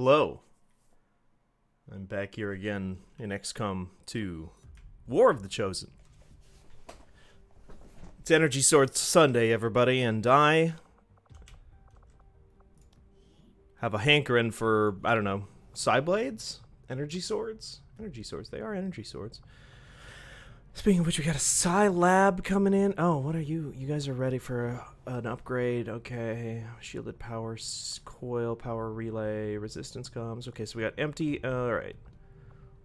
Hello. I'm back here again in Xcom 2. War of the Chosen. It's Energy Swords Sunday, everybody, and I have a hankering for, I don't know, Psyblades? Energy Swords? Energy Swords. They are Energy Swords. Speaking of which, we got a Psy Lab coming in. Oh, what are you? You guys are ready for an upgrade. Okay. Shielded power, coil, power relay, resistance comms. Okay, so we got empty. Alright.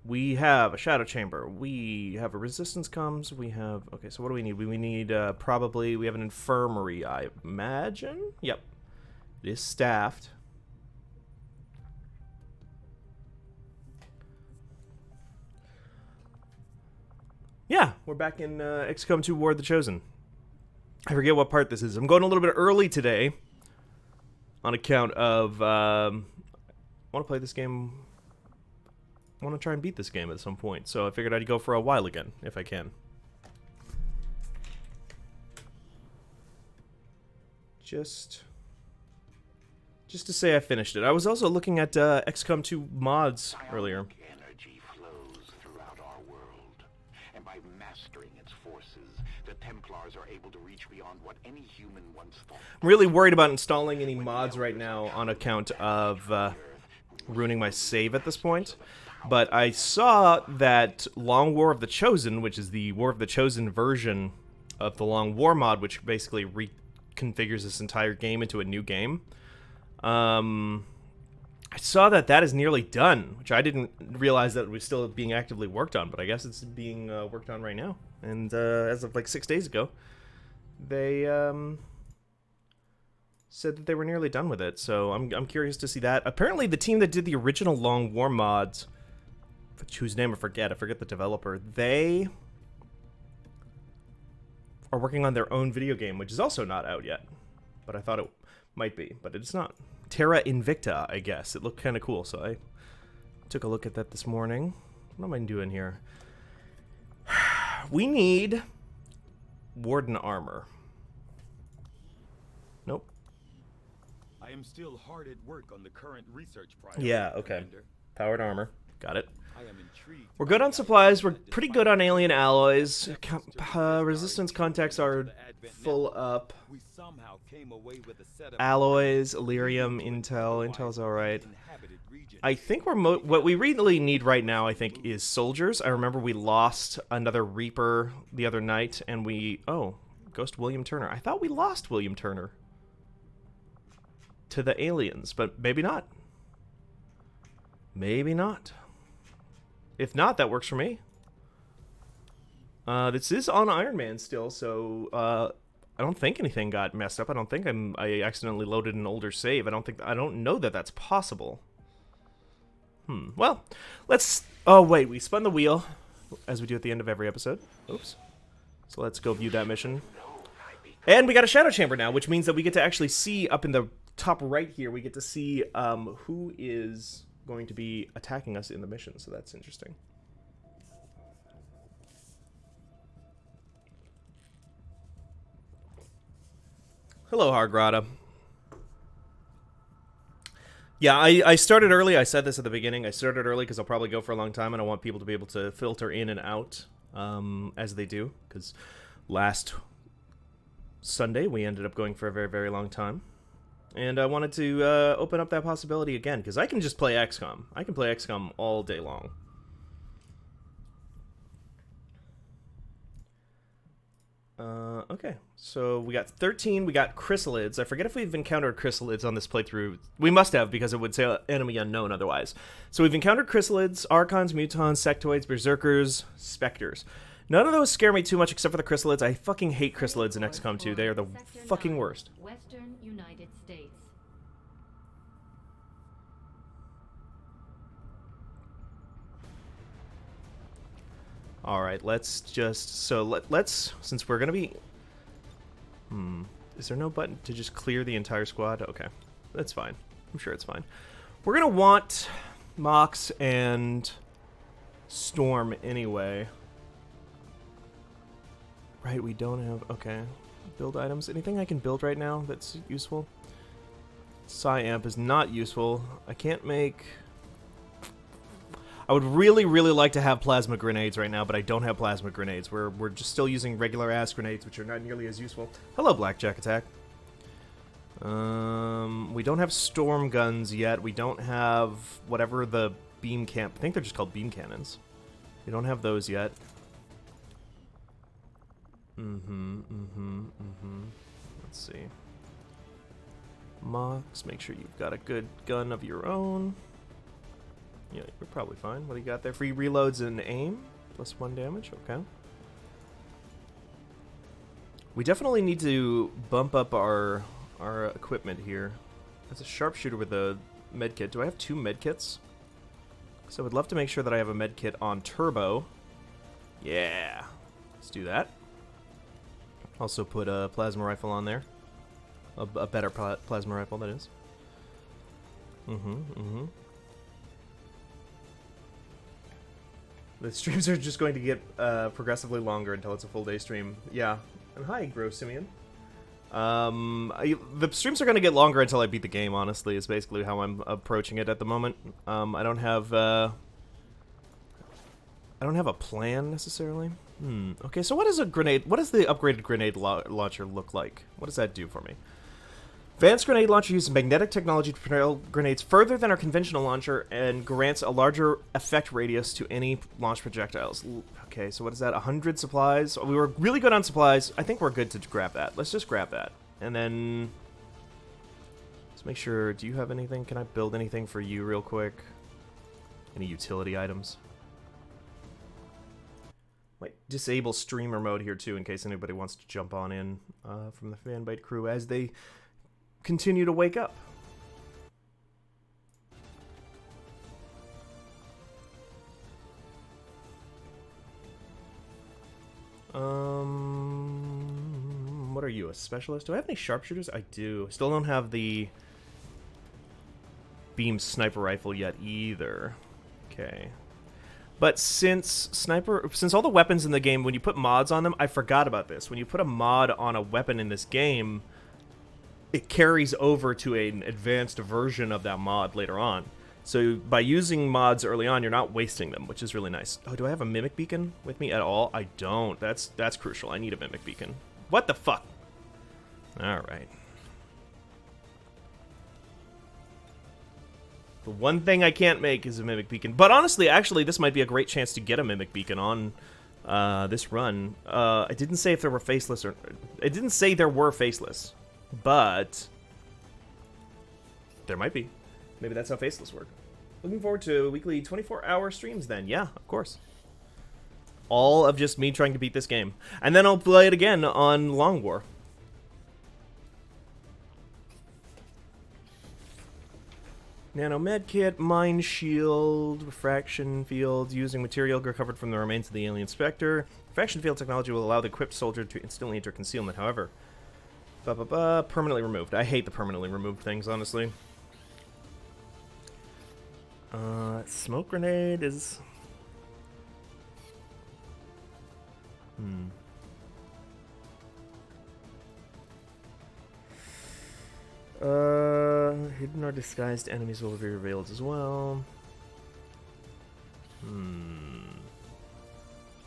We have a shadow chamber. We have a resistance comms. We have... Okay, so what do we need? We need probably... We have an infirmary, I imagine? Yep. It is staffed. Yeah, we're back in XCOM 2 War of the Chosen. I forget what part this is. I'm going a little bit early today on account of... I want to play this game... I want to try and beat this game at some point, so I figured I'd go for a while again, if I can. Just to say I finished it. I was also looking at XCOM 2 mods earlier. Energy flows throughout our world, and by mastering its forces, the Templars are able to reach beyond what any human once thought. I'm really worried about installing any mods right now on account of ruining my save at this point. But I saw that Long War of the Chosen, which is the War of the Chosen version of the Long War mod, which basically reconfigures this entire game into a new game. I saw that that is nearly done, which I didn't realize that it was still being actively worked on, but I guess it's being worked on right now. And as of like 6 days ago, they said that they were nearly done with it, so I'm curious to see that. Apparently the team that did the original Long War mods, whose name I forget the developer, they are working on their own video game, which is also not out yet, but I thought it might be, but it's not. Terra Invicta, I guess. It looked kind of cool, so I took a look at that this morning. What am I doing here? We need Warden Armor. Nope. I am still hard at work on the current research project. Yeah, okay. Commander. Powered armor. Got it. I am intrigued. We're good on supplies. We're pretty good on alien alloys. Resistance contacts are full up. We somehow came away with a set of Alloys, Illyrium, Intel. Intel's alright. I think what we really need right now, I think, is soldiers. I remember we lost another Reaper the other night, and we... Oh, Ghost William Turner. I thought we lost William Turner to the aliens, but maybe not. Maybe not. If not, that works for me. This is on Iron Man still, so I don't think anything got messed up. I don't think I accidentally loaded an older save. I don't know that that's possible. Well, let's... Oh, wait, we spun the wheel, as we do at the end of every episode. Oops. So let's go view that mission. And we got a shadow chamber now, which means that we get to actually see up in the top right here, we get to see who is going to be attacking us in the mission, so that's interesting. Hello, Hargrada. Yeah, I started early. I said this at the beginning. I started early because I'll probably go for a long time, and I want people to be able to filter in and out as they do, because last Sunday we ended up going for a very, very long time. And I wanted to open up that possibility again, because I can just play XCOM. I can play XCOM all day long. Okay, so we got 13, we got chrysalids. I forget if we've encountered chrysalids on this playthrough. We must have, because it would say enemy unknown otherwise. So we've encountered chrysalids, archons, mutons, sectoids, berserkers, specters. None of those scare me too much except for the chrysalids. I fucking hate chrysalids in XCOM 2. They are the fucking worst. Western United States. Alright, let's just... So, let's... Since we're gonna be... Is there no button to just clear the entire squad? Okay. That's fine. I'm sure it's fine. We're gonna want Mox and Storm anyway. Right, we don't have... Okay. Build items. Anything I can build right now that's useful? Psi amp is not useful. I can't make... I would really, really like to have plasma grenades right now, but I don't have plasma grenades. We're just still using regular ass grenades, which are not nearly as useful. Hello, Blackjack Attack. We don't have storm guns yet. We don't have whatever the beam I think they're just called beam cannons. We don't have those yet. Let's see. Mox, make sure you've got a good gun of your own. Yeah, you're probably fine. What do you got there? Free reloads and aim. +1 damage. Okay. We definitely need to bump up our equipment here. That's a sharpshooter with a medkit. Do I have 2 medkits? So I would love to make sure that I have a medkit on turbo. Yeah. Let's do that. Also put a plasma rifle on there. A better plasma rifle, that is. The streams are just going to get progressively longer until it's a full day stream. Yeah. And hi, Gross Simeon. The streams are going to get longer until I beat the game, honestly, is basically how I'm approaching it at the moment. I don't have a plan, necessarily. Okay, so what does the upgraded grenade launcher look like? What does that do for me? Advanced grenade launcher uses magnetic technology to propel grenades further than our conventional launcher and grants a larger effect radius to any launch projectiles. Okay, so what is that? 100 supplies? We were really good on supplies. I think we're good to grab that. Let's just grab that. And then... let's make sure... do you have anything? Can I build anything for you real quick? Any utility items? Might disable streamer mode here too in case anybody wants to jump on in from the Fanbyte crew as they continue to wake up. What are you, a specialist? Do I have any sharpshooters? I do. Still don't have the beam sniper rifle yet either. Okay. But since all the weapons in the game, when you put mods on them, I forgot about this. When you put a mod on a weapon in this game, it carries over to an advanced version of that mod later on. So by using mods early on, you're not wasting them, which is really nice. Oh, do I have a mimic beacon with me at all? I don't. That's crucial. I need a mimic beacon. What the fuck? All right. The one thing I can't make is a mimic beacon. But honestly, actually, this might be a great chance to get a mimic beacon on this run. I didn't say if there were faceless or... it didn't say there were faceless. But there might be. Maybe that's how faceless work. Looking forward to weekly 24-hour streams then. Yeah, of course. All of just me trying to beat this game. And then I'll play it again on Long War. Nano medkit, mine shield, refraction field, using material recovered from the remains of the alien Spectre. Refraction field technology will allow the equipped soldier to instantly enter concealment, however. Permanently removed. I hate the permanently removed things, honestly. Smoke grenade is... hidden or disguised enemies will be revealed as well.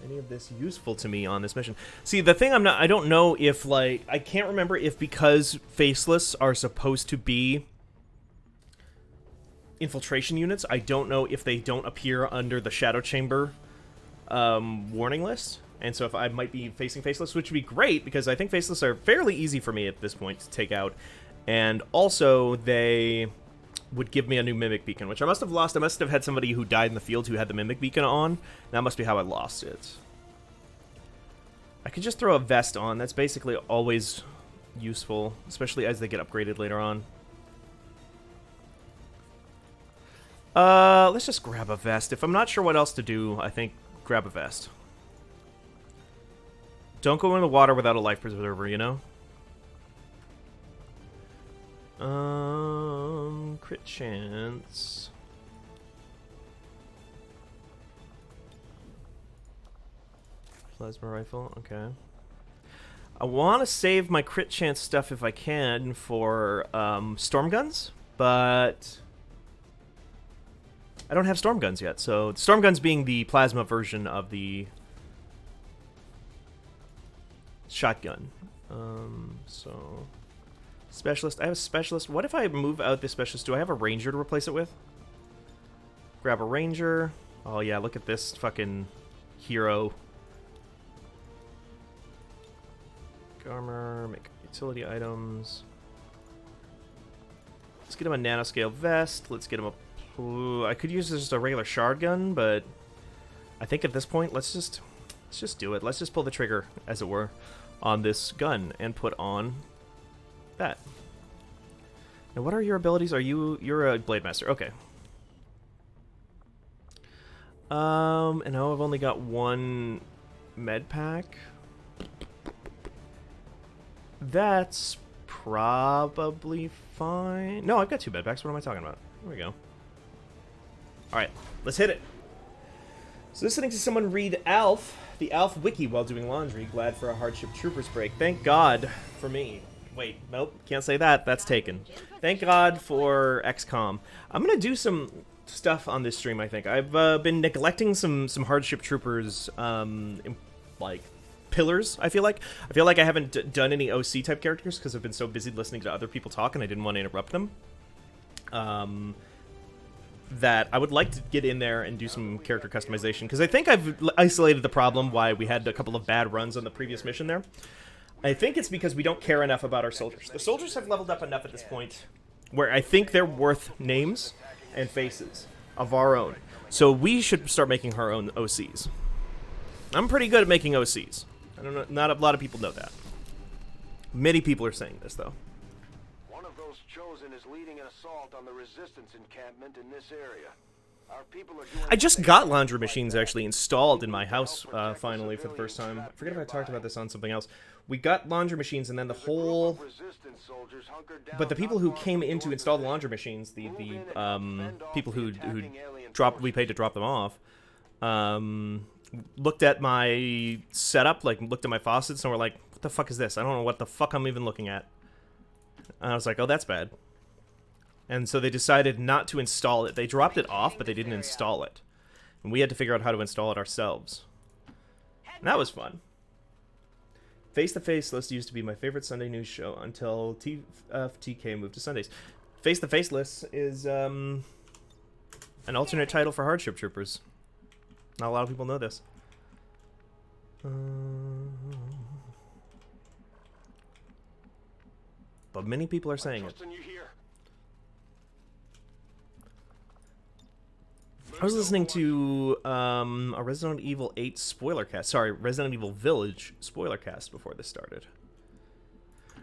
Any of this useful to me on this mission? See, the thing I don't know if, like, I can't remember if because faceless are supposed to be infiltration units, I don't know if they don't appear under the Shadow Chamber warning list. And so if I might be facing faceless, which would be great, because I think faceless are fairly easy for me at this point to take out. And also, they would give me a new mimic beacon, which I must have lost. I must have had somebody who died in the field who had the mimic beacon on. That must be how I lost it. I could just throw a vest on. That's basically always useful, especially as they get upgraded later on. Let's just grab a vest. If I'm not sure what else to do, I think grab a vest. Don't go in the water without a life preserver, you know? Crit chance. Plasma rifle, okay. I want to save my crit chance stuff if I can for storm guns. but I don't have storm guns yet. So storm guns being the plasma version of the shotgun. So specialist. I have a specialist. What if I move out this specialist? Do I have a ranger to replace it with? Grab a ranger. Oh yeah, look at this fucking hero. Armor, make utility items. Let's get him a nanoscale vest. Let's get him a... Ooh, I could use just a regular shard gun, but I think at this point, let's just do it. Let's just pull the trigger, as it were, on this gun and put on that. Now, what are your abilities? You're a blade master? Okay. And now I've only got one med pack. That's probably fine. No, I've got 2 med packs. What am I talking about? Here we go. Alright, let's hit it. So listening to someone read the Alf wiki while doing laundry. Glad for a Hardship Troopers break. Thank God for me. Wait, nope, can't say that. That's taken. Thank God for Xcom. I'm going to do some stuff on this stream, I think. I've been neglecting some Hardship Troopers, like, pillars, I feel like. I haven't done any OC type characters because I've been so busy listening to other people talk and I didn't want to interrupt them. That I would like to get in there and do some character customization because I think I've isolated the problem why we had a couple of bad runs on the previous mission there. I think it's because we don't care enough about our soldiers. The soldiers have leveled up enough at this point where I think they're worth names and faces of our own. So we should start making our own OCs. I'm pretty good at making OCs. I don't know, not a lot of people know that. Many people are saying this, though. One of those chosen is leading an assault on the resistance encampment in this area. Our people are doing... I just got laundry machines actually installed in my house finally for the first time. I forget if I talked about this on something else. We got laundry machines and then the whole... But the people who came in to install the laundry machines, the people who we paid to drop them off, looked at my setup, like looked at my faucets, and were like, "What the fuck is this? I don't know what the fuck I'm even looking at." And I was like, "Oh, that's bad." And so they decided not to install it. They dropped it off, but they didn't install it. And we had to figure out how to install it ourselves. And that was fun. Face to Face List used to be my favorite Sunday news show until TFTK moved to Sundays. Face to Face List is an alternate title for Hardship Troopers. Not a lot of people know this. But many people are saying it. I was listening to a Resident Evil 8 spoiler cast. Sorry, Resident Evil Village spoiler cast before this started.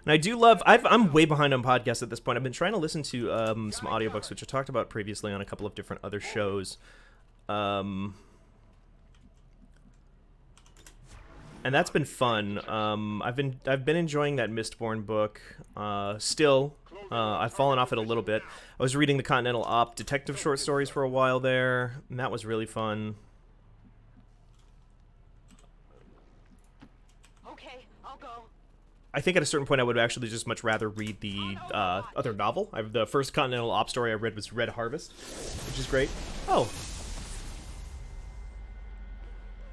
And I do love... I'm way behind on podcasts at this point. I've been trying to listen to some audiobooks, which I talked about previously on a couple of different other shows. And that's been fun. I've been enjoying that Mistborn book. Still, I've fallen off it a little bit. I was reading the Continental Op detective short stories for a while there, and that was really fun. Okay, I'll go. I think at a certain point I would actually just much rather read the other novel. The first Continental Op story I read was Red Harvest, which is great. Oh.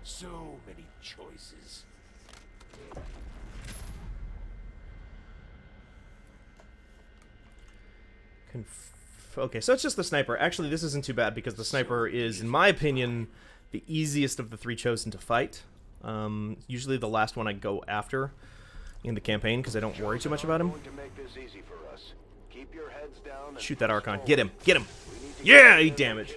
So many choices. Okay, so it's just the sniper. Actually, this isn't too bad because the sniper is, in my opinion, the easiest of the 3 chosen to fight. Usually the last one I go after in the campaign because I don't worry too much about him. Shoot that Archon. Get him! Get him! Yeah, 8 damage.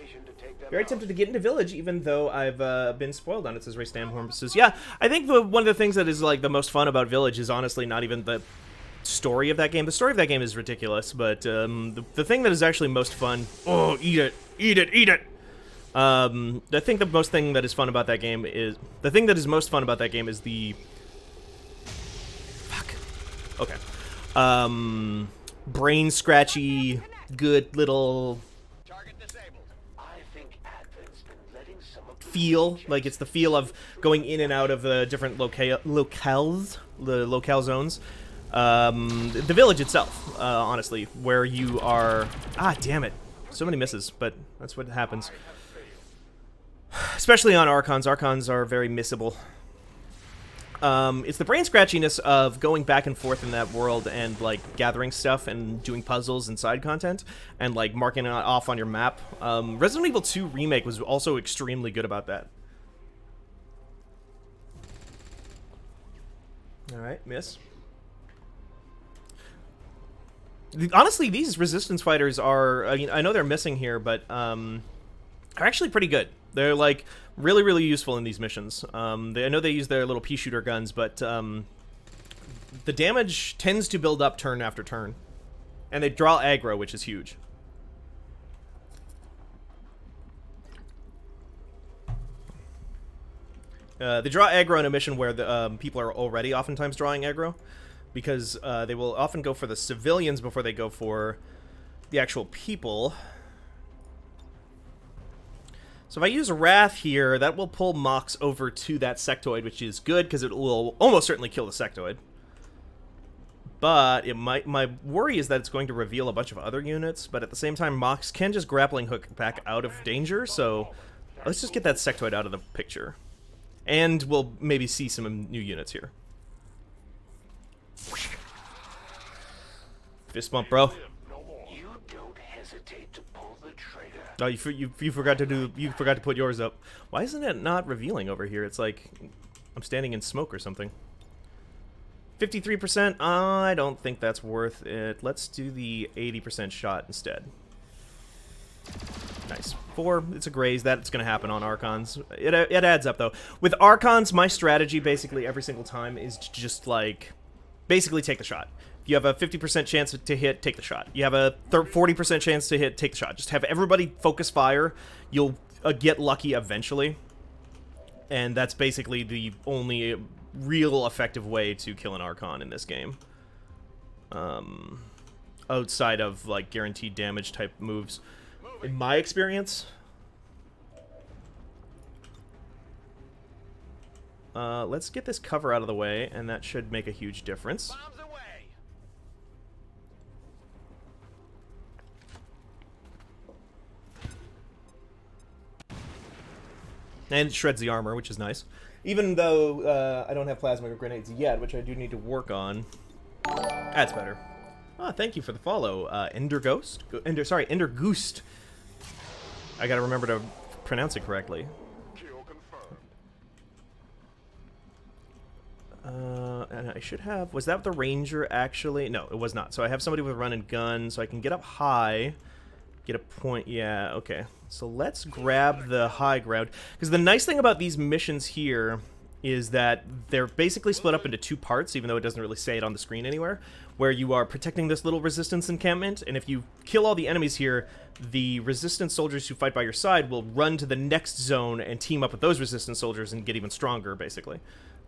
Very tempted to get into Village, even though I've been spoiled on it, says Ray Stamhorn. Says, yeah, I think one of the things that is like the most fun about Village is honestly not even the story of that game. The story of that game is ridiculous, but the thing that is actually most fun... Oh, eat it! Eat it! Eat it! I think the most thing that is fun about that game is... The thing that is most fun about that game is the... Fuck. Okay. Brain-scratchy, good little... feel. Like, it's the feel of going in and out of the different locales, the locale zones. The village itself, honestly, where you are... Ah, damn it. So many misses, but that's what happens. Especially on Archons. Archons are very missable. It's the brain scratchiness of going back and forth in that world and, like, gathering stuff and doing puzzles and side content and, like, marking it off on your map. Resident Evil 2 Remake was also extremely good about that. Alright, miss. Honestly, these resistance fighters are, I mean, I know they're missing here, but, are actually pretty good. They're, like, really, really useful in these missions. I know they use their little pea shooter guns, but, the damage tends to build up turn after turn. And they draw aggro, which is huge. They draw aggro in a mission where the people are already oftentimes drawing aggro, because they will often go for the civilians before they go for the actual people. So if I use Wrath here, that will pull Mox over to that sectoid, which is good, because it will almost certainly kill the sectoid. But it might. My worry is that it's going to reveal a bunch of other units, but at the same time, Mox can just grappling hook back out of danger, so let's just get that sectoid out of the picture. And we'll maybe see some new units here. Fist bump, bro. You don't hesitate to pull the trigger. Oh, you forgot to do. You forgot to put yours up. Why isn't it not revealing over here? It's like I'm standing in smoke or something. 53%. I don't think that's worth it. Let's do the 80% shot instead. Nice. 4. It's a graze. That's going to happen on Archons. It adds up, though. With Archons, my strategy basically every single time is to just, like, basically take the shot. If you have a 50% chance to hit, take the shot. You have a 40% chance to hit, take the shot. Just have everybody focus fire. You'll get lucky eventually. And that's basically the only real effective way to kill an Archon in this game. Outside of, like, guaranteed damage type moves. In my experience. Let's get this cover out of the way, and that should make a huge difference. Bombs away. And it shreds the armor, which is nice. Even though I don't have plasma grenades yet, which I do need to work on. That's better. Ah, thank you for the follow, Ender Ghost. Ender Goost. I gotta remember to pronounce it correctly. Kill confirmed. And I should have... Was that the ranger, actually? No, it was not. So I have somebody with a run and gun, so I can get up high. Get a point... Yeah, okay. So let's grab the high ground. Because the nice thing about these missions here is that they're basically split up into 2 parts, even though it doesn't really say it on the screen anywhere, where you are protecting this little resistance encampment, and if you kill all the enemies here, the resistance soldiers who fight by your side will run to the next zone and team up with those resistance soldiers and get even stronger, basically,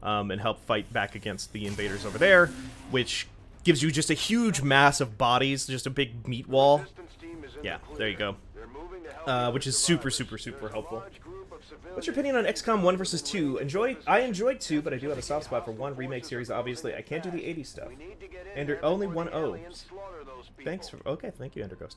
and help fight back against the invaders over there, which gives you just a huge mass of bodies, just a big meat wall. Yeah, there you go. Which is super, super, super helpful. What's your opinion on XCOM 1 versus 2? I enjoyed 2, but I do have a soft spot for 1 remake series, obviously. I can't do the 80s stuff. And only 1-0. Thanks for... Okay, thank you, Ender Ghost.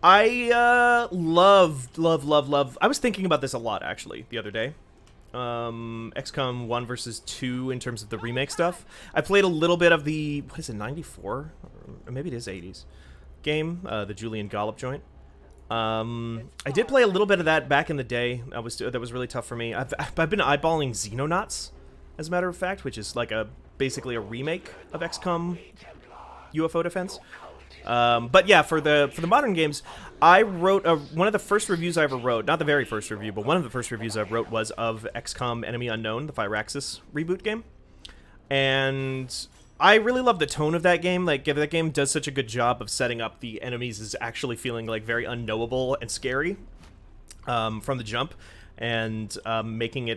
I love... I was thinking about this a lot, actually, the other day. XCOM 1 versus 2 in terms of the remake stuff. I played a little bit of the... What is it, 94? Or maybe it is 80s. Game, the Julian Gollop joint. I did play a little bit of that back in the day. That was really tough for me. I've been eyeballing Xenonauts, as a matter of fact, which is like basically a remake of XCOM UFO Defense. But yeah, for the modern games, I wrote one of the first reviews I ever wrote. Not the very first review, but one of the first reviews I wrote was of XCOM Enemy Unknown, the Firaxis reboot game, and I really love the tone of that game. Like, that game does such a good job of setting up the enemies as actually feeling like very unknowable and scary from the jump, and making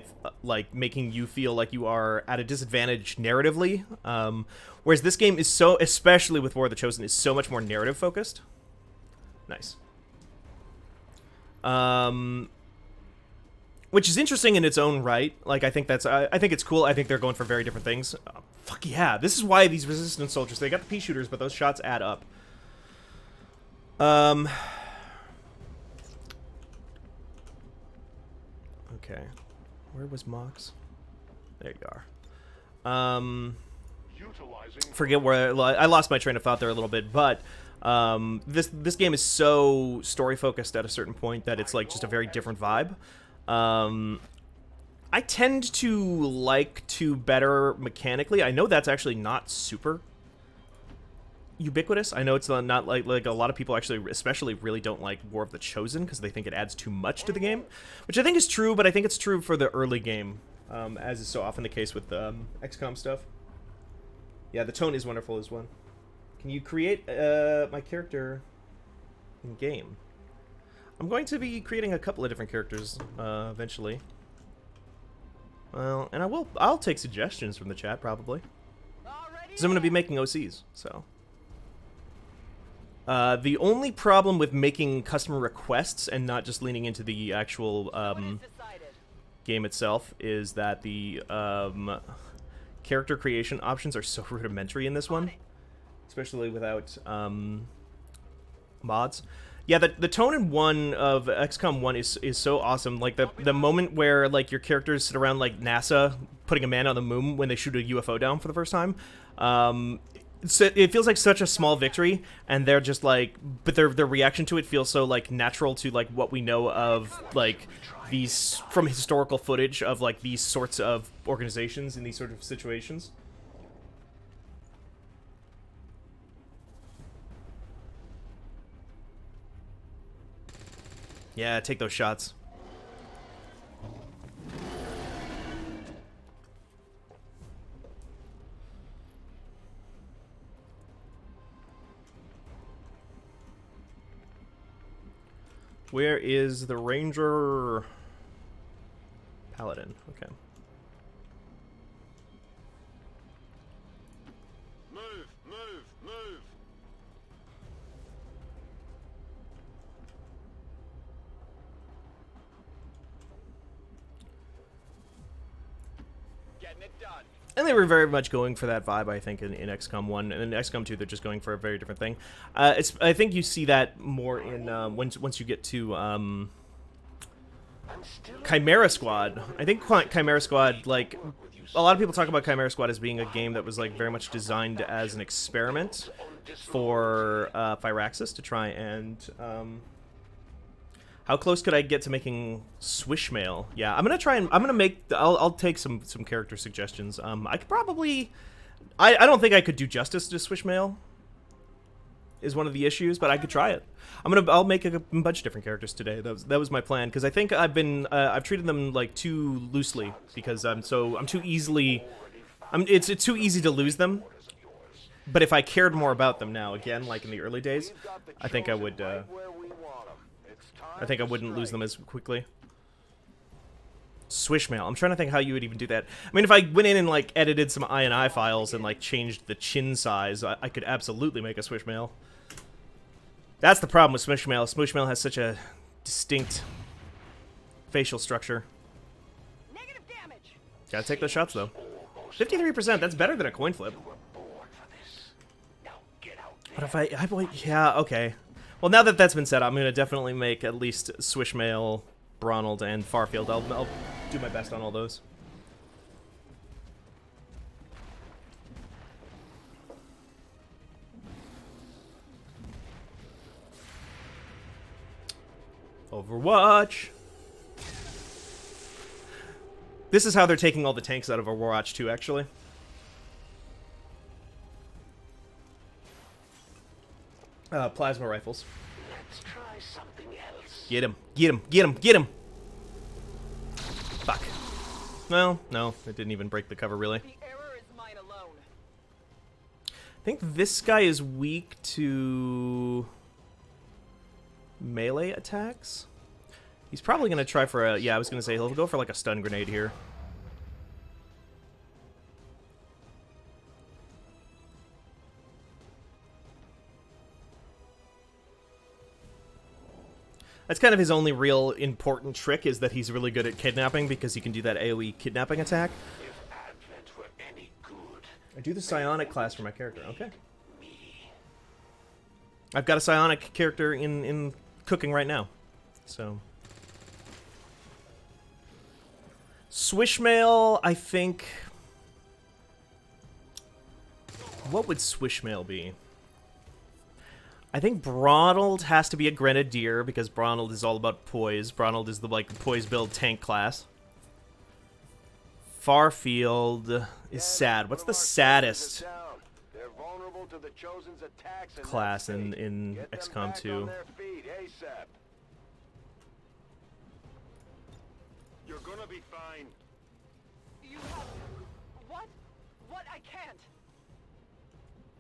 you feel like you are at a disadvantage narratively. Whereas this game is so, especially with War of the Chosen, is so much more narrative focused. Nice. which is interesting in its own right. Like, I think I think it's cool. I think they're going for very different things. Fuck yeah. This is why these resistance soldiers, they got the pea shooters, but those shots add up. Okay. Where was Mox? There you are. Forget where I lost my train of thought there a little bit, but this game is so story focused at a certain point that it's like just a very different vibe. I tend to like 2 better mechanically. I know that's actually not super ubiquitous. I know it's not like a lot of people actually, especially, really don't like War of the Chosen because they think it adds too much to the game, which I think is true, but I think it's true for the early game, as is so often the case with XCOM stuff. Yeah, the tone is wonderful as well. Can you create my character in game? I'm going to be creating a couple of different characters eventually. Well, and I'll take suggestions from the chat probably, because I'm going to be making OCs. So the only problem with making customer requests and not just leaning into the actual game itself is that the character creation options are so rudimentary in this one, especially without mods. Yeah, the tone in 1 of XCOM 1 is so awesome. Like the moment where like your characters sit around like NASA putting a man on the moon when they shoot a UFO down for the first time. It feels like such a small victory, and they're just like, but their reaction to it feels so like natural to like what we know of like these from historical footage of like these sorts of organizations in these sort of situations. Yeah, take those shots. Where is the Ranger Paladin? Okay. Move, move, move. Getting it done. And they were very much going for that vibe, I think, in XCOM 1. And in XCOM 2, they're just going for a very different thing. I think you see that more in once you get to Chimera Squad. I think Chimera Squad, like, a lot of people talk about Chimera Squad as being a game that was like very much designed as an experiment for Firaxis to try and how close could I get to making Swishmail? Yeah, I'm gonna make. I'll take some character suggestions. I could probably. I don't think I could do justice to Swishmail. Is one of the issues, but I could try it. I'll make a bunch of different characters today. That was my plan, because I think I've treated them like too loosely, because I'm too easily. It's too easy to lose them. But if I cared more about them now, again, like in the early days, I think I would. I think I wouldn't lose them as quickly. Swishmail. I'm trying to think how you would even do that. I mean, if I went in and like edited some INI files and like changed the chin size, I could absolutely make a Swishmail. That's the problem with Swishmail. Swishmail has such a distinct facial structure. Negative damage. Gotta take those shots though. 53%. That's better than a coin flip. But if yeah, okay. Well, now that that's been said, I'm going to definitely make at least Swishmail, Bronald, and Farfield. I'll do my best on all those. Overwatch! This is how they're taking all the tanks out of Overwatch 2, actually. Plasma rifles. Let's try something else. Get him. Get him. Get him. Get him. Fuck. Well, no. It didn't even break the cover, really. The error is mine alone. I think this guy is weak to melee attacks. He's probably going to try for a... Yeah, I was going to say he'll go for like a stun grenade here. That's kind of his only real important trick, is that he's really good at kidnapping because he can do that AoE kidnapping attack. If Advent were any good, I do the psionic class for my character. Okay. I've got a psionic character in cooking right now. So Swishmail, I think. What would Swishmail be? I think Bronald has to be a Grenadier because Bronald is all about poise. Bronald is the poise build tank class. Farfield is sad. What's the saddest They're vulnerable to the Chosen's attacks class in XCOM 2? You're gonna be fine. You have... What? What? I can't.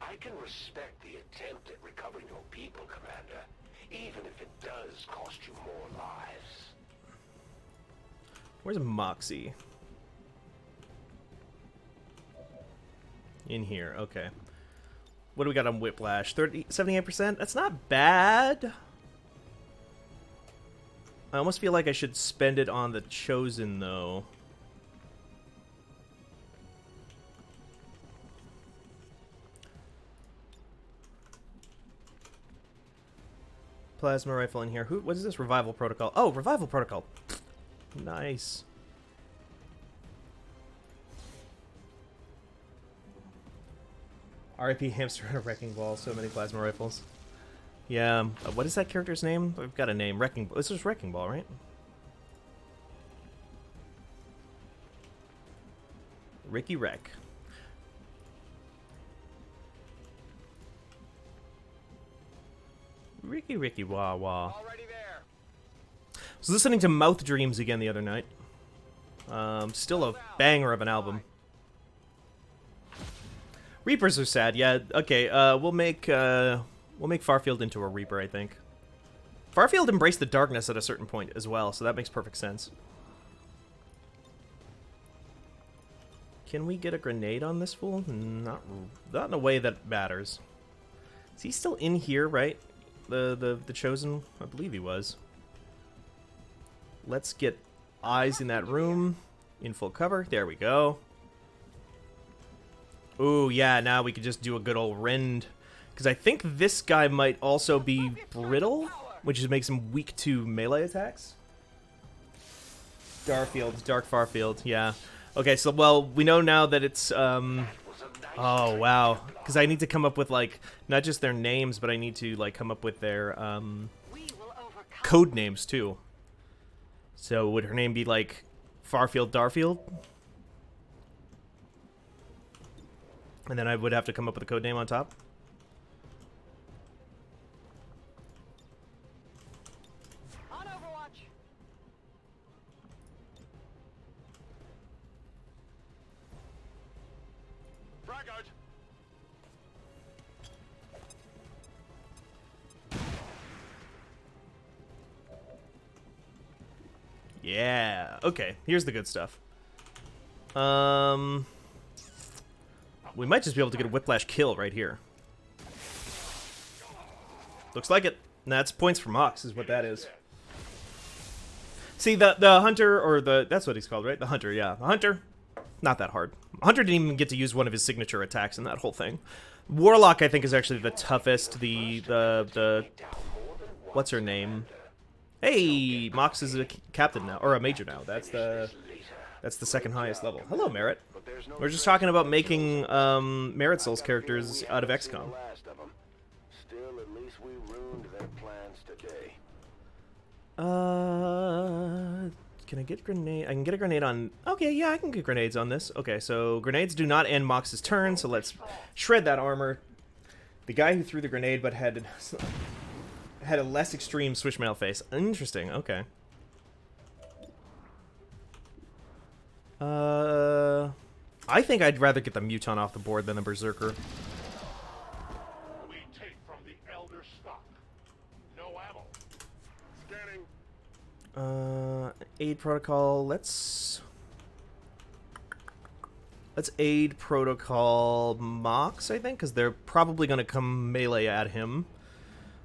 I can respect the attempt at recovering your people, Commander, even if it does cost you more lives. Where's Moxie? In here, okay. What do we got on Whiplash? 78%? That's not bad. I almost feel like I should spend it on the Chosen, though. Plasma rifle in here. What is this? Revival Protocol. Oh, Revival Protocol. Nice. RIP Hamster and a Wrecking Ball. So many plasma rifles. Yeah. What is that character's name? I've got a name. Wrecking Ball. This is Wrecking Ball, right? Ricky Wreck. Ricky wah wah. Already there. I was listening to Mouth Dreams again the other night. Still a banger of an album. Reapers are sad, yeah. Okay, we'll make Farfield into a Reaper, I think. Farfield embraced the darkness at a certain point as well, so that makes perfect sense. Can we get a grenade on this fool? Not in a way that matters. Is he still in here, right? The Chosen? I believe he was. Let's get eyes in that room. In full cover. There we go. Ooh, yeah, now we could just do a good old rend. Because I think this guy might also be brittle, which just makes him weak to melee attacks. Dark Farfield, yeah. Okay, so, well, we know now that it's, oh, wow. Because I need to come up with, like, not just their names, but I need to, like, come up with their, code names, too. So, would her name be, like, Farfield Darfield? And then I would have to come up with a code name on top? On Overwatch. Frag out. Yeah. Okay, here's the good stuff. We might just be able to get a Whiplash kill right here. Looks like it. And that's points for Mox, is what that is. See, the Hunter, or that's what he's called, right? The Hunter, yeah. The Hunter, not that hard. Hunter didn't even get to use one of his signature attacks in that whole thing. Warlock, I think, is actually the toughest. The what's her name? Hey, Mox is a captain now, or a major now. That's the second highest level. Hello, Merritt. We're just talking about making Merit Soul's characters out of XCOM. Still, at least we ruined their plans today. Can I get grenade? I can get a grenade on. Okay, yeah, I can get grenades on this. Okay, so grenades do not end Mox's turn, so let's shred that armor. The guy who threw the grenade but had a less extreme swishmail face. Interesting. Okay. I think I'd rather get the Muton off the board than the Berserker. We take from the Elder stock. No ammo. Scanning. Aid protocol. Let's aid protocol Mox, I think, because they're probably going to come melee at him.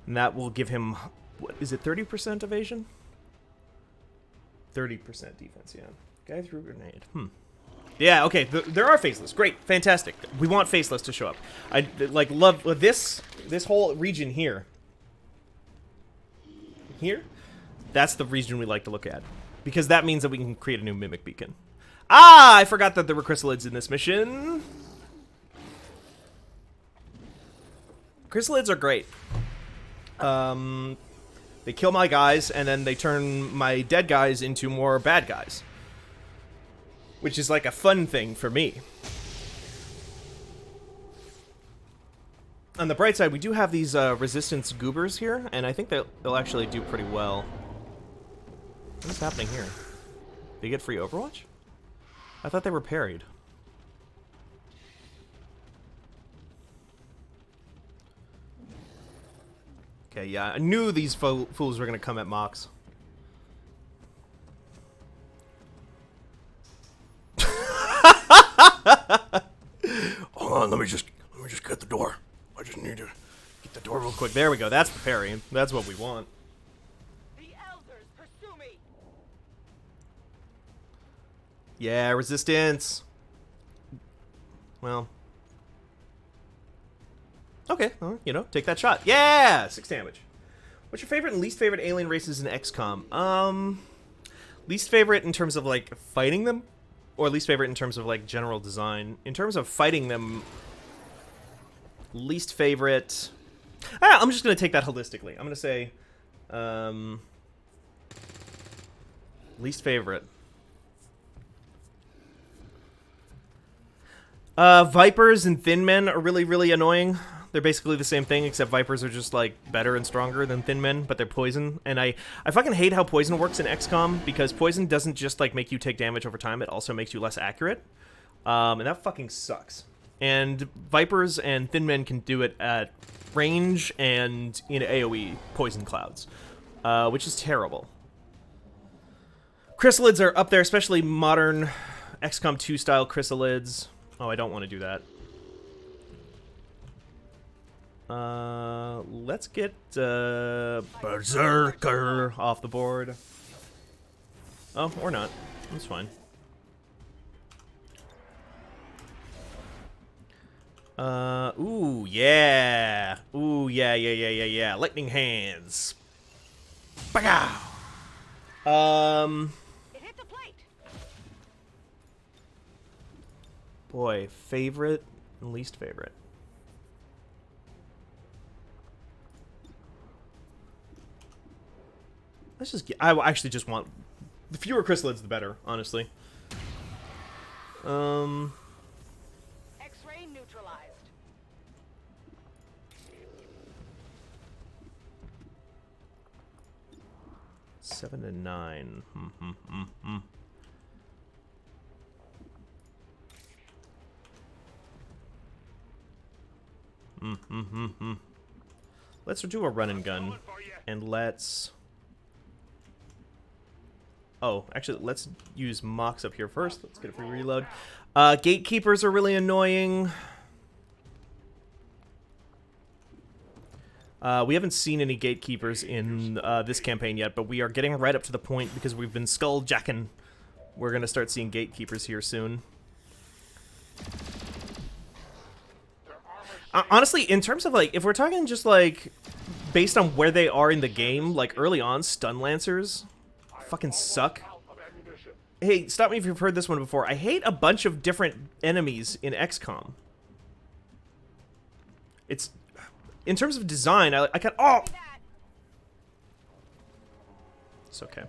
And that will give him what is it? 30% evasion. 30% defense. Yeah. Guy threw a grenade. Yeah. Okay. There are faceless. Great. Fantastic. We want faceless to show up. I like love this whole region here. Here, that's the region we like to look at because that means that we can create a new mimic beacon. Ah, I forgot that there were chrysalids in this mission. Chrysalids are great. They kill my guys, and then they turn my dead guys into more bad guys. Which is like a fun thing for me. On the bright side, we do have these resistance goobers here, and I think they'll actually do pretty well. What's happening here? They get free Overwatch? I thought they were parried. Okay, yeah, I knew these fools were gonna come at Mox. Hold on, let me just get the door. I just need to get the door real quick. There we go. That's the parry. That's what we want. The elders pursue me. Yeah, resistance. Well. Okay, well, you know, take that shot. Yeah! 6 damage. What's your favorite and least favorite alien races in XCOM? Least favorite in terms of, like, fighting them? Or least favorite in terms of, like, general design? In terms of fighting them, least favorite... I'm just going to take that holistically. I'm going to say... least favorite. Vipers and Thin Men are really, really annoying. They're basically the same thing, except Vipers are just, like, better and stronger than Thin Men, but they're poison. And I fucking hate how poison works in XCOM, because poison doesn't just, like, make you take damage over time, it also makes you less accurate. And that fucking sucks. And Vipers and Thin Men can do it at range and in AoE poison clouds, which is terrible. Chrysalids are up there, especially modern XCOM 2 style chrysalids. Oh, I don't want to do that. Let's get Berserker off the board. Oh, or not. That's fine. Ooh, yeah. Ooh, yeah. Lightning hands. Bagow. It hit the plate. Boy, favorite and least favorite. Let's just get... I actually just want... The fewer chrysalids, the better, honestly. X-ray neutralized. Seven and 9. Let's do a run and gun. And let's... Oh, actually, let's use Mox up here first. Let's get a free reload. Gatekeepers are really annoying. We haven't seen any gatekeepers in this campaign yet, but we are getting right up to the point because we've been skulljacking. We're going to start seeing gatekeepers here soon. Honestly, in terms of, like, if we're talking just, like, based on where they are in the game, like, early on, Stun Lancers fucking suck. Hey, stop me if you've heard this one before. I hate a bunch of different enemies in XCOM. It's... In terms of design, I can... Oh! It's okay.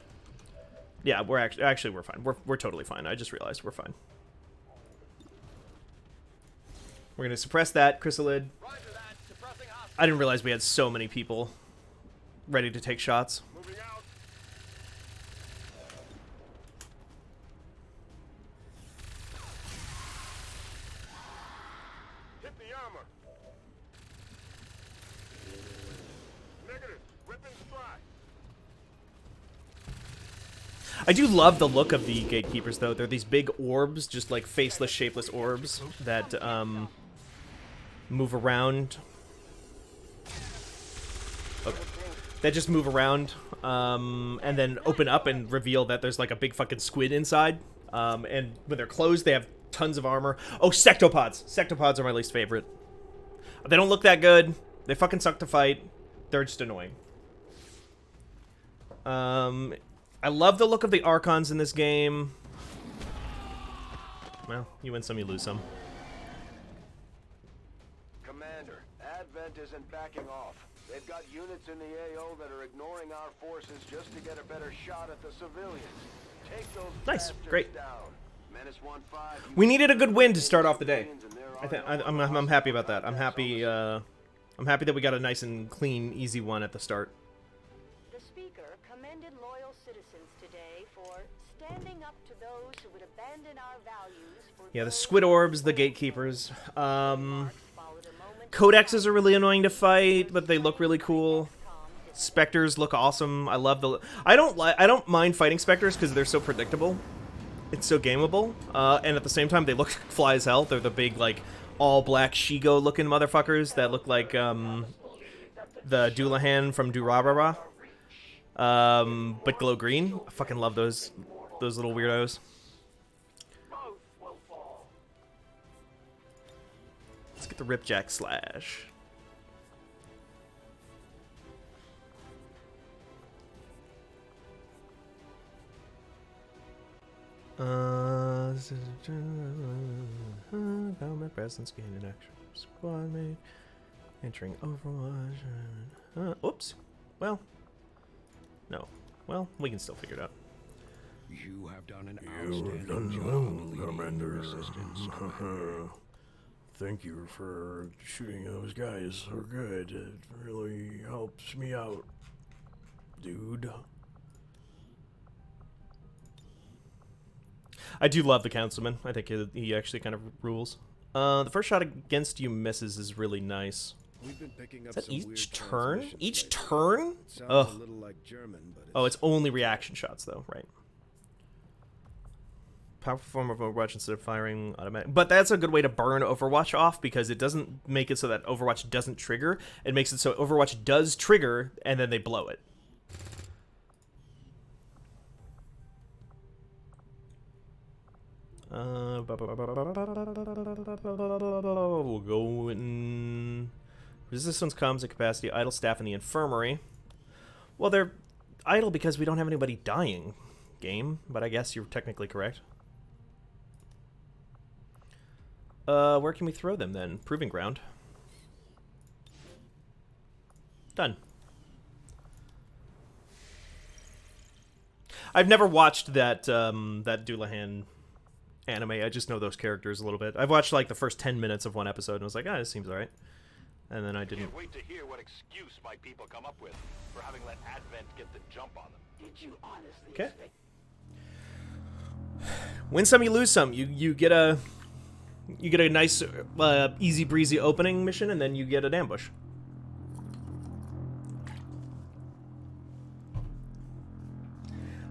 Yeah, we're actually we're fine. We're totally fine. I just realized we're fine. We're gonna suppress that chrysalid. I didn't realize we had so many people ready to take shots. Hit the armor. Negative. Ripping strike. I do love the look of the gatekeepers, though. They're these big orbs, just like faceless, shapeless orbs that move around. Okay. that just move around and then open up and reveal that there's like a big fucking squid inside. And when they're closed, they have tons of armor. Oh, sectopods. Sectopods are my least favorite. They don't look that good. They fucking suck to fight. They're just annoying. I love the look of the Archons in this game. Well, you win some, you lose some. Commander, Advent isn't backing off. They've got units in the AO that are ignoring our forces just to get a better shot at the civilians. Take those Nice, bastards great. down. Menace 1-5, We needed a good win to start off the day. I'm happy about that. I'm happy that we got a nice and clean, easy one at the start. The speaker commended loyal citizens today for standing up to those who would abandon our values for Yeah, the squid orbs, the gatekeepers. Codexes are really annoying to fight, but they look really cool. Spectres look awesome. I love the. I don't mind fighting specters because they're so predictable. It's so gameable, and at the same time they look fly as hell. They're the big like all black Shigo looking motherfuckers that look like the Doulahan from Durarara, but glow green. I fucking love those little weirdos. Let's get the Ripjack Slash. Government presence gained an extra squad mate. Entering Overwatch. Oops. Well. No. Well, we can still figure it out. You have done an outstanding job, Commander. Resistance. Thank you for shooting those guys so good. It really helps me out, dude. I do love the Councilman. I think he actually kind of rules. The first shot against you misses is really nice. We've been picking up Is that some each weird turn? transmissions Each lately. turn? It sounds Ugh. a little like German, but Oh, it's only reaction shots, though, right? Powerful form of Overwatch instead of firing automatic. But that's a good way to burn Overwatch off because it doesn't make it so that Overwatch doesn't trigger. It makes it so Overwatch does trigger and then they blow it. We'll go in. Resistance comes at capacity, idle staff in the infirmary. Well, they're idle because we don't have anybody dying, game, but I guess you're technically correct. Where can we throw them then? Proving ground. Done. I've never watched that that Doulahan anime. I just know those characters a little bit. I've watched like the first 10 minutes of one episode and was like, ah, this seems alright. And then I didn't. Can't wait to hear what excuse my people come up with for having let Advent get the jump on them. Did you honestly Okay. expect Win some, you lose some. You get a nice easy breezy opening mission, and then you get an ambush.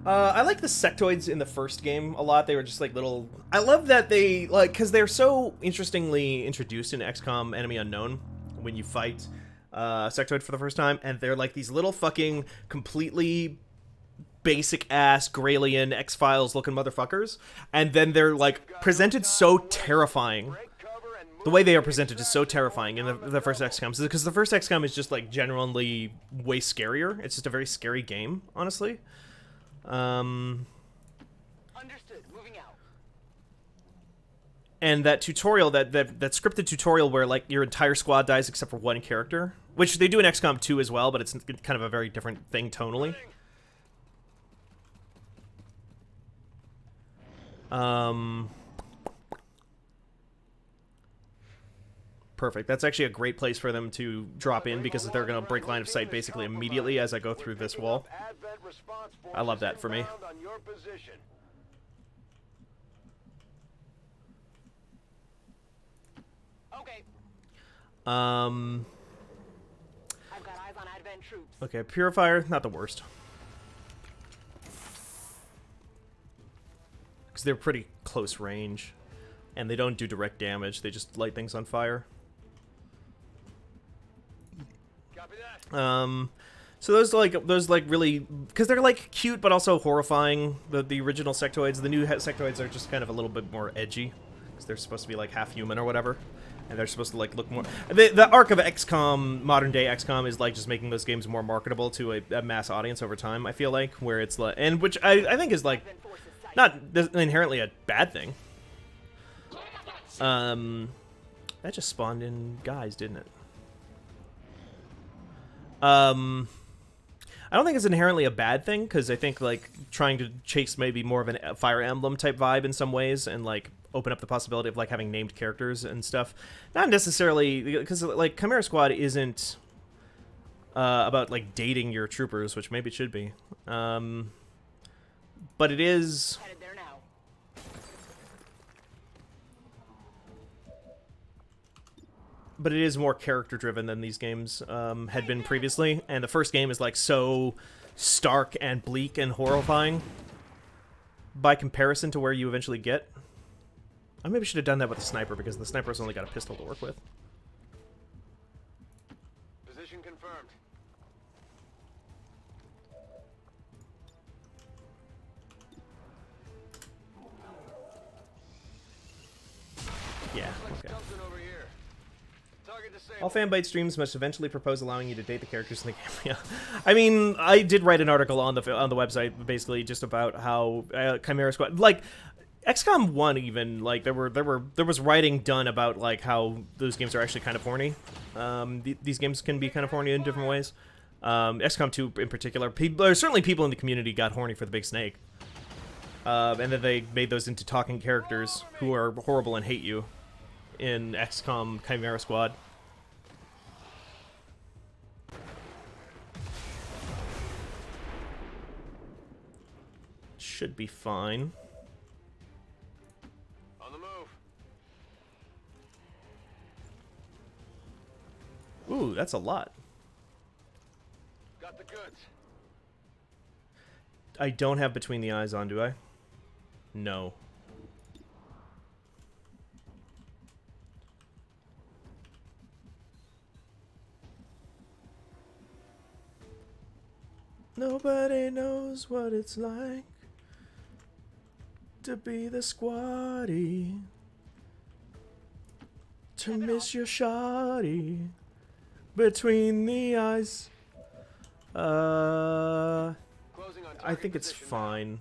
I like the sectoids in the first game a lot. They were just like little. I love that they because they're so interestingly introduced in XCOM Enemy Unknown when you fight sectoid for the first time, and they're like these little fucking completely basic ass Graylien X-Files looking motherfuckers, and then they're like presented so terrifying. break cover and move? The way they are presented is so terrifying in the first XCOM, because the first XCOM is just like genuinely way scarier. It's just a very scary game, honestly. Understood. Moving out. And that tutorial, that scripted tutorial where like your entire squad dies except for one character, which they do in XCOM 2 as well, but it's kind of a very different thing tonally. Perfect. That's actually a great place for them to drop in because they're going to break line of sight basically immediately as I go through this wall. Advent response I love that for me. inbound on your position. Okay. Um, I've got eyes on Advent troops. okay, Purifier, not the worst. Because they're pretty close range. And they don't do direct damage, they just light things on fire. Copy that. So those like really, because they're like cute but also horrifying. The original sectoids, the new sectoids are just kind of a little bit more edgy, because they're supposed to be like half human or whatever, and they're supposed to like look more. The arc of XCOM, modern day XCOM, is like just making those games more marketable to a mass audience over time. I feel like, where it's like, and which I think is like not inherently a bad thing. That just spawned in guys, didn't it? I don't think it's inherently a bad thing, because I think, like, trying to chase maybe more of a Fire Emblem type vibe in some ways, and, like, open up the possibility of, like, having named characters and stuff. Not necessarily, because, like, Chimera Squad isn't about, like, dating your troopers, which maybe it should be. But it is... Headed there now. But it is more character-driven than these games had been previously, and the first game is like so stark and bleak and horrifying by comparison to where you eventually get. I maybe should have done that with a sniper, because the sniper's only got a pistol to work with. Position confirmed. Yeah, okay. Something over here. Target disabled. All Fanbyte streams must eventually propose allowing you to date the characters in the game. Yeah, I mean, I did write an article on the website basically just about how Chimera Squad, like XCOM 1, even like there was writing done about like how those games are actually kind of horny. These games can be kind of horny in different ways. XCOM 2 in particular, certainly people in the community got horny for the big snake, and then they made those into talking characters who are horrible and hate you in XCOM Chimera Squad. Should be fine. On the move. Ooh, that's a lot. Got the goods. I don't have Between the Eyes on, do I? No. Nobody knows what it's like to be the squatty, to miss your shotty between the eyes. Closing on I think it's position now. fine.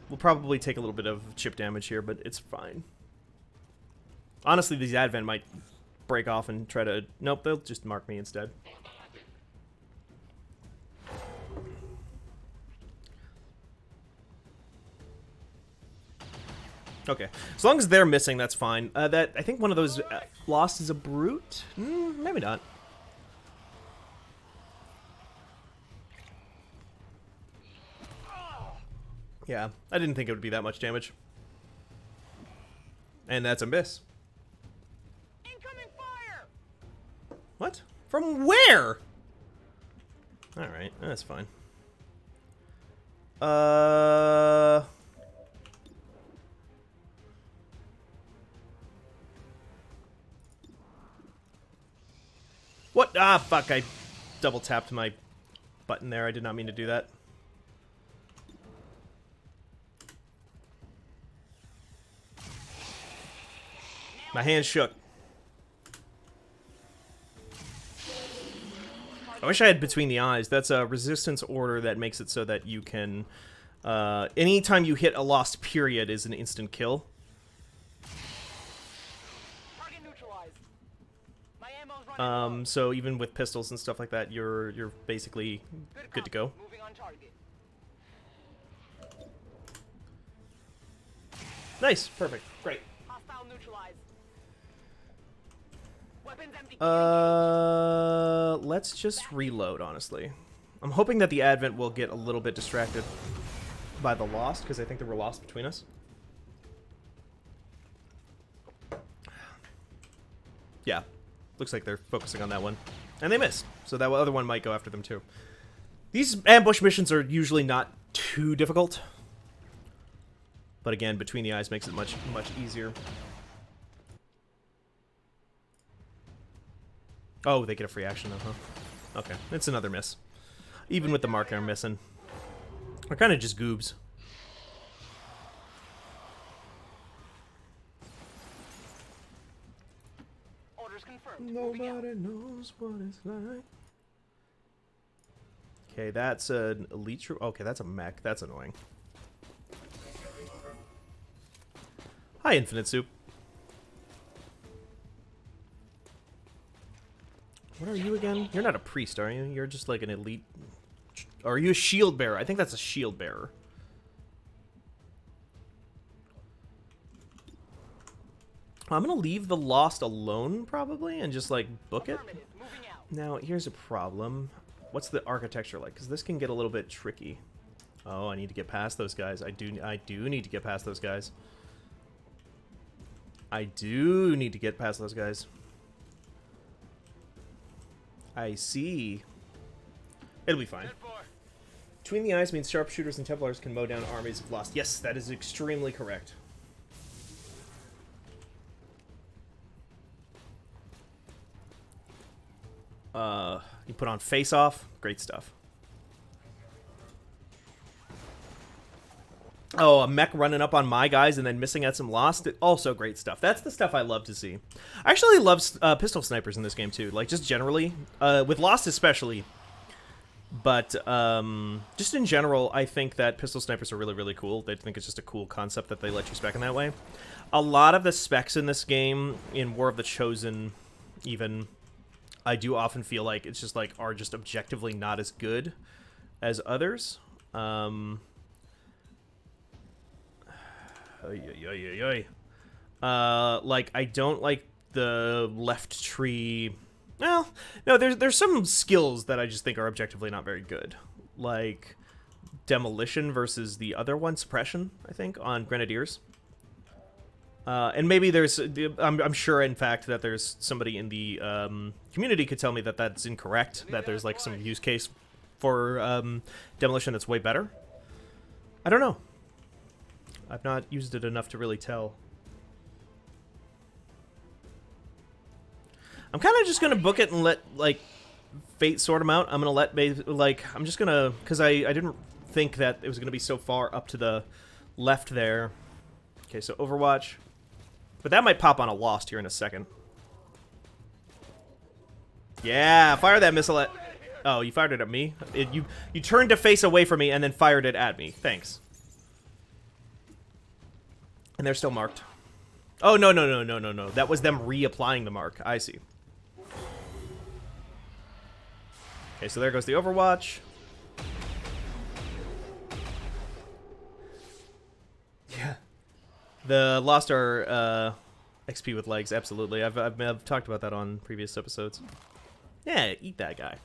We'll probably take a little bit of chip damage here, but it's fine. Honestly, these Advent might break off and try to... Nope, they'll just mark me instead. Okay, as long as they're missing, that's fine. That I think one of those lost is a brute. Maybe not. Yeah, I didn't think it would be that much damage. And that's a miss. Incoming fire! What? From where? Alright, that's fine. What? Ah, fuck, I double tapped my button there. I did not mean to do that. My hand shook. I wish I had Between the Eyes. That's a resistance order that makes it so that you can... anytime you hit a lost period is an instant kill. Target neutralized. My ammo's running low. So even with pistols and stuff like that, you're basically good to go. Moving on target. Nice, perfect, great. Hostile neutralized. Weapons empty. Let's just reload, honestly. I'm hoping that the Advent will get a little bit distracted by the Lost, because I think there were Lost between us. Yeah, looks like they're focusing on that one. And they missed, so that other one might go after them too. These ambush missions are usually not too difficult. But again, Between the Eyes makes it much easier. Oh, they get a free action though, huh? Okay, it's another miss. Even with the mark they're missing. They're kind of just goobs. Orders confirmed. Moving out. Nobody knows what it's like. Okay, that's an elite troop. Okay, that's a mech. That's annoying. Hi, Infinite Soup. What are you again? You're not a priest, are you? You're just like an elite... Or are you a shield bearer? I think that's a shield bearer. I'm gonna leave the Lost alone, probably, and just, like, book it. Affirmative. Moving out. Now, here's a problem. What's the architecture like? Because this can get a little bit tricky. Oh, I need to get past those guys. I do need to get past those guys. I do need to get past those guys. I see. It'll be fine. Between the eyes means sharpshooters and Templars can mow down armies of Lost. Yes, that is extremely correct. You put on Face Off. Great stuff. Oh, a mech running up on my guys and then missing at some Lost. Also great stuff. That's the stuff I love to see. I actually love pistol snipers in this game too. Like, just generally. With Lost especially. But just in general, I think that pistol snipers are really, really cool. I think it's just a cool concept that they let you spec in that way. A lot of the specs in this game, in War of the Chosen, even, I do often feel like it's just like are just objectively not as good as others. Like, I don't like the left tree. Well, no, there's some skills that I just think are objectively not very good. Like demolition versus the other one, suppression, I think, on Grenadiers. And maybe there's, I'm sure, in fact, that there's somebody in the community could tell me that that's incorrect, that there's like some use case for demolition that's way better. I don't know. I've not used it enough to really tell. I'm kind of just going to book it and let, like, fate sort them out. I'm going to let, like, I'm just going to, because I didn't think that it was going to be so far up to the left there. Okay, so Overwatch. But that might pop on a Lost here in a second. Yeah, fire that missile at... Oh, you fired it at me? You turned to face away from me and then fired it at me. Thanks. And they're still marked. Oh, no. That was them reapplying the mark. I see. Okay, so there goes the Overwatch. Yeah. The Lost are XP with legs, absolutely. I've talked about that on previous episodes. Yeah, eat that guy.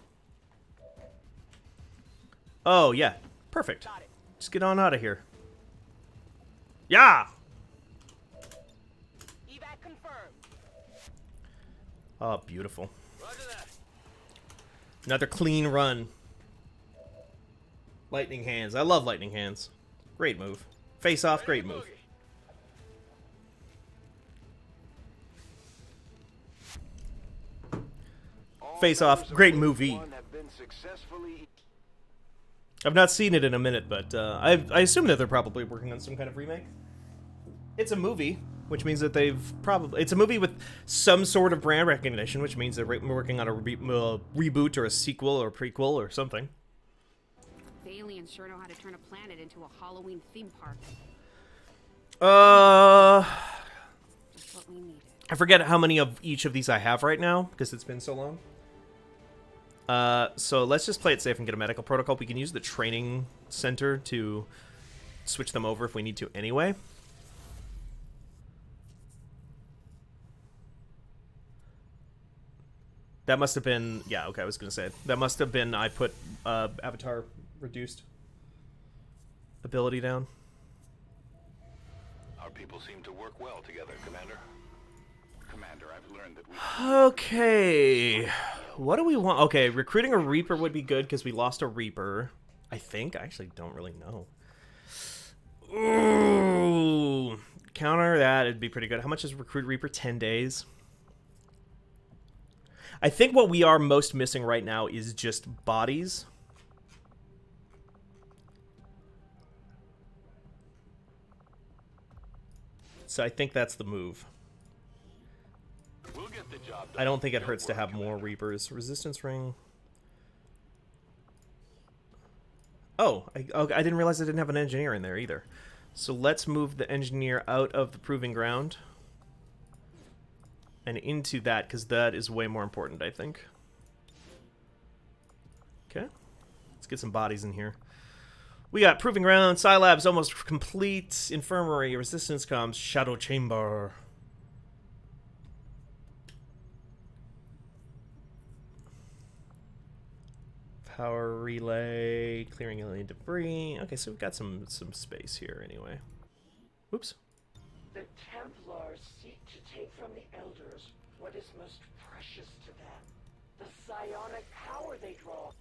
Oh, yeah. Perfect. Just get on out of here. Yeah! Evac confirmed. Oh, beautiful. Roger that. Another clean run. Lightning hands. I love lightning hands. Great move. Face off, great move. Face off, great movie. I've not seen it in a minute, but I assume that they're probably working on some kind of remake. It's a movie, which means that they've probably... It's a movie with some sort of brand recognition, which means they're working on a reboot or a sequel or prequel or something. The aliens sure know how to turn a planet into a Halloween theme park. Just what we needed. I forget how many of each of these I have right now, because it's been so long. So let's just play it safe and get a medical protocol. We can use the training center to switch them over if we need to anyway. That must have been... Yeah, okay, I was going to say. That must have been... I put Avatar reduced ability down. Our people seem to work well together, Commander. Commander, I've learned that we... Okay. What do we want? Okay, recruiting a Reaper would be good because we lost a Reaper. I think. I actually don't really know. Ooh. Counter that, it'd be pretty good. How much is recruit Reaper? 10 days. I think what we are most missing right now is just bodies. So I think that's the move. We'll get the job done. I don't think it hurts to have more Reapers. Resistance ring. Oh, I didn't realize I didn't have an engineer in there either. So let's move the engineer out of the proving ground and into that, because that is way more important, I think. Okay. Let's get some bodies in here. We got proving ground, Psi Labs almost complete, infirmary, resistance comms, shadow chamber. Power relay, clearing alien debris. Okay, so we've got some space here anyway. Whoops. The Templars seek to take from the Elders what is most precious to them. The psionic power they draw.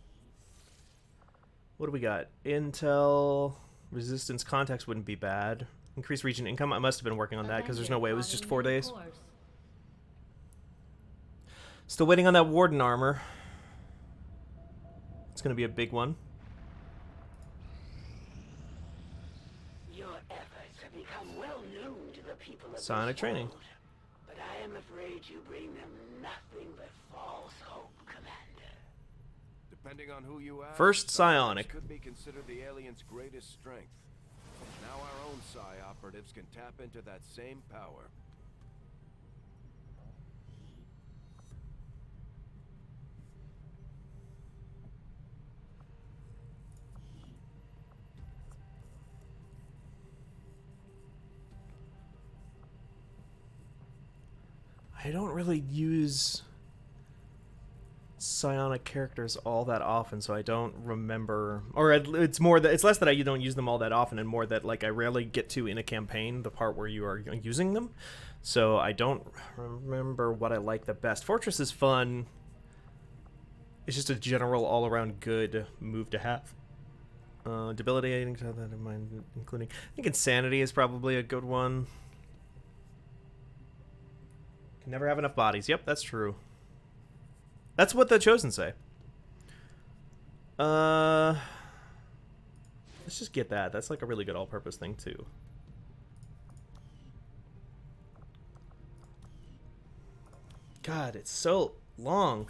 What do we got? Intel, resistance contacts wouldn't be bad. Increase region income. I must have been working on that because there's no way it was just 4 days. Still waiting on that Warden Armor. It's going to be a big one. Your efforts have become well known to the people of Psionic this training. world, but I am afraid you bring them nothing but false hope, Commander. Depending on who you ask, First psionic. could be considered the alien's greatest strength. Now our own psi operatives can tap into that same power. I don't really use psionic characters all that often, so I don't remember. Or it's more that it's less that I don't use them all that often, and more that like I rarely get to in a campaign the part where you are using them. So I don't remember what I like the best. Fortress is fun. It's just a general all-around good move to have. Debilitating, so that in mind, including I think Insanity is probably a good one. Can never have enough bodies. Yep, that's true. That's what the Chosen say. Let's just get that. That's like a really good all-purpose thing too. God, it's so long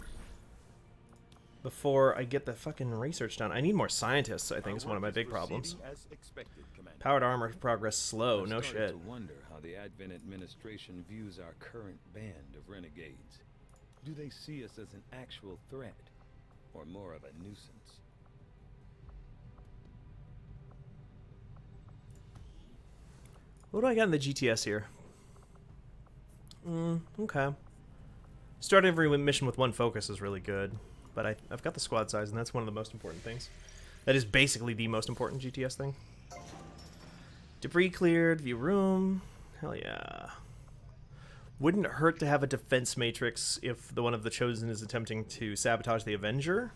before I get the fucking research done. I need more scientists, I think, is one of my big problems. Powered armor progress slow, no shit. To wonder how the Advent administration views our current band of renegades. Do they see us as an actual threat, or more of a nuisance? What do I got in the GTS here? Okay. Start every mission with one focus is really good, but I've got the squad size, and that's one of the most important things. That is basically the most important GTS thing. Debris cleared, view room. Hell yeah. Wouldn't hurt to have a defense matrix if the one of the Chosen is attempting to sabotage the Avenger.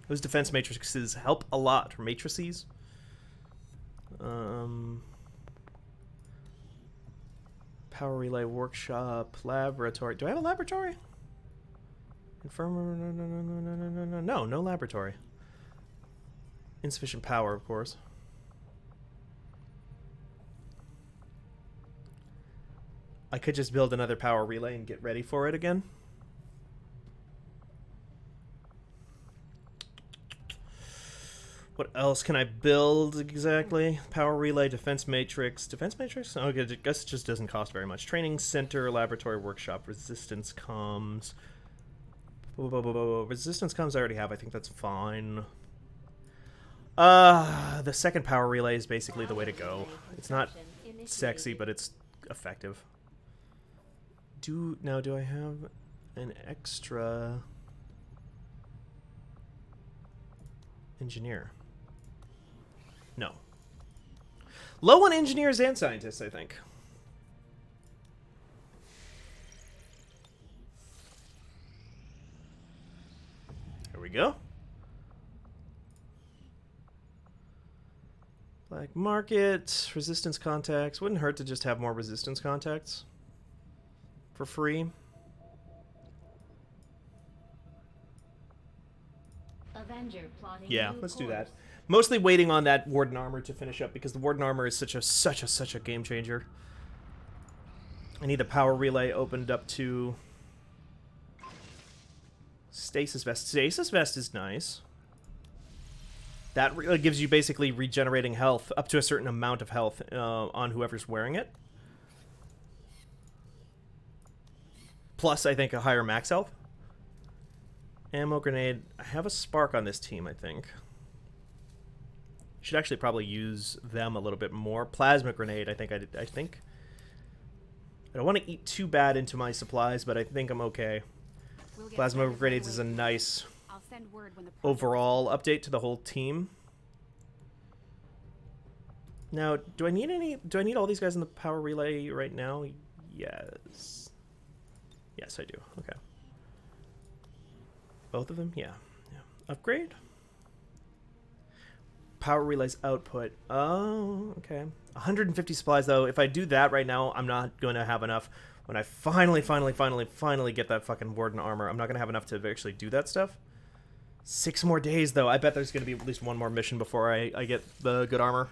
Those defense matrices help a lot. Or matrices. Power relay workshop, laboratory. Do I have a laboratory? Infirmary? No laboratory. Insufficient power, of course. I could just build another power relay and get ready for it again. What else can I build exactly? Power relay, defense matrix. Defense matrix? Okay, I guess it just doesn't cost very much. Training center, laboratory workshop, resistance comms. Resistance comms I already have. I think that's fine. The second power relay is basically the way to go. It's not sexy, but it's effective. Do I have an extra engineer? No. Low on engineers and scientists, I think. There we go. Black market, resistance contacts. Wouldn't hurt to just have more resistance contacts for free. Avenger plotting Yeah, new let's do course. that. Mostly waiting on that Warden Armor to finish up because the Warden Armor is such a game changer. I need the power relay opened up to stasis vest. Stasis vest is nice. That gives you basically regenerating health up to a certain amount of health on whoever's wearing it. Plus, I think, a higher max health. Ammo grenade. I have a spark on this team, I think. Should actually probably use them a little bit more. Plasma grenade, I think I don't want to eat too bad into my supplies, but I think I'm okay. Plasma grenades is a nice overall update to the whole team. Now, do I need all these guys in the power relay right now? Yes. Yes, I do. Okay. Both of them? Yeah. Upgrade? Power relay's output. Oh, okay. 150 supplies, though. If I do that right now, I'm not going to have enough. When I finally get that fucking Warden Armor, I'm not going to have enough to actually do that stuff. 6 more days, though. I bet there's going to be at least one more mission before I get the good armor.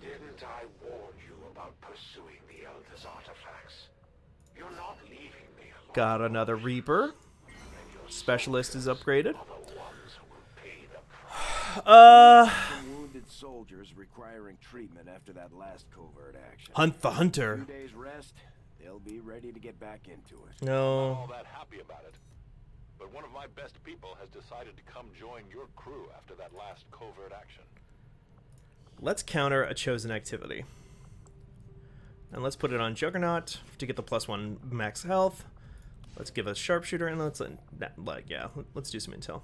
Didn't I warn you about pursuing the Elder's artifacts? You're not leaving me alone. Got another Reaper. Specialist is upgraded. Some wounded soldiers requiring treatment after that last covert action. Hunt the Hunter. 2 days rest, they'll be ready to get back into it. I'm not No. all that happy about it. But one of my best people has decided to come join your crew after that last covert action. Let's counter a chosen activity. And let's put it on Juggernaut to get the +1 max health. Let's give a sharpshooter, and let's let's do some intel.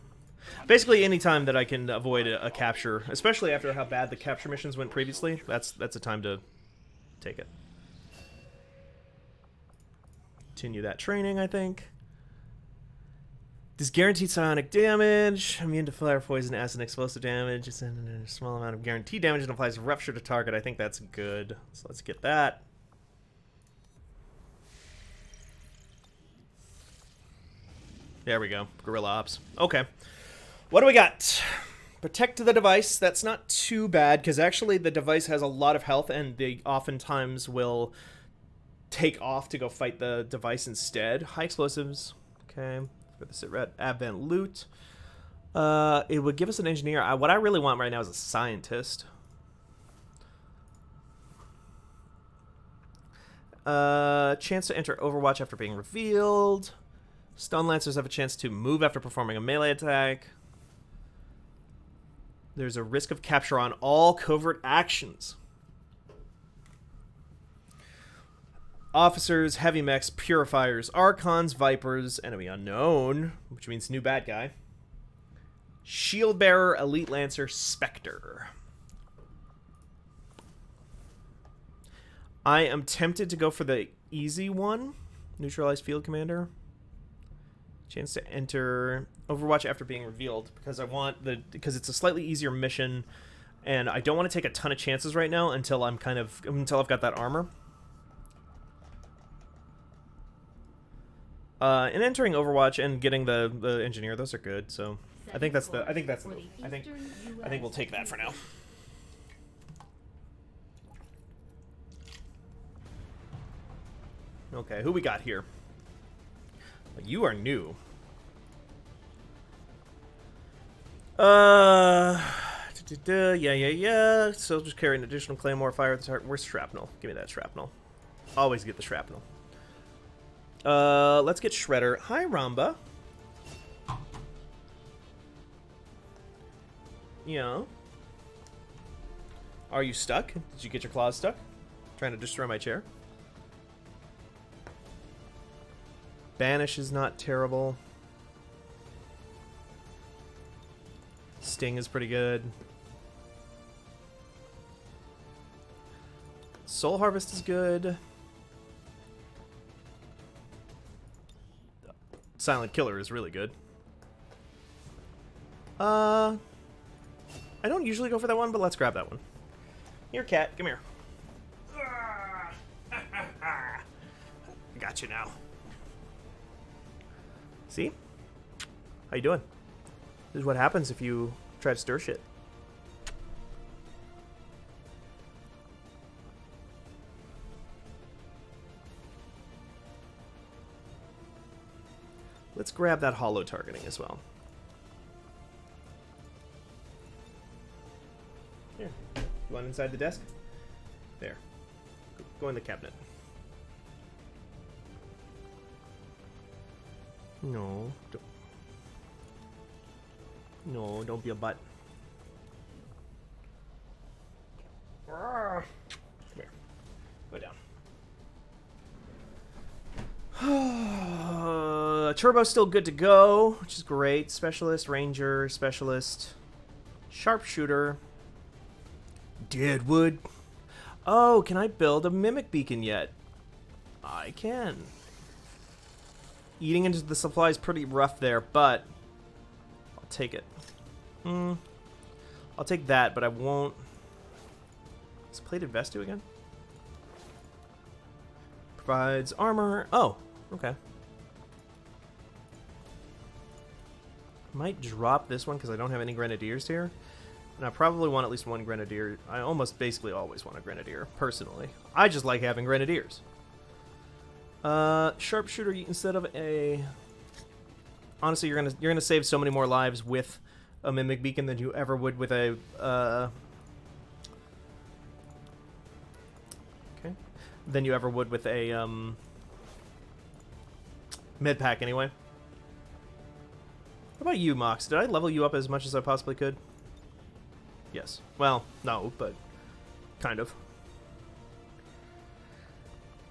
Basically, any time that I can avoid a capture, especially after how bad the capture missions went previously, that's a time to take it. Continue that training, I think. Does guaranteed psionic damage, immune to fire, poison, acid, and explosive damage. It's in a small amount of guaranteed damage and applies rupture to target. I think that's good. So let's get that. There we go. Guerrilla Ops. Okay. What do we got? Protect the device. That's not too bad, because actually the device has a lot of health, and they oftentimes will take off to go fight the device instead. High explosives. Okay. For the Sitrat Advent loot. It would give us an engineer. What I really want right now is a scientist. Chance to enter Overwatch after being revealed. Stun Lancers have a chance to move after performing a melee attack. There's a risk of capture on all covert actions. Officers, heavy mechs, purifiers, archons, vipers, enemy unknown, which means new bad guy. Shield bearer, elite lancer, specter. I am tempted to go for the easy one. Neutralize field commander. Chance to enter Overwatch after being revealed, because because it's a slightly easier mission, and I don't want to take a ton of chances right now until I've got that armor. And entering Overwatch and getting the engineer, those are good. So I think we'll take that for now. Okay, who we got here? You are new. Yeah. Soldiers carry an additional claymore fire at the target. Where's shrapnel? Give me that shrapnel. Always get the shrapnel. Let's get Shredder. Hi, Ramba. Yeah. Are you stuck? Did you get your claws stuck? Trying to destroy my chair? Banish is not terrible. Sting is pretty good. Soul Harvest is good. Silent Killer is really good. I don't usually go for that one, but let's grab that one. Here, cat. Come here. Got you now. See? How you doing? This is what happens if you try to stir shit. let's grab that hollow targeting as well. Here, you want inside the desk? There. Go in the cabinet. No, don't. No, don't be a butt. Come here. Go down. Turbo's still good to go, which is great. Specialist, ranger, specialist, sharpshooter, deadwood. Oh, can I build a mimic beacon yet? I can. Eating into the supply is pretty rough there, but I'll take it. I'll take that, but I won't. Is plated vest do again? Provides armor. Oh, okay. Might drop this one because I don't have any grenadiers here. And I probably want at least one grenadier. I almost basically always want a grenadier, personally. I just like having grenadiers. Sharpshooter instead of a... Honestly, you're gonna save so many more lives with a mimic beacon than you ever would with a okay, than you ever would with a med pack anyway. What about you, Mox? Did I level you up as much as I possibly could? Yes. Well, no, but kind of.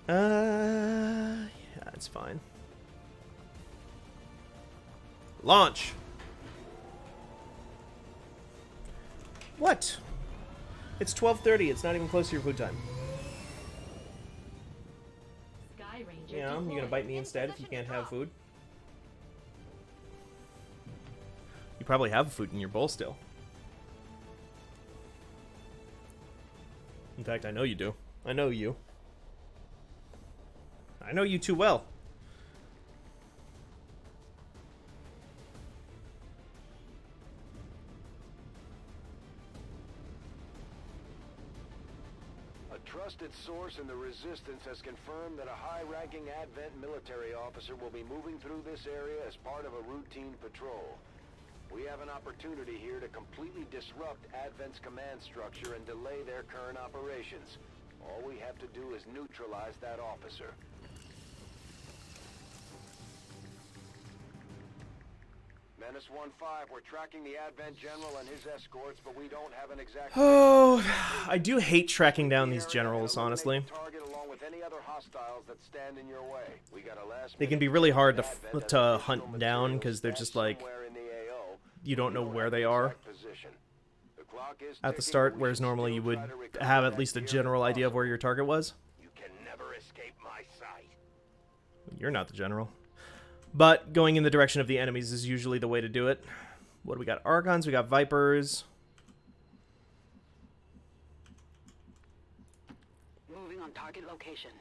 Yeah, it's fine. Launch. What? It's 12:30. It's not even close to your food time. Sky Ranger Yeah, you gonna bite me instead if you can't have food? You probably have food in your bowl still. In fact, I know you do. I know you. I know you too well. A trusted source in the Resistance has confirmed that a high-ranking Advent military officer will be moving through this area as part of a routine patrol. We have an opportunity here to completely disrupt Advent's command structure and delay their current operations. All we have to do is neutralize that officer. Menace 1-5, we're tracking the Advent General and his escorts, but we don't have an exact... Oh, I do hate tracking down these generals, honestly. Target along with any other hostiles that stand in your way. We got a last They can be really hard to hunt down because they're just like... You don't know where they are at the start, whereas normally you would have at least a general idea of where your target was. You can never escape my sight. You're not the general. But going in the direction of the enemies is usually the way to do it. What do we got? Archons, we got Vipers. Moving on target location.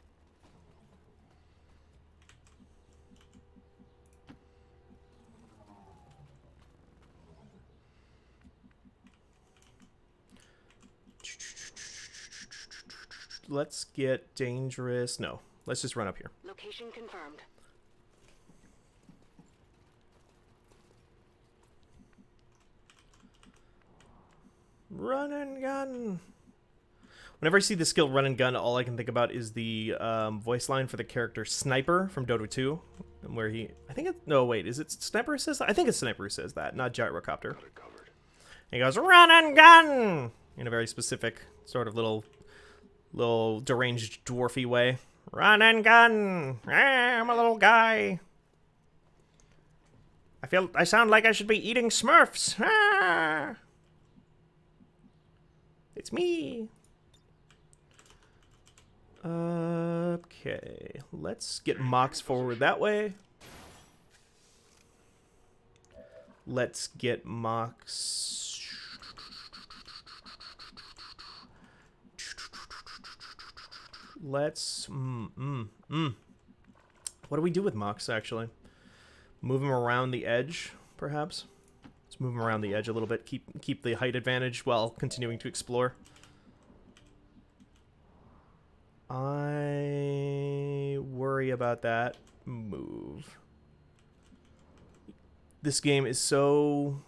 Let's get dangerous. No, let's just run up here. Location confirmed. Run and gun. Whenever I see the skill run and gun, all I can think about is the voice line for the character Sniper from Dota 2, where he... I think it's... No, wait. Is it Sniper who says that? I think it's Sniper who says that, not Gyrocopter. And he goes, run and gun! In a very specific sort of little deranged dwarfy way. Run and gun! I'm a little guy. I sound like I should be eating Smurfs. Ah! It's me. Okay, let's get Mox forward that way. Let's get Mox. Let's what do we do with Mox actually? Move him around the edge, perhaps. Let's move him around the edge a little bit. Keep the height advantage while continuing to explore. I worry about that move. this game is so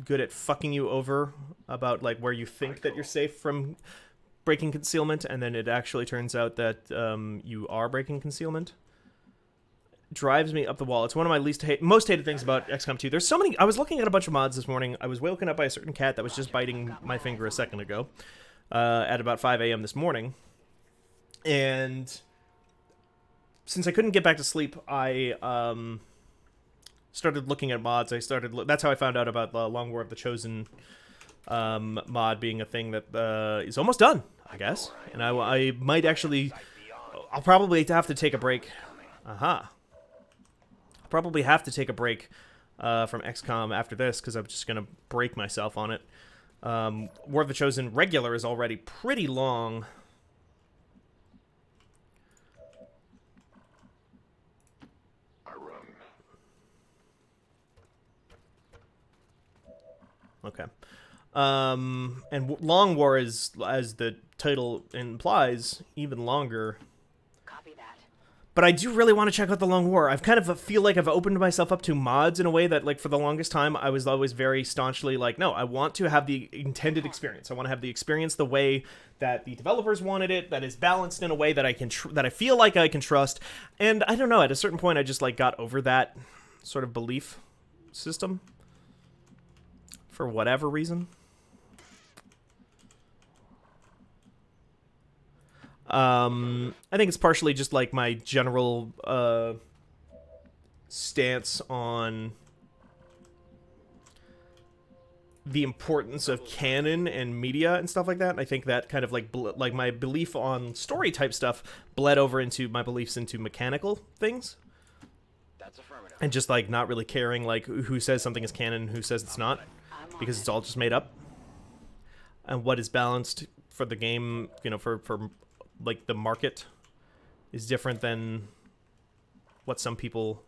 good at fucking you over about like where you think that you're safe from breaking concealment, and then it actually turns out that you are breaking concealment. Drives me up the wall. It's one of my most hated things about XCOM 2. There's so many. I was looking at a bunch of mods this morning. I was woken up by a certain cat that was just biting my finger a second ago, at about 5 a.m. this morning. And since I couldn't get back to sleep, I started looking at mods. That's how I found out about the Long War of the Chosen mod being a thing that is almost done, I guess. And I might actually. I'll probably have to take a break. I'll probably have to take a break from XCOM after this, because I'm just going to break myself on it. War of the Chosen regular is already pretty long. Okay. And Long War is, as the title implies, even longer. But I do really want to check out the Long War. I've kind of feel like I've opened myself up to mods in a way that, like, for the longest time, I was always very staunchly like, no, I want to have the intended experience. I want to have the experience the way that the developers wanted it, that is balanced in a way that I can, that I feel like I can trust. And I don't know, at a certain point, I just, like, got over that sort of belief system for whatever reason. I think it's partially just like my general stance on the importance of canon and media and stuff like that. And I think that kind of like my belief on story type stuff bled over into my beliefs into mechanical things. That's affirmative. And just like not really caring like who says something is canon and who says it's not, because it's all just made up. And what is balanced for the game, you know, for like the market is different than what some people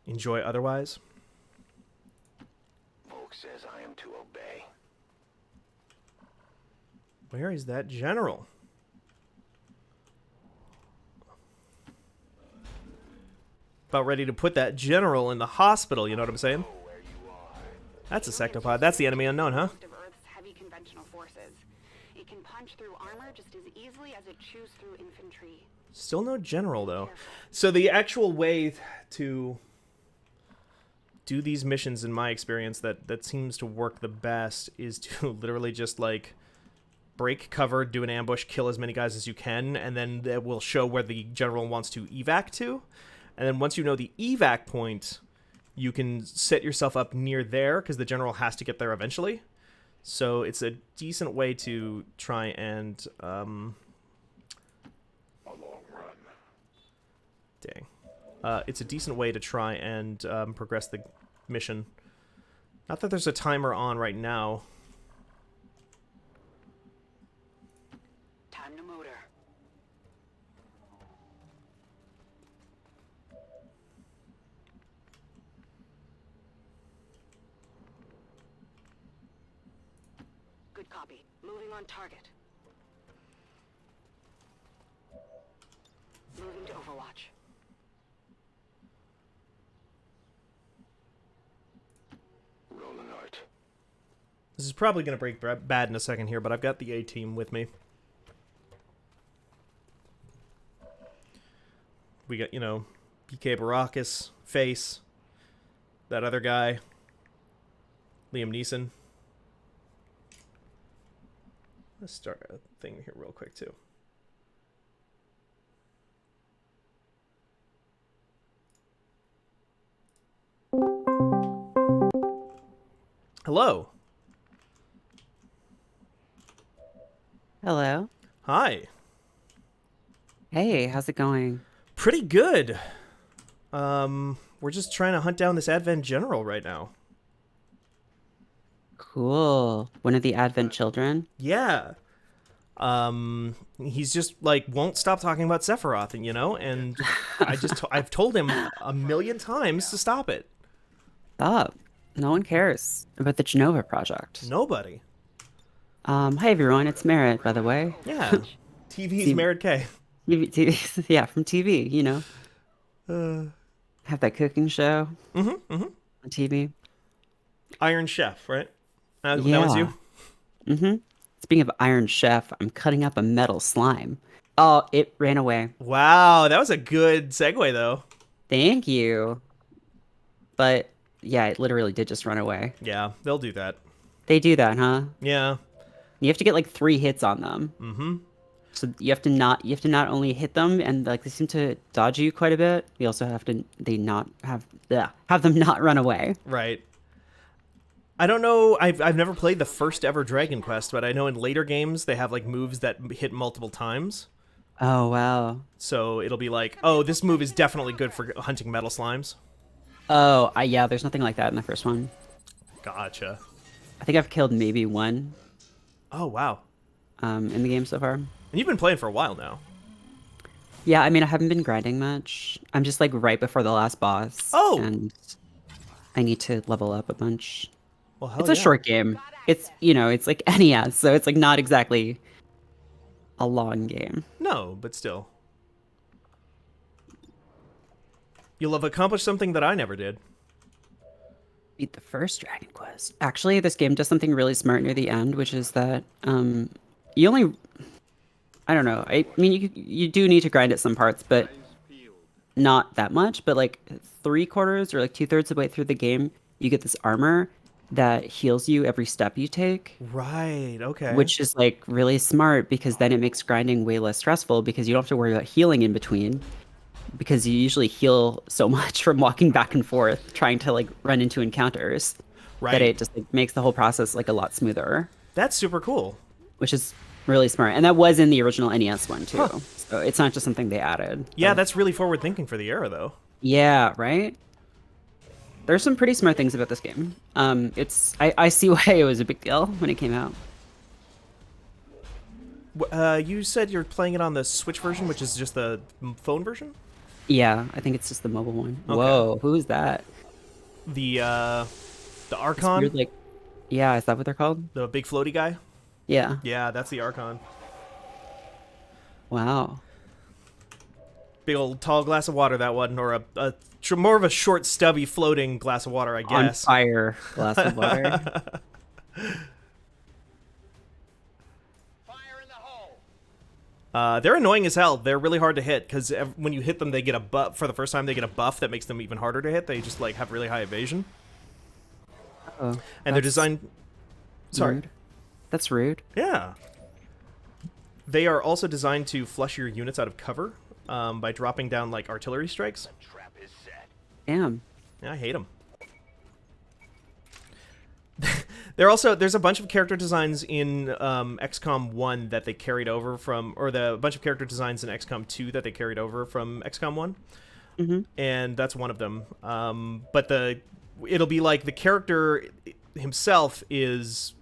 enjoy otherwise. Volk says I am to obey. Where is that general? About ready to put that general in the hospital, you know what I'm saying? That's a sectopod. That's the enemy unknown, huh? Through armor just as easily as it chews through infantry. Still no general, though. So the actual way to do these missions, in my experience, that seems to work the best is to literally just, like, break cover, do an ambush, kill as many guys as you can, and then that will show where the general wants to evac to. And then once you know the evac point, you can set yourself up near there, because the general has to get there eventually. So it's a decent way to try and a long run. Dang. It's a decent way to try and progress the mission. Not that there's a timer on right now. Time to motor. Good copy. Moving on target. Moving to Overwatch. Rolling out. This is probably going to break bad in a second here, but I've got the A-team with me. We got, you know, BK Baracus, Face, that other guy, Liam Neeson. Let's start a thing here real quick, too. Hello. Hello. Hi. Hey, how's it going? Pretty good. We're just trying to hunt down this Advent General right now. Cool. One of the Advent children? Yeah. He's just like won't stop talking about Sephiroth, and you know, and I've told him a million times to stop it. Stop. No one cares about the Genova project. Nobody. Hi everyone, it's Merritt, by the way. Yeah. TV's Merritt K. TV, yeah, from TV, you know. have that cooking show Mm-hmm. on TV. Iron Chef, right? That Yeah. was you? Mm-hmm. Speaking of Iron Chef, I'm cutting up a metal slime. Oh, it ran away. Wow, that was a good segue, though. Thank you. But yeah, it literally did just run away. Yeah, they'll do that. They do that, huh? Yeah. You have to get like 3 hits on them. Mm-hmm. So you have to not only hit them and like they seem to dodge you quite a bit. You also have to have them not run away. Right. I don't know. I've never played the first ever Dragon Quest, but I know in later games they have like moves that hit multiple times. Oh wow. So it'll be like, oh, this move is definitely good for hunting metal slimes. Oh, yeah. There's nothing like that in the first one. Gotcha. I think I've killed maybe one. Oh wow. In the game so far. And you've been playing for a while now. Yeah, I mean I haven't been grinding much. I'm just like right before the last boss. Oh. And I need to level up a bunch. Well, hell it's a yeah. short game. It's it's like NES, so it's like not exactly a long game. No, but still. You'll have accomplished something that I never did. Beat the first Dragon Quest. Actually, this game does something really smart near the end, which is that you only I don't know. I mean you do need to grind at some parts, but not that much, but like 3/4 or like 2/3 of the way through the game, you get this armor that heals you every step you take. Right, okay. Which is like really smart because then it makes grinding way less stressful because you don't have to worry about healing in between because you usually heal so much from walking back and forth trying to like run into encounters that it just like makes the whole process like a lot smoother. That's super cool. Which is really smart. And that was in the original NES one too. Huh. So it's not just something they added. Yeah, that's really forward thinking for the era though. Yeah, right? There's some pretty smart things about this game. I see why it was a big deal when it came out. You said you're playing it on the Switch version, which is just the phone version? Yeah, I think it's just the mobile one. Okay. Whoa, who is that? The Archon? Weird, like, yeah, is that what they're called? The big floaty guy? Yeah. Yeah, that's the Archon. Wow. Big old tall glass of water, that one, or more of a short, stubby, floating glass of water, I guess. On fire glass of water. They're annoying as hell. They're really hard to hit because when you hit them, they get a buff. For the first time, they get a buff that makes them even harder to hit. They just like have really high evasion. Oh, and they're designed. Sorry, rude. That's rude. Yeah. They are also designed to flush your units out of cover by dropping down like artillery strikes. Damn. Yeah, I hate them. There's a bunch of character designs in XCOM 1 that they carried over from, or a bunch of character designs in XCOM 2 that they carried over from XCOM 1. Mm-hmm. And that's one of them. But it'll be like the character himself is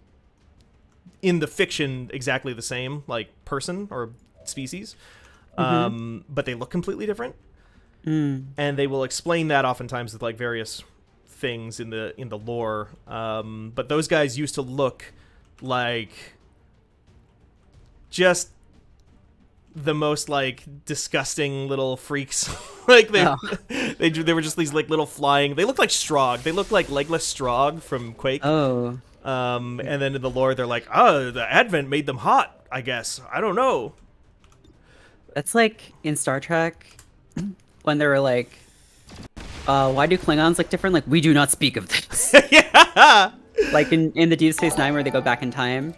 in the fiction exactly the same, like person or species, but they look completely different. And they will explain that oftentimes with like various things in the lore. But those guys used to look like just the most like disgusting little freaks. Like they were just these like little flying. They look like Strogg. They look like legless Strogg from Quake. Oh. And then in the lore, they're like, oh, the Advent made them hot, I guess. I don't know. That's like in Star Trek when they were like, why do Klingons look different? Like, we do not speak of this. Yeah. Like in the Deep Space Nine where they go back in time.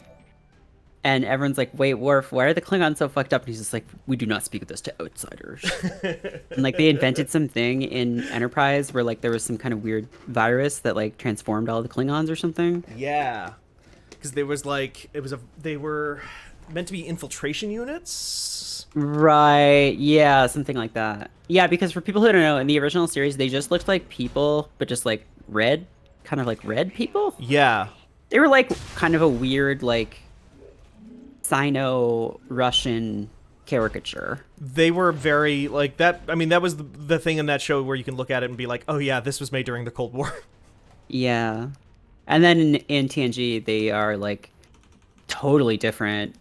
And everyone's like, wait, Worf, why are the Klingons so fucked up? And he's just like, we do not speak of this to outsiders. And like they invented something in Enterprise where like there was some kind of weird virus that like transformed all the Klingons or something. Yeah. Because there was like, they were meant to be infiltration units? Right, yeah, something like that. Yeah, because for people who don't know, in the original series, they just looked like people, but just like red, kind of like red people. Yeah. They were like kind of a weird like Sino-Russian caricature. They were very like that. I mean, that was the thing in that show where you can look at it and be like, oh yeah, this was made during the Cold War. Yeah. And then in TNG, they are like totally different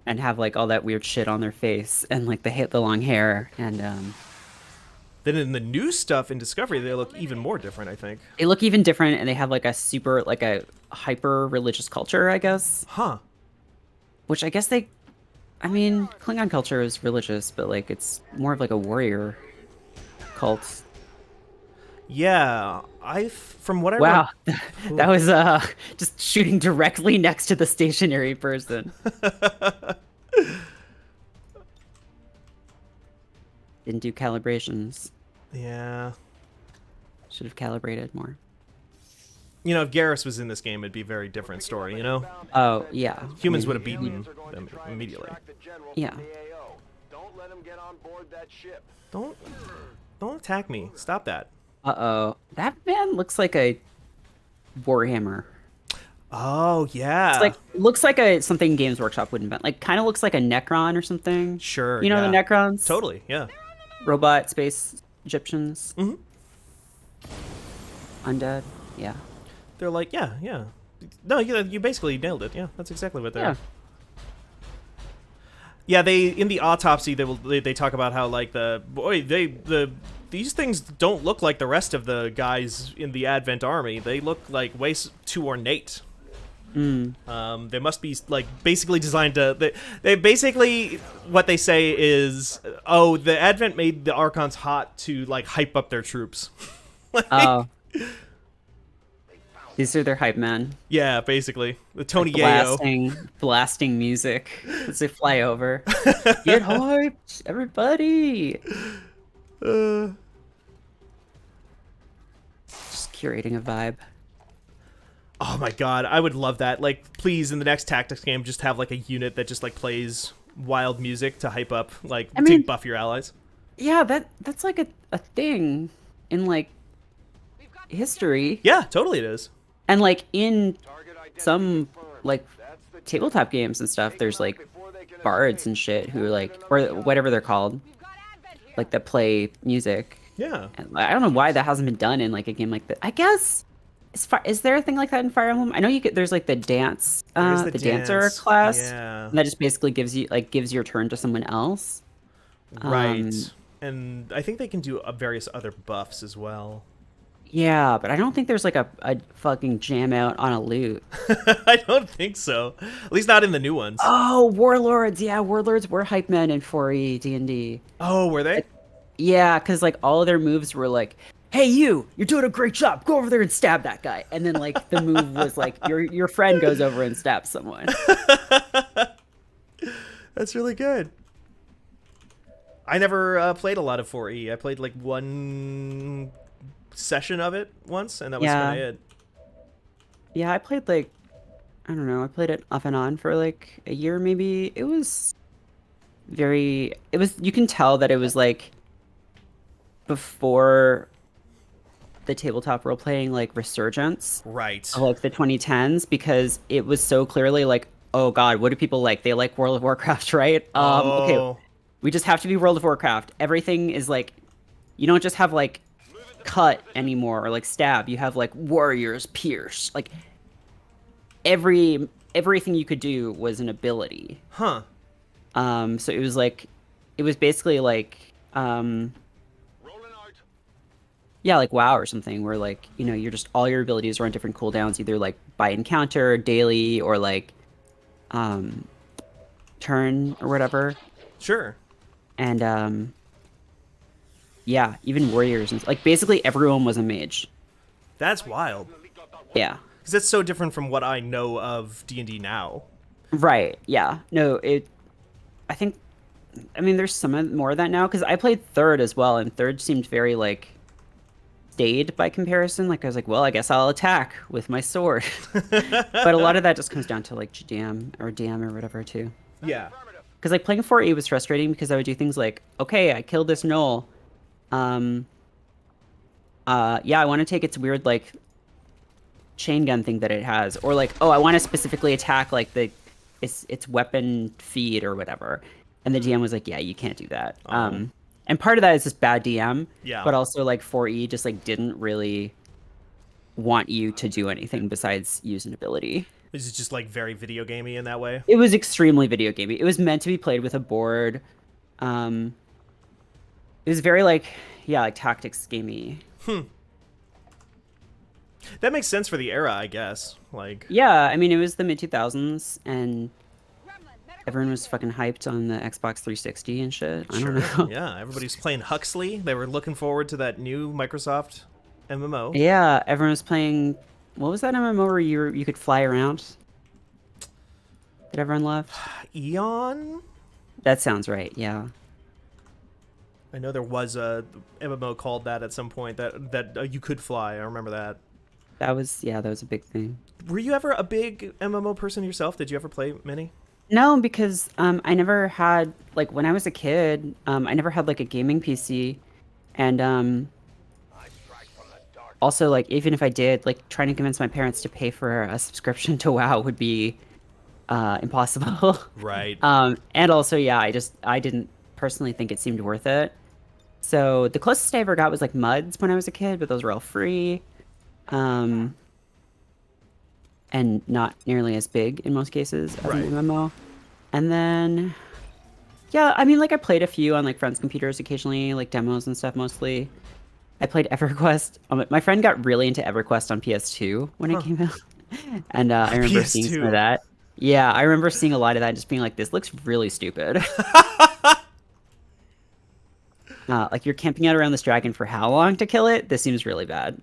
and have like all that weird shit on their face and like the long hair and Then in the new stuff in Discovery, they look even more different, I think. They look even different, and they have like a super, like a hyper religious culture, I guess. Huh. Which I guess they, I mean, Klingon culture is religious, but like it's more of like a warrior cult. Yeah, from what I wow, that was just shooting directly next to the stationary person. Didn't do calibrations. Yeah. Should have calibrated more. You know, if Garrus was in this game, it'd be a very different story, you know? Oh, yeah. Humans would have beaten them immediately. Yeah. Don't let him get on board that ship. Don't attack me. Stop that. Uh-oh. That man looks like a Warhammer. Oh, yeah. It's like, looks like something Games Workshop would invent. Like, kind of looks like a Necron or something. Sure, You know the Necrons? Totally, yeah. Robot space Egyptians. Mm-hmm. Undead. Yeah. They're like, yeah. No, you basically nailed it. Yeah, that's exactly what they are. Yeah, they in the autopsy they talk about how like these things don't look like the rest of the guys in the Advent army. They look like way too ornate. They must be like basically designed to. They basically what they say is, oh, the Advent made the Archons hot to like hype up their troops. Oh. These are their hype men. Yeah, basically the Tony like Yayo blasting music as they fly over. Get hyped, everybody! Just curating a vibe. Oh my god, I would love that. Like, please, in the next Tactics game, just have like a unit that just like plays wild music to hype up, like to buff your allies. Yeah, that's like a thing in like history. Yeah, totally it is. And like in some like tabletop games and stuff, there's like bards and shit who like, or whatever they're called, like that play music. Yeah. And I don't know why that hasn't been done in like a game like that. I guess is there a thing like that in Fire Emblem? I know there's like the dance, the dancer class, and that just basically gives your turn to someone else. Right. And I think they can do various other buffs as well. Yeah, but I don't think there's like a fucking jam out on a lute. I don't think so. At least not in the new ones. Oh, Warlords. Yeah, Warlords were hype men in 4E D&D. Oh, were they? Yeah, because like all of their moves were like, hey, you're doing a great job. Go over there and stab that guy. And then like the move was like your friend goes over and stabs someone. That's really good. I never played a lot of 4E. I played like one session of it once, and that was kind of it. Yeah, I played like, I don't know, I played it off and on for like a year maybe. It was you can tell that it was like before the tabletop role-playing like resurgence. Right. Of like the 2010s, because it was so clearly like, oh god, what do people like? They like World of Warcraft, right? Okay, we just have to be World of Warcraft. Everything is like, you don't just have like cut anymore or like stab. You have like warriors pierce. Like everything you could do was an ability. Huh. So it was basically like yeah, like WoW or something, where like, you know, you're just, all your abilities are on different cooldowns, either like by encounter, daily, or like turn or whatever. Sure. And yeah, even warriors and like basically everyone was a mage. That's wild. Yeah. Because that's so different from what I know of D&D now. Right. Yeah. No, I think, I mean, there's some more of that now, because I played third as well, and third seemed very like staid by comparison. Like I was like, well, I guess I'll attack with my sword. But a lot of that just comes down to like GDM or DM or whatever too. Yeah. Because like playing 4E was frustrating, because I would do things like, okay, I killed this gnoll. Yeah, I want to take its weird like chain gun thing that it has, or like, oh, I want to specifically attack like its weapon feed or whatever. And the DM was like, yeah, you can't do that. And part of that is just bad DM. Yeah. But also like 4E just like didn't really want you to do anything besides use an ability. Is it just like very video gamey in that way? It was extremely video gamey. It was meant to be played with a board. It was very like, yeah, like tactics gamey. That makes sense for the era, I guess. Like, Yeah, I mean, it was the mid 2000s, and everyone was fucking hyped on the Xbox 360 and shit. I don't know. Yeah, everybody's playing Huxley. They were looking forward to that new Microsoft MMO. Yeah, everyone was playing. What was that MMO where you could fly around? That everyone loved? Eon? That sounds right. Yeah. I know there was a MMO called that at some point that you could fly. I remember that. That was a big thing. Were you ever a big MMO person yourself? Did you ever play many? No, because I never had like when I was a kid, I never had like a gaming PC, and also like even if I did, like trying to convince my parents to pay for a subscription to WoW would be impossible. Right. And also, yeah, I didn't personally think it seemed worth it. So the closest I ever got was like MUDs when I was a kid, but those were all free. And not nearly as big in most cases as an MMO. And then, yeah, I mean, like I played a few on like friends' computers occasionally, like demos and stuff mostly. I played EverQuest. My friend got really into EverQuest on PS2 when it came out, and I remember seeing some of that. Yeah, I remember seeing a lot of that, and just being like, "This looks really stupid." Like you're camping out around this dragon for how long to kill it? This seems really bad.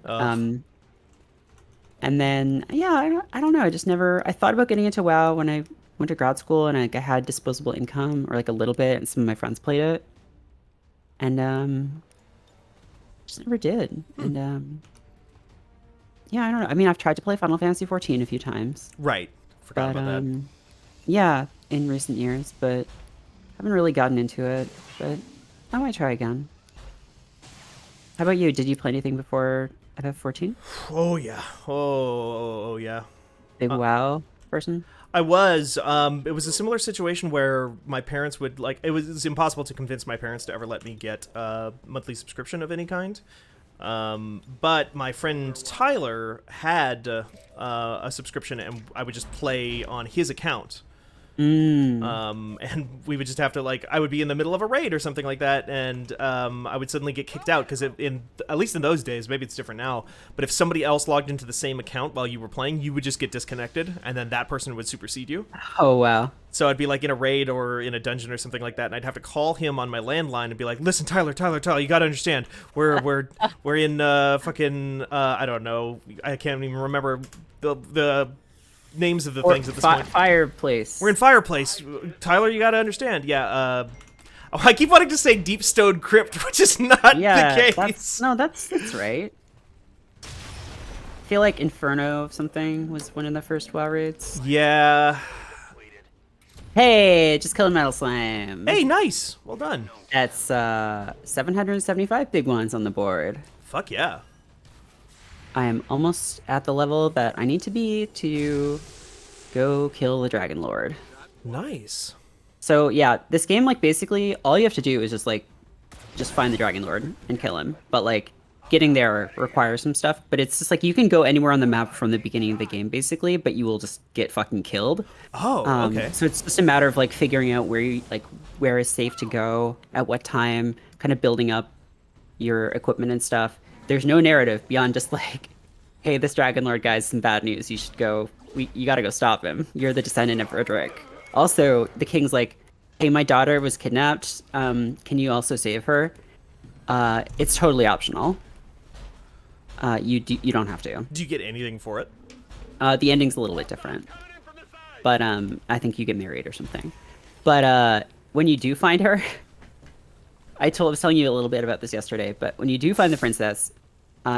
And then, yeah, I don't know. I thought about getting into WoW when I went to grad school and like, I had disposable income or like a little bit, and some of my friends played it. And just never did. And yeah, I don't know. I mean, I've tried to play Final Fantasy 14 a few times. Right. Forgot about that. Yeah, in recent years, but haven't really gotten into it. But I might try again. How about you? Did you play anything before FF14? Oh yeah. Oh yeah. Big WoW person? I was. It was a similar situation where my parents would like. It was impossible to convince my parents to ever let me get a monthly subscription of any kind. But my friend Tyler had a subscription, and I would just play on his account. And we would just have to like, I would be in the middle of a raid or something like that, and I would suddenly get kicked out because at least in those days, maybe it's different now, but if somebody else logged into the same account while you were playing, you would just get disconnected, and then that person would supersede you. Oh wow. So I'd be like in a raid or in a dungeon or something like that, and I'd have to call him on my landline and be like, "Listen, Tyler, you gotta understand, we're in fucking I don't know, I can't even remember the names of the things at this point. Fireplace. We're in Fireplace. Tyler, you gotta understand. Yeah, I keep wanting to say Deep Stone Crypt, which is not the case. That's right. I feel like Inferno something was one of the first WoW raids. Yeah. Hey, just killed Metal Slime. Hey, nice. Well done. That's 775 big ones on the board. Fuck yeah. I am almost at the level that I need to be to go kill the Dragon Lord. Nice. So yeah, this game, like, basically all you have to do is just find the Dragon Lord and kill him. But like getting there requires some stuff. But it's just like you can go anywhere on the map from the beginning of the game basically, but you will just get fucking killed. Oh, okay. So it's just a matter of like figuring out where is safe to go at what time, kind of building up your equipment and stuff. There's no narrative beyond just like, hey, this Dragon Lord guy's some bad news. You should go. You gotta go stop him. You're the descendant of Roderick. Also, the king's like, hey, my daughter was kidnapped. Can you also save her? It's totally optional. You don't have to. Do you get anything for it? The ending's a little bit different, but I think you get married or something. But when you do find her, I was telling you a little bit about this yesterday. But when you do find the princess,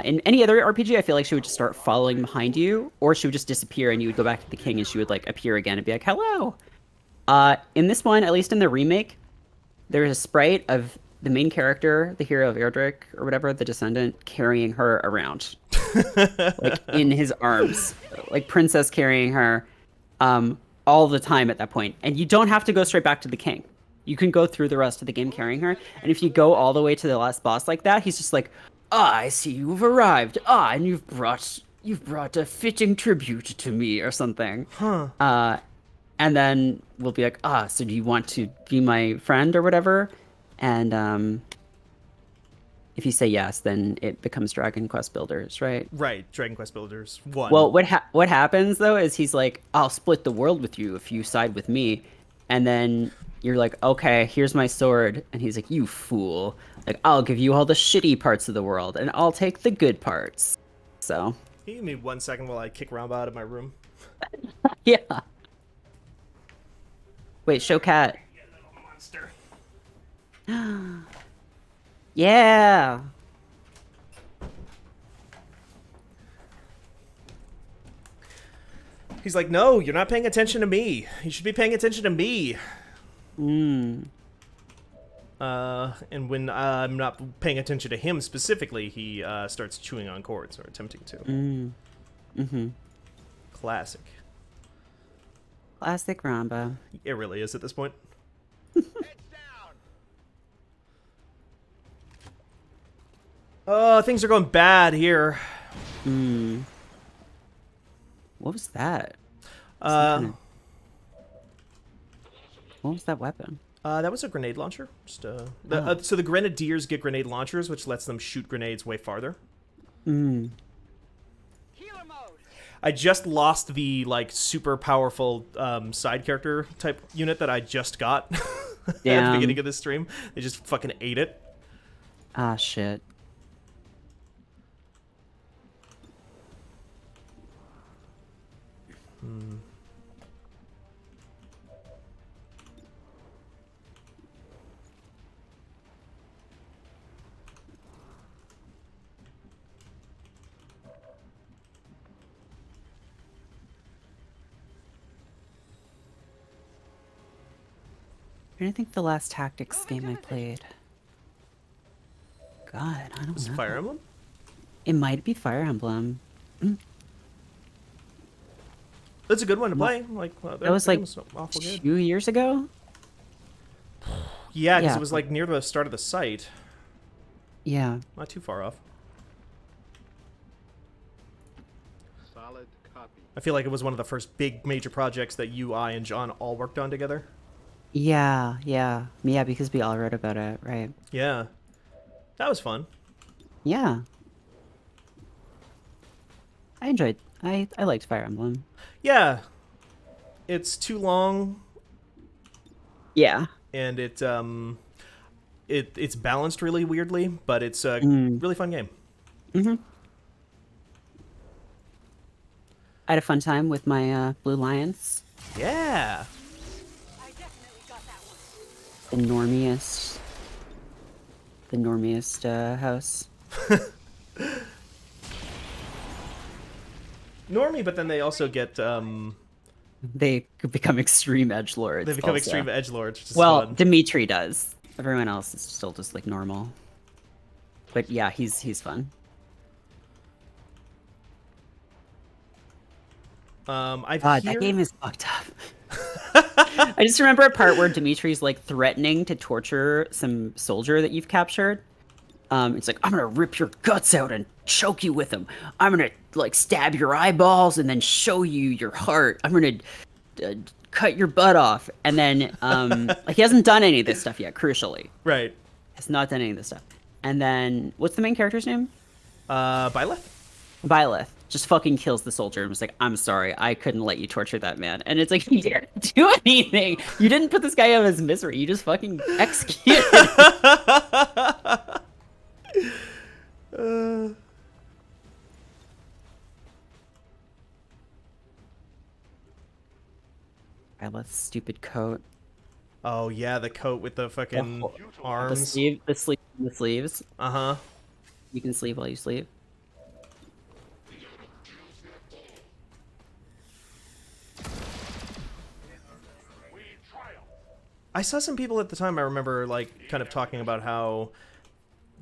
in any other RPG, I feel like she would just start following behind you, or she would just disappear, and you would go back to the king, and she would like appear again and be like, "Hello." In this one, at least in the remake, there is a sprite of the main character, the hero of Erdrick or whatever, the descendant, carrying her around, like in his arms, like princess carrying her, all the time at that point. And you don't have to go straight back to the king. You can go through the rest of the game carrying her. And if you go all the way to the last boss like that, he's just like, I see you've arrived. And you've brought a fitting tribute to me or something. And then we'll be like, so do you want to be my friend or whatever? And If you say yes, then it becomes Dragon Quest Builders, right? Right, Dragon Quest Builders 1. Well, what happens though is he's like, I'll split the world with you if you side with me, and then you're like, okay, here's my sword, and he's like, you fool, like I'll give you all the shitty parts of the world, and I'll take the good parts. So. Can you give me 1 second while I kick Ramba out of my room? Yeah. Wait, show cat. Monster. Yeah. He's like, no, you're not paying attention to me. You should be paying attention to me. Mm. And when I'm not paying attention to him specifically, he starts chewing on cords, or attempting to. Mm. Mm-hmm. Classic. Classic Ramba. It really is at this point. Oh, things are going bad here. Hmm. What was that? What was that weapon? That was a grenade launcher. Just, so the Grenadiers get grenade launchers, which lets them shoot grenades way farther. Hmm. I just lost the like super powerful side character type unit that I just got at the beginning of this stream. They just fucking ate it. Ah, shit. Hmm. I don't think the last Tactics game I played. God, I don't Was know. it Fire Emblem? It might be Fire Emblem. Mm. That's a good one to play. Like that was like awful good. 2 years ago. Yeah, because it was like near the start of the site. Yeah. Not too far off. Solid copy. I feel like it was one of the first big major projects that you, I, and John all worked on together. Yeah, because we all wrote about it, right? Yeah. That was fun. Yeah. I liked Fire Emblem. Yeah. It's too long. Yeah. And it's balanced really weirdly, but it's a really fun game. Mm-hmm. I had a fun time with my Blue Lions. Yeah. The normiest house. Normie, but then they also get they become extreme edgelords. They become also. extreme edgelords, which is well, fun. Dimitri does. Everyone else is still just like normal. But yeah, he's fun. That game is fucked up. I just remember a part where Dimitri's like threatening to torture some soldier that you've captured. It's like, I'm gonna rip your guts out and choke you with them. I'm gonna like stab your eyeballs and then show you your heart. I'm gonna cut your butt off. And then like he hasn't done any of this stuff yet. Crucially, right? Has not done any of this stuff. And then what's the main character's name? Byleth. Byleth just fucking kills the soldier and was like, I'm sorry, I couldn't let you torture that man. And it's like, you didn't do anything. You didn't put this guy out of his misery. You just fucking executed him. Byleth's stupid coat. Oh yeah, the coat with the fucking arms. The sleeves. Uh-huh. You can sleeve while you sleep. I saw some people at the time, I remember, like, kind of talking about how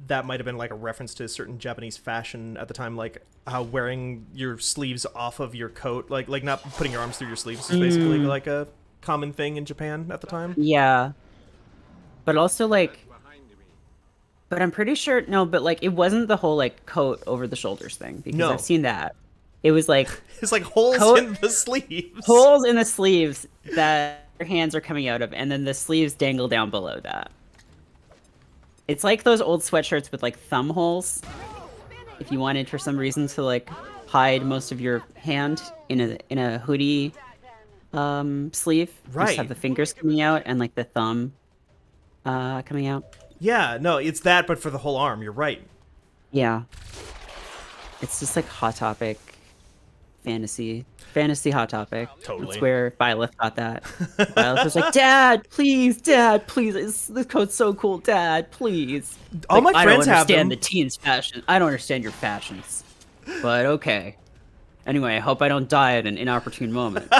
that might have been, like, a reference to certain Japanese fashion at the time, like, how wearing your sleeves off of your coat, like not putting your arms through your sleeves is basically, like, a common thing in Japan at the time. Yeah. But also, like... But I'm pretty sure... No, but, like, it wasn't the whole, like, coat over the shoulders thing, because I've seen that. It was, like... It's, like, holes in the sleeves. Holes in the sleeves that... your hands are coming out of, and then the sleeves dangle down below that. It's like those old sweatshirts with like thumb holes. If you wanted for some reason to like hide most of your hand in a hoodie sleeve, you Right. just have the fingers coming out and like the thumb coming out. Yeah, no, it's that, but for the whole arm. You're right. Yeah. It's just like Hot Topic fantasy Hot Topic. Totally. That's where Byleth got that. Byleth was like, Dad, please, this coat's so cool, Dad, please. All Like, my friends have I don't understand them. the teens' fashion. I don't understand your fashions, but okay. Anyway, I hope I don't die at an inopportune moment.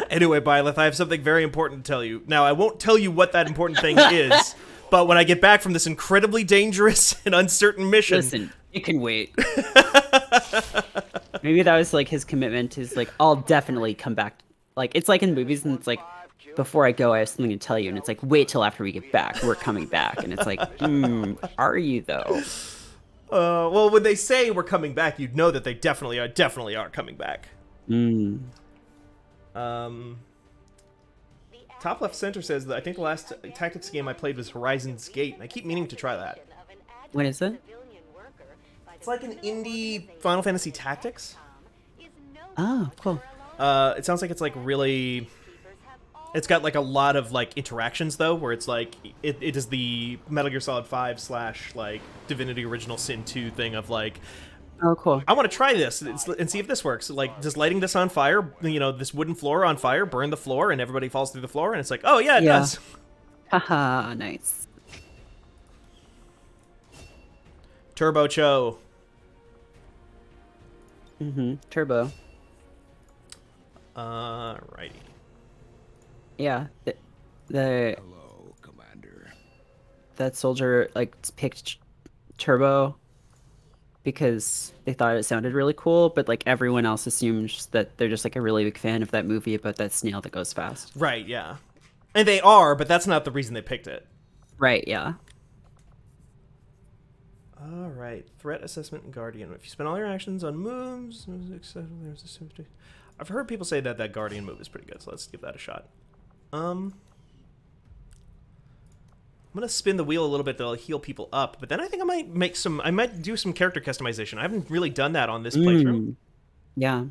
Anyway, Byleth, I have something very important to tell you. Now, I won't tell you what that important thing is, but when I get back from this incredibly dangerous and uncertain mission... Listen, it can wait. Maybe that was like his commitment is like, I'll definitely come back. Like, it's like in movies and it's like, before I go, I have something to tell you. And it's like, wait till after we get back. We're coming back. And it's like, are you though? Well, when they say we're coming back, you'd know that they definitely are coming back. Top left center says that I think the last tactics game I played was Horizon's Gate, and I keep meaning to try that. What is it? It's like an indie Final Fantasy Tactics. Oh, cool. It sounds like it's like really... It's got like a lot of like interactions though, where it's like it is the Metal Gear Solid 5 / like Divinity Original Sin 2 thing of like, oh cool, I want to try this and see if this works. Like, just lighting this on fire, you know, this wooden floor on fire, burn the floor, and everybody falls through the floor, and it's like, oh yeah, it does. Haha, nice. Turbo Cho. Turbo. Righty. Yeah, the Hello, Commander. that soldier like picked Turbo because they thought it sounded really cool, but like everyone else assumes that they're just like a really big fan of that movie about that snail that goes fast. Right, yeah. And they are, but that's not the reason they picked it. Right, yeah. Alright, threat assessment and guardian. If you spend all your actions on moves, I've heard people say that guardian move is pretty good, so let's give that a shot. I'm gonna spin the wheel a little bit to heal people up, but then I think I might do some character customization. I haven't really done that on this playthrough. Yeah.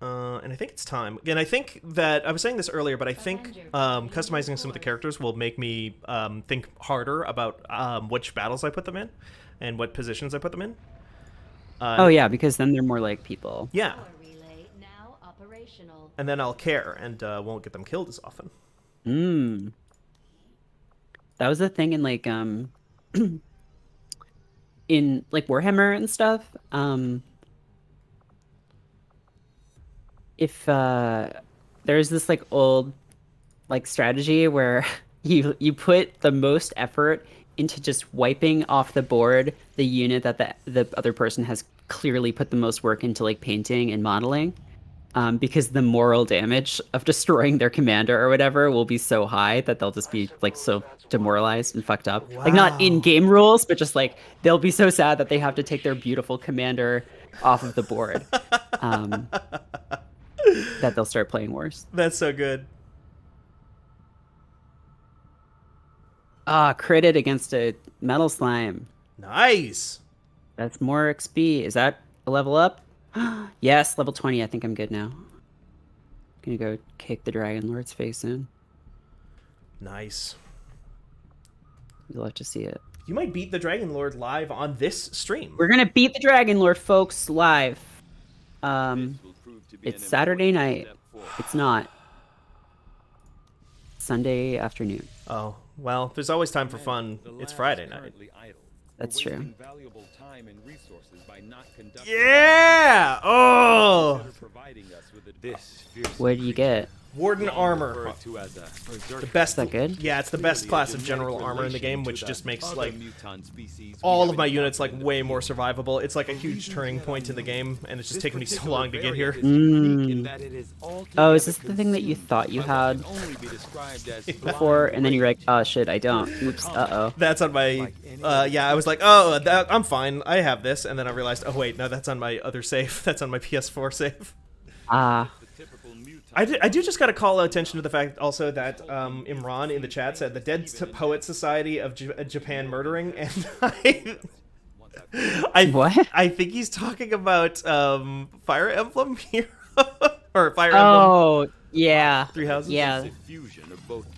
And I think it's time. Again, I think that I was saying this earlier, but I think customizing some of the characters will make me think harder about which battles I put them in and what positions I put them in. Oh yeah, because then they're more like people. Yeah. Relay now operational. And then I'll care and won't get them killed as often. That was the thing in like in like Warhammer and stuff. If there's this like old like strategy where you put the most effort into just wiping off the board the unit that the other person has clearly put the most work into like painting and modeling, because the moral damage of destroying their commander or whatever will be so high that they'll just be like so demoralized and fucked up. Like not in game rules, but just like they'll be so sad that they have to take their beautiful commander off of the board. That they'll start playing worse. That's so good. Critted against a metal slime. Nice. That's more XP. Is that a level up? Yes, level 20. I think I'm good now. Gonna go kick the Dragon Lord's face in. Nice. You'll have to see it. You might beat the Dragon Lord live on this stream. We're gonna beat the Dragon Lord, folks, live. It's Saturday night. It's not. Sunday afternoon. Oh, well, there's always time for fun. It's Friday night. That's true. Yeah! Oh! What do you get? Warden Armor. The best. Is that good? Yeah, it's the best class of general armor in the game, which just makes like all of my units like way more survivable. It's like a huge turning point in the game, and it's just taken me so long to get here. Oh, is this the thing that you thought you had before, and then you're like, oh shit, I don't. Oops, uh-oh. That's on my, yeah, I was like, oh, I'm fine, I have this, and then I realized, oh wait, no, that's on my other save. That's on my PS4 save. I do just got to call attention to the fact also that Imran in the chat said the Dead Poet Society of Japan murdering, and I think he's talking about Fire Emblem here or Fire Emblem. Oh, yeah. Three Houses? Yeah.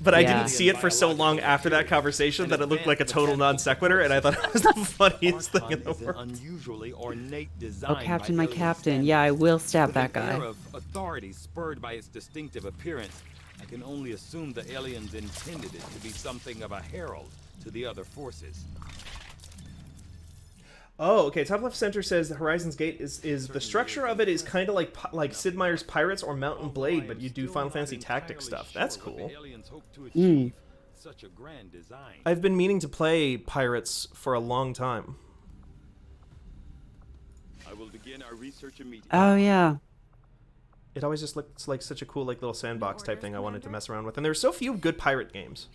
But I didn't see it for so long after that conversation that it looked like a total non sequitur, and I thought it was the funniest thing in the world. Oh, Captain, my Captain. Yeah, I will stab that guy. Of authority spurred by its distinctive appearance, I can only assume the aliens intended it to be something of a herald to the other forces. Oh, okay. Top left center says the Horizon's Gate is the structure of it is kind of like Sid Meier's Pirates or Mountain Blade, but you do Final Fantasy Tactics stuff. That's cool. Such a grand design. I've been meaning to play Pirates for a long time. I will begin our research immediately. Oh, yeah. It always just looks like such a cool little sandbox type thing I wanted to mess around with, and there's so few good pirate games.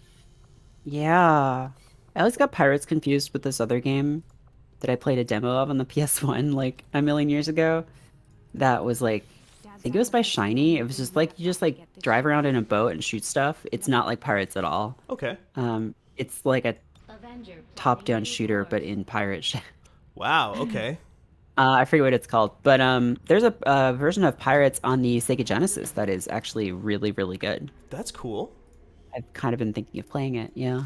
Yeah. I always got Pirates confused with this other game that I played a demo of on the PS1 like a million years ago. That was like, I think it was by Shiny. It was just like, you just like drive around in a boat and shoot stuff. It's not like Pirates at all. Okay. It's like a top-down shooter, but in pirate shit. Wow, okay. I forget what it's called, but there's a version of Pirates on the Sega Genesis that is actually really, really good. That's cool. I've kind of been thinking of playing it, yeah.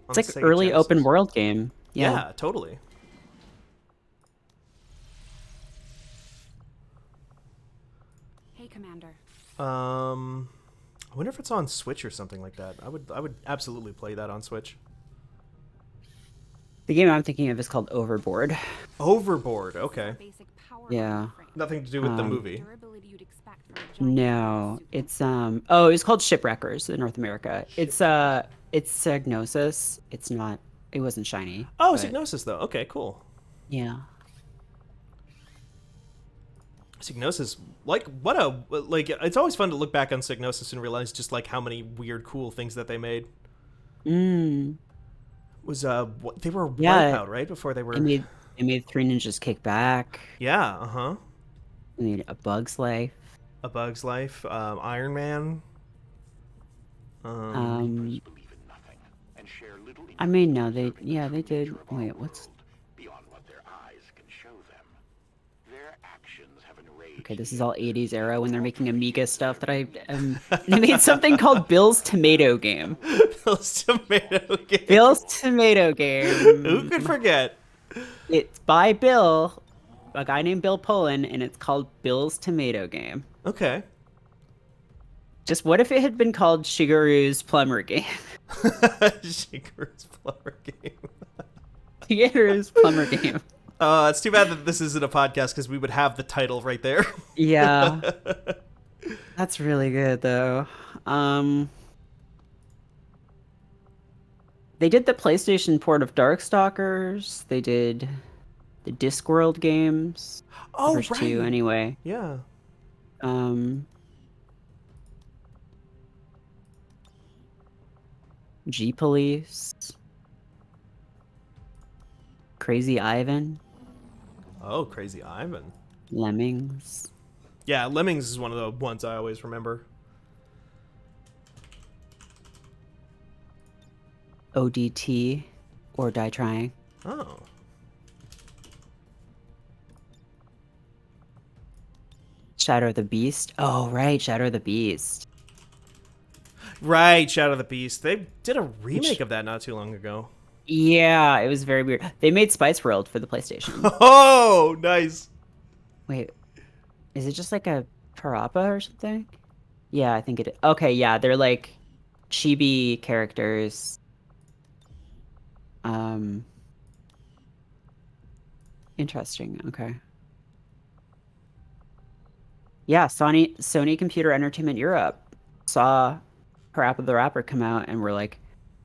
It's On like Sega an early Genesis. open world game. Yeah, totally. Hey, Commander. I wonder if it's on Switch or something like that. I would absolutely play that on Switch. The game I'm thinking of is called Overboard. Overboard, okay. Yeah. Nothing to do with the movie. No, it's oh, it was called Shipwreckers in North America. It's Psygnosis. It's not. It wasn't Shiny. Oh, but, Psygnosis though. Okay, cool. Yeah. Psygnosis, it's always fun to look back on Psygnosis and realize just like how many weird, cool things that they made. Was they were Wipeout, right? Before they were. They made Three Ninjas Kick Back. Yeah, They made A Bug's Life. A Bug's Life, Iron Man. I mean, no, they did. Wait, what's? Okay, this is all 80s era when they're making Amiga stuff that they made something called Bill's Tomato Game. Bill's Tomato Game. Bill's Tomato Game. Who could forget? It's by Bill, a guy named Bill Pullen, and it's called Bill's Tomato Game. Okay. Just what if it had been called Shigeru's Plumber Game? Shigeru's Plumber Game. Shigeru's Plumber Game. It's too bad that this isn't a podcast because we would have the title right there. Yeah. That's really good, though. They did the PlayStation port of Darkstalkers. They did the Discworld games. Oh, first right. two, anyway. Yeah. G-Police. Crazy Ivan. Oh, Crazy Ivan. Lemmings. Yeah, Lemmings is one of the ones I always remember. ODT, or Die Trying. Oh. Shadow of the Beast. Oh, right, Shadow of the Beast. Right, Shadow of the Beast. They did a remake of that not too long ago. Yeah, it was very weird. They made Spice World for the PlayStation. Oh, nice. Wait, is it just like a Parappa or something? Yeah, I think it is. Okay, yeah, they're like chibi characters. Interesting. Okay. Yeah, Sony Computer Entertainment Europe saw Parappa the Rapper come out and were like,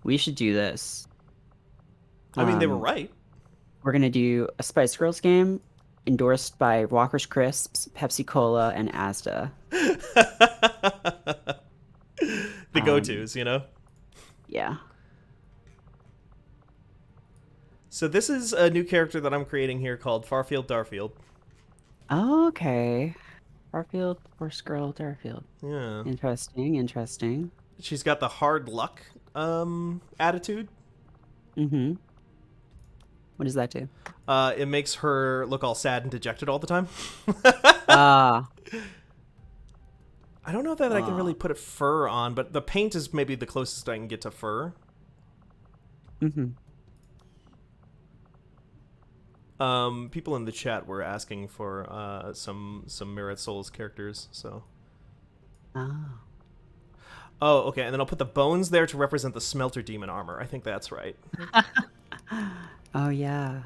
we should do this. I mean, they were right. We're going to do a Spice Girls game endorsed by Walker's Crisps, Pepsi Cola, and Asda. The go-tos, you know? Yeah. So this is a new character that I'm creating here called Farfield Darfield. Oh, okay. Farfield, Horse Girl, Darfield. Yeah. Interesting, interesting. She's got the hard luck attitude. Mm-hmm. What does that do? It makes her look all sad and dejected all the time. Ah. I don't know that I can really put a fur on, but the paint is maybe the closest I can get to fur. Mm-hmm. People in the chat were asking for some Merit Souls characters, so. Ah. Oh, okay, and then I'll put the bones there to represent the Smelter Demon armor. I think that's right. Oh, yeah.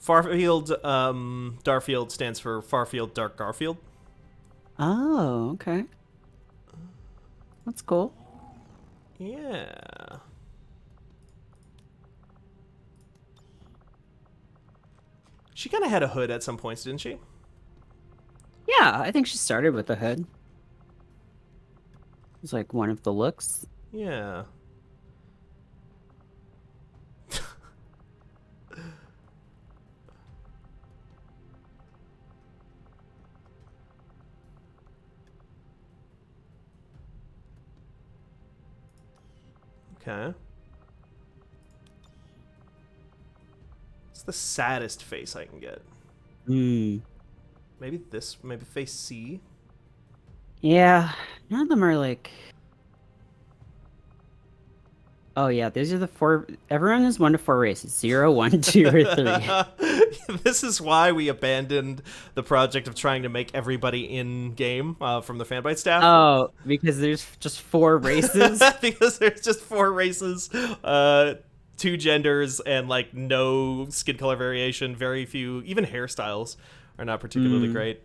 Farfield, Darfield stands for Farfield Dark Garfield. Oh, okay. That's cool. Yeah. She kind of had a hood at some points, didn't she? Yeah, I think she started with the hood. It's like one of the looks. Yeah. Okay. It's the saddest face I can get. Hmm. Maybe this, maybe face C. Yeah, none of them are like. Oh yeah, these are the 4. Everyone is 1 to 4 races: 0, 1, 2, or 3. This is why we abandoned the project of trying to make everybody in game from the Fanbyte staff. Oh, because there's just 4 races. Because there's just 4 races, 2 genders, and like no skin color variation. Very few, even hairstyles are not particularly great.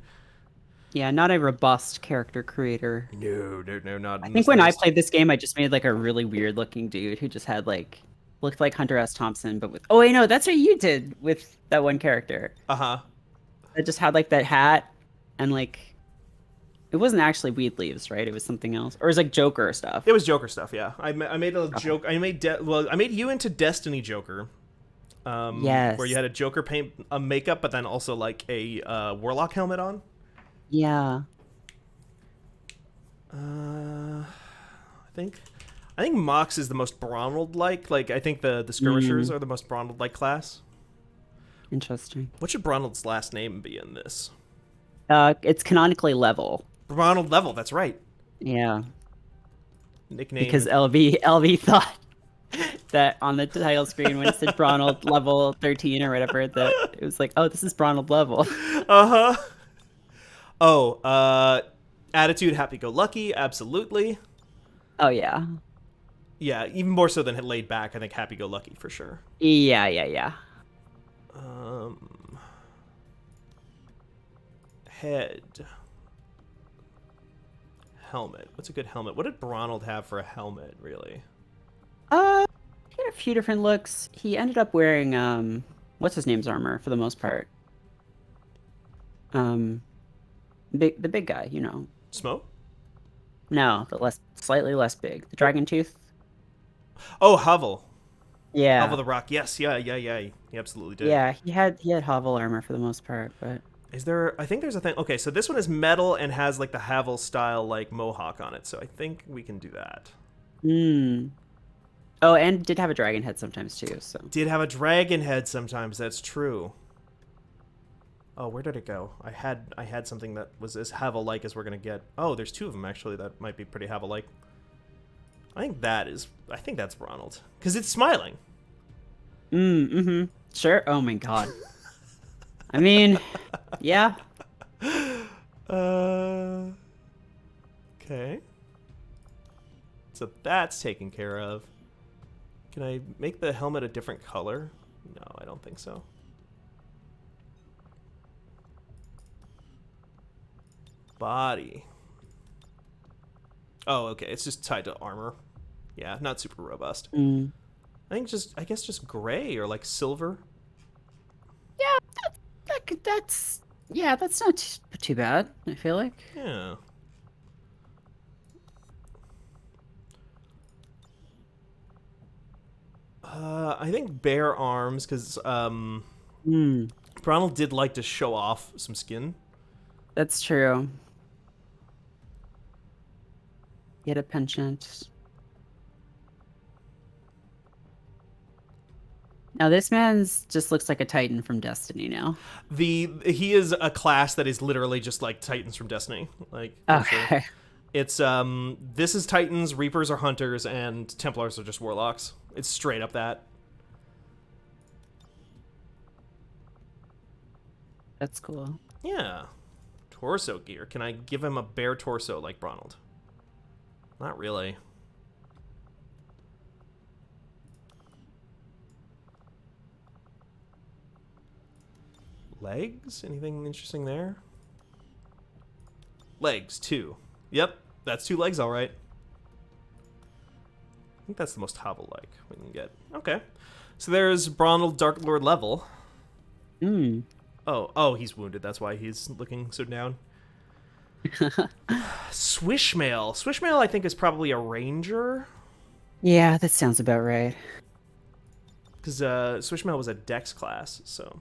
Yeah, not a robust character creator. No, not. I think when I played this game, I just made like a really weird looking dude who just had like looked like Hunter S. Thompson, but with oh wait no, that's what you did with that one character. Uh-huh. That just had like that hat and like it wasn't actually Weed Leaves, right? It was something else, or it was like Joker stuff. It was Joker stuff, yeah. I made a joke. I made you into Destiny Joker. Yes. Where you had a Joker paint makeup, but then also like a Warlock helmet on. Yeah. I think Mox is the most Bronald-like. Like, I think the Skirmishers are the most Bronald-like class. Interesting. What should Bronald's last name be in this? It's canonically Level. Bronald Level, that's right. Yeah. Nickname. Because LV thought that on the title screen when it said Bronald Level 13 or whatever, that it was like, oh, this is Bronald Level. Uh-huh. Oh, attitude, happy-go-lucky, absolutely. Oh, yeah. Yeah, even more so than laid back, I think happy-go-lucky for sure. Yeah. Head. Helmet. What's a good helmet? What did Bronald have for a helmet, really? He had a few different looks. He ended up wearing, what's his name's armor for the most part? The big guy, you know. Smoke? No, slightly less big. The Dragon Tooth. Oh, Hovel. Yeah. Hovel the Rock. Yes, yeah. He absolutely did. Yeah, he had Hovel armor for the most part, but is there? I think there's a thing. Okay, so this one is metal and has like the Havel style like mohawk on it. So I think we can do that. Oh, and did have a dragon head sometimes too. So did have a dragon head sometimes. That's true. Oh, where did it go? I had something that was as Havel-like as we're gonna get. Oh, there's 2 of them actually that might be pretty Havel-like. I think that's Ronald because it's smiling. Sure. Oh my god. I mean, yeah. Okay. So that's taken care of. Can I make the helmet a different color? No, I don't think so. Body. Oh, okay. It's just tied to armor. Yeah, not super robust. I guess just gray or like silver. Yeah, that's not too bad, I feel like. Yeah. I think bare arms, because Ronald did like to show off some skin. That's true. Get a penchant. Now this man's just looks like a Titan from Destiny now. He is a class that is literally just like Titans from Destiny. Like, Okay. It's this is Titans, Reapers are Hunters, and Templars are just Warlocks. It's straight up that. That's cool. Yeah. Torso gear. Can I give him a bare torso like Ronald? Not really. Legs? Anything interesting there? Legs, 2. Yep, that's 2 legs, all right. I think that's the most hovel-like we can get. Okay. So there's Ronald Dark Lord level. Oh, he's wounded. That's why he's looking so down. Swishmail. Swishmail, I think, is probably a ranger. Yeah, that sounds about right. Because Swishmail was a dex class, so...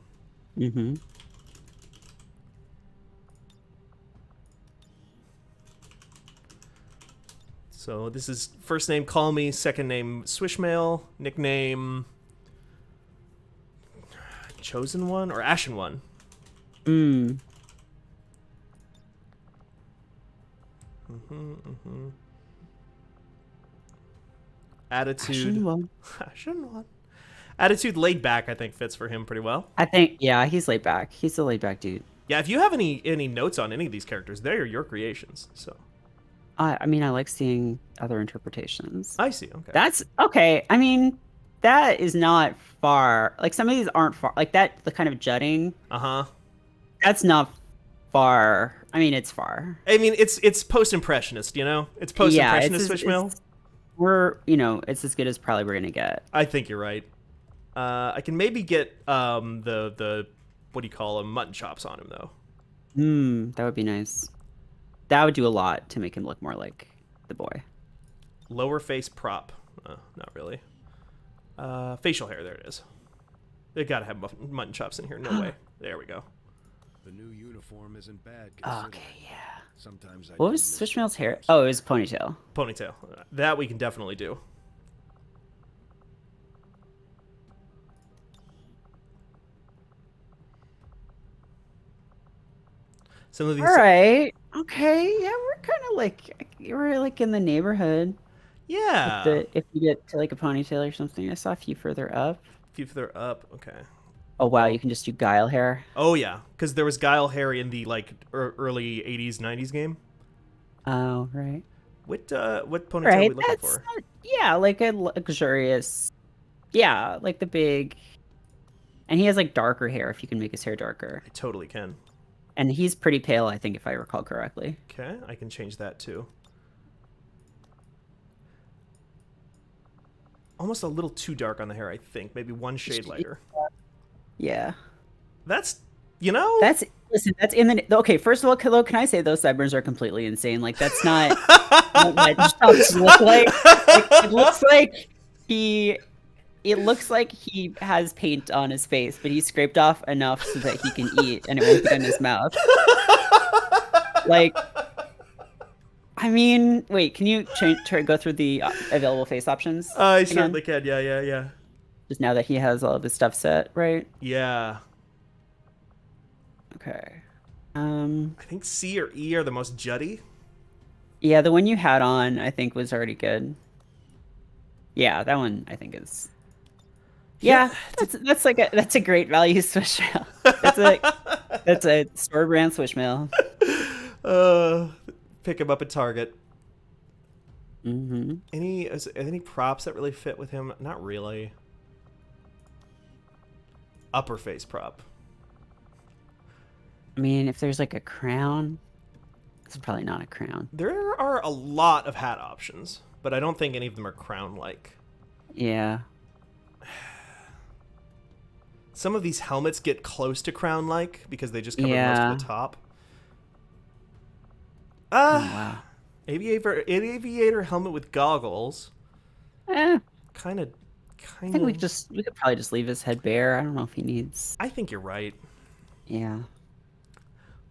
So this is first name Call Me, second name Swishmail, nickname Chosen One or Ashen One. Attitude. Ashen One. Attitude laid back, I think, fits for him pretty well. I think, yeah, he's laid back. He's a laid back dude. Yeah, if you have any notes on any of these characters, they're your creations. So, I mean, I like seeing other interpretations. I see. Okay. That's okay. I mean, that is not far. Like some of these aren't far. Like that, the kind of jutting. That's not far. I mean, it's far. I mean, it's post-impressionist. You know, it's post-impressionist Swishmail. It's as good as probably we're gonna get. I think you're right. I can maybe get the what do you call them, mutton chops on him though. That would be nice. That would do a lot to make him look more like the boy. Lower face prop. Not really. Facial hair. There it is. They gotta have mutton chops in here. No way. There we go. The new uniform isn't bad. Okay, yeah. Sometimes What was Swishmail's hair? Oh, it was ponytail. Ponytail. That we can definitely do. Some of these. All right. Okay. Yeah, we're like in the neighborhood. Yeah. If you get to like a ponytail or something, I saw a few further up. A few further up. Okay. Oh wow, you can just do Guile hair. Oh yeah, because there was Guile hair in the like early '80s, '90s game. Oh right. What ponytail are we looking for? Yeah, like a luxurious. Yeah, like the big. And he has like darker hair. If you can make his hair darker. I totally can. And he's pretty pale, I think, if I recall correctly. Okay, I can change that too. Almost a little too dark on the hair, I think. Maybe one shade lighter. Yeah. That's, listen, that's in the... Okay, first of all, can I say those sideburns are completely insane? Like, that's not what my chops look like. It looks like he... It looks like he has paint on his face, but he scraped off enough so that he can eat and it won't get in his mouth. Like, I mean, wait, can you go through the available face options? I certainly can, yeah. Just now that he has all of his stuff set, right? Yeah. Okay. I think C or E are the most jutty. Yeah, the one you had on, I think, was already good. Yeah, that one, I think, is... Yeah, that's a great value Swishmail. That's a store brand Swishmail. Pick him up at Target. Mm-hmm. Any props that really fit with him? Not really. Upper face prop. I mean, if there's like a crown, it's probably not a crown. There are a lot of hat options, but I don't think any of them are crown-like. Yeah. Some of these helmets get close to crown-like because they just cover most of the top. Wow. Aviator helmet with goggles. Kind I think we could probably just leave his head bare. I don't know if he needs. I think you're right. Yeah.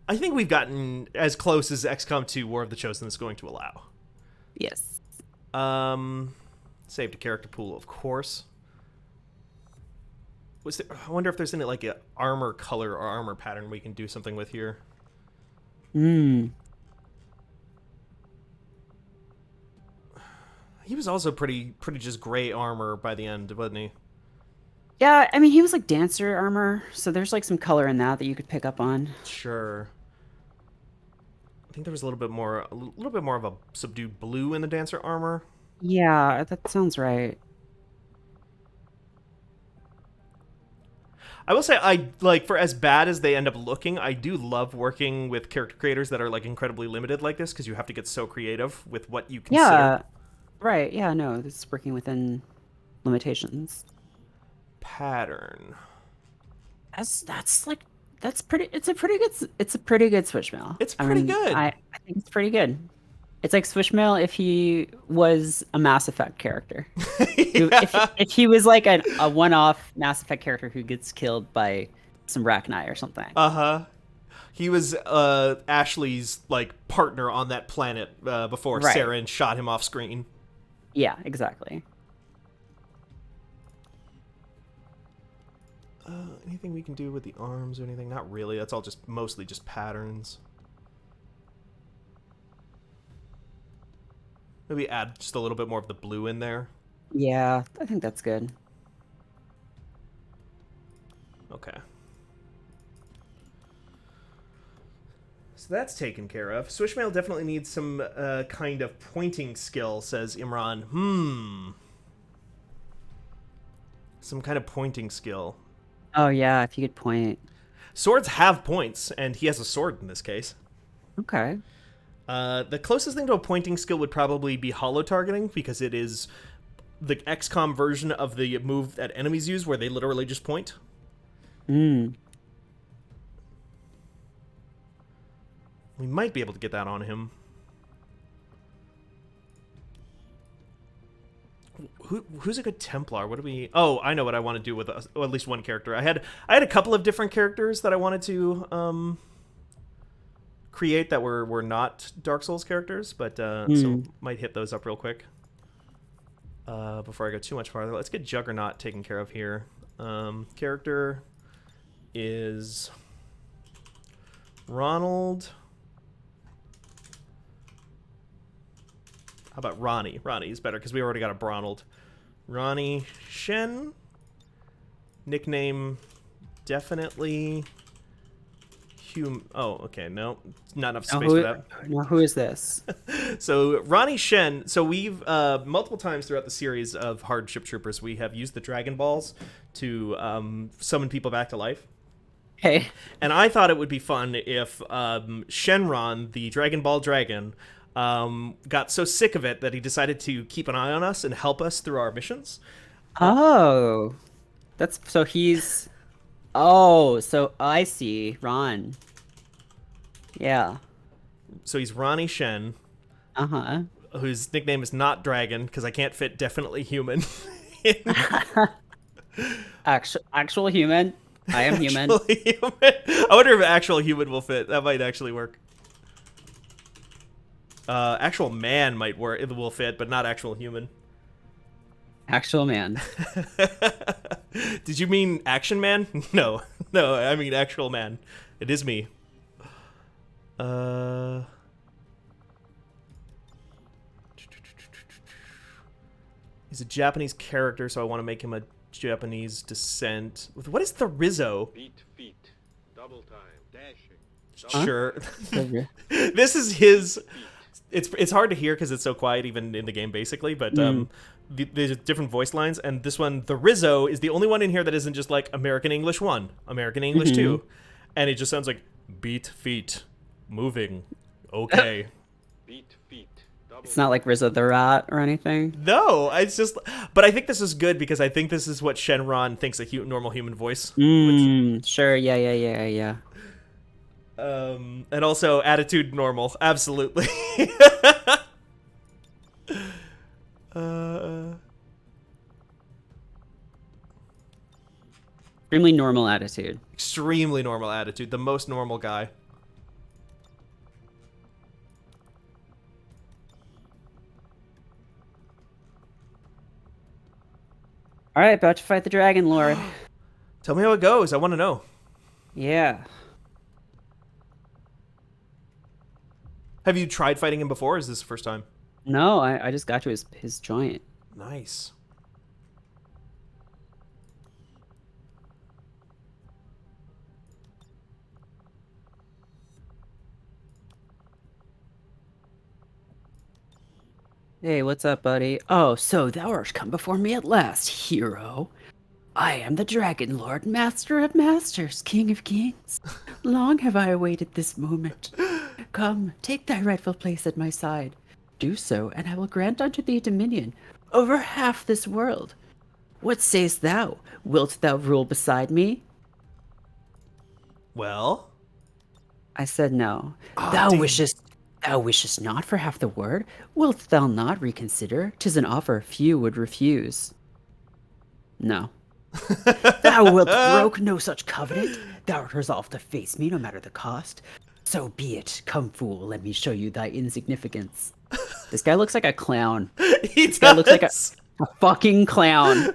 I think we've gotten as close as XCOM 2 War of the Chosen is going to allow. Yes. Saved a character pool, of course. I wonder if there's any like a armor color or armor pattern we can do something with here. He was also pretty just gray armor by the end, wasn't he? Yeah, I mean, he was like dancer armor, so there's like some color in that you could pick up on. Sure. I think there was a little bit more of a subdued blue in the dancer armor. Yeah, that sounds right. I will say, I like, for as bad as they end up looking, I do love working with character creators that are like incredibly limited like this, because you have to get so creative with what you consider. Yeah, right. Yeah, no, this is working within limitations. Pattern. That's pretty. It's a pretty good Swishmail. It's pretty good. I think it's pretty good. It's like Swishmail if he was a Mass Effect character. If he was like a one-off Mass Effect character who gets killed by some Rachni or something. He was Ashley's like partner on that planet before Right. Saren shot him off screen. Yeah, exactly. Anything we can do with the arms or anything? Not really. That's all mostly just patterns. Maybe add just a little bit more of the blue in there. Yeah, I think that's good. Okay. So that's taken care of. Swishmail definitely needs some kind of pointing skill, says Imran. Some kind of pointing skill. Oh yeah, if you could point. Swords have points, and he has a sword in this case. Okay. The closest thing to a pointing skill would probably be holo targeting, because it is the XCOM version of the move that enemies use, where they literally just point. We might be able to get that on him. Who's a good Templar? What do we... Oh, I know what I want to do with at least one character. I had a couple of different characters that I wanted to create that were not Dark Souls characters, but so might hit those up real quick before I go too much farther. Let's get Juggernaut taken care of here. Character is Ronald. How about Ronnie? Ronnie is better because we already got a Bronald. Ronnie Shen. Nickname definitely Oh, okay. No, not enough space for that. Now, who is this? So Ronnie Shen. So we've multiple times throughout the series of Hardship Troopers, we have used the Dragon Balls to summon people back to life. Okay. And I thought it would be fun if Shenron, the Dragon Ball Dragon, got so sick of it that he decided to keep an eye on us and help us through our missions. Oh, that's so he's. Oh, so I see. Ron. Yeah. So he's Ronnie Shen. Whose nickname is not Dragon, because I can't fit definitely human. Actual human. I am human. Human. I wonder if actual human will fit. That might actually work. Actual man might work. It will fit, but not actual human. Actual man. Did you mean action man? No, I mean actual man. It is me. He's a Japanese character, so I want to make him a Japanese descent. What is the Rizzo? Beat feet, double time, dashing. Sure. This is his. It's hard to hear because it's so quiet even in the game, basically. But there's different voice lines, and this one, the Rizzo, is the only one in here that isn't just like American English 1, American English 2, and it just sounds like beat feet, moving, okay. Beat feet. It's not like Rizzo the Rat or anything. No, it's just. But I think this is good because I think this is what Shenron thinks a normal human voice. Sure. Yeah. And also attitude normal, absolutely. Extremely normal attitude. Extremely normal attitude. The most normal guy. All right, about to fight the Dragon Lord. Tell me how it goes. I want to know. Yeah. Have you tried fighting him before? Or is this the first time? No, I just got to his joint. Nice. Hey, what's up, buddy? Oh, so thou art come before me at last, hero. I am the Dragon Lord, Master of Masters, King of Kings. Long have I awaited this moment. Come, take thy rightful place at my side. Do so, and I will grant unto thee dominion over half this world. What sayest thou? Wilt thou rule beside me? Well? I said no. Oh, Thou damn. wishest not for half the word? Wilt thou not reconsider? 'Tis an offer few would refuse. No. Thou wilt broke no such covenant. Thou art resolved to face me no matter the cost. So be it. Come, fool, let me show you thy insignificance. This guy looks like a clown. This guy looks like a fucking clown.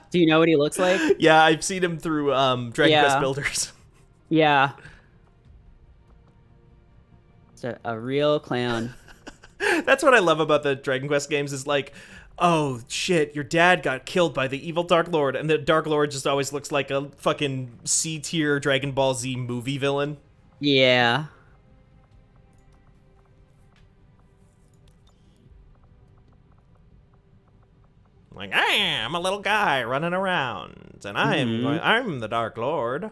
Do you know what he looks like? Yeah, I've seen him through Dragon Quest Builders. Yeah. It's a real clown. That's what I love about the Dragon Quest games is like, oh shit, your dad got killed by the evil Dark Lord, and the Dark Lord just always looks like a fucking C-tier Dragon Ball Z movie villain. Yeah. Like, I'm a little guy running around, and I'm the Dark Lord.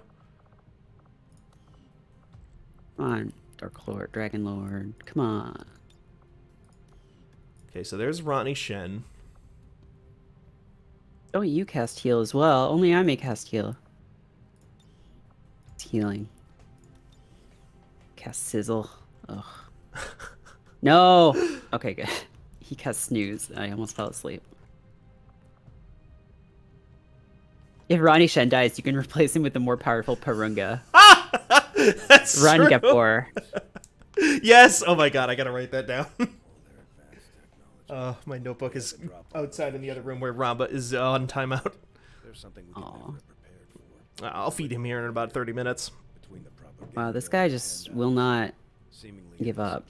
Come on, Dark Lord, Dragon Lord, come on. Okay, so there's Ronnie Shen. Oh, you cast heal as well. Only I may cast heal. It's healing. Cast sizzle. Ugh. No! Okay, good. He cast snooze. I almost fell asleep. If Ronnie Shen dies, you can replace him with the more powerful Parunga. That's Run, true. Gapor. Yes! Oh my god, I gotta write that down. My notebook is outside in the other room where Ramba is on timeout. I'll feed him here in about 30 minutes. Wow, this guy just will not give up.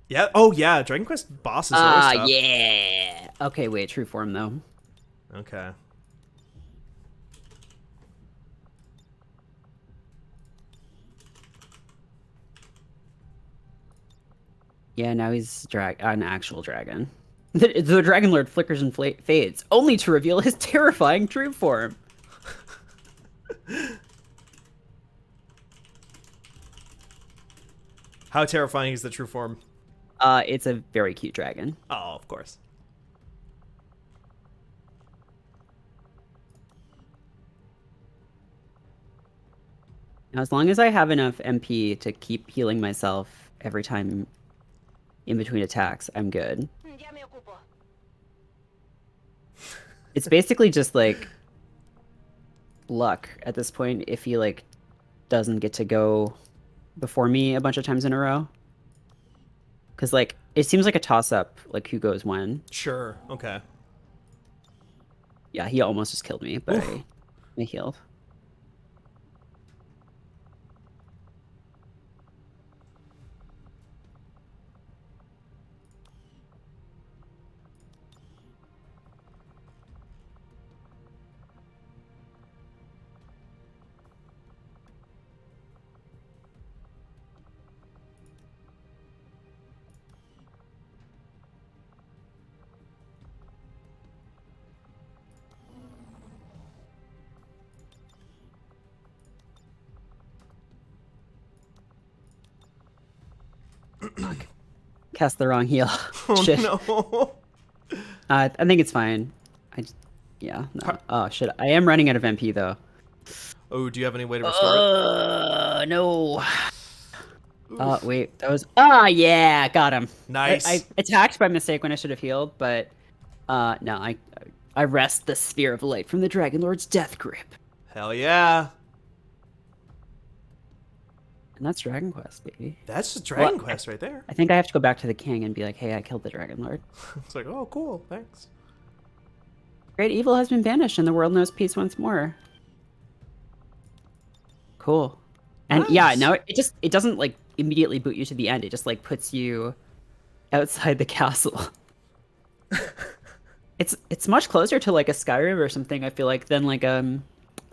Yeah. Oh yeah, Dragon Quest bosses are always tough. Yeah. Okay, wait, true form though. Okay. Yeah, now he's an actual dragon. The Dragon Lord flickers and fades, only to reveal his terrifying true form. How terrifying is the true form? It's a very cute dragon. Oh, of course. Now, as long as I have enough MP to keep healing myself every time in between attacks, I'm good. It's basically just like luck at this point if he like doesn't get to go before me a bunch of times in a row. Because like it seems like a toss-up, like who goes when. Sure. Okay. Yeah, he almost just killed me, but I healed. Fuck. Cast the wrong heal. Oh Shit. no. I think it's fine. Yeah, no. Oh shit. I am running out of MP though. Oh, do you have any way to restore it? No. Wait, that was... yeah, got him. Nice. I attacked by mistake when I should have healed, but no, I I wrest the sphere of light from the Dragon Lord's death grip. Hell yeah. And that's Dragon Quest, baby. That's just Dragon Quest right there. I think I have to go back to the king and be like, hey, I killed the Dragon Lord. It's like, oh, cool, thanks. Great evil has been banished and the world knows peace once more. Cool. And yeah, now it doesn't like immediately boot you to the end. It just like puts you outside the castle. It's much closer to like a Skyrim or something, I feel like, than like a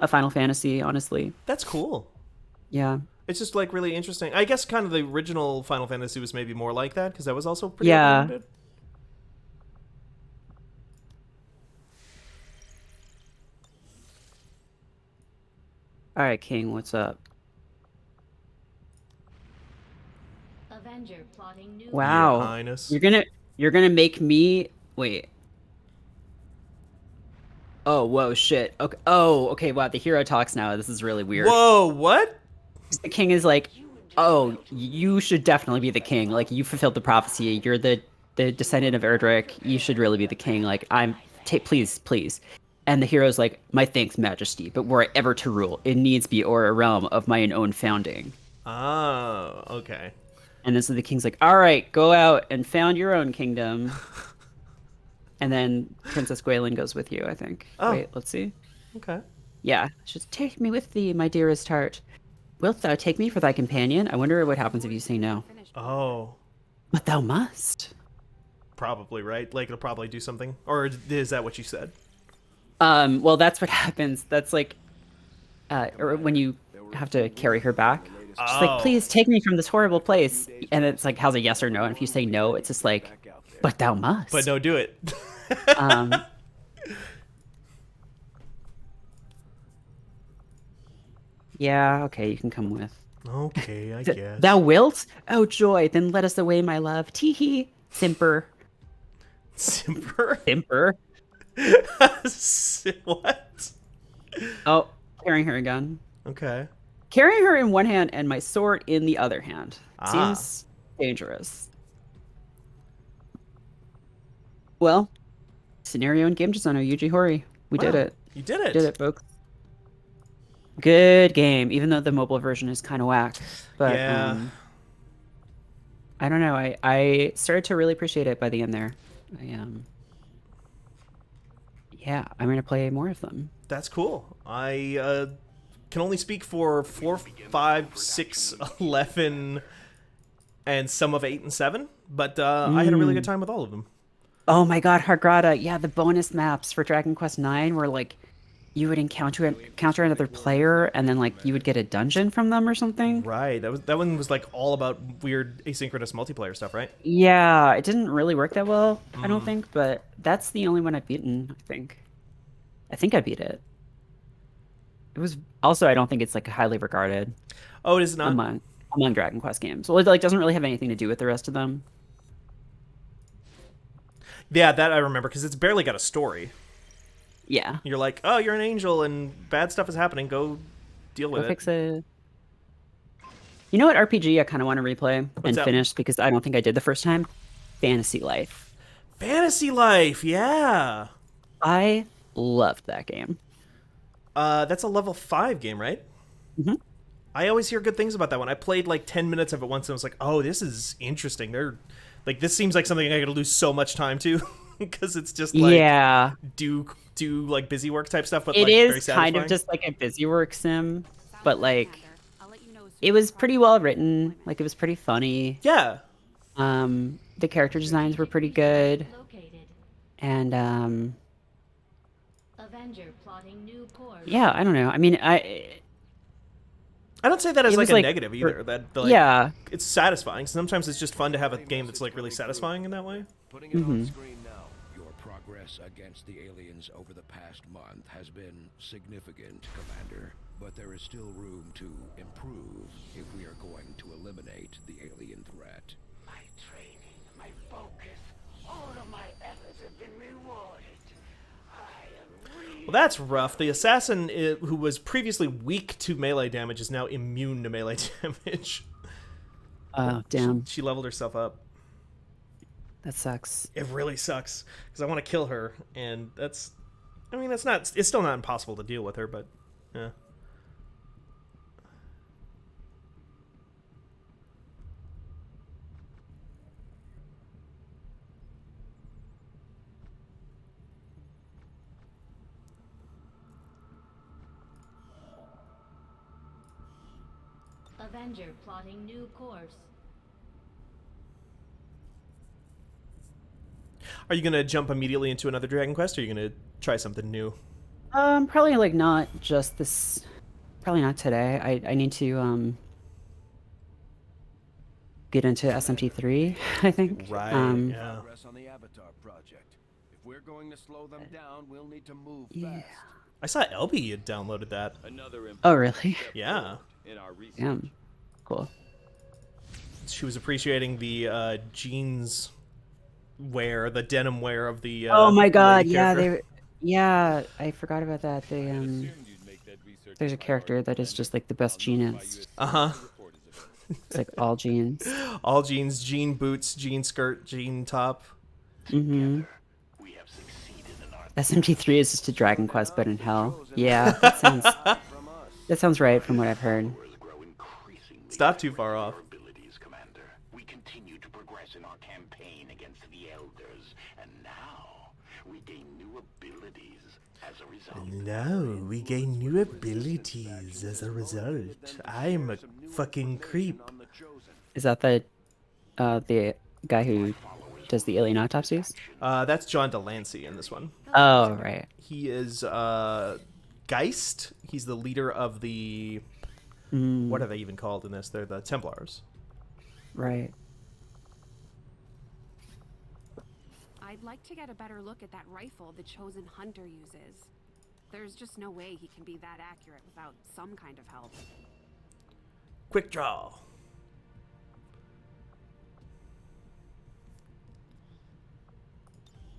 Final Fantasy, honestly. That's cool. Yeah. It's just like really interesting. I guess kind of the original Final Fantasy was maybe more like that because that was also pretty open-ended. All right, King, what's up? Avenger plotting new Wow. Your Highness. You're gonna make me wait. Oh, whoa, shit. Okay. Oh, okay. Wow, the hero talks now. This is really weird. Whoa, what? The king is like, oh, you should definitely be the king. Like, you fulfilled the prophecy. You're the descendant of Erdrick. You should really be the king. Like, please. And the hero's like, my thanks, majesty. But were I ever to rule, it needs be o'er a realm of mine own founding. Oh, okay. And then so the king's like, all right, go out and found your own kingdom. And then Princess Gwaelin goes with you, I think. Oh. Wait, let's see. Okay. Yeah. She's take me with thee, my dearest heart. Wilt thou take me for thy companion? I wonder what happens if you say no. Oh. But thou must. Probably, right? Like, it'll probably do something. Or is that what you said? Well, that's what happens. That's like, or when you have to carry her back. She's like, please take me from this horrible place. And it's like, how's a yes or no? And if you say no, it's just like, but thou must. But no, do it. Yeah, okay, you can come with. Okay, I guess. Thou wilt? Oh, joy, then let us away, my love. Tee-hee. Simper. Simper? Simper. What? Oh, carrying her again. Okay. Carrying her in one hand and my sword in the other hand. Ah. Seems dangerous. Well, scenario and game designer Yuji Horii. We did it. You did it. Did it, folks. Good game, even though the mobile version is kind of whack. But yeah. I don't know. I started to really appreciate it by the end there. Yeah, I'm gonna play more of them. That's cool. I can only speak for 4, 5, 6, 11, and some of 8 and 7, but I had a really good time with all of them. Oh my god, Hargrada. Yeah, the bonus maps for Dragon Quest IX were like you would encounter another player and then like you would get a dungeon from them or something. Right. That one was like all about weird asynchronous multiplayer stuff, right? Yeah, it didn't really work that well, I don't think, but that's the only one I've beaten, I think. I think I beat it. It was also, I don't think it's like highly regarded. Oh, it is not? Among Dragon Quest games. Well, it like doesn't really have anything to do with the rest of them. Yeah, that I remember because it's barely got a story. Yeah. You're like, oh, you're an angel and bad stuff is happening. Go deal with it. Go fix it. You know what RPG I kind of want to replay and finish because I don't think I did the first time? Fantasy Life. Fantasy Life, yeah. I loved that game. That's a level 5 game, right? Mm-hmm. I always hear good things about that one. I played like 10 minutes of it once and I was like, oh, this is interesting. This seems like something I gotta lose so much time to because it's just like do like busy work type stuff, but it like is very satisfying. kind of just like a busy work sim, but like it was pretty well written. Like it was pretty funny. Yeah. The character designs were pretty good. And Avenger plotting new course. yeah, I don't know. I mean, I don't say that as like a negative either. Yeah. It's satisfying. Sometimes it's just fun to have a game that's like really satisfying in that way. Putting it on screen now. Your progress against the aliens over the past month has been significant, Commander. But there is still room to improve if we are going to eliminate the alien threat. My training, my focus, all of my efforts have been rewarded. Well, that's rough. The assassin who was previously weak to melee damage is now immune to melee damage. Oh, damn. She leveled herself up. That sucks. It really sucks because I want to kill her, and that's I mean, it's still not impossible to deal with her, but yeah. Avenger plotting new course. Are you gonna jump immediately into another Dragon Quest, or are you gonna try something new? Probably like not just this. Probably not today. I need to get into SMT3. I think. Right. Yeah. Progress on the Avatar project. If we're going to slow them down, we'll need to move Yeah. fast. I saw LB had downloaded that. Oh really? Yeah. In our research. Yeah. Cool. She was appreciating the jeans wear, the denim wear of the. Oh my god! lady Yeah, character. Yeah, I forgot about that. They there's a character that is just like the best jeanist. Uh-huh. It's like all jeans. All jeans, jean boots, jean skirt, jean top. Mm-hmm. SMT3 is just a Dragon Quest, but in hell. Yeah, that sounds right from what I've heard. It's not too far off. We continue to progress in our campaign against the Elders, and now we gain new abilities as a result. Now we gain new abilities as a result. I'm a fucking creep. Is that the guy who does the alien autopsies? That's John Delancey in this one. Oh, right. He is Geist. He's the leader of the... What are they even called in this? They're the Templars. Right. I'd like to get a better look at that rifle the Chosen Hunter uses. There's just no way he can be that accurate without some kind of help. Quick draw.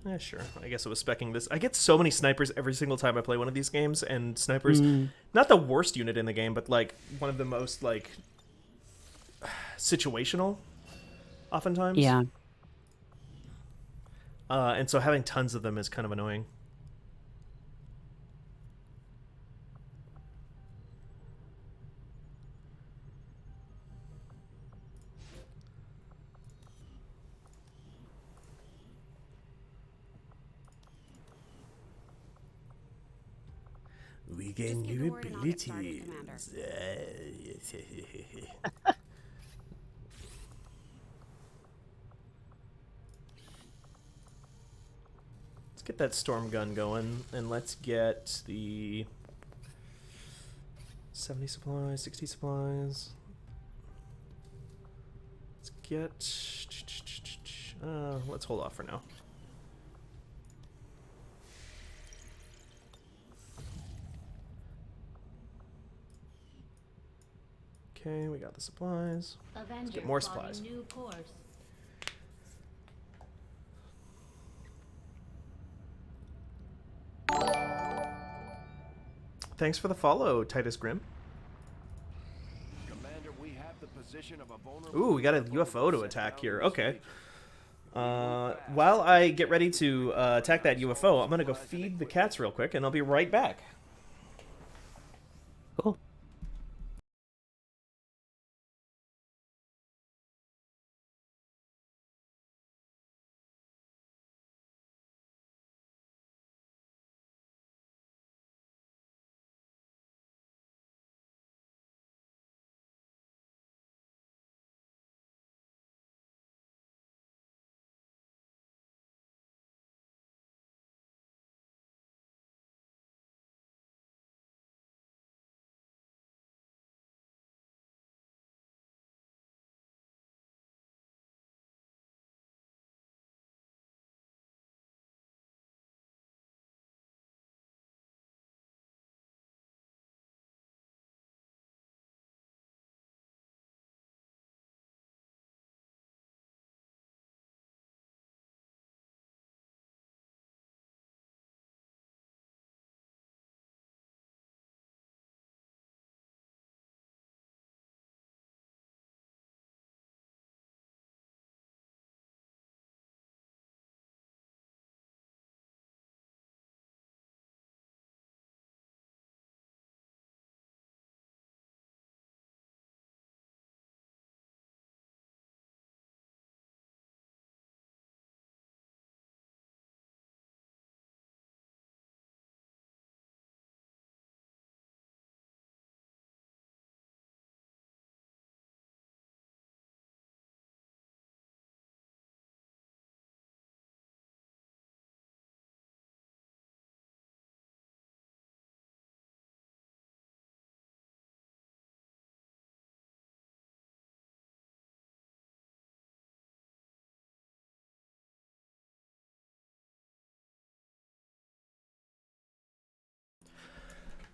Yeah, sure. I guess I was specking this. I get so many snipers every single time I play one of these games, and snipers, not the worst unit in the game, but like one of the most like situational, oftentimes. Yeah. And so having tons of them is kind of annoying. We gain new abilities. Let's get that storm gun going, and let's get the 70 supplies, 60 supplies. Let's get... let's hold off for now. Okay, we got the supplies. Let's get more supplies. New course. Thanks for the follow, Titus Grimm. Commander, we have the position of a vulnerable... Ooh, we got a UFO to attack here. Okay. While I get ready to attack that UFO, I'm going to go feed the cats real quick, and I'll be right back. Cool.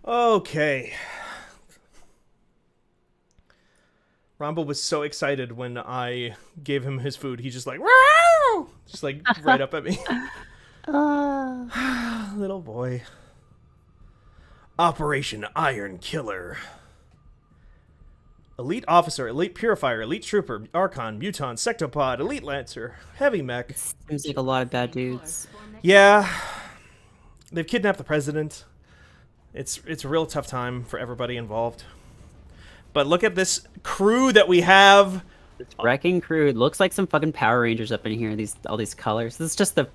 Okay. Rambo was so excited when I gave him his food. He's just like, "Wow!" Just like right up at me. Little boy. Operation Iron Killer. Elite Officer, Elite Purifier, Elite Trooper, Archon, Muton, Sectopod, Elite Lancer, Heavy Mech. Seems like a lot of bad dudes. Yeah. They've kidnapped the president. It's a real tough time for everybody involved. But look at this crew that we have. This wrecking crew. It looks like some fucking Power Rangers up in here. All these colors. This is just the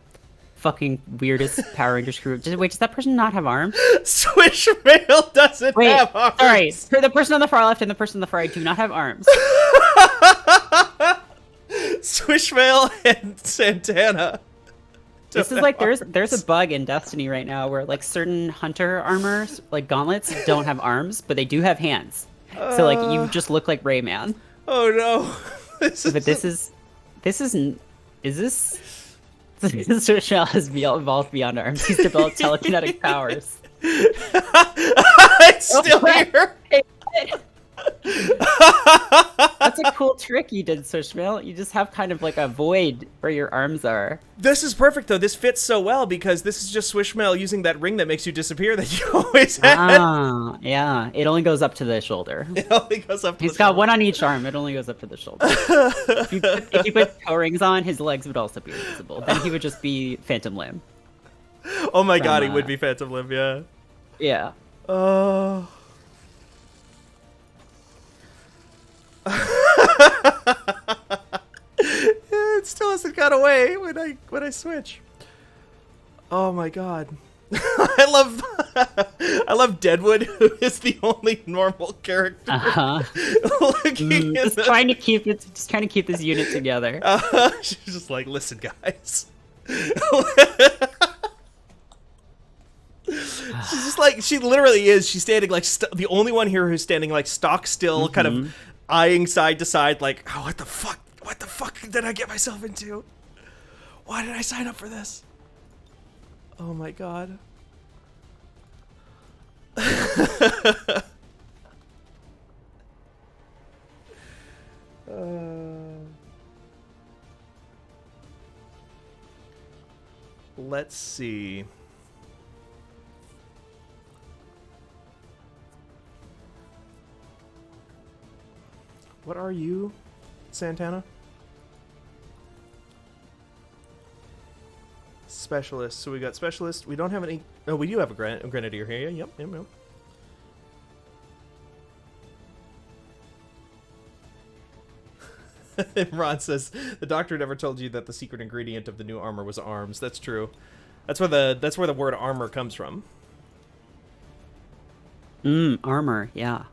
fucking weirdest Power Rangers crew. Wait, does that person not have arms? Swishmail doesn't have arms. Sorry, for the person on the far left and the person on the far right do not have arms. Swishmail and Santana. This is like there's a bug in Destiny right now where like certain hunter armors, like gauntlets, don't have arms, but they do have hands. So like you just look like Rayman. Oh no. This Swishmail has evolved beyond arms. He's developed telekinetic powers. It's still here. That's a cool trick you did, Swishmail. You just have kind of like a void where your arms are. This is perfect though. This fits so well because this is just Swishmail using that ring that makes you disappear that you always had. Ah, yeah. It only goes up to the shoulder. It only goes up to He's got one on each arm. It only goes up to the shoulder. if you put toe rings on, his legs would also be invisible. Then he would just be Phantom Limb. Oh my god, he would be Phantom Limb, yeah. Yeah. Oh. It still hasn't got away when I switch. Oh my god. I love Deadwood, who is the only normal character. Just trying to keep this unit together. She's just like, listen, guys. She's just like, she literally is. She's standing like the only one here who's standing like stock still, kind of eyeing side to side, like, oh, what the fuck? What the fuck did I get myself into? Why did I sign up for this? Oh my god. Let's see. What are you, Santana? Specialist. So we got specialist. We don't have any. No, we do have a grenadier here. Yep. Ron says the doctor never told you that the secret ingredient of the new armor was arms. That's true. That's where the word armor comes from. Armor. Yeah.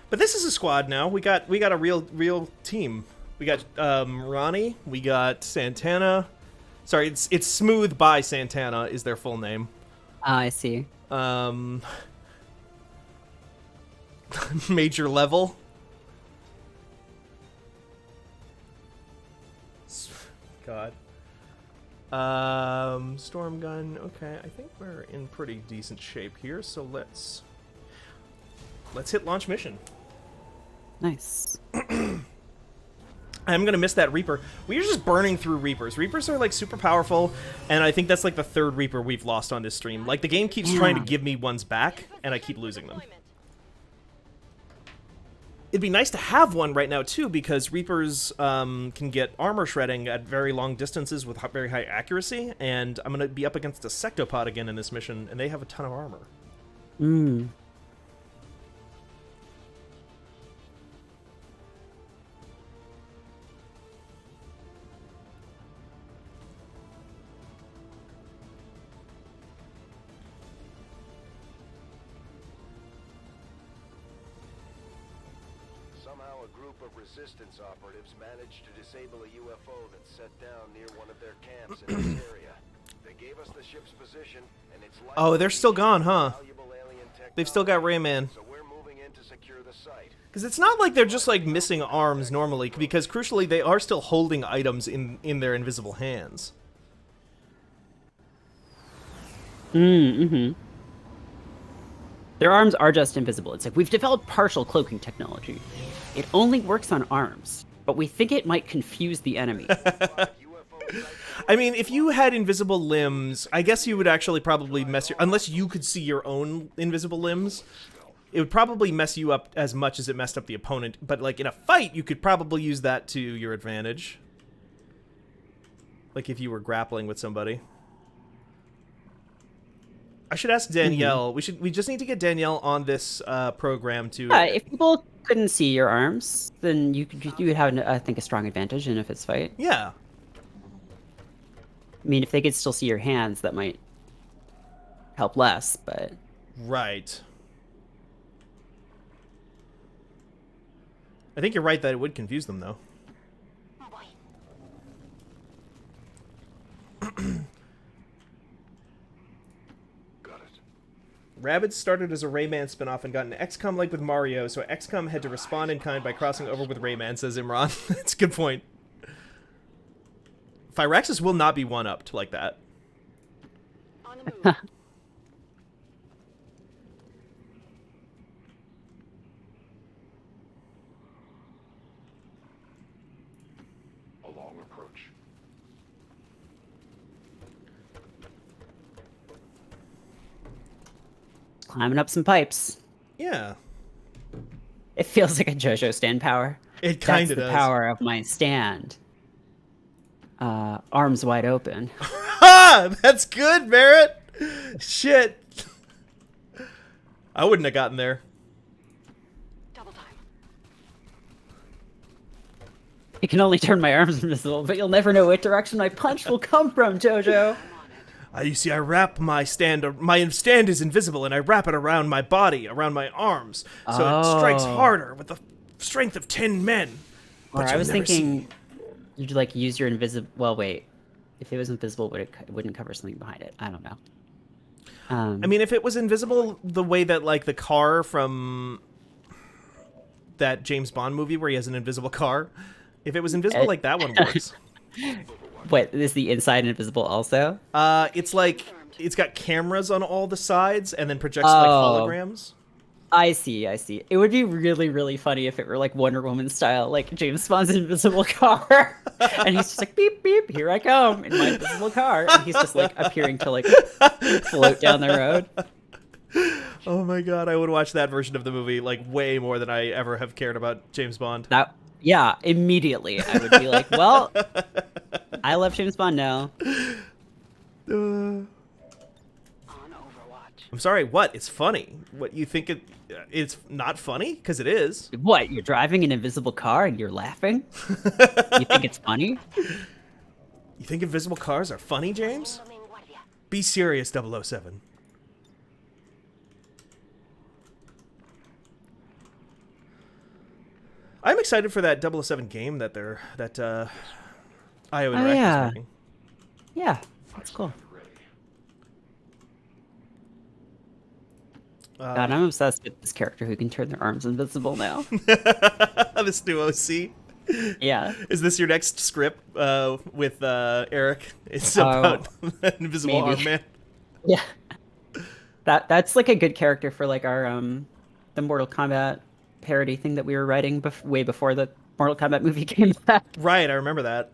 But this is a squad now. We got a real team. We got Ronnie. We got Santana. Sorry, it's Smooth by Santana is their full name. I see. Major Level. God. Storm Gun. Okay, I think we're in pretty decent shape here. So let's hit launch mission. Nice. I'm gonna miss that Reaper. We are just burning through Reapers. Reapers are like super powerful, and I think that's like the third Reaper we've lost on this stream. Like the game keeps trying to give me ones back, and I keep losing them. It'd be nice to have one right now too, because Reapers can get armor shredding at very long distances with very high accuracy, and I'm gonna be up against a Sectopod again in this mission, and they have a ton of armor. Resistance operatives managed to disable a UFO that set down near one of their camps in this area. They gave us the ship's position, and it's Oh, they're still gone, huh? They've still got Rayman. So we're moving in and to secure the site. Because it's not like they're just like missing arms normally, because crucially they are still holding items in their invisible hands. Mm-hmm. Their arms are just invisible. It's like, we've developed partial cloaking technology. It only works on arms, but we think it might confuse the enemy. I mean, if you had invisible limbs, I guess you would actually probably mess your... Unless you could see your own invisible limbs, it would probably mess you up as much as it messed up the opponent. But, like, in a fight, you could probably use that to your advantage. Like, if you were grappling with somebody. I should ask Danielle. We just need to get Danielle on this program to... If people couldn't see your arms, then you would have, I think, a strong advantage in a fist fight. Yeah. I mean, if they could still see your hands, that might help less, but... Right. I think you're right that it would confuse them, though. Rabbids started as a Rayman spinoff and got an Xcom like with Mario, so Xcom had to respond in kind by crossing over with Rayman, says Imran. That's a good point. Phyrexis will not be one-upped like that. On the move. A long approach. Climbing up some pipes. Yeah. It feels like a JoJo stand power. It kind of does. That's the power of my stand. Arms wide open. Ha! That's good, Barrett! Shit. I wouldn't have gotten there. Double time. You can only turn my arms invisible, but you'll never know what direction my punch will come from, JoJo. You see, I wrap my stand is invisible, and I wrap it around my body, around my arms, so it strikes harder with the strength of 10 men. Or I was thinking you'd like use your invisible. Well, wait. If it was invisible, it wouldn't cover something behind it? I don't know. I mean, if it was invisible, the way that like the car from that James Bond movie where he has an invisible car, if it was invisible like that one works. What, is the inside invisible also? It's like it's got cameras on all the sides and then projects like holograms. I see. It would be really, really funny if it were like Wonder Woman style, like James Bond's invisible car, and he's just like beep beep, here I come in my invisible car, and he's just like appearing to like float down the road. Oh my god, I would watch that version of the movie like way more than I ever have cared about James Bond. Yeah, immediately I would be like, well, I love James Bond now. On Overwatch. I'm sorry, what? It's funny. What, you think it's not funny? Because it is. What, you're driving an invisible car and you're laughing? You think it's funny? You think invisible cars are funny, James? Be serious, 007. I'm excited for that 007 game that IO Interactive is making. Yeah, that's cool. God, I'm obsessed with this character who can turn their arms invisible now. This new OC. Yeah. Is this your next script with Eric? It's about invisible arm man. Yeah. That's like a good character for like our the Mortal Kombat parody thing that we were writing way before the Mortal Kombat movie came back. Right, I remember that.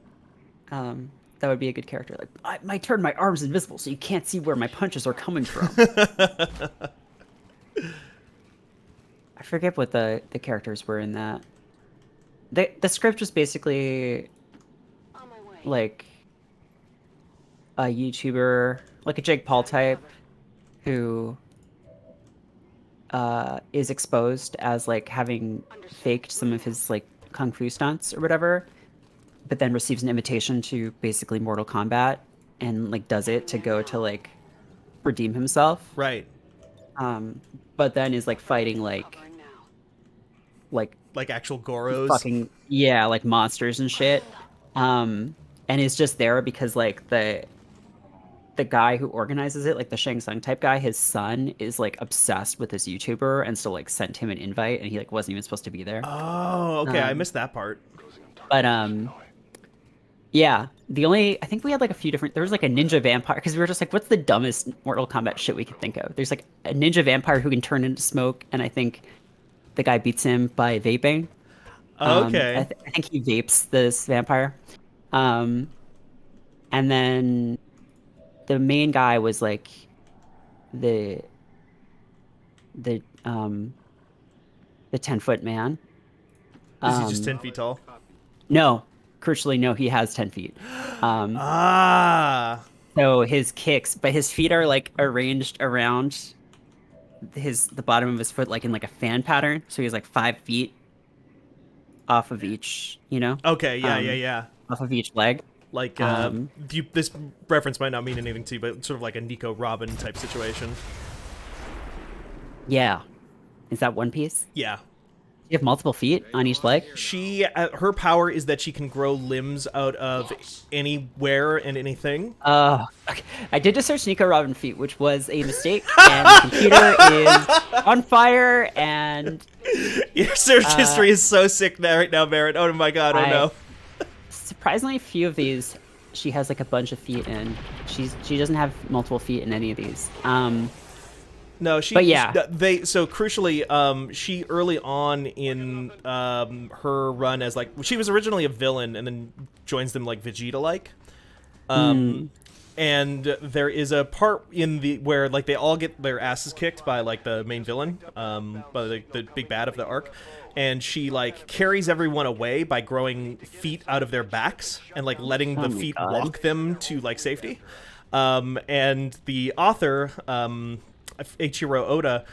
That would be a good character. Like, I might turn my arms invisible so you can't see where my punches are coming from. I forget what the characters were in that. The script was basically like a YouTuber, like a Jake Paul type, who is exposed as like having faked some of his like kung fu stunts or whatever, but then receives an invitation to basically Mortal Kombat and like does it to go to like redeem himself. Right. But then is like fighting like actual Goros. Fucking yeah, like monsters and shit. And is just there because like the the guy who organizes it, like the Shang Tsung type guy, his son is like obsessed with this YouTuber and so like sent him an invite and he like wasn't even supposed to be there. Oh, okay. I missed that part. But yeah, I think we had like a few different, there was like a ninja vampire, because we were just like, what's the dumbest Mortal Kombat shit we could think of? There's like a ninja vampire who can turn into smoke, and I think the guy beats him by vaping. Okay. I think he vapes this vampire. And then the main guy was like the 10-foot man. Is he just 10 feet tall? No. Crucially, no, he has 10 feet. So his kicks, but his feet are like arranged around the bottom of his foot, like in like a fan pattern. So he's like 5 feet off of each, you know? Okay, yeah. Off of each leg. Like, this reference might not mean anything to you, but sort of like a Nico Robin type situation. Yeah. Is that One Piece? Yeah. You have multiple feet on each leg? She, her power is that she can grow limbs out of anywhere and anything. Okay. I did just search Nico Robin feet, which was a mistake, and the computer is on fire, and... Your search history is so sick right now, Barrett. Oh my god, oh no. Surprisingly few of these, she has like a bunch of feet in. She doesn't have multiple feet in any of these. No, she. But yeah, so crucially, she early on in her run as like she was originally a villain and then joins them like Vegeta-like. And there is a part in where like they all get their asses kicked by like the main villain, by the big bad of the arc, and she like carries everyone away by growing feet out of their backs and like letting the feet walk them to like safety. And the author, Eiichiro Oda,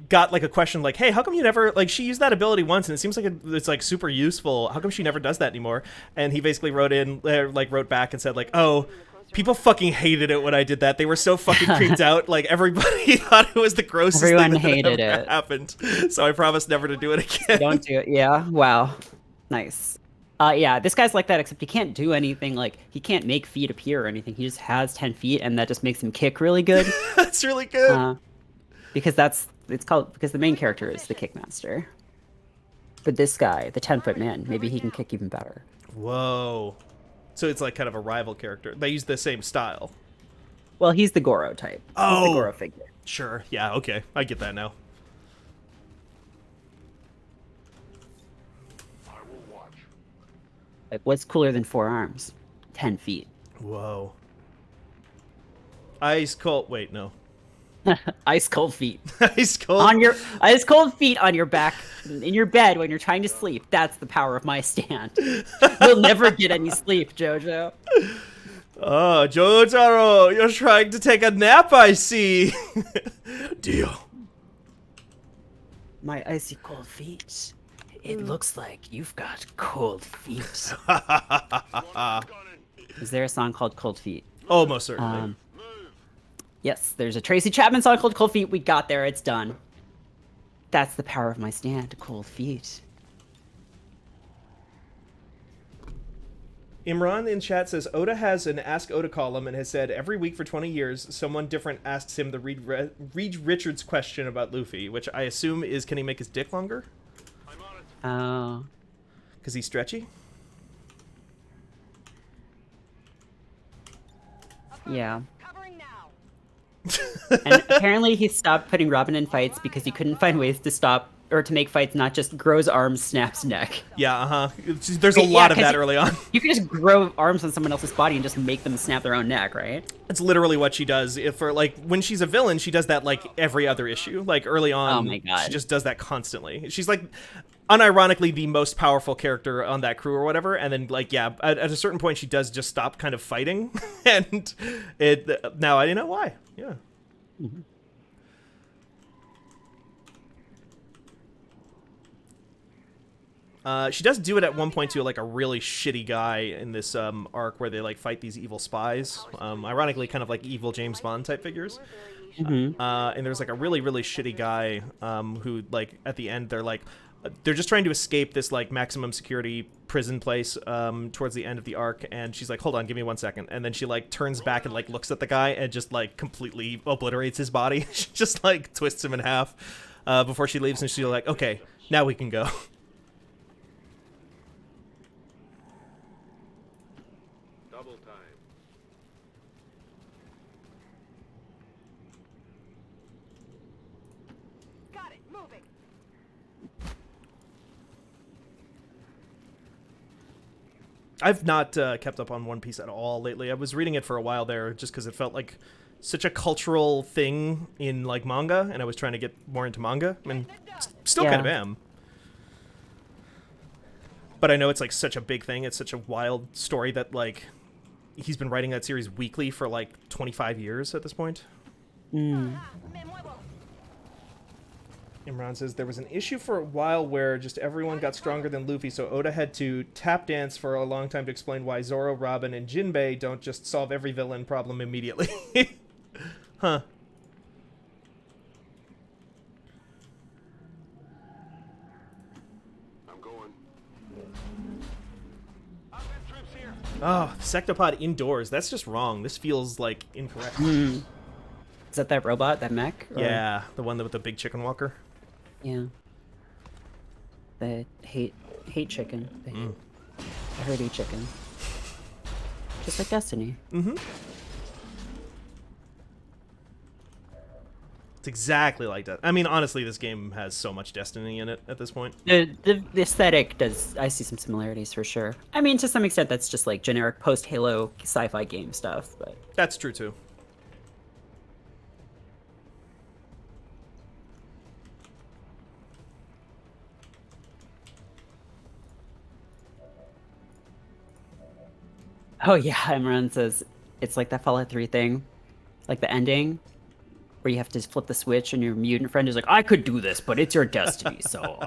got like a question like, hey, how come you never, like, she used that ability once and it seems like it's like super useful, how come she never does that anymore? And he basically wrote back and said like, oh, people fucking hated it when I did that. They were so fucking creeped out. Like everybody thought it was the grossest Everyone thing that hated ever it. happened. So I promised never to do it again. Don't do it. Yeah. Wow. Nice. Yeah, this guy's like that, except he can't do anything. Like, he can't make feet appear or anything. He just has 10 feet, and that just makes him kick really good. That's really good. Because because the main character is the Kickmaster. But this guy, the 10-foot man, maybe he can kick even better. Whoa. So it's like kind of a rival character. They use the same style. Well, he's the Goro type. Oh. He's the Goro figure. Sure. Yeah, okay. I get that now. Like, what's cooler than 4 arms? 10 feet. Whoa. Ice cold. Wait, no. Ice cold feet. Ice cold. Ice cold feet on your back in your bed when you're trying to sleep. That's the power of my stand. You'll never get any sleep, Jojo. Oh, Jotaro, you're trying to take a nap, I see. Deal. My icy cold feet. It looks like you've got cold feet. Is there a song called Cold Feet? Oh, most certainly. Yes, there's a Tracy Chapman song called Cold Feet. We got there. It's done. That's the power of my stand. Cold feet. Imran in chat says, Oda has an Ask Oda column and has said every week for 20 years, someone different asks him the Reed Richards question about Luffy, which I assume is, can he make his dick longer? Oh. Because he's stretchy? Yeah. And apparently he stopped putting Robin in fights because he couldn't find ways to stop or to make fights not just grows arms, snaps neck. Yeah, There's a lot of that early on. You can just grow arms on someone else's body and just make them snap their own neck, right? That's literally what she does. When she's a villain, she does that like every other issue. Like early on, oh my God. She just does that constantly. She's like unironically the most powerful character on that crew or whatever, and then like at a certain point she does just stop kind of fighting. And now I know why. Yeah. Mm-hmm. She does do it at one point to like a really shitty guy in this arc where they like fight these evil spies. Ironically, kind of like evil James Bond type figures. Mm-hmm. And there's like a really, really shitty guy who like at the end they're like, they're just trying to escape this like maximum security prison place towards the end of the arc, and she's like, hold on, give me 1 second, and then she like turns back and like looks at the guy and just like completely obliterates his body. She just like twists him in half before she leaves, and she's like, okay, now we can go. Double time. Got it. Moving. I've not kept up on One Piece at all lately. I was reading it for a while there just because it felt like such a cultural thing in like manga, and I was trying to get more into manga. I mean, still kind of am. But I know it's like such a big thing. It's such a wild story that like he's been writing that series weekly for like 25 years at this point. Imran says, there was an issue for a while where just everyone got stronger than Luffy, so Oda had to tap dance for a long time to explain why Zoro, Robin, and Jinbei don't just solve every villain problem immediately. Huh. I'm going. Troops here. Oh, Sectopod indoors. That's just wrong. This feels like incorrect. Is that robot, that mech? Or... Yeah, the one with the big chicken walker. Yeah. They hate chicken. I heard eat chicken. Just like Destiny. Mm-hmm. It's exactly like that. I mean, honestly, this game has so much Destiny in it at this point. The aesthetic does. I see some similarities for sure. I mean, to some extent, that's just like generic post-Halo sci-fi game stuff. But that's true too. Oh yeah, Imran says it's like that Fallout 3 thing, like the ending, where you have to flip the switch and your mutant friend is like, I could do this, but it's your destiny, so...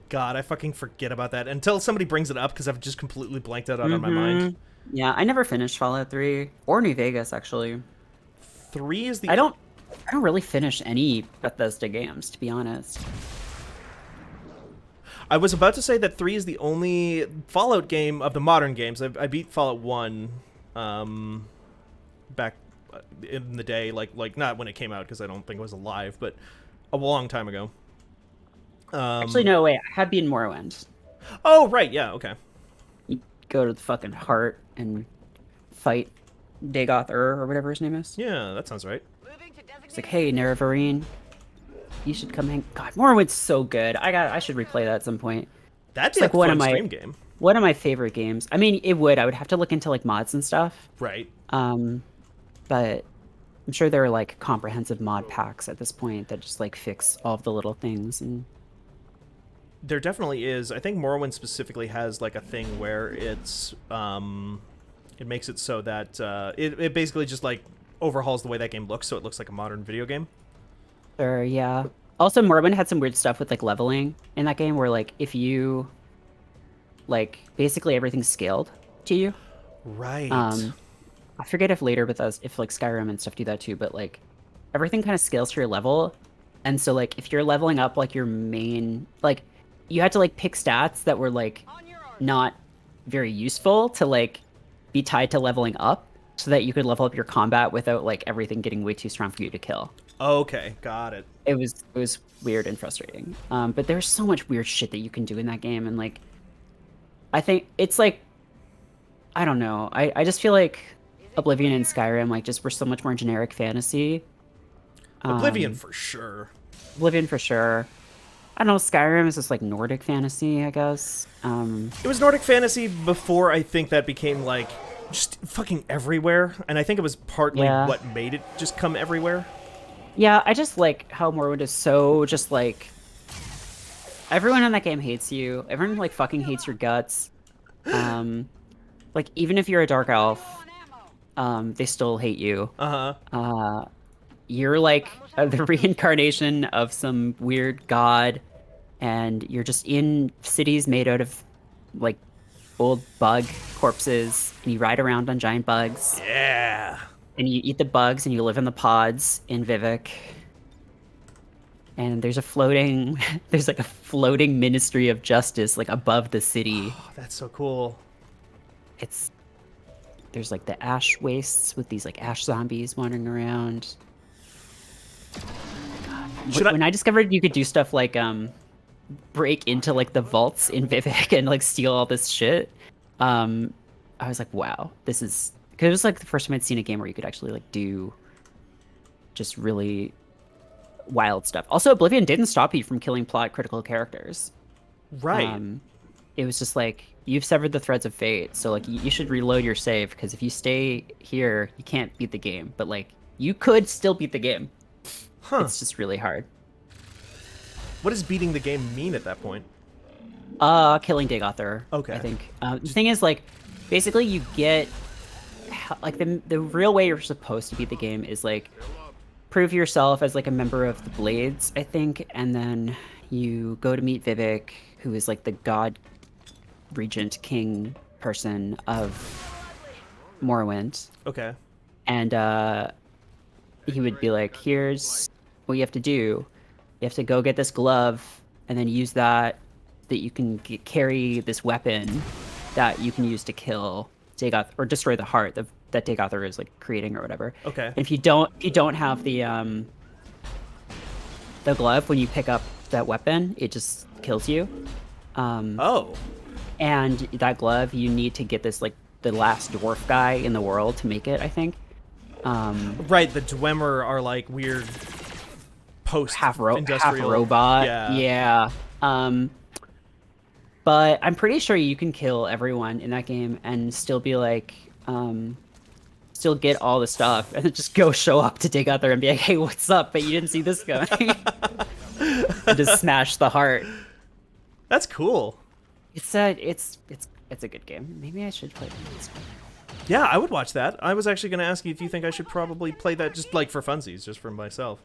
God, I fucking forget about that until somebody brings it up because I've just completely blanked it out on my mind. Yeah, I never finished Fallout 3 or New Vegas actually. 3 is the... I don't really finish any Bethesda games, to be honest. I was about to say that 3 is the only Fallout game of the modern games. I beat Fallout 1 back in the day, like not when it came out because I don't think it was alive, but a long time ago. Actually, no, wait. I have beaten Morrowind. Oh, right. Yeah, okay. You go to the fucking heart and fight Dagoth or whatever his name is. Yeah, that sounds right. It's like, hey, Nerevarine, you should come hang. God, Morrowind's so good. I should replay that at some point. That'd be like one of my stream game. One of my favorite games. I mean, it would. I would have to look into like mods and stuff. Right. But I'm sure there are like comprehensive mod packs at this point that just like fix all of the little things. And there definitely is. I think Morrowind specifically has like a thing where it's it makes it so that it basically just like overhauls the way that game looks, so it looks like a modern video game. Sure, yeah. Also, Morrowind had some weird stuff with like leveling in that game, where like if you like basically everything's scaled to you. Right. I forget if later with us, if like Skyrim and stuff do that too, but like everything kind of scales to your level, and so like if you're leveling up like your main, like you had to like pick stats that were like not very useful to like be tied to leveling up, so that you could level up your combat without like everything getting way too strong for you to kill. Okay, got it. It was weird and frustrating. But there's so much weird shit that you can do in that game, and like I think it's like, I don't know. I just feel like Oblivion and Skyrim like just were so much more generic fantasy. Oblivion for sure. Oblivion for sure. I don't know, Skyrim is just like Nordic fantasy, I guess. It was Nordic fantasy before I think that became like just fucking everywhere, and I think it was partly what made it just come everywhere. Yeah, I just like how Morrowind is so just like everyone in that game hates you. Everyone like fucking hates your guts. Like even if you're a dark elf, they still hate you. You're like the reincarnation of some weird god, and you're just in cities made out of like old bug corpses, and you ride around on giant bugs. Yeah. And you eat the bugs, and you live in the pods in Vivek. and there's a floating, there's like a floating Ministry of Justice like above the city. Oh, that's so cool. There's like the ash wastes with these like ash zombies wandering around. When I discovered you could do stuff like break into like the vaults in Vivek and like steal all this shit, I was like, wow, this is, because it was like the first time I'd seen a game where you could actually like do just really wild stuff. Also, Oblivion didn't stop you from killing plot critical characters. Right. It was just like, you've severed the threads of fate, so like you should reload your save, because if you stay here, you can't beat the game. But like, you could still beat the game. Huh. It's just really hard. What does beating the game mean at that point? Killing Dagothar. Okay. I think. The thing is, like, basically you get, like, the real way you're supposed to beat the game is, like, prove yourself as, like, a member of the Blades, I think, and then you go to meet Vivek, who is, like, the god regent king person of Morrowind. Okay. And, he would be like, here's what you have to do. You have to go get this glove, and then use that you can carry this weapon that you can use to kill Dagoth, or destroy the heart that Dagothar is like creating or whatever. Okay. And if you don't have the glove, when you pick up that weapon, it just kills you. Oh. And that glove, you need to get this like the last dwarf guy in the world to make it, I think. Right, the Dwemer are like weird post half industrial robot. Yeah. But I'm pretty sure you can kill everyone in that game and still be like, still get all the stuff, and then just go show up to Dagothar and be like, hey, what's up? But you didn't see this coming. And just smash the heart. That's cool. It's a good game. Maybe I should play it. Yeah, I would watch that. I was actually going to ask you if you think I should probably play that just like for funsies, just for myself.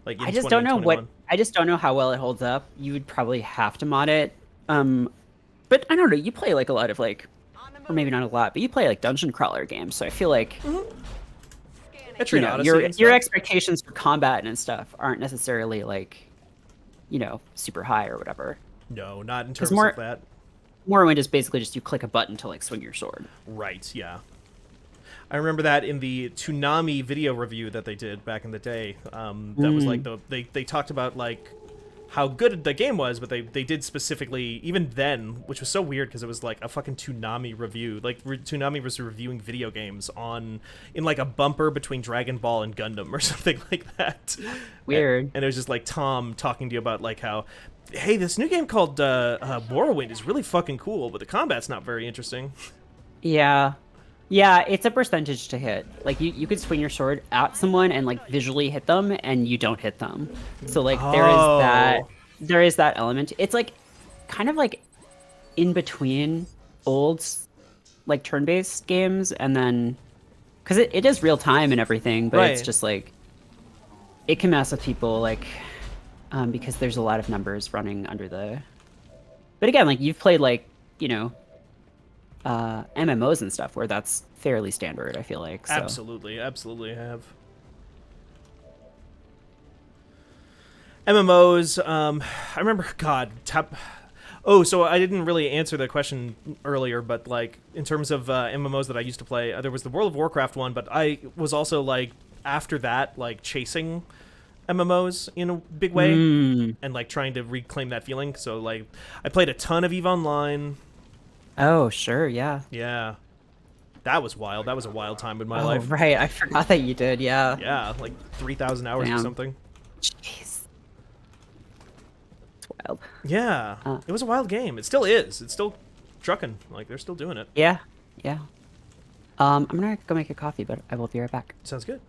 Like I just don't know how well it holds up. You would probably have to mod it. But I don't know, you play like a lot of like, or maybe not a lot, but you play like dungeon crawler games, so I feel like you know, your expectations for combat and stuff aren't necessarily like, you know, super high or whatever. No, not in terms of that. Morrowind is basically just you click a button to like swing your sword. Right, yeah. I remember that in the Toonami video review that they did back in the day. That was like they talked about like how good the game was, but they did specifically, even then, which was so weird because it was like a fucking Toonami review. Like Toonami was reviewing video games in like a bumper between Dragon Ball and Gundam or something like that. Weird. And it was just like Tom talking to you about like how, hey, this new game called Morrowind is really fucking cool, but the combat's not very interesting. Yeah, it's a percentage to hit. Like, you could swing your sword at someone and, like, visually hit them, and you don't hit them. So, like, there is that element. It's, like, kind of, like, in between old, like, turn-based games, and then... Because it is real-time and everything, but it's just, like... It can mess with people, like... because there's a lot of numbers running under the... But again, like, you've played, like, you know... MMOs and stuff where that's fairly standard, I feel like. So. Absolutely I have. MMOs, I remember, so I didn't really answer the question earlier, but like in terms of MMOs that I used to play, there was the World of Warcraft one, but I was also like after that like chasing MMOs in a big way and like trying to reclaim that feeling. So like I played a ton of EVE Online. Oh, sure, yeah. Yeah. That was wild. That was a wild time in my life. Right. I forgot that you did, yeah. Yeah, like 3,000 hours or something. Jeez. It's wild. Yeah. It was a wild game. It still is. It's still trucking. Like, they're still doing it. Yeah. I'm gonna go make a coffee, but I will be right back. Sounds good.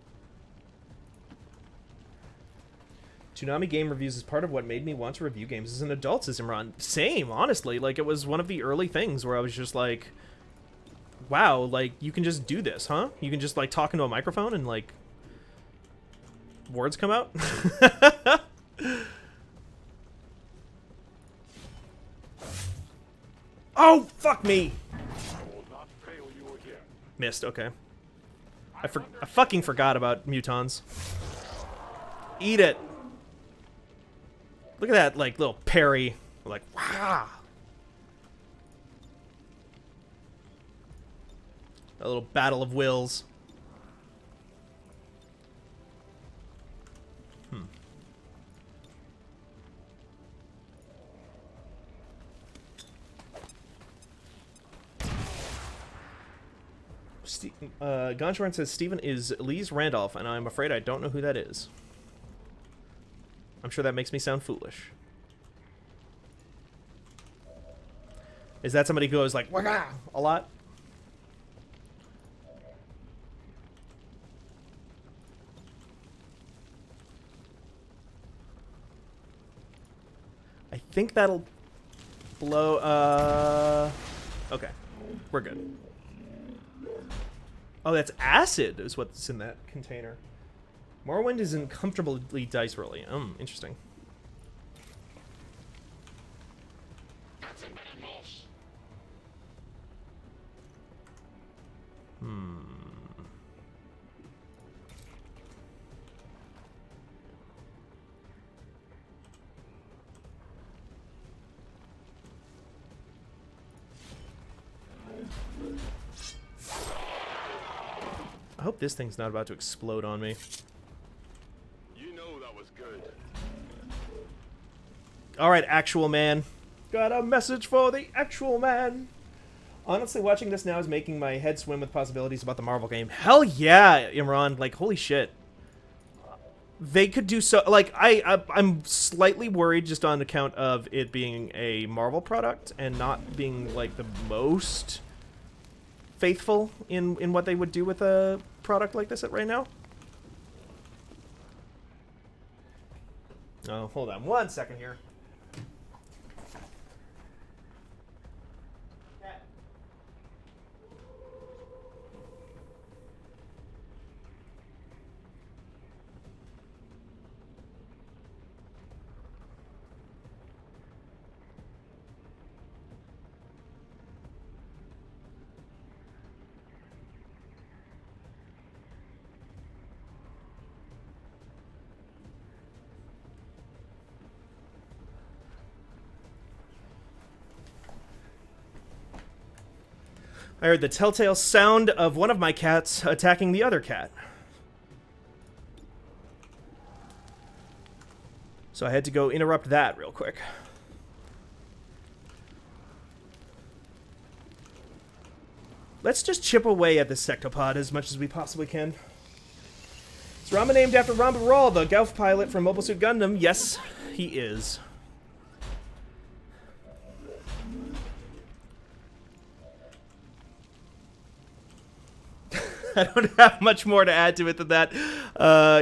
Toonami Game Reviews is part of what made me want to review games as an adult, says Imran. Same, honestly. Like, it was one of the early things where I was just like, wow, like, you can just do this, huh? You can just, like, talk into a microphone and, like, words come out? Oh, fuck me! Missed, okay. I fucking forgot about mutons. Eat it! Look at that, like, little parry. Like, wow. A little battle of wills. Goncharan says Steven is Lee's Randolph, and I'm afraid I don't know who that is. I'm sure that makes me sound foolish. Is that somebody who goes like "Wah!" a lot? I think that'll blow. Okay, we're good. Oh, that's acid is what's in that container. Morrowind is uncomfortably dice rolly. Interesting. I hope this thing's not about to explode on me. You know that was good. Alright, actual man. Got a message for the actual man. Honestly, watching this now is making my head swim with possibilities about the Marvel game. Hell yeah, Imran. Like, holy shit. They could do so... Like, I'm slightly worried just on account of it being a Marvel product and not being, like, the most faithful in what they would do with a product like this right now. Oh, hold on 1 second here. I heard the telltale sound of one of my cats attacking the other cat. So I had to go interrupt that real quick. Let's just chip away at this sectopod as much as we possibly can. Is Ramba named after Ramba Ral, the Gauf pilot from Mobile Suit Gundam? Yes, he is. I don't have much more to add to it than that.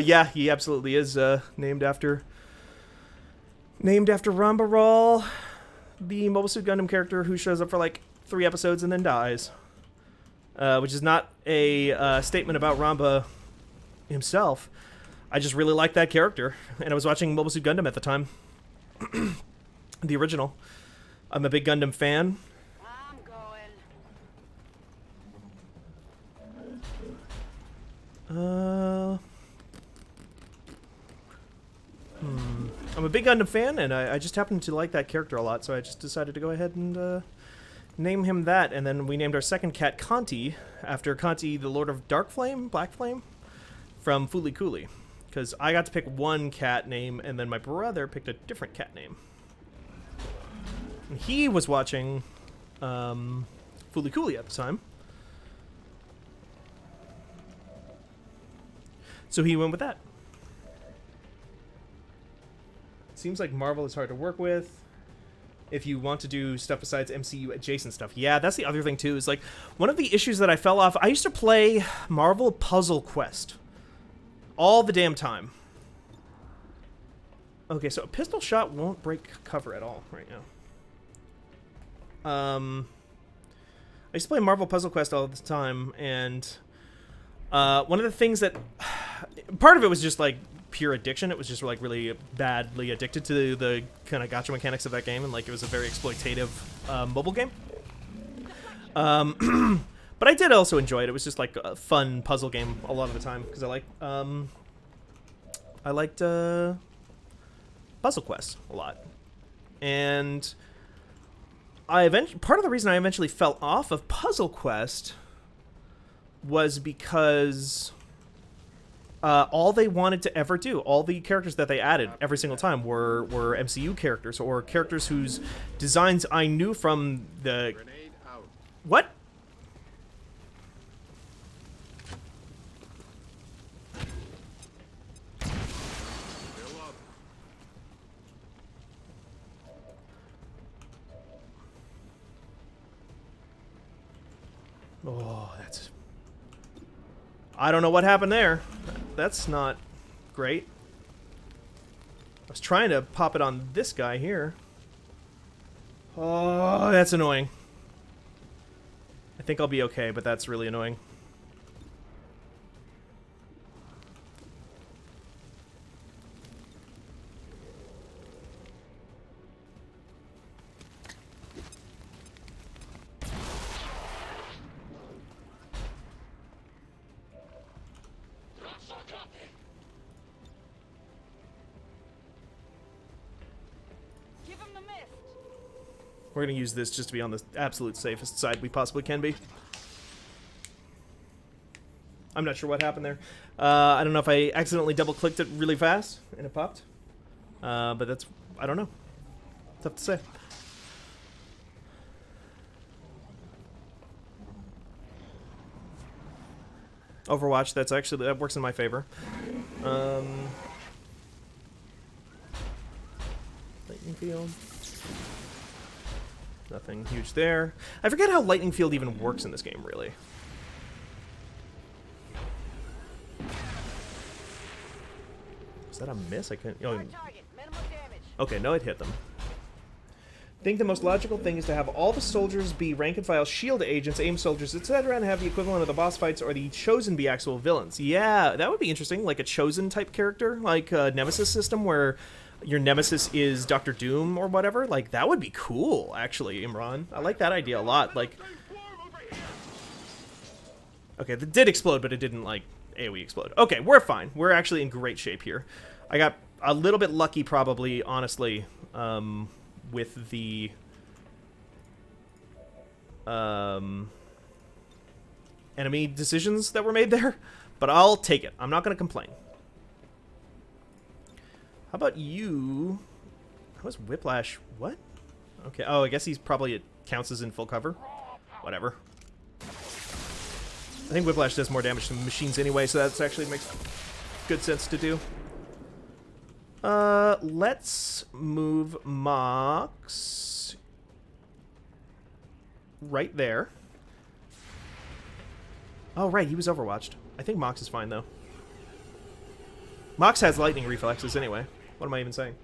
Yeah, he absolutely is named after Ramba Ral, the Mobile Suit Gundam character who shows up for like 3 episodes and then dies. Which is not a statement about Ramba himself. I just really like that character, and I was watching Mobile Suit Gundam at the time. The original. I'm a big Gundam fan. I'm a big Gundam fan, and I just happen to like that character a lot, so I just decided to go ahead and name him that. And then we named our second cat Conti, after Conti, the Lord of Dark Flame, Black Flame, from Fooly Cooly. Because I got to pick one cat name, and then my brother picked a different cat name. And he was watching Fooly Cooly at the time. So he went with that. Seems like Marvel is hard to work with if you want to do stuff besides MCU adjacent stuff. Yeah, that's the other thing too, is like one of the issues that I fell off. I used to play Marvel Puzzle Quest all the damn time. Okay, so a pistol shot won't break cover at all right now. I used to play Marvel Puzzle Quest all the time, and one of the things that part of it was just like pure addiction. It was just like really badly addicted to the kind of gacha mechanics of that game, and like it was a very exploitative mobile game. But I did also enjoy it. It was just like a fun puzzle game a lot of the time because I liked puzzle quests a lot. And part of the reason I eventually fell off of Puzzle Quest was because all they wanted to ever do, all the characters that they added every single time were MCU characters or characters whose designs I knew from the... What? Oh, that's... I don't know what happened there. That's not great. I was trying to pop it on this guy here. Oh, that's annoying. I think I'll be okay, but that's really annoying. We're going to use this just to be on the absolute safest side we possibly can be. I'm not sure what happened there. I don't know if I accidentally double-clicked it really fast and it popped. But that's... I don't know. Tough to say. Overwatch, that works in my favor. Lightning field. Nothing huge there. I forget how Lightning Field even works in this game, really. Is that a miss? I can't... Oh, okay, no, it hit them. I think the most logical thing is to have all the soldiers be rank-and-file shield agents, aim soldiers, etc., and have the equivalent of the boss fights or the Chosen be actual villains. Yeah, that would be interesting, like a Chosen-type character, like a Nemesis system where... your nemesis is Dr. Doom or whatever. Like, that would be cool, actually, Imran. I like that idea a lot. Like, okay, it did explode, but it didn't, like, AoE explode. Okay, we're fine. We're actually in great shape here. I got a little bit lucky, probably, honestly, with the... enemy decisions that were made there. But I'll take it. I'm not going to complain. How about you? How is Whiplash? What? Okay. Oh, I guess he's probably... it counts as in full cover. Whatever. I think Whiplash does more damage to machines anyway, so that's actually makes good sense to do. Let's move Mox right there. Oh, right. He was overwatched. I think Mox is fine, though. Mox has lightning reflexes anyway. What am I even saying?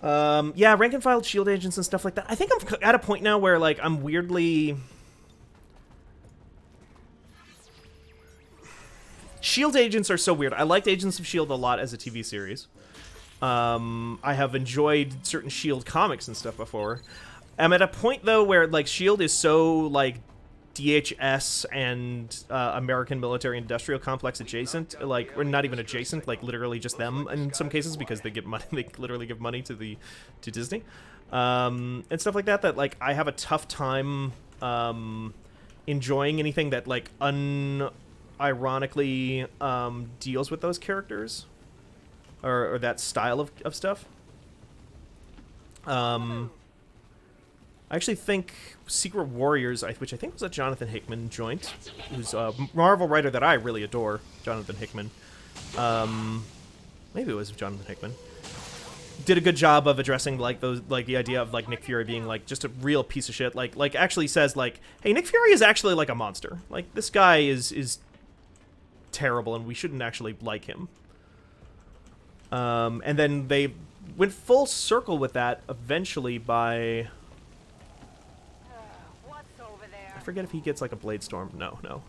Yeah, rank and file shield agents and stuff like that. I think I'm at a point now where, like, I'm weirdly... Shield agents are so weird. I liked Agents of S.H.I.E.L.D. a lot as a TV series. I have enjoyed certain S.H.I.E.L.D. comics and stuff before. I'm at a point, though, where, like, S.H.I.E.L.D. is so, like, DHS and American Military Industrial Complex adjacent, like, or not even adjacent, like literally just them in some cases because they give money, they literally give money to Disney, and stuff like that. That like I have a tough time enjoying anything that like unironically deals with those characters or that style of stuff. I actually think Secret Warriors, which I think was a Jonathan Hickman joint, who's a Marvel writer that I really adore, Jonathan Hickman. Maybe it was Jonathan Hickman. Did a good job of addressing like those, like the idea of like Nick Fury being like just a real piece of shit. Like actually says like, hey, Nick Fury is actually like a monster. Like this guy is terrible, and we shouldn't actually like him. And then they went full circle with that eventually by. I forget if he gets like a Blade Storm. No.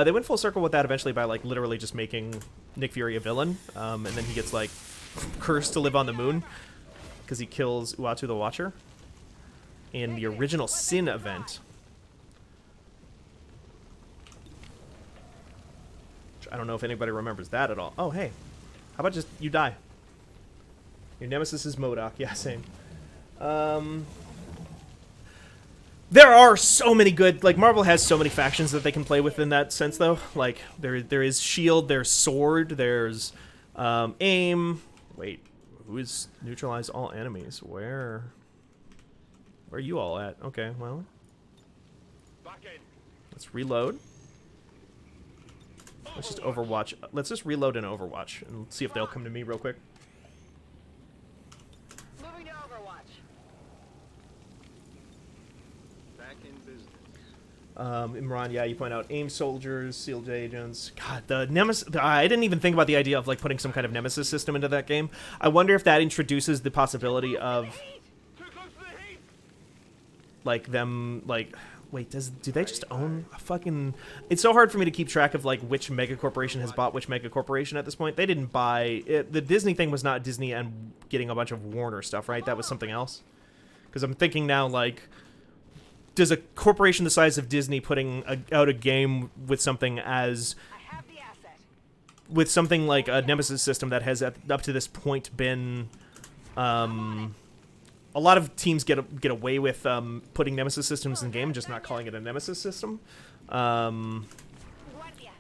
They went full circle with that eventually by like literally just making Nick Fury a villain, and then he gets like cursed to live on the moon because he kills Uatu the Watcher in the original Sin event. I don't know if anybody remembers that at all. Oh hey, how about just you die? Your nemesis is MODOK. Yeah, same. There are so many good, like, Marvel has so many factions that they can play with in that sense, though. Like, there is shield, there's sword, there's aim. Wait, who is neutralize all enemies? Where are you all at? Okay, well, let's reload. Let's just Overwatch. Let's just reload and Overwatch and see if they'll come to me real quick. Moving to Overwatch. Back in business. Imran, yeah, you point out aim soldiers, sealed agents. God, the nemesis. I didn't even think about the idea of like putting some kind of nemesis system into that game. I wonder if that introduces the possibility of like them like. Wait, do they just own a fucking... It's so hard for me to keep track of, like, which mega corporation has bought which mega corporation at this point. They didn't buy... The Disney thing was not Disney and getting a bunch of Warner stuff, right? That was something else. Because I'm thinking now, like... Does a corporation the size of Disney putting out a game with something as... With something like a Nemesis system that has, up to this point, been... A lot of teams get away with putting Nemesis systems in game, just not calling it a Nemesis system. I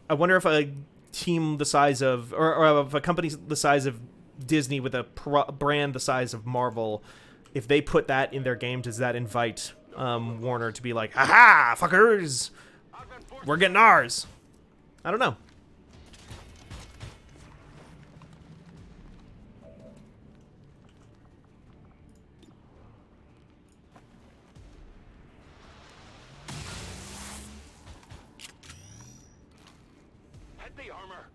wonder if a team the size of, or if a company the size of Disney with a brand the size of Marvel, if they put that in their game, does that invite Warner to be like, "Ha-ha, fuckers, we're getting ours"? I don't know. The armor.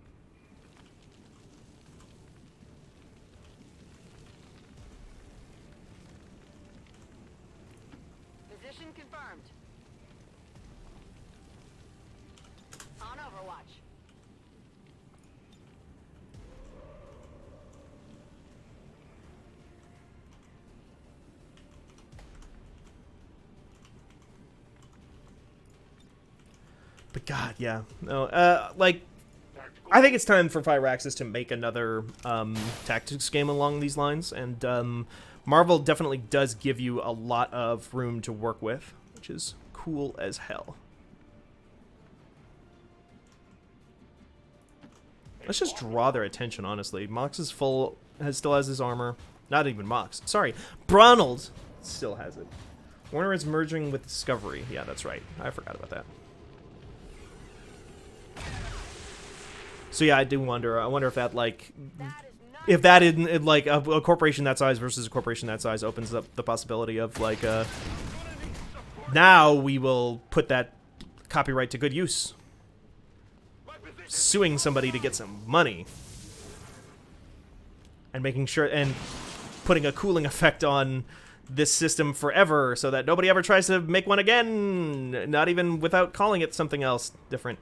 Position confirmed. On Overwatch. But God, yeah. No, like... I think it's time for Firaxis to make another tactics game along these lines, and Marvel definitely does give you a lot of room to work with, which is cool as hell. Let's just draw their attention, honestly. Mox is full, still has his armor. Not even Mox. Sorry, Bronald still has it. Warner is merging with Discovery. Yeah, that's right. I forgot about that. So yeah, I do wonder. I wonder if that, like, if that in like a corporation that size versus a corporation that size opens up the possibility of like, now we will put that copyright to good use, suing somebody to get some money, and making sure and putting a cooling effect on this system forever, so that nobody ever tries to make one again. Not even without calling it something else different.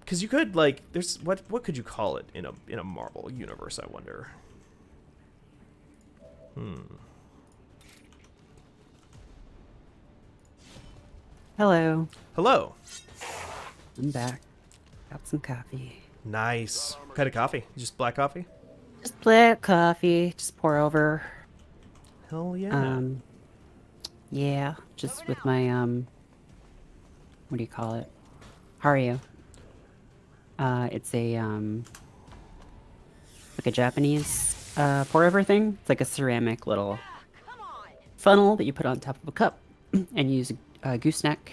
Because you could, like, there's what could you call it in a Marvel universe, I wonder. Hello. Hello. I'm back. Got some coffee. Nice. What kind of coffee? Just black coffee? Just black coffee. Just pour over. Hell yeah. Yeah. Just with my, what do you call it? How are you? It's a, like a Japanese, pour-over thing. It's like a ceramic little funnel that you put on top of a cup and use a gooseneck,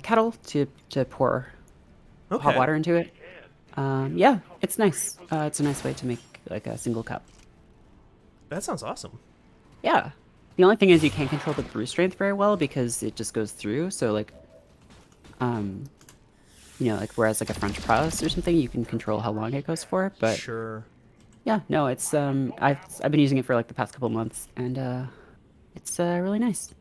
kettle to pour hot water into it. Yeah, it's nice. It's a nice way to make, like, a single cup. That sounds awesome. Yeah. The only thing is you can't control the brew strength very well because it just goes through, so, like, you know, like, whereas, like, a French press or something, you can control how long it goes for, but... Sure. Yeah, no, it's, I've been using it for, like, the past couple months, and, it's, really nice.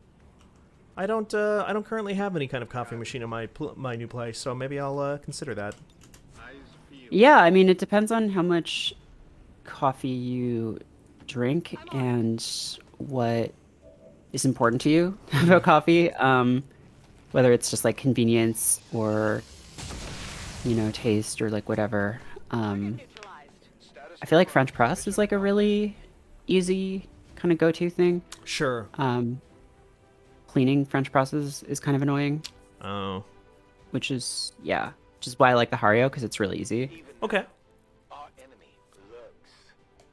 I don't currently have any kind of coffee machine in my new place, so maybe I'll, consider that. Yeah, I mean, it depends on how much coffee you drink and what is important to you about coffee, whether it's just, like, convenience or... you know, taste or like whatever. I feel like French press is like a really easy kind of go-to thing. Sure. Cleaning French presses is kind of annoying. Oh. Which is why I like the Hario, because it's really easy. Okay.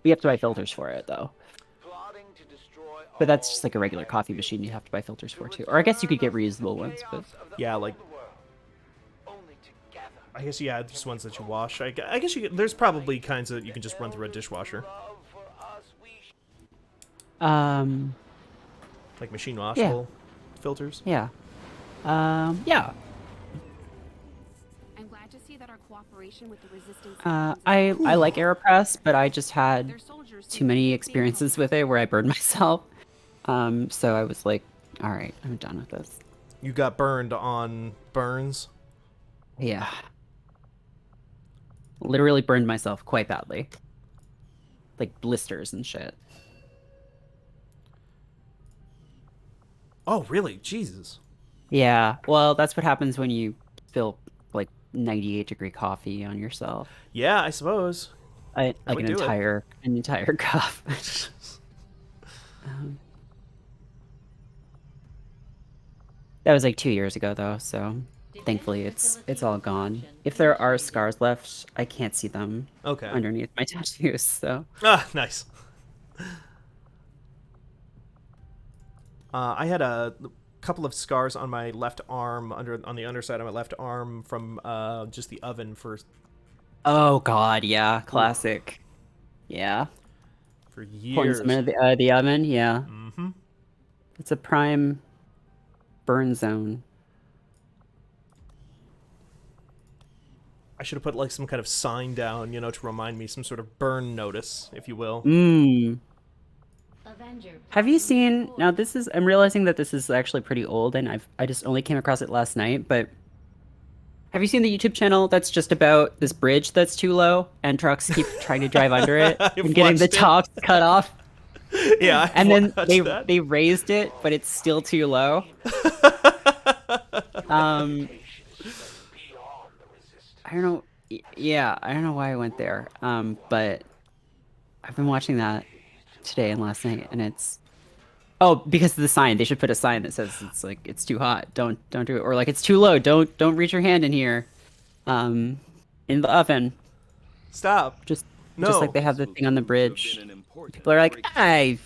We have to buy filters for it though. But that's just like a regular coffee machine you have to buy filters for too. Or I guess you could get reusable ones, but yeah, like I guess just ones that you wash. I guess there's probably kinds that you can just run through a dishwasher. Like machine washable filters. Yeah. Yeah. I'm glad to see that our cooperation with the resistance. I like AeroPress, but I just had too many experiences with it where I burned myself. So I was like, all right, I'm done with this. You got burned on burns? Yeah. Literally burned myself quite badly. Like blisters and shit. Oh, really? Jesus. Yeah. Well, that's what happens when you spill like 98-degree coffee on yourself. Yeah, I suppose. Like an entire cup. That was like 2 years ago though, so thankfully it's all gone. If there are scars left, I can't see them underneath my tattoos, so. Ah, nice. I had a couple of scars on my left arm, on the underside of my left arm from just the oven for. Oh God, yeah, classic. Yeah. For years. Some of the oven, yeah. Mm-hmm. It's a prime burn zone. I should have put like some kind of sign down, to remind me, some sort of burn notice, if you will. Have you seen, now I'm realizing that this is actually pretty old and I just only came across it last night, but have you seen the YouTube channel that's just about this bridge that's too low and trucks keep trying to drive under it and getting the tops cut off? Yeah, and then they raised it, but it's still too low. I don't know. Yeah, I don't know why I went there. But I've been watching that today and last night, and it's because of the sign. They should put a sign that says it's too hot. Don't do it, or like it's too low. Don't reach your hand in here. In the oven. Stop. Just like they have the thing on the bridge. People are like, I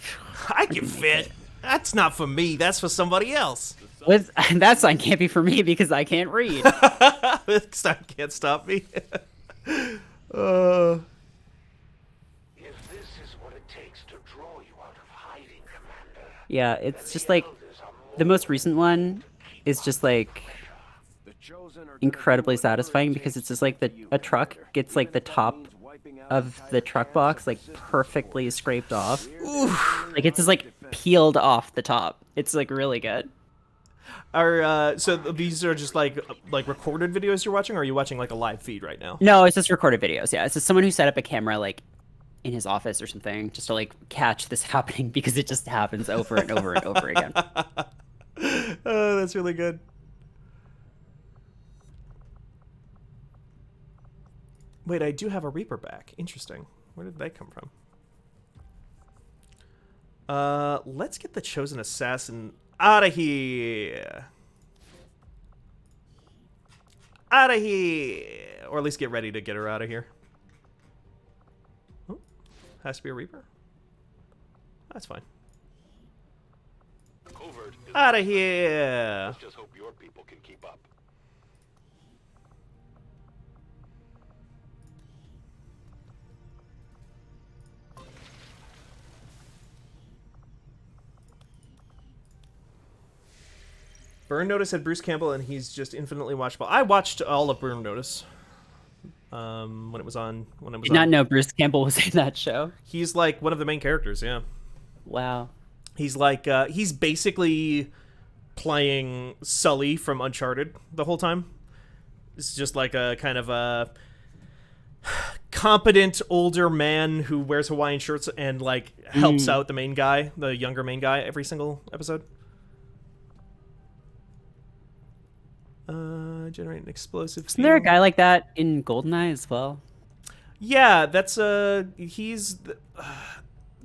can fit. That's not for me. That's for somebody else. That sign can't be for me because I can't read. This sign can't stop me. If this is what it takes to draw you out of hiding, Commander. Yeah, it's just like the most recent one is just like incredibly satisfying because it's just like a truck gets like the top of the truck box like perfectly scraped off. Oof. Like it's just like peeled off the top. It's like really good. So these are just like recorded videos you're watching, or are you watching like a live feed right now? No, it's just recorded videos. Yeah, it's just someone who set up a camera like in his office or something just to like catch this happening because it just happens over and over and over again. Oh, that's really good. Wait, I do have a Reaper back. Interesting. Where did that come from? Let's get the Chosen Assassin out of here. Out of here. Or at least get ready to get her out of here. Oh, has to be a Reaper? That's fine. Out of here. Let's just hope your people can keep up. Burn Notice had Bruce Campbell, and he's just infinitely watchable. I watched all of Burn Notice when it was on. Did not know Bruce Campbell was in that show. He's like one of the main characters. Yeah. Wow. He's like he's basically playing Sully from Uncharted the whole time. It's just like a kind of a competent older man who wears Hawaiian shirts and like helps out the main guy, the younger main guy, every single episode. Generate an explosive. Isn't there a guy like that in GoldenEye as well? Yeah, that's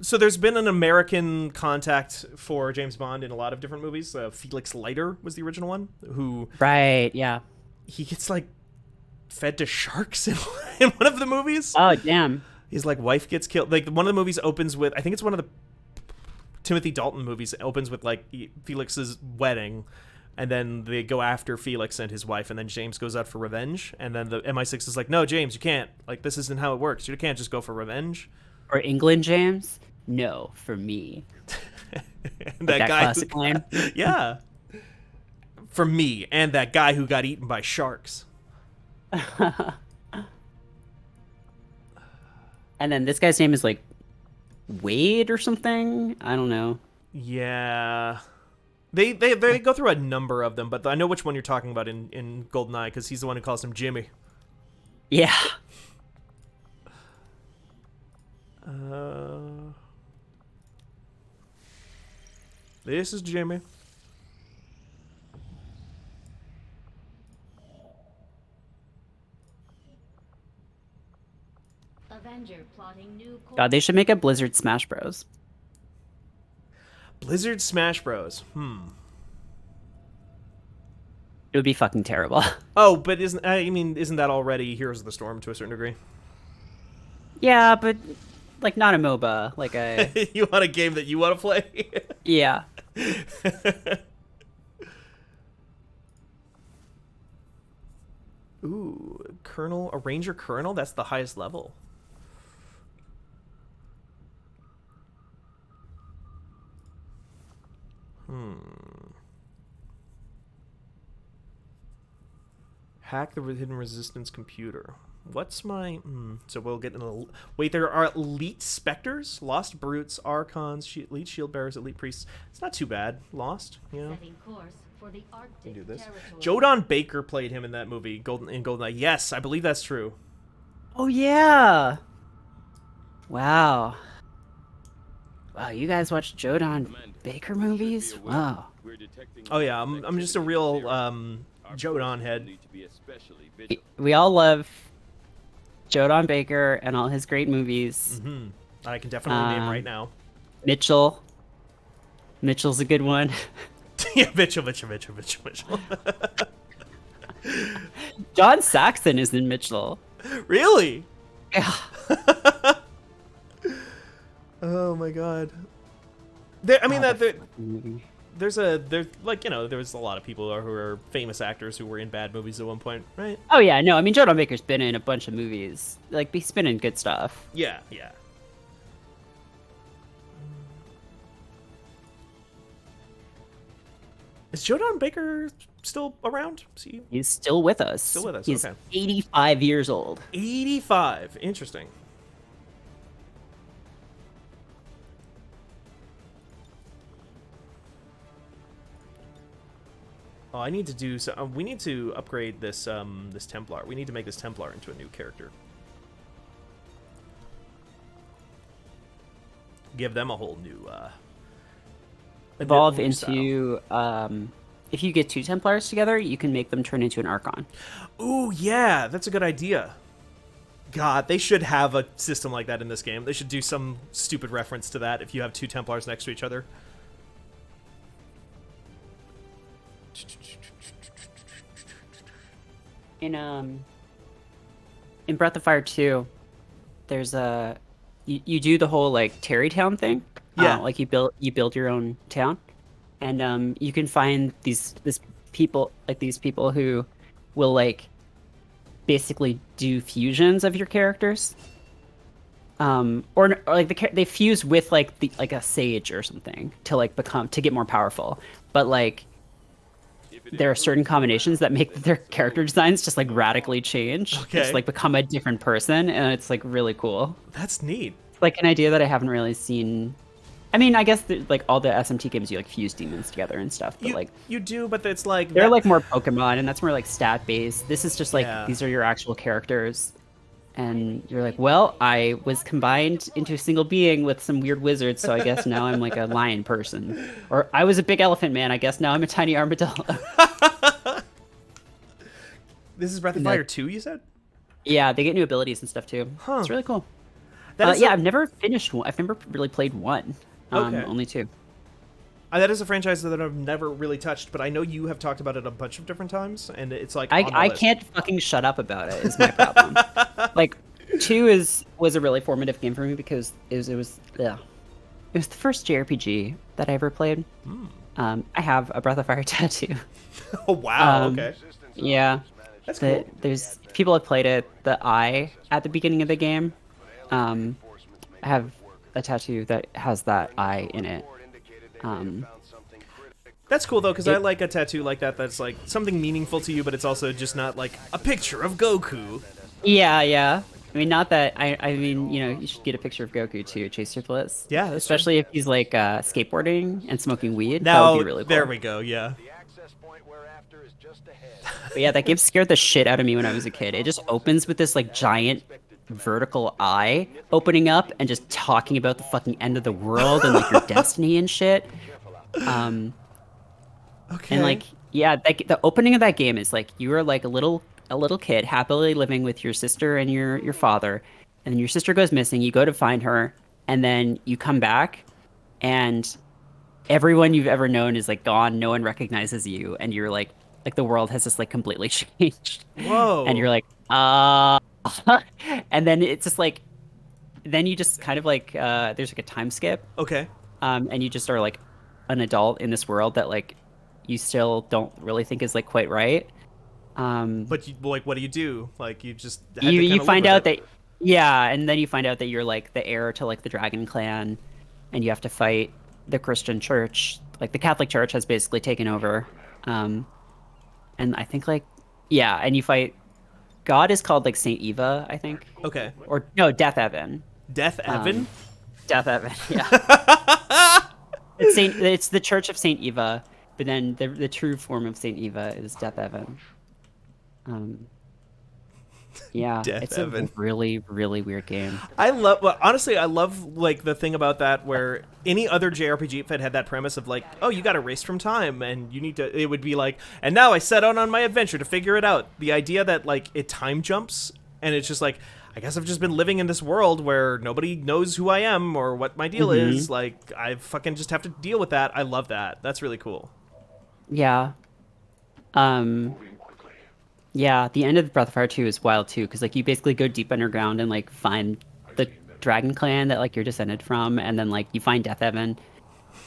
So there's been an American contact for James Bond in a lot of different movies. Felix Leiter was the original one, who... Right, yeah. He gets, like, fed to sharks in one of the movies. Oh, damn. His, like, wife gets killed. Like, one of the movies opens with... I think it's one of the Timothy Dalton movies. It opens with, like, Felix's wedding, and then they go after Felix and his wife, and then James goes out for revenge, and then the MI6 is like, no, James, you can't. Like, this isn't how it works. You can't just go for revenge. For England, James? No, for me. that guy classic line. Yeah. For me, and that guy who got eaten by sharks. And then this guy's name is like Wade or something. I don't know. Yeah. They go through a number of them, but I know which one you're talking about in GoldenEye, because he's the one who calls him Jimmy. Yeah. This is Jimmy. Avenger plotting new course. God, they should make a Blizzard Smash Bros. Blizzard Smash Bros. It would be fucking terrible. Oh, but isn't that already Heroes of the Storm to a certain degree? Yeah, but like not a MOBA, like a You want a game that you want to play? Yeah. Ooh, Colonel, a Ranger Colonel? That's the highest level. Hack the hidden resistance computer. What's my... So we'll get an... Wait, there are elite specters? Lost brutes, archons, elite shield bearers, elite priests. It's not too bad. Lost, you know? Setting course for the Arctic Do this. territory. Jodan Baker played him in that movie, GoldenEye. Yes, I believe that's true. Oh yeah. Wow. Wow, you guys watch Jodan Baker movies? Wow. Oh yeah, I'm just a real Jodan head. We all love Jodan Baker and all his great movies. I can definitely name right now. Mitchell. Mitchell's a good one. Yeah, Mitchell. John Saxon is in Mitchell. Really? Yeah. Oh my god. There's like, you know, there's a lot of people who are famous actors who were in bad movies at one point, right? Oh yeah, no, I mean Jodan Baker's been in a bunch of movies. Like he's been in good stuff. Yeah. Is Jodan Baker still around? He's still with us. Still with us, He's okay. 85 years old. 85. Interesting. Oh, I need to do so. We need to upgrade this this Templar. We need to make this Templar into a new character. Give them a whole new Evolve new into if you get 2 Templars together, you can make them turn into an Archon. Ooh, yeah, that's a good idea. God, they should have a system like that in this game. They should do some stupid reference to that if you have 2 Templars next to each other. In Breath of Fire 2, there's a you do the whole like Terrytown thing. Yeah. Like you build your own town, and you can find these people who will like basically do fusions of your characters. Or like they fuse with like a sage or something to like to get more powerful, but like there are certain combinations that make their character designs just like radically change. Okay. Just like become a different person, and it's like really cool. That's neat. It's like an idea that I haven't really seen. I mean, I guess like all the SMT games, you like fuse demons together and stuff, but you do, but it's like they're like more Pokemon, and that's more like stat based. This is just like Yeah. these are your actual characters, and you're like, well, I was combined into a single being with some weird wizards, so I guess now I'm like a lion person, or I was a big elephant man. I guess now I'm a tiny armadillo. This is Breath of Fire 2, you said? Yeah, they get new abilities and stuff too. Huh. It's really cool. Yeah, I've never finished one. I've never really played one. Okay. Only two. That is a franchise that I've never really touched, but I know you have talked about it a bunch of different times, and it's like on the I list. can't fucking shut up about it. Is my problem. Like, 2 was a really formative game for me because it was the first JRPG that I ever played. I have a Breath of Fire tattoo. Oh wow! Okay. Yeah. That's cool. There's people have played it. The eye at the beginning of the game. I have a tattoo that has that eye in it. That's cool though, because I like a tattoo like that. That's like something meaningful to you, but it's also just not like a picture of Goku. Yeah. I mean, not that I mean, you should get a picture of Goku to chase your bliss. Yeah, especially if he's like skateboarding and smoking weed. Now, that would be really cool. There we go. Yeah. But yeah, that game scared the shit out of me when I was a kid. It just opens with this like giant vertical eye opening up and just talking about the fucking end of the world and like your destiny and shit. Okay. And like, yeah, the opening of that game is like you are like a little kid happily living with your sister and your father, and then your sister goes missing. You go to find her, and then you come back, and everyone you've ever known is like gone. No one recognizes you, and you're like the world has just like completely changed. Whoa. And you're like, and then it's just like, then you just kind of like, there's like a time skip. Okay. And you just are like an adult in this world that like you still don't really think is like quite right. But you, like, what do you do? Like, you just you find out that and then you find out that you're like the heir to like the Dragon Clan, and you have to fight the Christian Church. Like the Catholic Church has basically taken over, and I think like and you fight. God is called like Saint Eva, I think. Okay. Or no, Death Evan. Death Evan. Death Evan. Yeah. It's the Church of Saint Eva, but then the true form of Saint Eva is Death Evan. It's Evan. a really, really weird game. Honestly, I love like the thing about that where any other JRPG, if it had that premise of like, oh, you got erased from time and you need to, it would be like, and now I set out on my adventure to figure it out. The idea that like it time jumps and it's just like, I guess I've just been living in this world where nobody knows who I am or what my deal is. Like, I fucking just have to deal with that. I love that. That's really cool. Yeah. Yeah, the end of Breath of Fire 2 is wild too, because like you basically go deep underground and like find the Dragon Clan that like you're descended from, and then like you find Death Evan,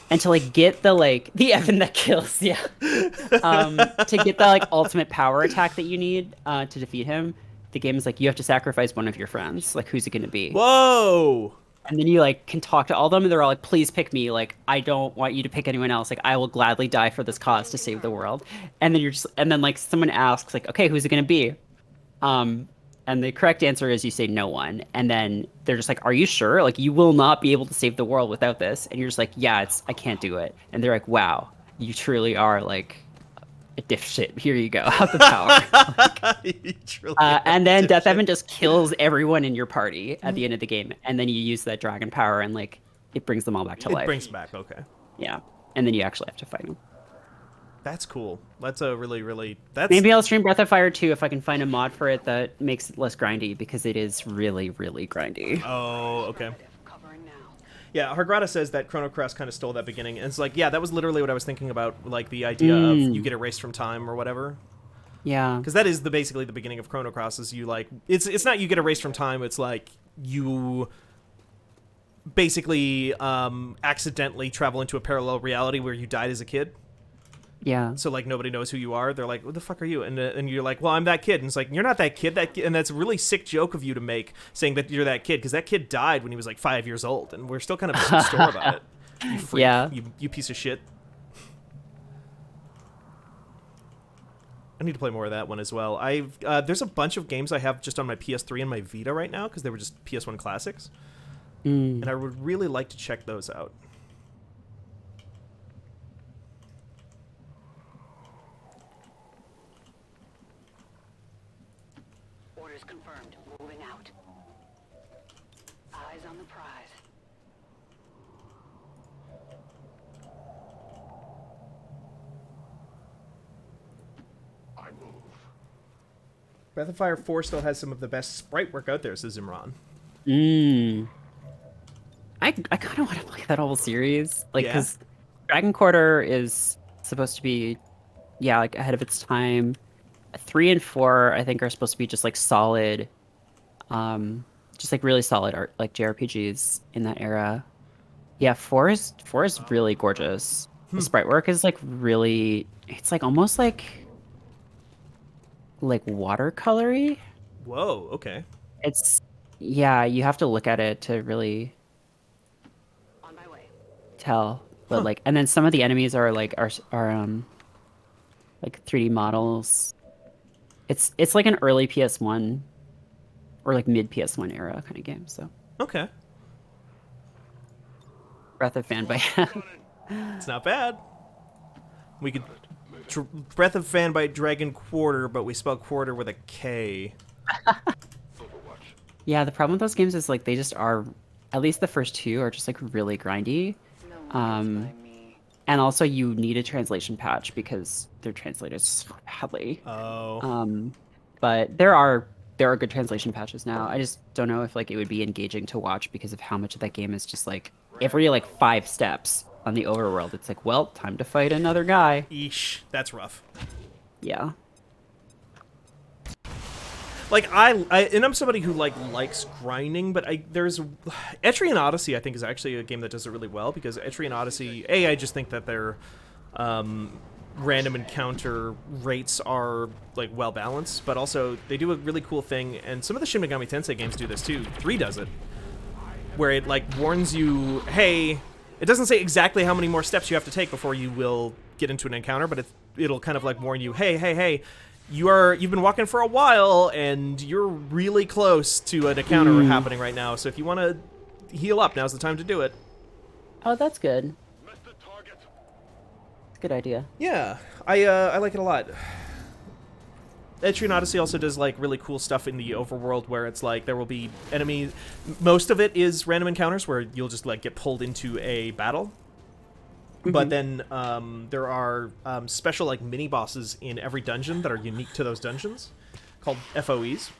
and to like get the Evan that kills, to get the like ultimate power attack that you need to defeat him, the game is like you have to sacrifice one of your friends. Like, who's it gonna be? Whoa! And then you like can talk to all of them, and they're all like, "Please pick me. Like, I don't want you to pick anyone else. Like, I will gladly die for this cause to save the world." And then like someone asks like, "Okay, who's it gonna be?" And the correct answer is you say no one. And then they're just like, "Are you sure? Like, you will not be able to save the world without this." And you're just like, "Yeah, I can't do it." And they're like, "Wow, you truly are like a dipshit. Here you go. Have the power." And then Death Evan just kills everyone in your party at the end of the game, and then you use that dragon power, and like it brings them all back to life. It brings back, okay. Yeah, and then you actually have to fight him. That's cool. That's a really Maybe I'll stream Breath of Fire 2 if I can find a mod for it that makes it less grindy, because it is really, really grindy. Oh, okay. Yeah, Hargrada says that Chrono Cross kind of stole that beginning, and it's like, yeah, that was literally what I was thinking about, like the idea of you get erased from time or whatever. Yeah, because that is basically the beginning of Chrono Cross. Is you like it's not you get erased from time. It's like you basically accidentally travel into a parallel reality where you died as a kid. Yeah. So like nobody knows who you are. They're like, "What the fuck are you?" And you're like, "Well, I'm that kid." And it's like, "You're not that kid." And that's a really sick joke of you to make, saying that you're that kid, because that kid died when he was like 5 years old, and we're still kind of in store about it. You freak. Yeah. You piece of shit. I need to play more of that one as well. There's a bunch of games I have just on my PS3 and my Vita right now because they were just PS1 classics, and I would really like to check those out. Orders confirmed. Moving out. Eyes on the prize. Breath of Fire 4 still has some of the best sprite work out there, says Imran. I kind of want to play that whole series, like, Yeah? because Dragon Quarter is supposed to be, yeah, like ahead of its time. 3 and 4, I think, are supposed to be just like solid, just like really solid art, like JRPGs in that era. Yeah, four is really gorgeous. The sprite work is like really, it's like almost like watercolory. Whoa, okay. It's, yeah, you have to look at it to really On my way. tell. But like, and then some of the enemies are like like 3D models. It's like an early PS1 or like mid PS1 era kind of game. So Okay. Breath of Fanbyte. It's not bad. We could Breath of Fanbyte Dragon Quarter, but we spell quarter with a K. Yeah, the problem with those games is like they just are, at least the first two are just like really grindy. And also you need a translation patch because they're translated so badly. Oh. But there are good translation patches now. I just don't know if like it would be engaging to watch because of how much of that game is just like every like 5 steps on the overworld. It's like, well, time to fight another guy. Eesh, that's rough. Yeah. Like and I'm somebody who likes grinding, but there's Etrian Odyssey I think is actually a game that does it really well because Etrian Odyssey, I just think that their random encounter rates are like well balanced, but also they do a really cool thing, and some of the Shin Megami Tensei games do this too. 3 does it, where it like warns you, hey, it doesn't say exactly how many more steps you have to take before you will get into an encounter, but it'll kind of like warn you, hey. You've been walking for a while, and you're really close to an encounter happening right now. So if you want to heal up, now's the time to do it. Oh, that's good. It's a good idea. Yeah, I like it a lot. Etrian Odyssey also does like really cool stuff in the overworld where it's like there will be enemies. Most of it is random encounters where you'll just like get pulled into a battle. But then there are special like mini bosses in every dungeon that are unique to those dungeons, called FOEs.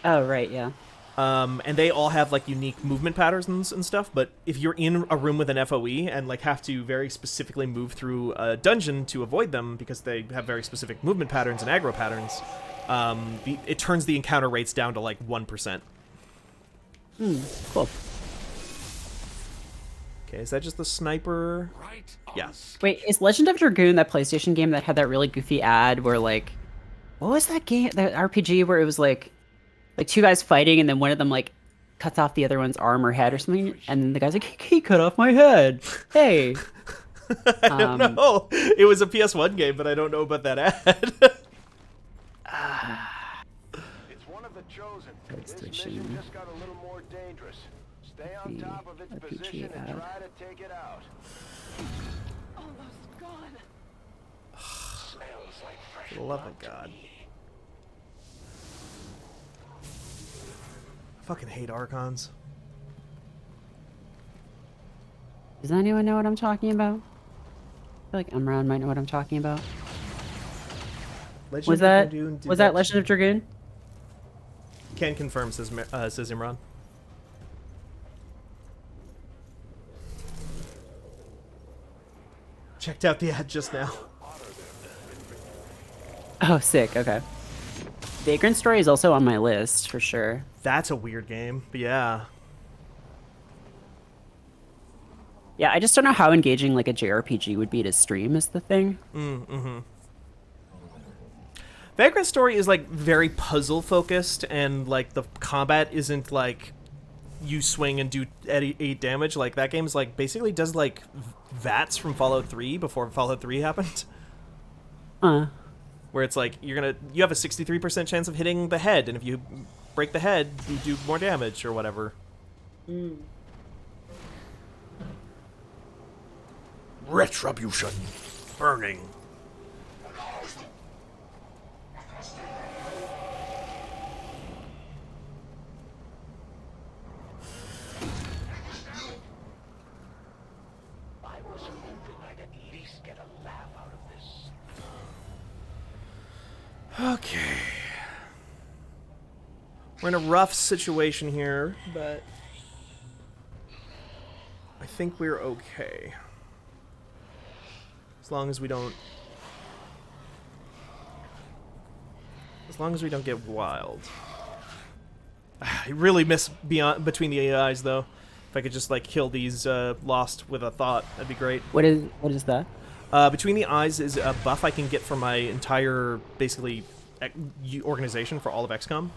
Oh right, yeah. And they all have like unique movement patterns and stuff. But if you're in a room with an FOE and like have to very specifically move through a dungeon to avoid them because they have very specific movement patterns and aggro patterns, it turns the encounter rates down to like 1%. Cool. Okay, is that just the sniper? Yeah. Wait, is Legend of Dragoon that PlayStation game that had that really goofy ad where like, what was that game, that RPG where it was like 2 guys fighting and then one of them like cuts off the other one's arm or head or something, and then the guy's like, he cut off my head. Hey. I don't know. It was a PS1 game, but I don't know about that ad. It's one of the chosen. This mission just got a little more dangerous. Stay on top of its position and try to take it out. Almost gone. Smells like fresh Love of God. I fucking hate Archons. Does anyone know what I'm talking about? I feel like Emron might know what I'm talking about. Was that Legend of Dragoon? Can confirm, says Imran. Checked out the ad just now. Oh, sick. Okay. Vagrant Story is also on my list for sure. That's a weird game, but yeah. Yeah, I just don't know how engaging like a JRPG would be to stream is the thing. Vagrant Story is like very puzzle focused, and like the combat isn't like you swing and do 8 damage. Like that game is like basically does like VATS from Fallout 3 before Fallout 3 happened. Where it's like you have a 63% chance of hitting the head, and if you break the head, you do more damage or whatever. Retribution. Burning. I was hoping I'd at least get a laugh out of this. Okay. We're in a rough situation here, but I think we're okay. As long as we don't get wild. I really miss between the AIs though. If I could just like kill these lost with a thought, that'd be great. What is that? Between the eyes is a buff I can get for my entire basically organization for all of XCOM,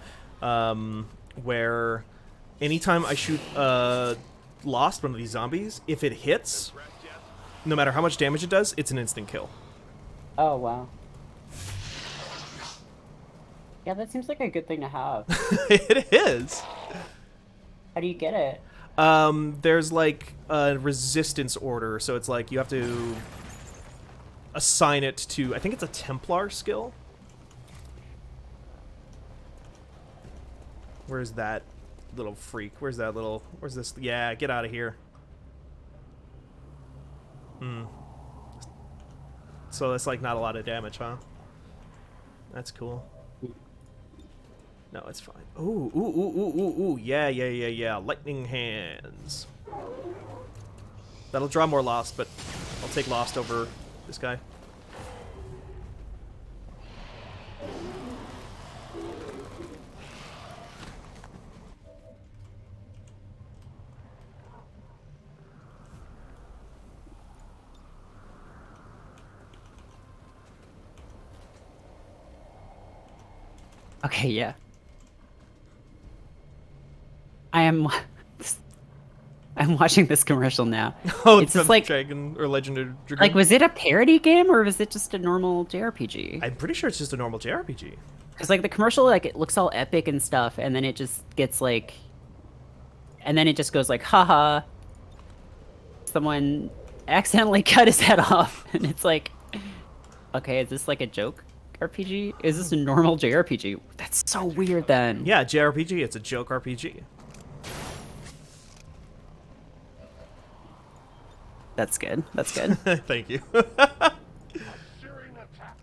where anytime I shoot lost one of these zombies, if it hits, no matter how much damage it does, it's an instant kill. Oh wow. Yeah, that seems like a good thing to have. It is. How do you get it? There's like a resistance order, so it's like you have to assign it to, I think it's a Templar skill. Where's that little freak? Where's this? Yeah, get out of here. So that's like not a lot of damage, huh? That's cool. No, it's fine. Ooh. Yeah. Lightning hands. That'll draw more Lost, but I'll take Lost over this guy. Okay, yeah. I'm watching this commercial now. Oh, it's just like Dragon or Legend of Dragoon. Like, was it a parody game or was it just a normal JRPG? I'm pretty sure it's just a normal JRPG. Because like the commercial, like it looks all epic and stuff, and then it just gets like, and then it just goes like, haha, someone accidentally cut his head off, and it's like, okay, is this like a joke RPG? Is this a normal JRPG? That's so weird then. Yeah, JRPG, it's a joke RPG. That's good. That's good. Thank you. Searing attack.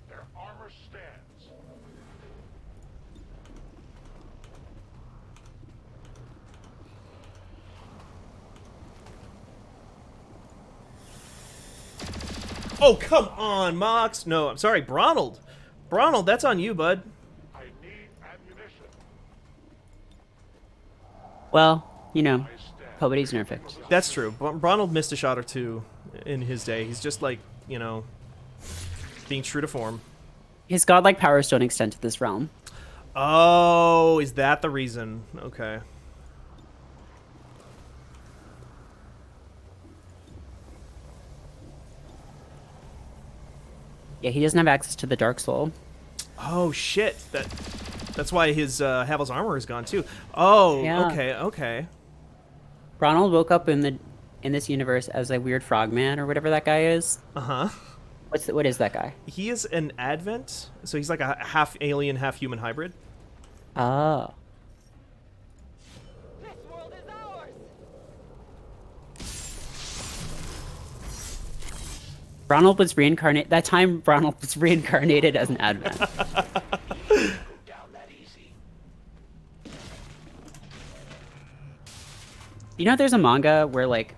Their armor stands. Oh, come on, Mox. No, I'm sorry, Bronald. Bronald, that's on you, bud. I need ammunition. Well, you know, nobody's perfect. That's true. Bronald missed a shot or two in his day. He's just like, you know, being true to form. His godlike powers don't extend to this realm. Oh, is that the reason? Okay. Yeah, he doesn't have access to the Dark Soul. Oh shit! That's why his Havel's armor is gone too. Oh, Yeah. okay. Ronald woke up in this universe as a weird frogman or whatever that guy is. Uh-huh. What is that guy? He is an Advent, so he's like a half alien, half human hybrid. Oh. This world is ours. Ronald was reincarnated. That time, Ronald was reincarnated as an Advent. Down that easy. You know, there's a manga where like,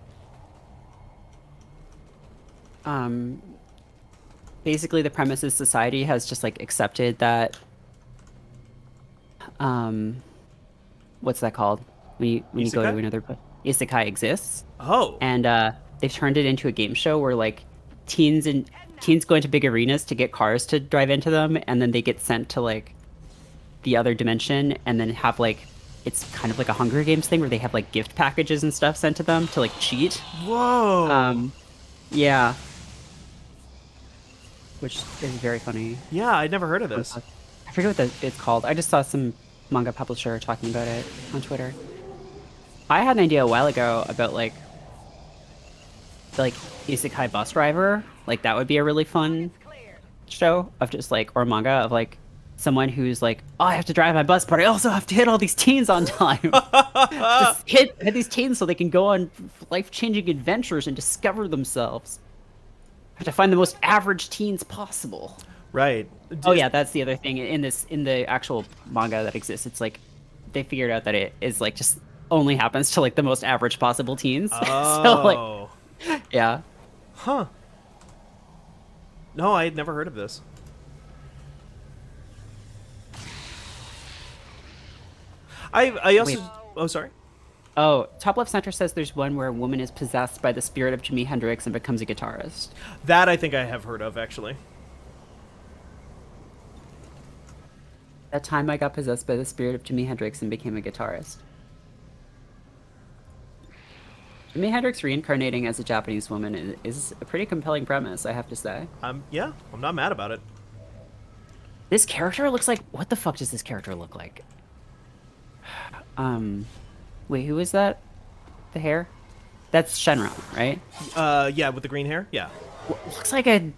basically the premise is society has just like accepted that, what's that called? When you go to Isekai? another place, isekai exists. Oh. And they've turned it into a game show where like teens go into big arenas to get cars to drive into them, and then they get sent to like the other dimension, and then have like, it's kind of like a Hunger Games thing where they have like gift packages and stuff sent to them to like cheat. Whoa. Yeah. Which is very funny. Yeah, I'd never heard of this. I forget what it's called. I just saw some manga publisher talking about it on Twitter. I had an idea a while ago about like isekai bus driver. Like that would be a really fun show of just like, or manga of like someone who's like, oh, I have to drive my bus, but I also have to hit all these teens on time. Just hit these teens so they can go on life-changing adventures and discover themselves. I have to find the most average teens possible. Right. Oh yeah, that's the other thing in the actual manga that exists. It's like they figured out that it is like just only happens to like the most average possible teens. Oh. So like, yeah. Huh. No, I had never heard of this. I also... Wait. Oh, sorry. Oh, top left center says there's one where a woman is possessed by the spirit of Jimi Hendrix and becomes a guitarist. That I think I have heard of, actually. That time I got possessed by the spirit of Jimi Hendrix and became a guitarist. Jimi Hendrix reincarnating as a Japanese woman is a pretty compelling premise, I have to say. Yeah, I'm not mad about it. This character looks like... What the fuck does this character look like? Wait, who is that? The hair? That's Shenron, right? Yeah, with the green hair? Yeah. Looks like a...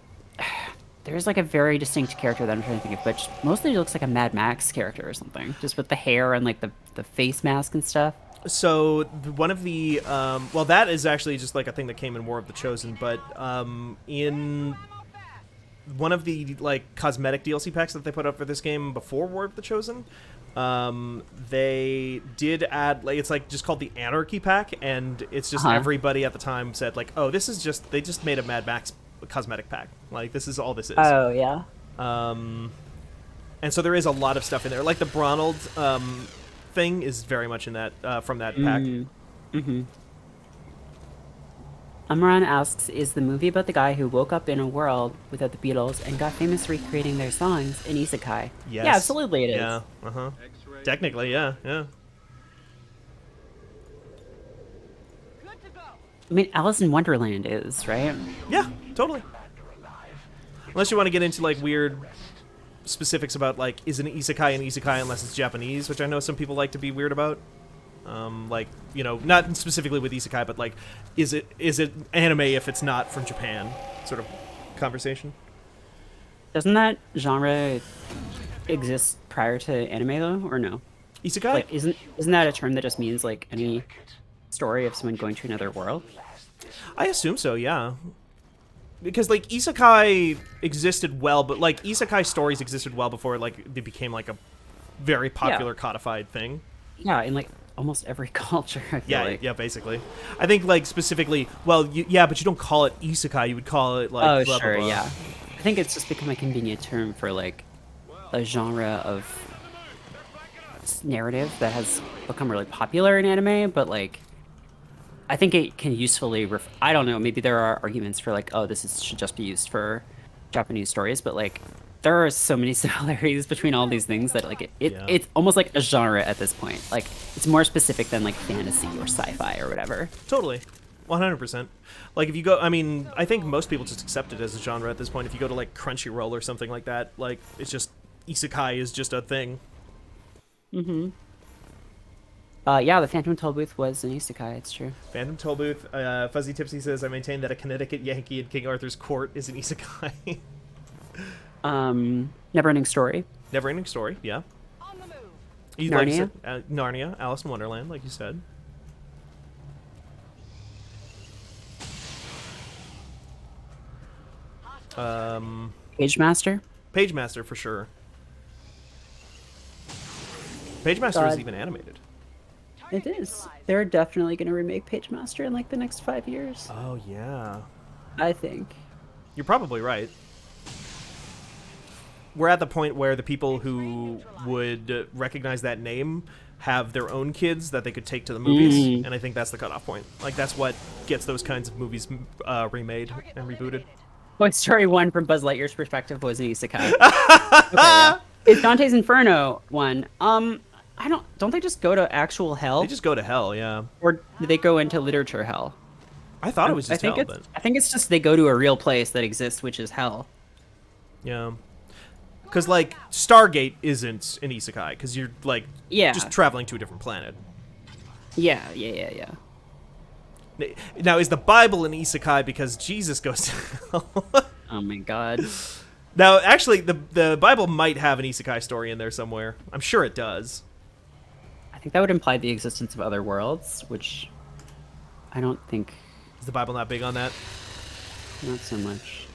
There's like a very distinct character that I'm trying to think of, but mostly looks like a Mad Max character or something. Just with the hair and like the face mask and stuff. So one of the well, that is actually just like a thing that came in War of the Chosen, but in one of the like cosmetic DLC packs that they put up for this game before War of the Chosen, they did add, like, it's like just called the Anarchy pack, and it's just everybody at the time said like, oh, this is just, they just made a Mad Max cosmetic pack, like this is all this is. Oh yeah. And so there is a lot of stuff in there, like the Bronald thing is very much in that from that pack. Mm-hmm. Amran asks, is the movie about the guy who woke up in a world without the Beatles and got famous recreating their songs in isekai? Yes. Yeah, absolutely it is. Yeah, technically, yeah. I mean, Alice in Wonderland is, right? Yeah, totally. Unless you want to get into like weird specifics about like, is an isekai unless it's Japanese, which I know some people like to be weird about. Like, you know, not specifically with isekai, but like, is it anime if it's not from Japan? Sort of conversation. Doesn't that genre exist prior to anime though, or no? Isekai? Like, isn't that a term that just means like any story of someone going to another world? I assume so, yeah. Because like isekai existed well, but like isekai stories existed well before like they became like a very popular codified thing. Yeah, in like almost every culture. I feel like. Yeah, basically. I think like specifically, well, yeah, but you don't call it isekai. You would call it like. Oh, sure, yeah. I think it's just become a convenient term for like a genre of narrative that has become really popular in anime, but like I think it can usefully I don't know, maybe there are arguments for like, oh, should just be used for Japanese stories, but like there are so many similarities between all these things that like it's almost like a genre at this point. Like it's more specific than like fantasy or sci-fi or whatever. Totally. 100%. Like if you go, I mean, I think most people just accept it as a genre at this point. If you go to like Crunchyroll or something like that, like it's just isekai is just a thing. Mm-hmm. Yeah, the Phantom Tollbooth was an isekai, it's true. Phantom Tollbooth, Fuzzy Tipsy says, I maintain that a Connecticut Yankee in King Arthur's court is an isekai. Neverending Story. Neverending Story, yeah. Narnia? Like you said, Narnia, Alice in Wonderland, like you said. Page Master? Page Master, for sure. Page Master is even animated. It is. They're definitely going to remake Page Master in like the next 5 years. Oh, yeah. I think. You're probably right. We're at the point where the people who would recognize that name have their own kids that they could take to the movies, and I think that's the cutoff point. Like, that's what gets those kinds of movies remade and rebooted. Toy Story 1 from Buzz Lightyear's perspective was an isekai. Okay, yeah. It's Dante's Inferno one. Don't they just go to actual hell? They just go to hell, yeah. Or do they go into literature hell? I thought it was just hell, but... I think it's just they go to a real place that exists, which is hell. Yeah. Because, like, Stargate isn't an isekai, because you're, like, just traveling to a different planet. Yeah. Now, is the Bible an isekai because Jesus goes to hell? Oh my god. Now, actually, the Bible might have an isekai story in there somewhere. I'm sure it does. I think that would imply the existence of other worlds, which I don't think... Is the Bible not big on that? Not so much.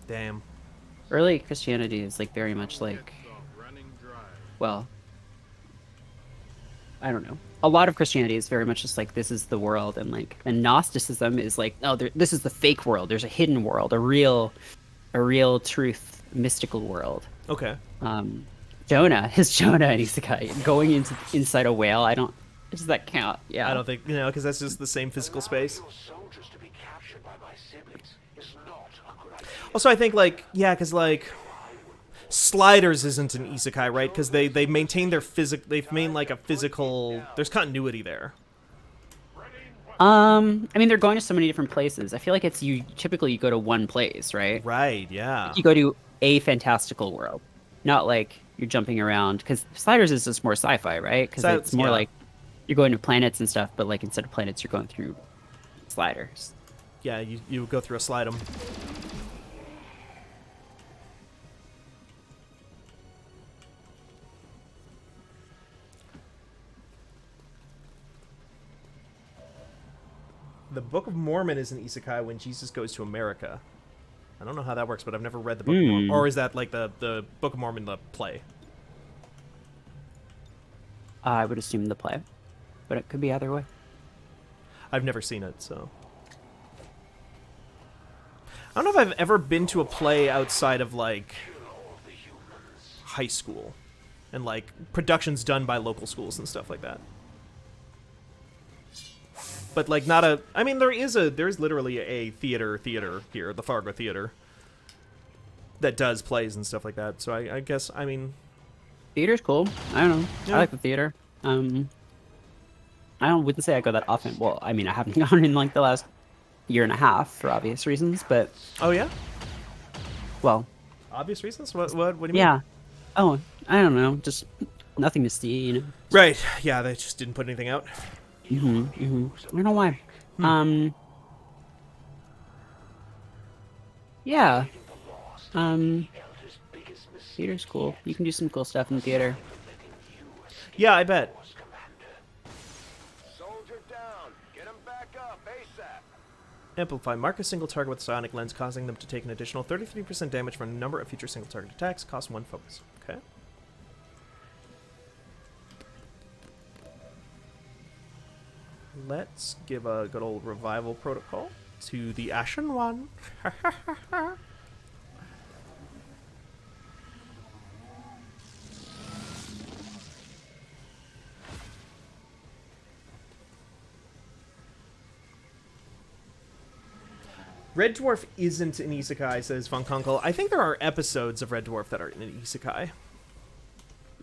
Damn. Early Christianity is like very much like... Well... I don't know. A lot of Christianity is very much just like this is the world, and like, and Gnosticism is like, oh, this is the fake world. There's a hidden world, a real truth, mystical world. Okay. Jonah and Isekai going inside a whale. Does that count? Yeah. I don't think because that's just the same physical space. Also, I think because Sliders isn't an isekai, right? Because they maintain their they've made like a physical. There's continuity there. I mean, they're going to so many different places. I feel like typically you go to one place, right? Right. Yeah. You go to a fantastical world, not like you're jumping around. Because Sliders is just more sci-fi, right? Because it's more like you're going to planets and stuff, but like instead of planets, you're going through sliders. Yeah, you go through a slide 'em. The Book of Mormon is an isekai when Jesus goes to America. I don't know how that works, but I've never read the Book of Mormon. Or is that like the Book of Mormon, the play? I would assume the play, but it could be either way. I've never seen it, so. I don't know if I've ever been to a play outside of like high school and like productions done by local schools and stuff like that. But like I mean there's literally a theater here, the Fargo Theater, that does plays and stuff like that. So I guess, I mean, theater's cool. I don't know. Yeah. I like the theater. I wouldn't say I go that often. Well, I mean, I haven't gone in like the last year and a half for obvious reasons, but oh yeah, well, obvious reasons. What do you mean? Yeah. Oh, I don't know. Just nothing to see, you know. Right. Yeah, they just didn't put anything out. I don't know why. Yeah. Theater's cool. You can do some cool stuff in the theater. Yeah, I bet. Soldier down. Get him back up ASAP. Amplify. Mark a single target with a psionic lens, causing them to take an additional 33% damage from a number of future single target attacks. Cost 1 focus. Okay. Let's give a good old revival protocol to the Ashen One. Red Dwarf isn't an isekai, says Von Kunkel. I think there are episodes of Red Dwarf that are in an isekai.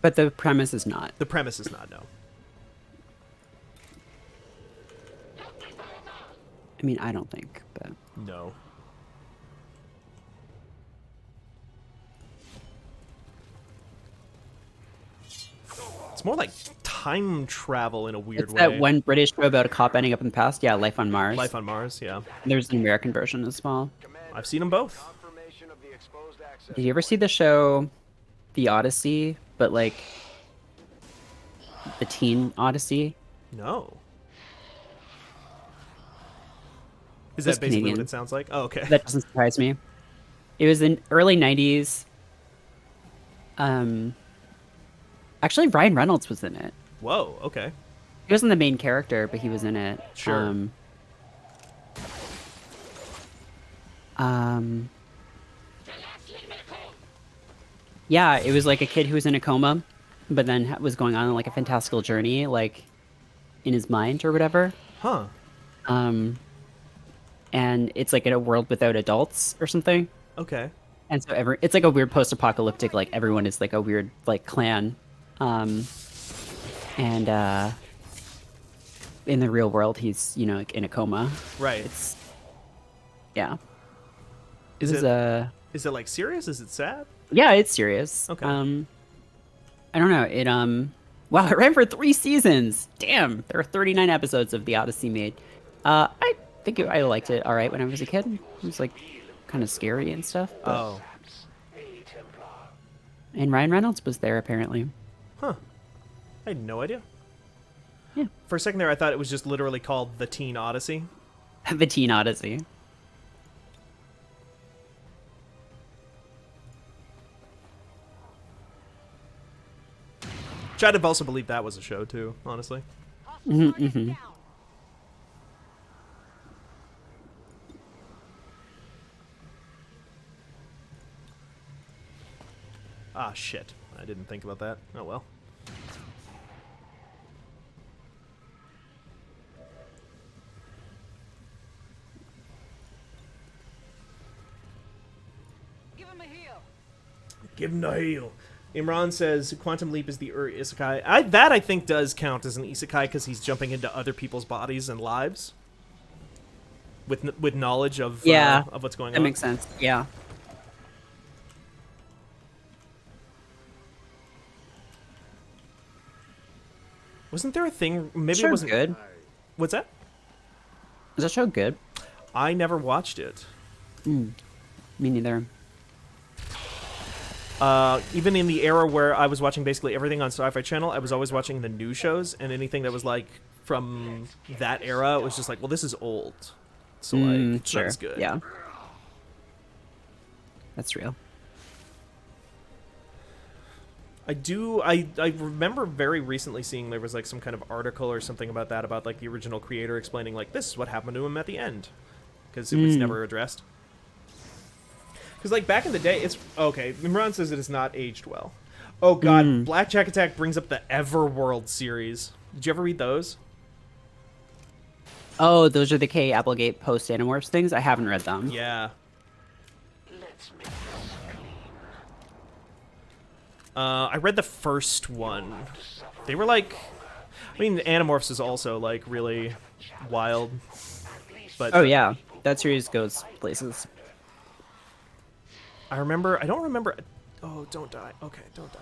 But the premise is not. The premise is not, no. I mean, I don't think, but... No. It's more like time travel in a weird it's way. that one British show about a cop ending up in the past. Yeah, Life on Mars. Life on Mars, yeah. There's an American version as well. I've seen them both. Did you ever see the show The Odyssey, but like the Teen Odyssey? No. Is that basically Canadian. what it sounds like? Oh, okay. That doesn't surprise me. It was in early 90s. Actually, Ryan Reynolds was in it. Whoa, okay. He wasn't the main character, but he was in it. Sure. Yeah, it was like a kid who was in a coma, but then was going on like a fantastical journey, like in his mind or whatever. Huh. And it's like in a world without adults or something. Okay. And so it's like a weird post-apocalyptic, like everyone is like a weird like clan. And in the real world, he's, you know, like in a coma. Right. Yeah. Is it like serious? Is it sad? Yeah, it's serious. Okay. I don't know. Wow, it ran for 3 seasons. Damn, there are 39 episodes of The Odyssey made. I think I liked it all right when I was a kid. It was like kind of scary and stuff. But... Oh. And Ryan Reynolds was there apparently. Huh. I had no idea. Yeah. For a second there, I thought it was just literally called The Teen Odyssey. The Teen Odyssey. Which I'd have also believed that was a show too, honestly. Mm-hmm. Ah, shit. I didn't think about that. Oh well. Give him a heal. Give him the heel. Imran says Quantum Leap is the isekai. That I think does count as an isekai because he's jumping into other people's bodies and lives with knowledge of of what's going on. That makes sense. Yeah. Wasn't there a thing? Maybe Sure, it wasn't good. What's that? Is that show good? I never watched it. Me neither. Even in the era where I was watching basically everything on Sci-Fi Channel, I was always watching the new shows, and anything that was like from that era was just like, well, this is old, so like it's not as good. Yeah, that's real. I remember very recently seeing there was like some kind of article or something about that, about like the original creator explaining like this is what happened to him at the end, because it was never addressed. Because, like, back in the day, it's... Okay, Imran says it is not aged well. Oh, God. Blackjack Attack brings up the Everworld series. Did you ever read those? Oh, those are the K. Applegate post-Animorphs things? I haven't read them. Yeah. I read the first one. They were, like... I mean, Animorphs is also, like, really wild. But oh, yeah. That series goes places. I don't remember. Oh, don't die. Okay, don't die.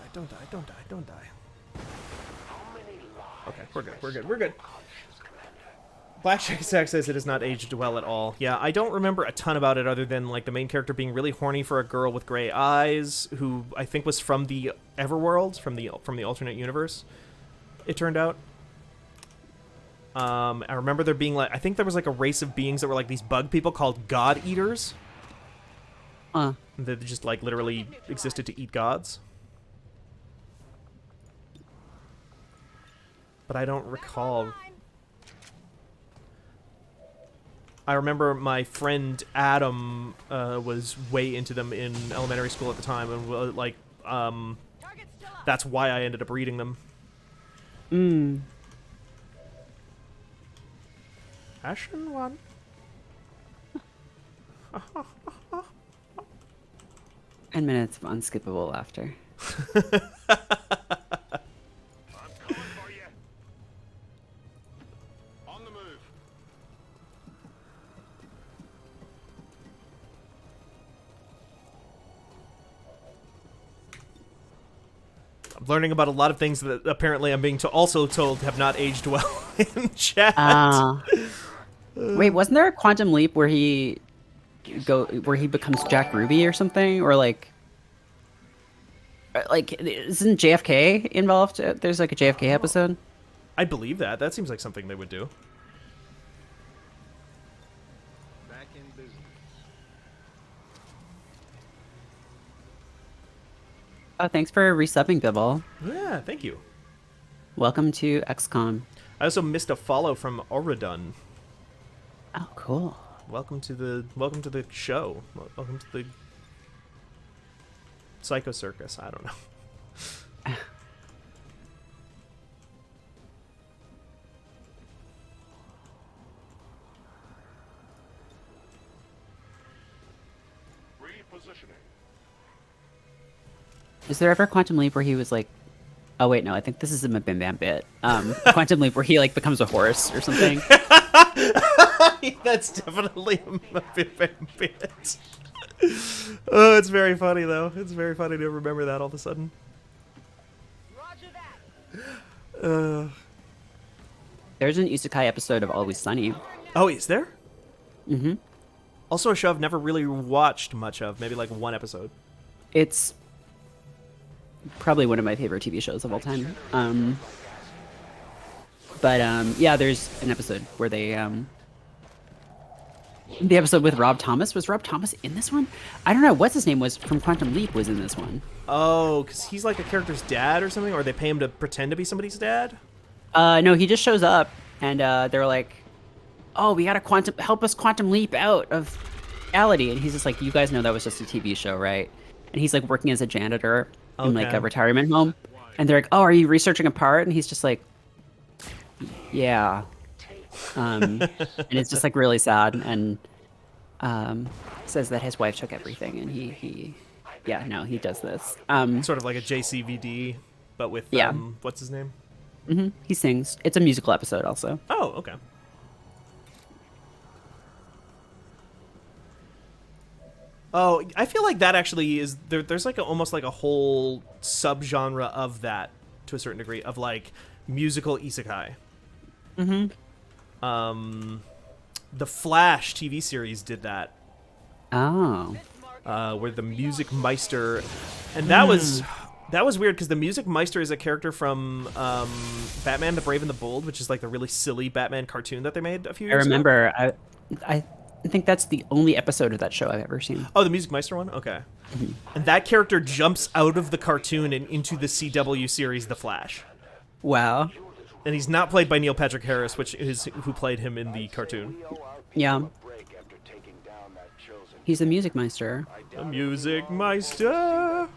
Okay, we're good. Blackjack Attack says it is not aged well at all. Yeah, I don't remember a ton about it other than like the main character being really horny for a girl with gray eyes, who I think was from the Everworld, from the alternate universe. It turned out. I remember there being like, I think there was like a race of beings that were like these bug people called God Eaters. That just like literally existed to eat gods. But I don't recall. I remember my friend Adam was way into them in elementary school at the time, and like that's why I ended up reading them. Ashen one. 10 minutes of unskippable laughter. I'm coming for you. On the move. I'm learning about a lot of things that apparently I'm being also told have not aged well in chat. Wait, wasn't there a Quantum Leap where he becomes Jack Ruby or something, or like isn't JFK involved? There's like a JFK episode. I believe that. That seems like something they would do. Back in business. Oh, thanks for resubbing, Bibble. Yeah, thank you. Welcome to Xcom. I also missed a follow from Oridun. Oh, cool. Welcome to the show. Welcome to the Psycho Circus. I don't know. Repositioning. Is there ever a Quantum Leap where he was like, oh wait, no, I think this is a Bim Bam bit. Quantum Leap where he like becomes a horse or something. That's definitely a bit. Oh, it's very funny though. It's very funny to remember that all of a sudden. Roger that. There's an Isekai episode of Always Sunny. Oh, is there? Mm-hmm. Also a show I've never really watched much of. Maybe like one episode. It's probably one of my favorite TV shows of all time. Yeah, there's an episode where they the episode with Rob Thomas. Was Rob Thomas in this one? I don't know. What's his name was from Quantum Leap was in this one. Oh, because he's like a character's dad or something, or they pay him to pretend to be somebody's dad? No, he just shows up, and they're like, "Oh, we gotta help us quantum leap out of reality." And he's just like, "You guys know that was just a TV show, right?" And he's like working as a janitor in like a retirement home, and they're like, "Oh, are you researching a part?" And he's just like, "Yeah." And it's just like really sad, and says that his wife took everything, and he does this. Sort of like a JCVD, but with what's his name? He sings. It's a musical episode also. Oh, okay. Oh, I feel like that actually is there's like almost like a whole subgenre of that to a certain degree of like musical isekai. The Flash TV series did that. Oh. Where the Music Meister, and that was weird because the Music Meister is a character from Batman: The Brave and the Bold, which is like the really silly Batman cartoon that they made a few years ago. I remember. I think that's the only episode of that show I've ever seen. Oh, the Music Meister one? Okay. And that character jumps out of the cartoon and into the CW series The Flash. Wow. And he's not played by Neil Patrick Harris, which is who played him in the cartoon. Yeah. He's the Music Meister. The Music Meister.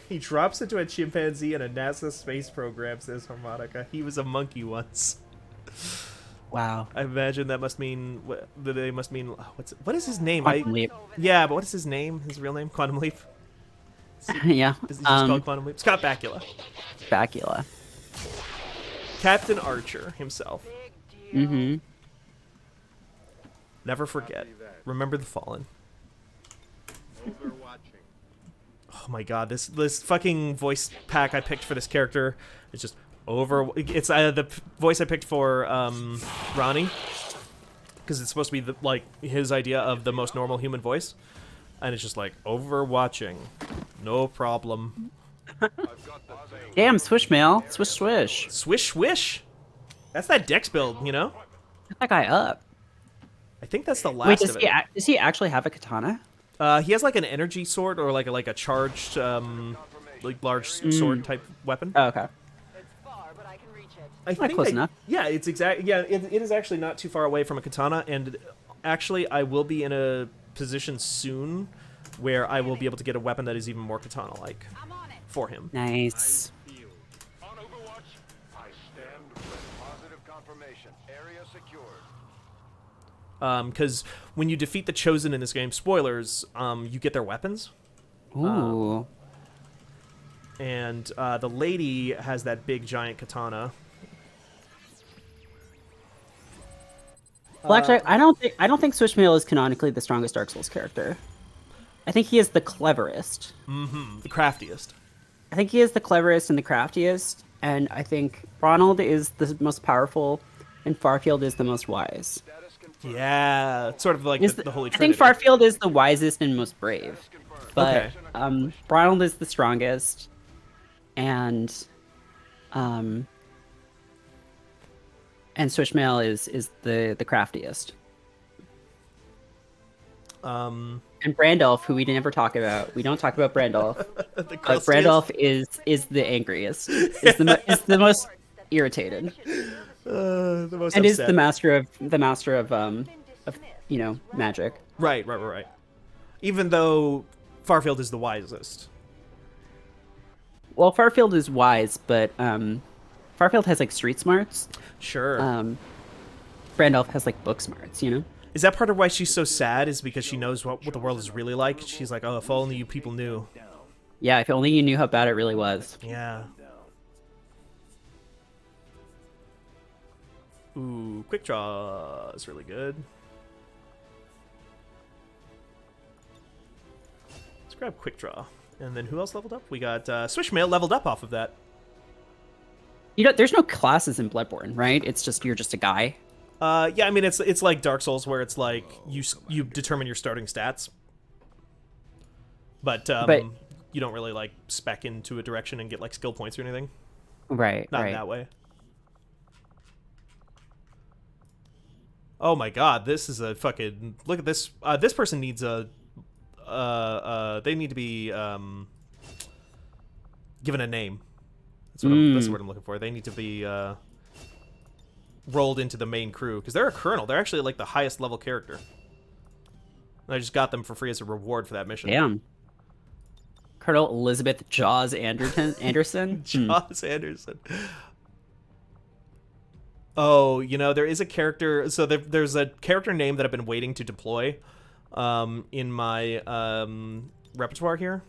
He drops into a chimpanzee in a NASA space program, says Harmonica. He was a monkey once. Wow. I imagine that must mean what is his name? Quantum Leap. Yeah, but what is his name? His real name? Quantum Leap? Yeah. Is he just called Quantum Leap? Scott Bakula. Bakula. Captain Archer himself. Never forget. Remember the fallen. Oh my god, this fucking voice pack I picked for this character is just it's the voice I picked for Ronnie, because it's supposed to be his idea of the most normal human voice, and it's just like overwatching, no problem. Damn, swish mail, swish swish, swish swish. That's that Dex build, you know. Get that guy up. I think that's the last of it. Does he actually have a katana? He has like an energy sword or like a charged large sword type weapon. Oh, okay. I think close enough. Yeah, it's exact. Yeah, it is actually not too far away from a katana, and actually, I will be in a position soon where I will be able to get a weapon that is even more katana-like for him. Nice. On Overwatch, I stand with positive confirmation. Area secured. Because when you defeat the Chosen in this game, spoilers, you get their weapons. Ooh. And the lady has that big giant katana. Well, actually, I don't think Swishmail is canonically the strongest Dark Souls character. I think he is the cleverest. The craftiest. I think he is the cleverest and the craftiest, and I think Ronald is the most powerful, and Farfield is the most wise. Yeah, it's sort of like the Holy Trinity. I think Farfield is the wisest and most brave, but Ronald is the strongest, and Swishmail is the craftiest. And Brandolph, who we never talk about. We don't talk about Brandolph. But Brandolph is the angriest. Is the most irritated. The most and upset. Is the master of magic. Right. Even though Farfield is the wisest. Well, Farfield is wise, but Farfield has like street smarts. Sure. Brandolph has like book smarts, you know? Is that part of why she's so sad? Is because she knows what the world is really like? She's like, oh, if only you people knew. Yeah, if only you knew how bad it really was. Yeah. Ooh, Quick Draw is really good. Let's grab Quick Draw. And then who else leveled up? We got Swishmail leveled up off of that. You know, there's no classes in Bloodborne, right? It's just you're just a guy. Yeah, I mean it's like Dark Souls where it's like you determine your starting stats. But you don't really like spec into a direction and get like skill points or anything. Right. Not in that way. Oh my god, this is a fucking... Look at this. This person needs a... they need to be given a name. That's the word I'm looking for. They need to be rolled into the main crew. Because they're a colonel. They're actually like the highest level character. And I just got them for free as a reward for that mission. Damn. Colonel Elizabeth Jaws Anderson? Jaws Anderson. Oh, you know, there is a character... So there's a character name that I've been waiting to deploy in my repertoire here.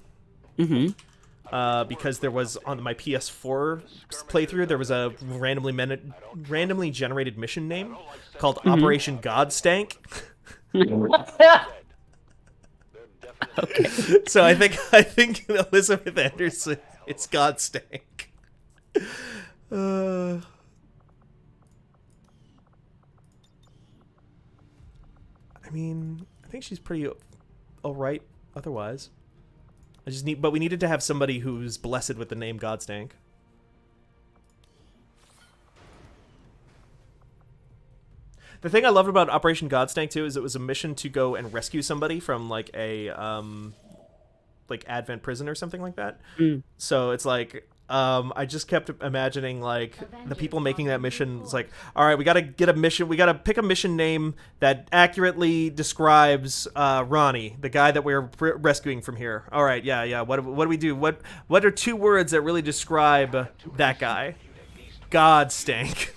Because there was, on my PS4 playthrough, there was a randomly generated mission name called Operation Godstank. Okay. So I think Elizabeth Anderson, it's Godstank. I mean, I think she's pretty alright otherwise. But we needed to have somebody who's blessed with the name Godstank. The thing I loved about Operation Godstank too is it was a mission to go and rescue somebody from like a like Advent prison or something like that. So it's like I just kept imagining like the people making that mission. It's like, all right, we got to get a mission. We got to pick a mission name that accurately describes Ronnie, the guy that we're rescuing from here. All right, yeah. What do we do? What are 2 words that really describe that guy? Godstank.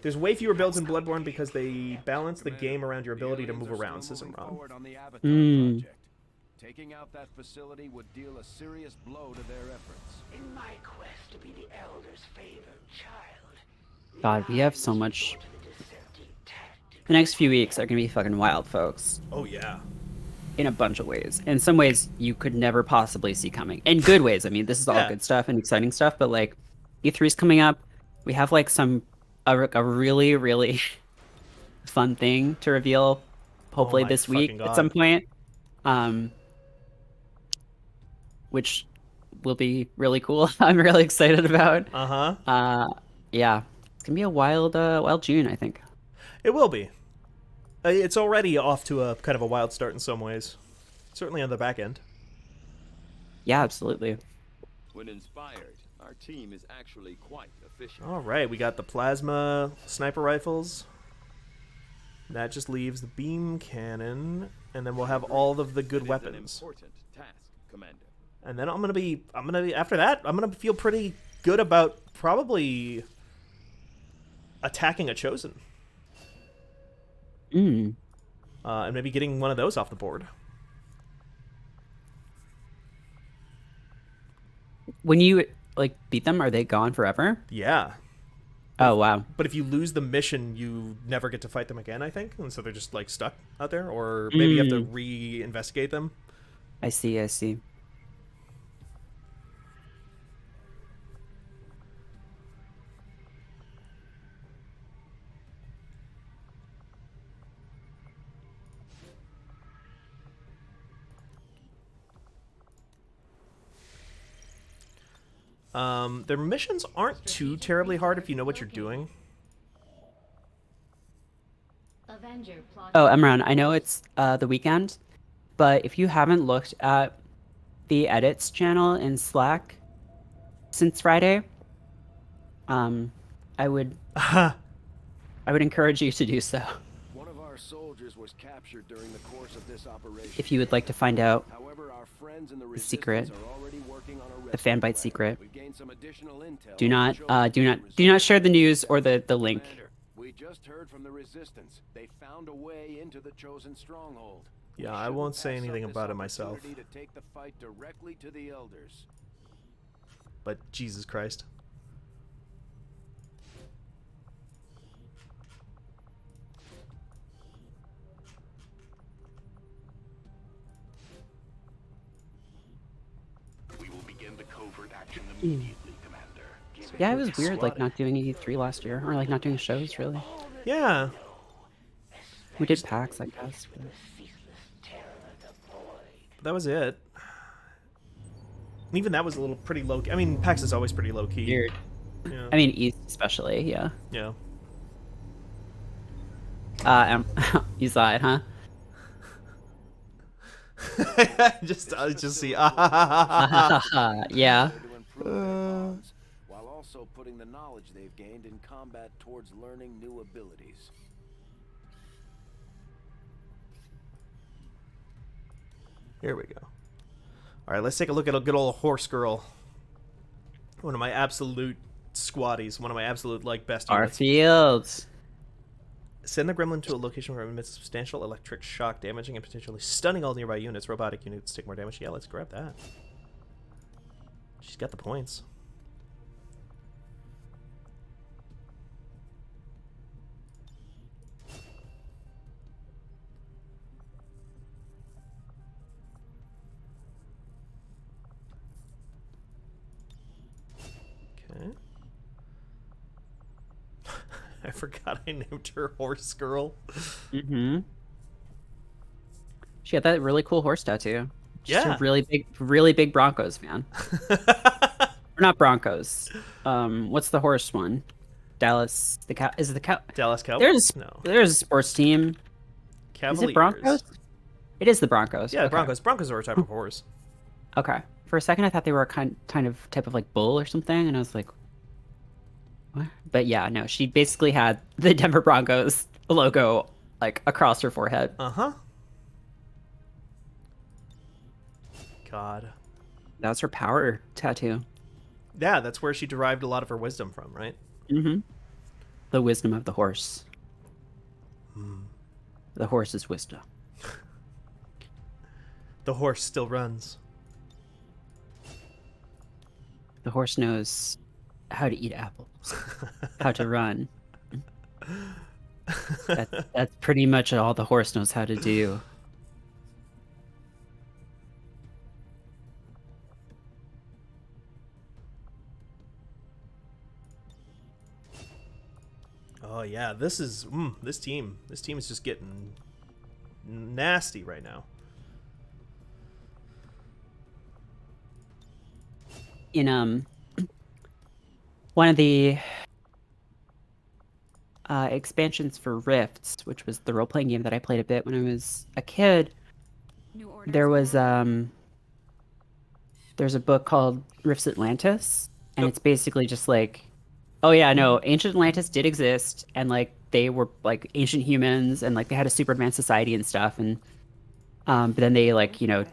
There's way fewer builds in Bloodborne because they balance the game around your ability to move around, says Imran. Taking out that facility would deal a serious blow to their efforts. In my quest to be the Elder's favored child. God, we have so much. The next few weeks are gonna be fucking wild, folks. Oh yeah. In a bunch of ways. In some ways, you could never possibly see coming. In good ways. I mean, this is all good stuff and exciting stuff. But like, E3's coming up. We have like a really, really fun thing to reveal. Hopefully this week at some point. Which will be really cool. I'm really excited about. Yeah, it's gonna be a wild June, I think. It will be. It's already off to a kind of a wild start in some ways. Certainly on the back end. Yeah, absolutely. When inspired, our team is actually quite efficient. All right, we got the plasma sniper rifles. That just leaves the beam cannon, and then we'll have all of the good weapons. Important task, Commander. And then I'm gonna be after that, I'm gonna feel pretty good about probably attacking a Chosen. And maybe getting one of those off the board. When you like beat them, are they gone forever? Yeah. Oh wow. But if you lose the mission, you never get to fight them again, I think. And so they're just like stuck out there, or maybe you have to re-investigate them. I see. Their missions aren't too terribly hard if you know what you're doing. Oh, Emran, I know it's the weekend, but if you haven't looked at the edits channel in Slack since Friday, I would encourage you to do so. One of our soldiers was captured during the course of this operation. If you would like to find out However, our friends in the secret, are already working on a the Fanbyte secret, We've gained some additional intel. do not share the news or the link. We just heard from the Resistance. They found a way into the Chosen stronghold. Yeah, I won't say anything about it myself. To take the fight directly to the Elders. But Jesus Christ. We will begin the covert action immediately, Commander. Yeah, it was weird, like not doing E3 last year, or like not doing shows really. Yeah. We did PAX, I guess. But that was it. And even that was a little pretty low. I mean, PAX is always pretty low key. Weird. Yeah. I mean, East especially, yeah. Yeah. You saw it, huh? I just see. Yeah. To improve their bonds, while also putting the knowledge they've gained in combat towards learning new abilities. Here we go. All right, let's take a look at a good old horse girl. One of my absolute squatties. One of my absolute best Our units. fields. Send the gremlin to a location where it emits substantial electric shock, damaging and potentially stunning all nearby units. Robotic units take more damage. Yeah, let's grab that. She's got the points. Okay. I forgot I named her Horse Girl. Mm-hmm. She got that really cool horse tattoo. Just Yeah. a really big Broncos fan. Or not Broncos. What's the horse one? Dallas. The cow. Is it the cow? Dallas Cowboys? There's a sports team. Cavaliers. Is it Broncos? It is the Broncos. Yeah, the Okay. Broncos. Broncos are a type of horse. Okay. For a second, I thought they were a kind of type of bull or something, and I was like, what? But yeah, no. She basically had the Denver Broncos logo across her forehead. Uh-huh. God. That was her power tattoo. Yeah, that's where she derived a lot of her wisdom from, right? Mm-hmm. The wisdom of the horse. The horse's wisdom. The horse still runs. The horse knows how to eat apples, how to run. That's pretty much all the horse knows how to do. Oh yeah, this team is just getting nasty right now. In one of the expansions for Rifts, which was the role-playing game that I played a bit when I was a kid, there was there's a book called Rifts Atlantis, and it's basically just oh yeah, no, ancient Atlantis did exist, and they were ancient humans, and they had a super advanced society and stuff, and but then they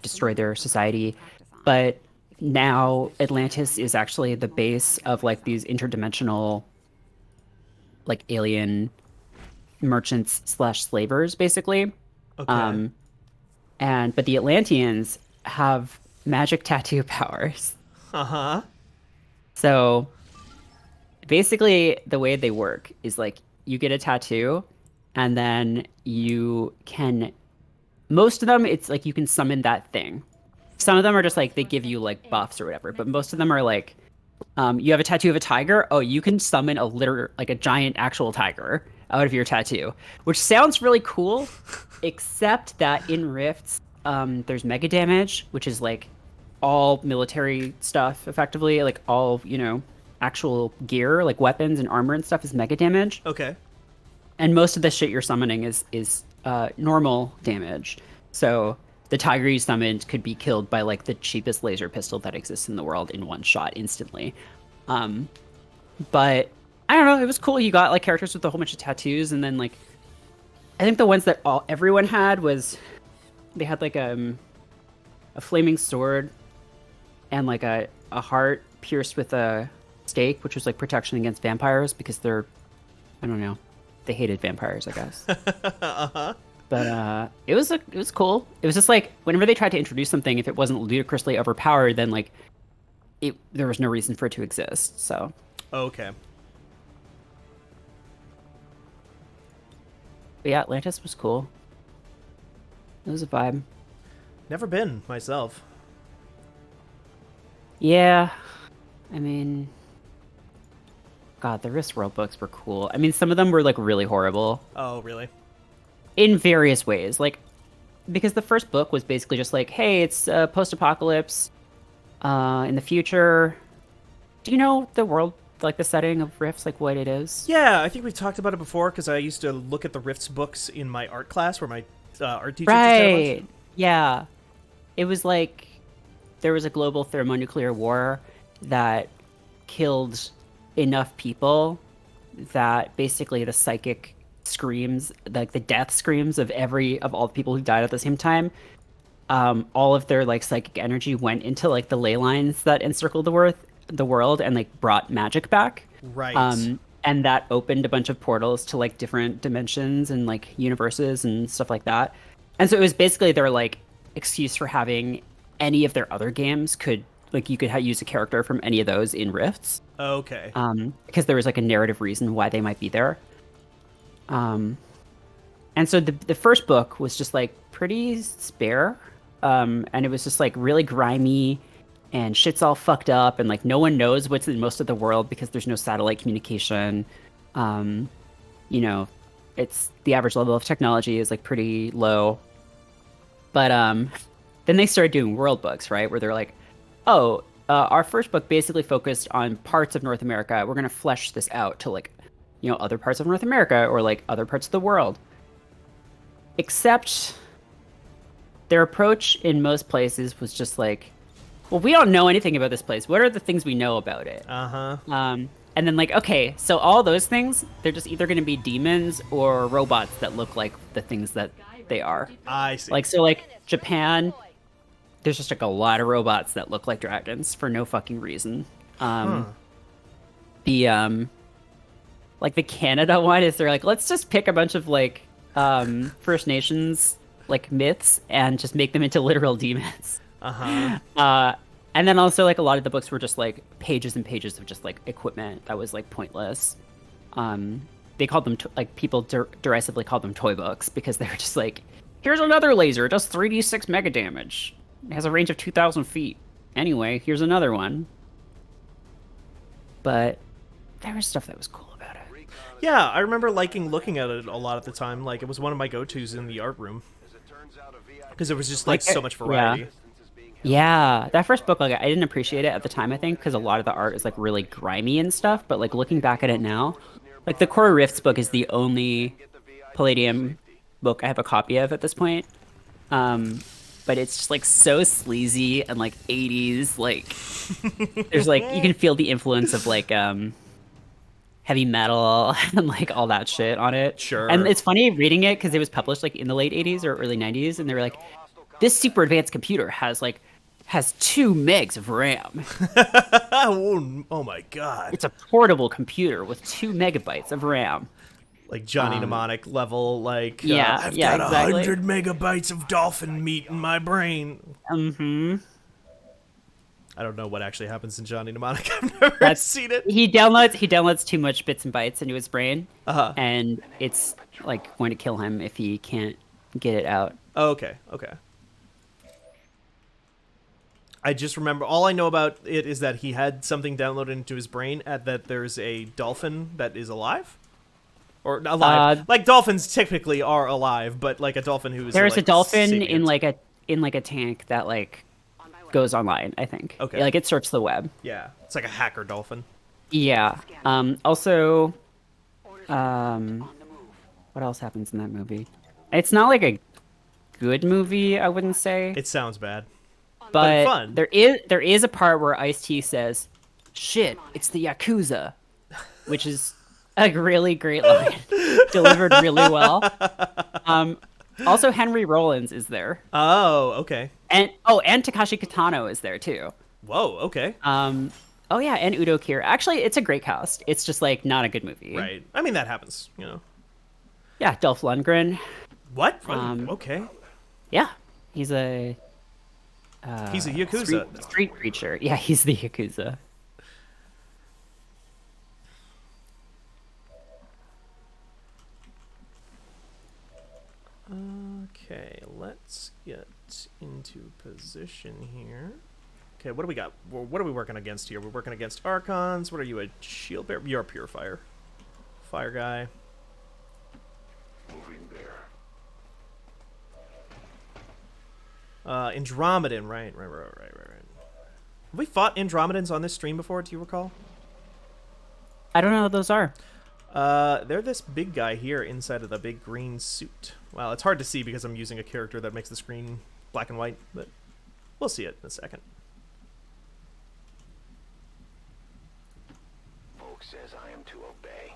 destroyed their society. But now Atlantis is actually the base of these interdimensional alien merchants / slavers, basically. Okay. But the Atlanteans have magic tattoo powers. Uh-huh. So basically the way they work is you get a tattoo, and then you can, most of them it's you can summon that thing. Some of them are just they give you buffs or whatever, but most of them are you have a tattoo of a tiger. Oh, you can summon a giant actual tiger out of your tattoo, which sounds really cool, except that in Rifts, there's mega damage, which is all military stuff, effectively, all actual gear, weapons and armor and stuff is mega damage. Okay. And most of the shit you're summoning is normal damage. So the tiger you summoned could be killed by the cheapest laser pistol that exists in the world in one shot instantly. But I don't know, it was cool. You got characters with a whole bunch of tattoos, and then I think the ones that everyone had was they had a flaming sword and a heart pierced with a stake, which was protection against vampires, because they're, I don't know, they hated vampires, I guess. Uh-huh. But it was cool. It was just whenever they tried to introduce something, if it wasn't ludicrously overpowered, then there was no reason for it to exist. So Okay. but yeah, Atlantis was cool. It was a vibe. Never been myself. Yeah, I mean, God, the Rift World books were cool. I mean, some of them were really horrible Oh, really? in various ways. Because the first book was basically just hey, it's post-apocalypse in the future. Do you know the world like the setting of Rifts, like what it is? Yeah, I think we've talked about it before because I used to look at the Rifts books in my art class where my art teacher just had a bunch. Yeah. It was like there was a global thermonuclear war that killed enough people that basically the psychic screams, like the death screams of all the people who died at the same time, all of their like psychic energy went into like the ley lines that encircled the world and like brought magic back. Right. And that opened a bunch of portals to like different dimensions and like universes and stuff like that. And so it was basically their like excuse for having any of their other games you could use a character from any of those in Rifts. Okay. Because there was like a narrative reason why they might be there. And so the first book was just like pretty spare. And it was just like really grimy and shit's all fucked up and like no one knows what's in most of the world because there's no satellite communication. You know, it's the average level of technology is like pretty low. But then they started doing world books, right? Where they're like, our first book basically focused on parts of North America. We're going to flesh this out to like, you know, other parts of North America or like other parts of the world. Except their approach in most places was just like, well, we don't know anything about this place. What are the things we know about it? Uh-huh. And then like, okay, so all those things, they're just either going to be demons or robots that look like the things that they are. I see. Like, so like Japan, there's just like a lot of robots that look like dragons for no fucking reason. The like the Canada one is they're like, let's just pick a bunch of like First Nations like myths and just make them into literal demons. And then also like a lot of the books were just like pages and pages of just like equipment that was like pointless. They called them like people derisively called them toy books because they were just like, here's another laser, it does 3d6 mega damage. It has a range of 2,000 feet. Anyway, here's another one. But there was stuff that was cool about it. Yeah, I remember liking looking at it a lot at the time. Like, it was one of my go-tos in the art room. Because there was just, like so much variety. Yeah, that first book, like, I didn't appreciate it at the time, I think, because a lot of the art is, like, really grimy and stuff. But, like, looking back at it now, like, the Core Rifts book is the only Palladium book I have a copy of at this point. But it's just like so sleazy and like 80s, like there's like you can feel the influence of like heavy metal and like all that shit on it. Sure. And it's funny reading it because it was published like in the late 80s or early 90s, and they were like, this super advanced computer has 2 megs of RAM. Oh my god. It's a portable computer with 2 megabytes of RAM. Like Johnny Mnemonic level, like I've got 100 megabytes of dolphin meat in my brain. Mm-hmm. I don't know what actually happens in Johnny Mnemonic. I've never seen it. He downloads too much bits and bytes into his brain, and it's like going to kill him if he can't get it out. Oh, okay. I just remember all I know about it is that he had something downloaded into his brain, and that there's a dolphin that is alive. Or alive, like dolphins typically are alive, but like a dolphin who is there's like, a dolphin sapient. in like a tank that like goes online, I think. Okay, like it surfs the web. Yeah, it's like a hacker dolphin. Yeah. Also, what else happens in that movie? It's not like a good movie, I wouldn't say. It sounds bad, but fun. There is a part where Ice-T says, "Shit, it's the Yakuza," which is a really great line, delivered really well. Also, Henry Rollins is there. Oh, okay. And Takashi Kitano is there too. Whoa, okay. Oh yeah, and Udo Kier. Actually, it's a great cast. It's just like not a good movie. Right. I mean, that happens, you know. Yeah, Dolph Lundgren. What? Okay. Yeah, he's a Yakuza. Street creature. Yeah, he's the Yakuza. Okay, let's get into position here. Okay, what do we got? What are we working against here? We're working against Archons. What are you, a shield bearer? You're a purifier. Fire guy. Moving there. Andromedan, right. Have we fought Andromedans on this stream before, do you recall? I don't know what those are. They're this big guy here inside of the big green suit. Well, it's hard to see because I'm using a character that makes the screen black and white, but we'll see it in a second. Volk says I am to obey.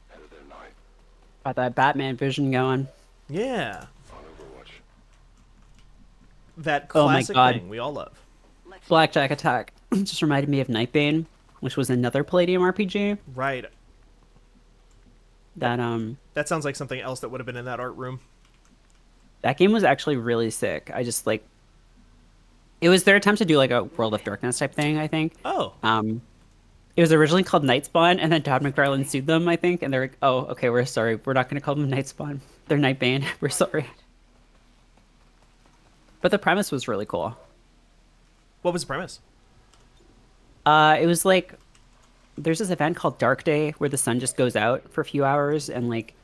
Head of their night. Got that Batman vision going. Yeah. On Overwatch. That Oh my classic God. thing we all love. Blackjack Attack just reminded me of Nightbane, which was another Palladium RPG. Right. That sounds like something else that would have been in that art room. That game was actually really sick. I just like it was their attempt to do like a World of Darkness type thing, I think. Oh. It was originally called Nightspawn, and then Todd McFarlane sued them, I think, and they're like, "Oh, okay, we're sorry. We're not going to call them Nightspawn. They're Nightbane. We're sorry." But the premise was really cool. What was the premise? It was like there's this event called Dark Day where the sun just goes out for a few hours and like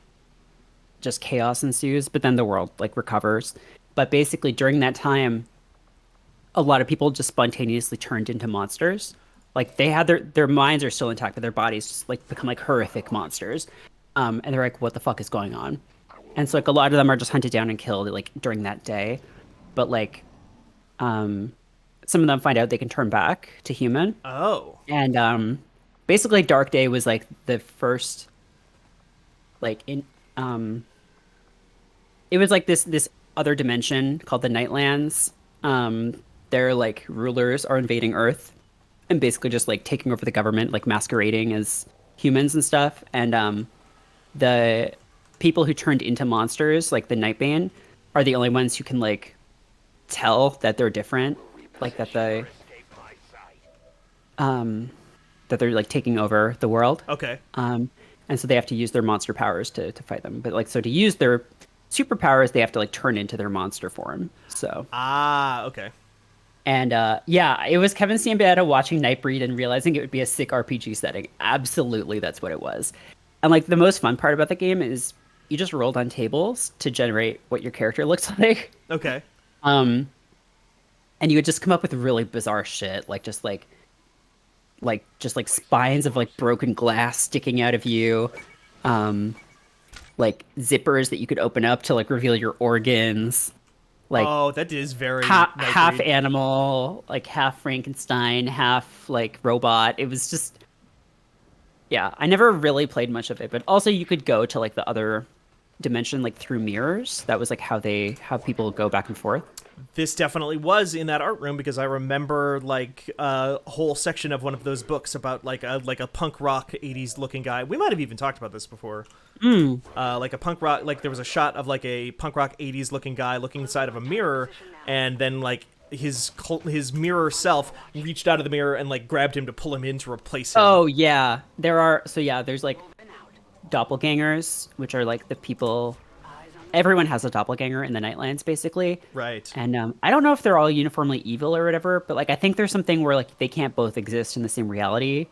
just chaos ensues, but then the world like recovers. But basically during that time, a lot of people just spontaneously turned into monsters. Like they had their minds are still intact, but their bodies just like become like horrific monsters. And they're like, what the fuck is going on? And so like a lot of them are just hunted down and killed like during that day. But like some of them find out they can turn back to human. Oh. And basically Dark Day was like the first like in it was like this other dimension called the Nightlands. Their like rulers are invading Earth and basically just like taking over the government, like masquerading as humans and stuff. And the people who turned into monsters, like the Nightbane, are the only ones who can like tell that they're different, like that they're like taking over the world. Okay. And so they have to use their monster powers to fight them. But like so to use their superpowers, they have to like turn into their monster form. So okay. And yeah, it was Kevin Ciambetta watching Nightbreed and realizing it would be a sick RPG setting. Absolutely, that's what it was. And like the most fun part about the game is you just rolled on tables to generate what your character looks like. Okay. And you would just come up with really bizarre shit, like just like spines of like broken glass sticking out of you, like zippers that you could open up to like reveal your organs. Like, oh, that is very half animal, like half Frankenstein, half like robot. It was just, yeah. I never really played much of it, but also you could go to like the other dimension like through mirrors. That was like how people go back and forth. This definitely was in that art room because I remember like a whole section of one of those books about like a punk rock 80s looking guy. We might have even talked about this before. Like a punk rock, like there was a shot of like a punk rock 80s looking guy looking inside of a mirror, and then like his mirror self reached out of the mirror and like grabbed him to pull him in to replace him. Oh yeah, there's like doppelgangers, which are like the people. Everyone has a doppelganger in the Nightlands, basically. Right. And I don't know if they're all uniformly evil or whatever, but like I think there's something where like they can't both exist in the same reality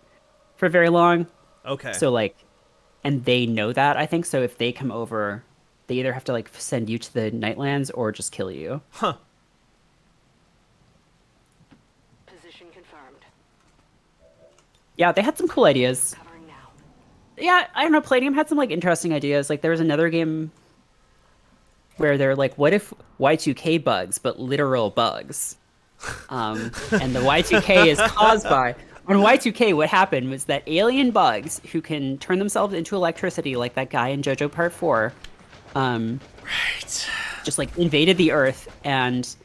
for very long. Okay. So like, and they know that, I think. So if they come over, they either have to like send you to the Nightlands or just kill you. Huh. Position confirmed. Yeah, they had some cool ideas. Yeah, I don't know. Palladium had some like interesting ideas. Like there was another game where they're like, what if Y2K bugs, but literal bugs? And the Y2K is caused by... On Y2K, what happened was that alien bugs who can turn themselves into electricity, like that guy in JoJo Part 4, right, just like invaded the Earth and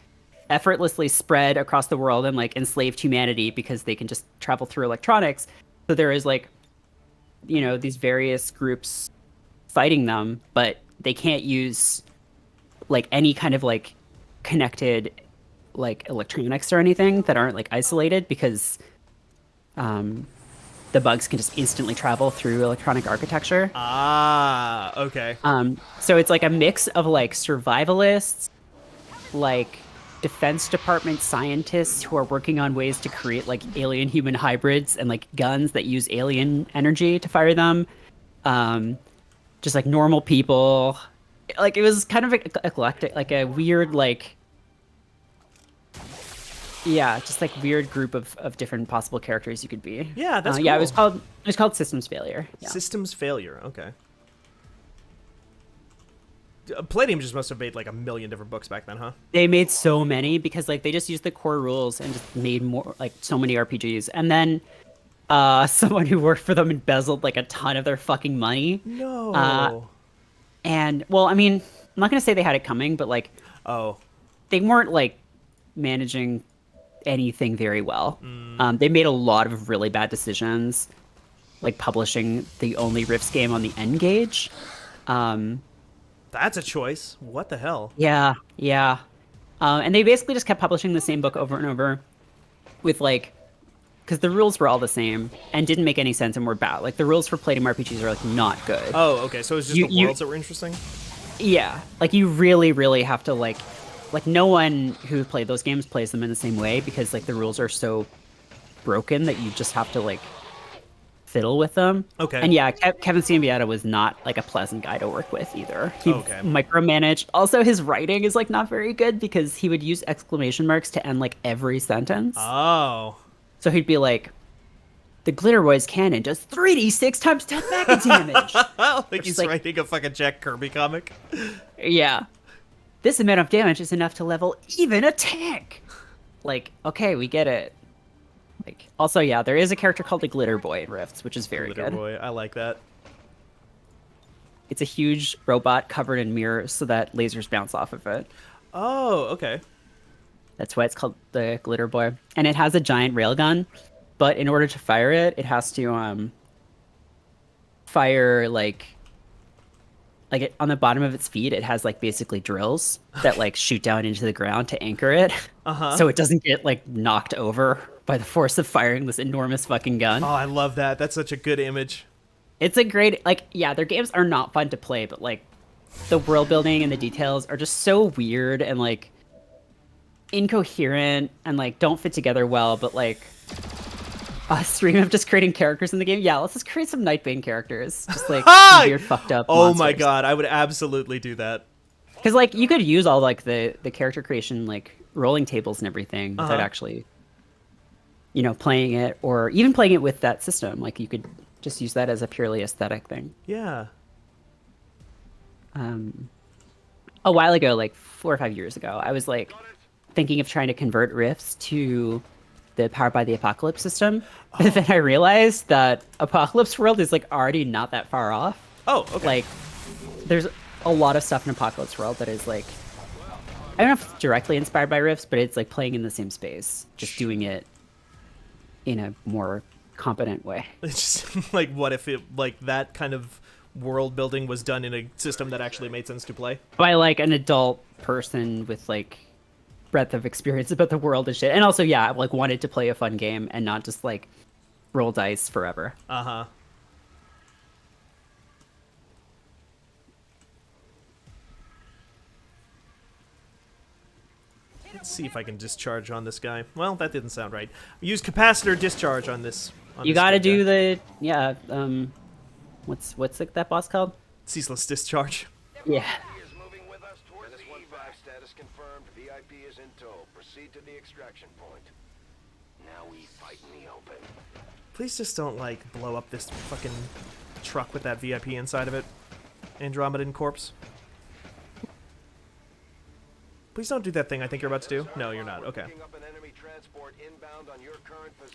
effortlessly spread across the world and like enslaved humanity because they can just travel through electronics. So there is like, you know, these various groups fighting them, but they can't use like any kind of like connected like electronics or anything that aren't like isolated because the bugs can just instantly travel through electronic architecture. Okay. So it's like a mix of like survivalists, like Defense Department scientists who are working on ways to create like alien human hybrids and like guns that use alien energy to fire them. Just like normal people. Like it was kind of eclectic, like a weird like Yeah, just like weird group of different possible characters you could be. Yeah, that's yeah. cool. It was called Systems Failure. Yeah. Systems Failure. Okay. Palladium just must have made like a million different books back then, huh? They made so many because like they just used the core rules and just made more like so many RPGs. And then someone who worked for them embezzled like a ton of their fucking money. No. And well, I mean, I'm not gonna say they had it coming, but like, they weren't like managing anything very well. They made a lot of really bad decisions, like publishing the only Rifts game on the N gauge. That's a choice. What the hell? Yeah. And they basically just kept publishing the same book over and over with like, because the rules were all the same and didn't make any sense and were bad. Like the rules for Palladium RPGs are like not good. Oh, okay. So it's just the worlds that were interesting? Yeah. Like you really, really have to like no one who played those games plays them in the same way because like the rules are so broken that you just have to like fiddle with them. Okay. And yeah, Kevin Sambiata was not like a pleasant guy to work with either. He micromanaged. Also, his writing is like not very good because he would use exclamation marks to end like every sentence. Oh. So he'd be like, the Glitter Boy's cannon does 3d6 times 10 magnet damage. Like he's writing a fucking Jack Kirby comic. Yeah. This amount of damage is enough to level even a tank. Like, okay, we get it. Like, also, yeah, there is a character called the Glitter Boy in Rifts, which is very Glitter good. Boy, I like that. It's a huge robot covered in mirrors so that lasers bounce off of it. Oh, okay. That's why it's called the Glitter Boy. And it has a giant railgun, but in order to fire it, it has to fire like on the bottom of its feet, it has like basically drills that like shoot down into the ground to anchor it. So it doesn't get like knocked over by the force of firing this enormous fucking gun. Oh, I love that. That's such a good image. It's a great, like, yeah, their games are not fun to play, but like the world building and the details are just so weird and like incoherent and like don't fit together well, but like a stream of just creating characters in the game. Yeah, let's just create some Nightbane characters. Just like weird, fucked up Oh monsters. my god, I would absolutely do that. Because like you could use all like the character creation like rolling tables and everything without actually, you know, playing it or even playing it with that system. Like you could just use that as a purely aesthetic thing. Yeah. A while ago, like 4 or 5 years ago, I was like thinking of trying to convert Rifts to the Powered by the Apocalypse system. But then I realized that Apocalypse World is like already not that far off. Oh, okay. Like there's a lot of stuff in Apocalypse World that is like, I don't know if it's directly inspired by Rifts, but it's like playing in the same space, just doing it in a more competent way. It's just like, what if it like that kind of world building was done in a system that actually made sense to play? By like an adult person with like breadth of experience about the world and shit. And also, yeah, like wanted to play a fun game and not just like roll dice forever. Let's see if I can discharge on this guy. Well, that didn't sound right. Use capacitor discharge on this. You gotta do the, yeah, what's like that boss called? Ceaseless discharge. Yeah. Menace 1-5 status confirmed. VIP is in tow. Proceed to the extraction point. Now we fight in the open. Please just don't like blow up this fucking truck with that VIP inside of it. Andromedan corpse. Please don't do that thing I think you're about to do. No, you're not. Okay.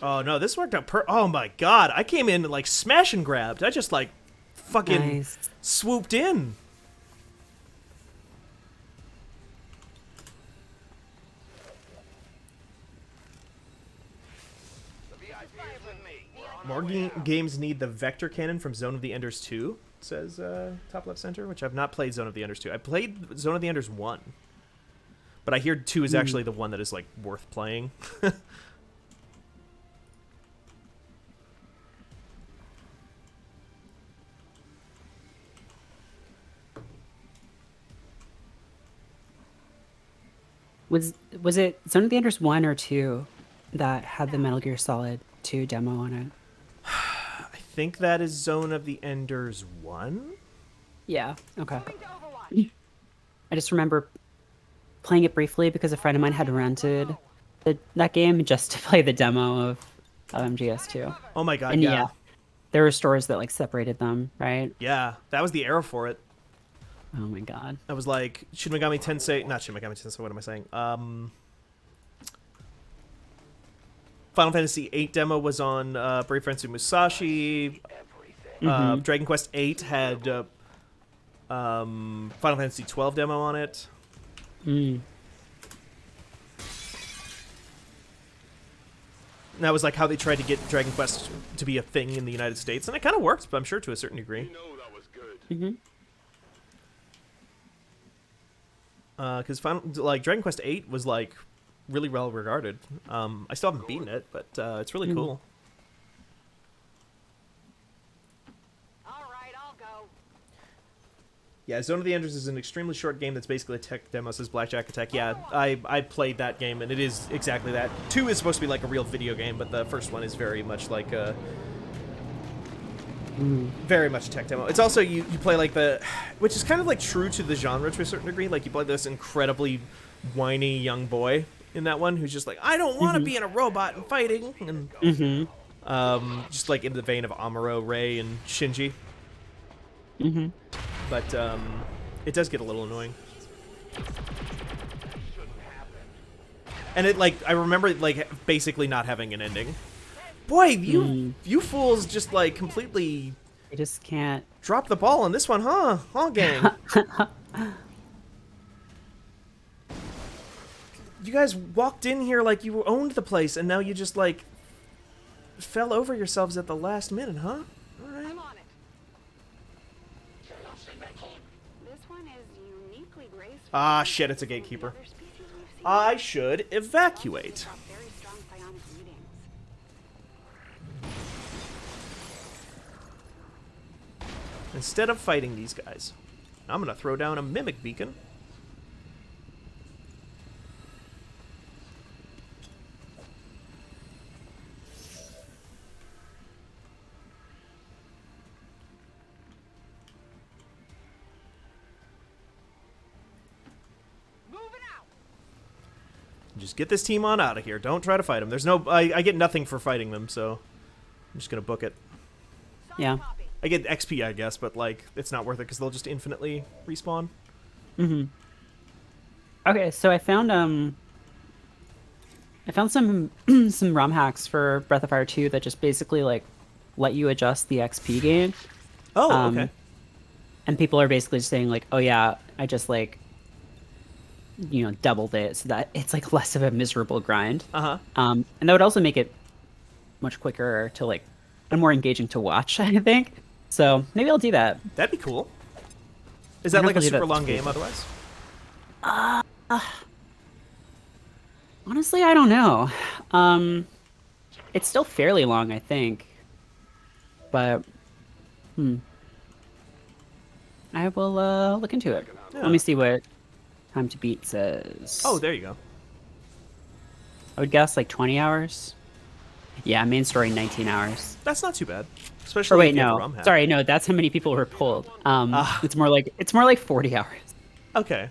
Oh no, this worked out oh my god, I came in and like smash and grabbed. I just like fucking swooped in. More games need the vector cannon from Zone of the Enders 2, says top left center, which I've not played Zone of the Enders 2. I played Zone of the Enders 1. But I hear 2 is actually the one that is like worth playing. Was it Zone of the Enders 1 or 2 that had the Metal Gear Solid 2 demo on it? I think that is Zone of the Enders 1? Yeah, okay. I just remember playing it briefly because a friend of mine had rented that game just to play the demo of MGS2. Oh my god, And yeah. there were stores that like separated them, right? Yeah, that was the era for it. Oh my god. I was like, Shin Megami Tensei, not Shin Megami Tensei, what am I saying? Final Fantasy VIII demo was on Brave Fencer Musashi. Dragon Quest VIII had Final Fantasy XII demo on it. And that was like how they tried to get Dragon Quest to be a thing in the United States, and it kind of worked, but I'm sure to a certain degree. Because Dragon Quest VIII was like really well regarded. I still haven't beaten it, but it's really cool. All right, I'll go. Yeah, Zone of the Enders is an extremely short game that's basically a tech demo, says Blackjack Attack. Yeah, I played that game, and it is exactly that. 2 is supposed to be like a real video game, but the first one is very much like a... very much a tech demo. It's also, you play like which is kind of like true to the genre to a certain degree. Like, you play this incredibly whiny young boy in that one who's just like, I don't want to be in a robot and fighting. And, just like in the vein of Amuro, Rei, and Shinji. But it does get a little annoying. And it I remember basically not having an ending. Boy, you fools just completely... You just can't... Drop the ball on this one, huh? Huh, gang? You guys walked in here like you owned the place, and now you just fell over yourselves at the last minute, huh? Alright. I'm on it. This one is uniquely graceful. Ah, shit, it's a gatekeeper. I should evacuate. Very strong psionic readings. Instead of fighting these guys, I'm gonna throw down a mimic beacon. Just get this team on out of here. Don't try to fight them. There's no... I get nothing for fighting them, so... I'm just gonna book it. Yeah. I get XP, I guess, but, it's not worth it because they'll just infinitely respawn. Okay, so I found some some ROM hacks for Breath of Fire 2 that just basically, let you adjust the XP gain. Oh, okay. And people are basically saying, oh, yeah, I just, doubled it so that it's less of a miserable grind. And that would also make it much quicker to and more engaging to watch, I think. So maybe I'll do that. That'd be cool. Is that a super long game otherwise? Honestly, I don't know. It's still fairly long, I think. But I will look into it. Yeah. Let me see what Time to Beat says. Oh, there you go. I would guess 20 hours. Yeah, main story 19 hours. That's not too bad. Especially or wait, if you have a no. ROM hack. Sorry, no, that's how many people were pulled. It's more like 40 hours. Okay.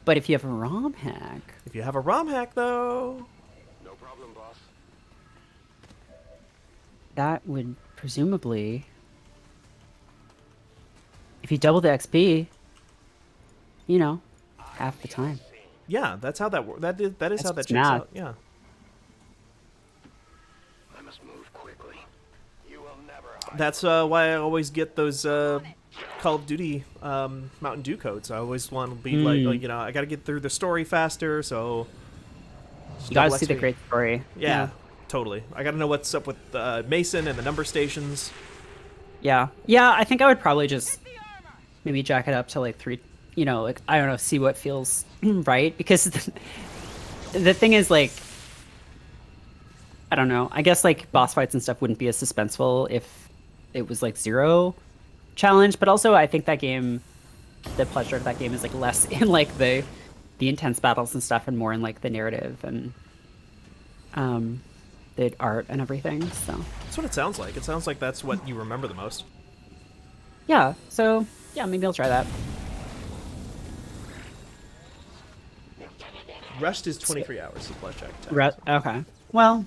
But if you have a ROM hack. If you have a ROM hack though. No problem, boss. That would presumably, if you double the XP, half the time. Yeah, that's how that works. That is how that just checks math. out. Yeah. I must move quickly. You will never hide. That's why I always get those Call of Duty Mountain Dew codes. I always want to be I got to get through the story faster, so... You gotta see the great story. Yeah, totally. I got to know what's up with Mason and the number stations. Yeah. Yeah, I think I would probably just maybe jack it up to 3... I don't know, see what feels right. Because the thing is, I don't know. I guess, boss fights and stuff wouldn't be as suspenseful if it was, 0 challenge. But also, I think that game, the pleasure of that game is, less in, the intense battles and stuff and more in, the narrative and the art and everything, so. That's what it sounds like. It sounds like that's what you remember the most. Yeah, so, yeah, maybe I'll try that. Rest is 23 hours. So blackjack. Okay. Well,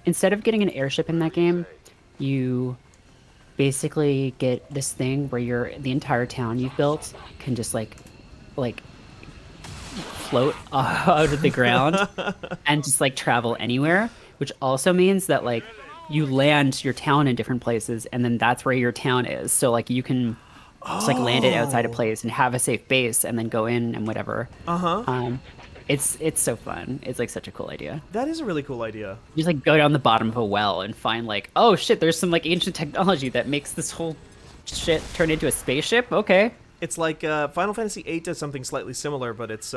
instead of getting an airship in that game, you basically get this thing where the entire town you've built can just like float out of the ground and just like travel anywhere, which also means that like you land your town in different places and then that's where your town is. So like you can just like land it outside a place and have a safe base and then go in and whatever. It's so fun. It's like such a cool idea. That is a really cool idea. You just like go down the bottom of a well and find like, oh shit, there's some like ancient technology that makes this whole shit turn into a spaceship. Okay. It's like Final Fantasy VIII does something slightly similar, but it's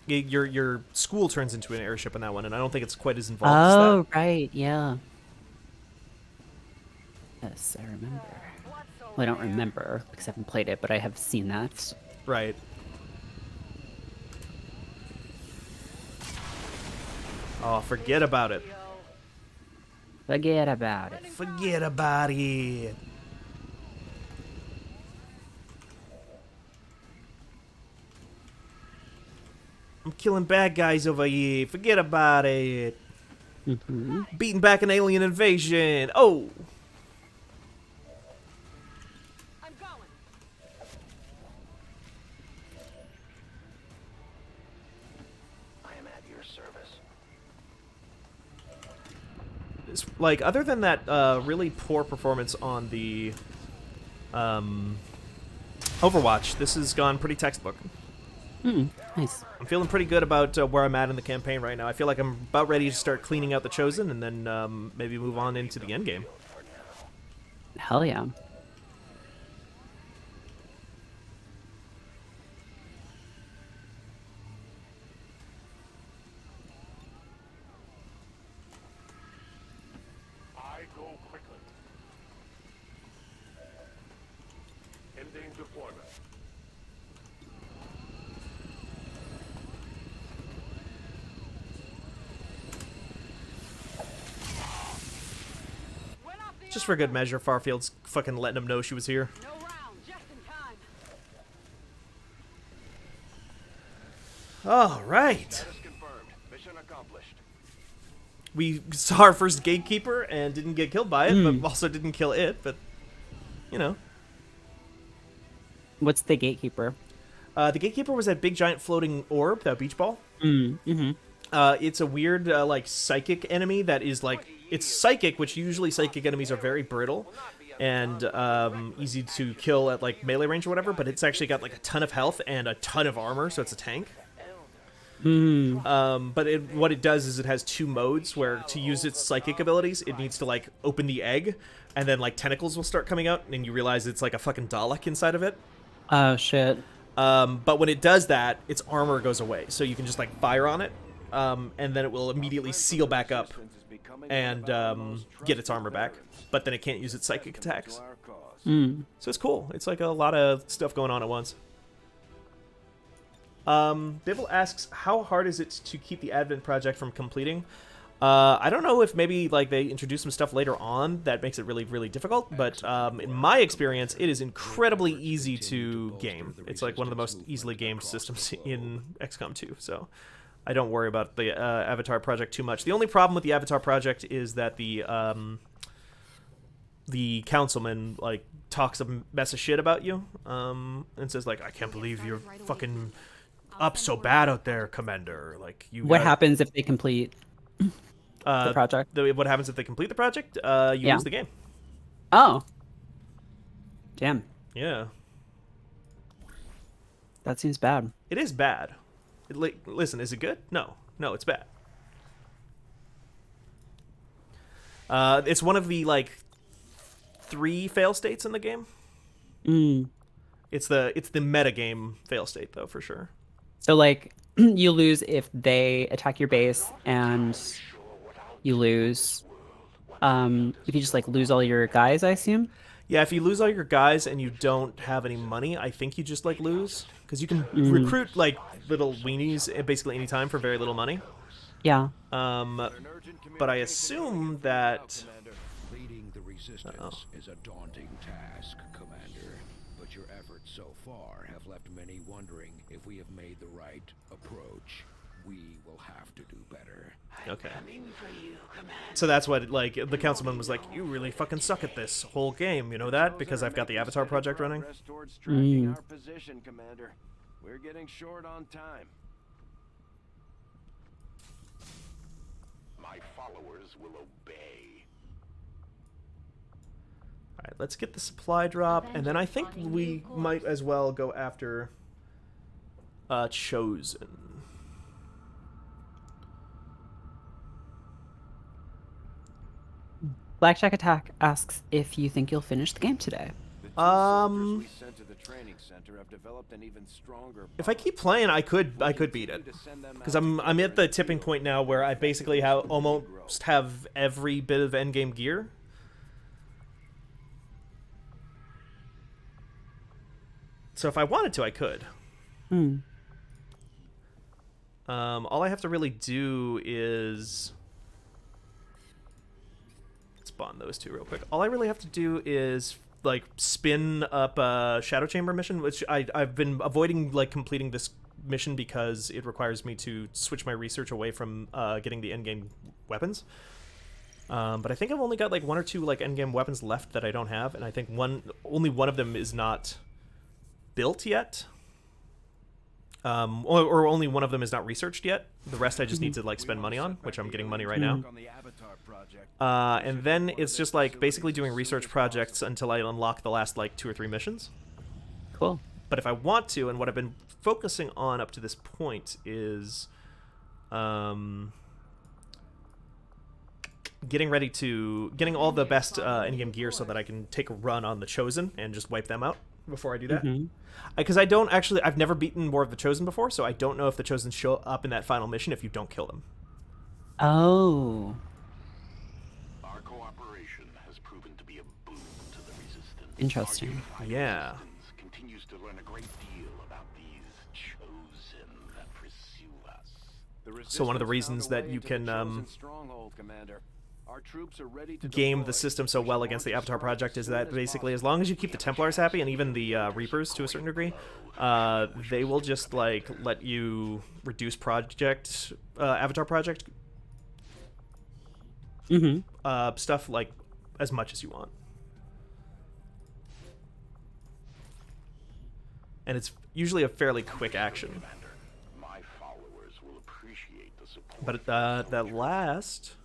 your school turns into an airship in that one, and I don't think it's quite as involved as that. Oh right, yeah. Yes, I remember. Well, I don't remember because I haven't played it, but I have seen that. Right. Oh, forget about it. Forget about it. Forget about it. I'm killing bad guys over here. Forget about it. Beating back an alien invasion. Oh. I'm going. I am at your service. It's, like, other than that really poor performance on the Overwatch, this has gone pretty textbook. Nice. I'm feeling pretty good about where I'm at in the campaign right now. I feel like I'm about ready to start cleaning out the Chosen and then maybe move on into the endgame. Hell yeah. I go quickly. Ending deployment. Just for good measure, Farfield's fucking letting him know she was here. No round, just in time. All right. Status confirmed. Mission accomplished. We saw our first gatekeeper and didn't get killed by it, but also didn't kill it, but, you know. What's the gatekeeper? The gatekeeper was that big giant floating orb, that beach ball. It's a weird, like, psychic enemy that is, like, it's psychic, which usually psychic enemies are very brittle and easy to kill at, like, melee range or whatever, but it's actually got, like, a ton of health and a ton of armor, so it's a tank. But what it does is it has two modes where to use its psychic abilities, it needs to, like, open the egg, and then, like, tentacles will start coming out, and you realize it's, like, a fucking Dalek inside of it. Oh, shit. But when it does that, its armor goes away, so you can just, like, fire on it, and then it will immediately seal back up and get its armor back, but then it can't use its psychic attacks. So it's cool. It's like a lot of stuff going on at once. Bibble asks, how hard is it to keep the Advent project from completing? I don't know if maybe like they introduce some stuff later on that makes it really, really difficult, but in my experience, it is incredibly easy to game. It's like one of the most easily gamed systems in XCOM 2, so I don't worry about the Avatar project too much. The only problem with the Avatar project is that the councilman like talks a mess of shit about you, and says like, "I can't believe you're fucking up so bad out there, Commander." Like, you. What happens if they complete the project? What happens if they complete the project? You lose the game. Oh. Damn. Yeah. That seems bad. It is bad. Listen, is it good? No, it's bad. It's one of the like 3 fail states in the game. It's the meta game fail state though, for sure. So like you lose if they attack your base, and you lose if you just like lose all your guys, I assume. Yeah, if you lose all your guys and you don't have any money, I think you just like lose, because you can recruit like little weenies basically any time for very little money. Yeah. But I assume that Leading the resistance is a daunting task, Commander. but your efforts so far have left many wondering if we have made the right approach. We will have to do better. Okay. Coming for you, Commander. So that's what, like, the councilman was like, you really fucking suck at this whole game, you know that? Because I've got the Avatar project running? Progress towards tracking our position, Commander. We're getting short on time. My followers will obey. Alright, let's get the supply drop, and then I think we might as well go after Chosen. Blackjack Attack asks if you think you'll finish the game today. We sent to the training center have developed an even stronger If I keep playing, I could beat it, because I'm at the tipping point now where I basically almost have every bit of endgame gear. So if I wanted to, I could. All I have to really do is spawn those two real quick. All I really have to do is like spin up a Shadow Chamber mission, which I've been avoiding like completing this mission because it requires me to switch my research away from getting the endgame weapons. But I think I've only got like 1 or 2 like endgame weapons left that I don't have, and I think only one of them is not built yet. Or only one of them is not researched yet. The rest I just need to like spend money on, which I'm getting money right now. And then it's just like basically doing research projects until I unlock the last like 2 or 3 missions. Cool. But if I want to, and what I've been focusing on up to this point is getting all the best in-game gear so that I can take a run on the Chosen and just wipe them out before I do that. Because I've never beaten War of the Chosen before, so I don't know if the Chosen show up in that final mission if you don't kill them. Oh. Our cooperation has proven to be a boon to the Resistance. Interesting. Yeah. Continues to learn a great deal about these Chosen that pursue us. So one of the reasons that you can stronghold, Commander. Our troops are ready to game the system so well against the Avatar project is that basically as long as you keep the Templars happy, and even the Reapers to a certain degree, they will just like let you reduce Avatar project stuff like as much as you want. And it's usually a fairly quick action. My followers will appreciate the support. But that last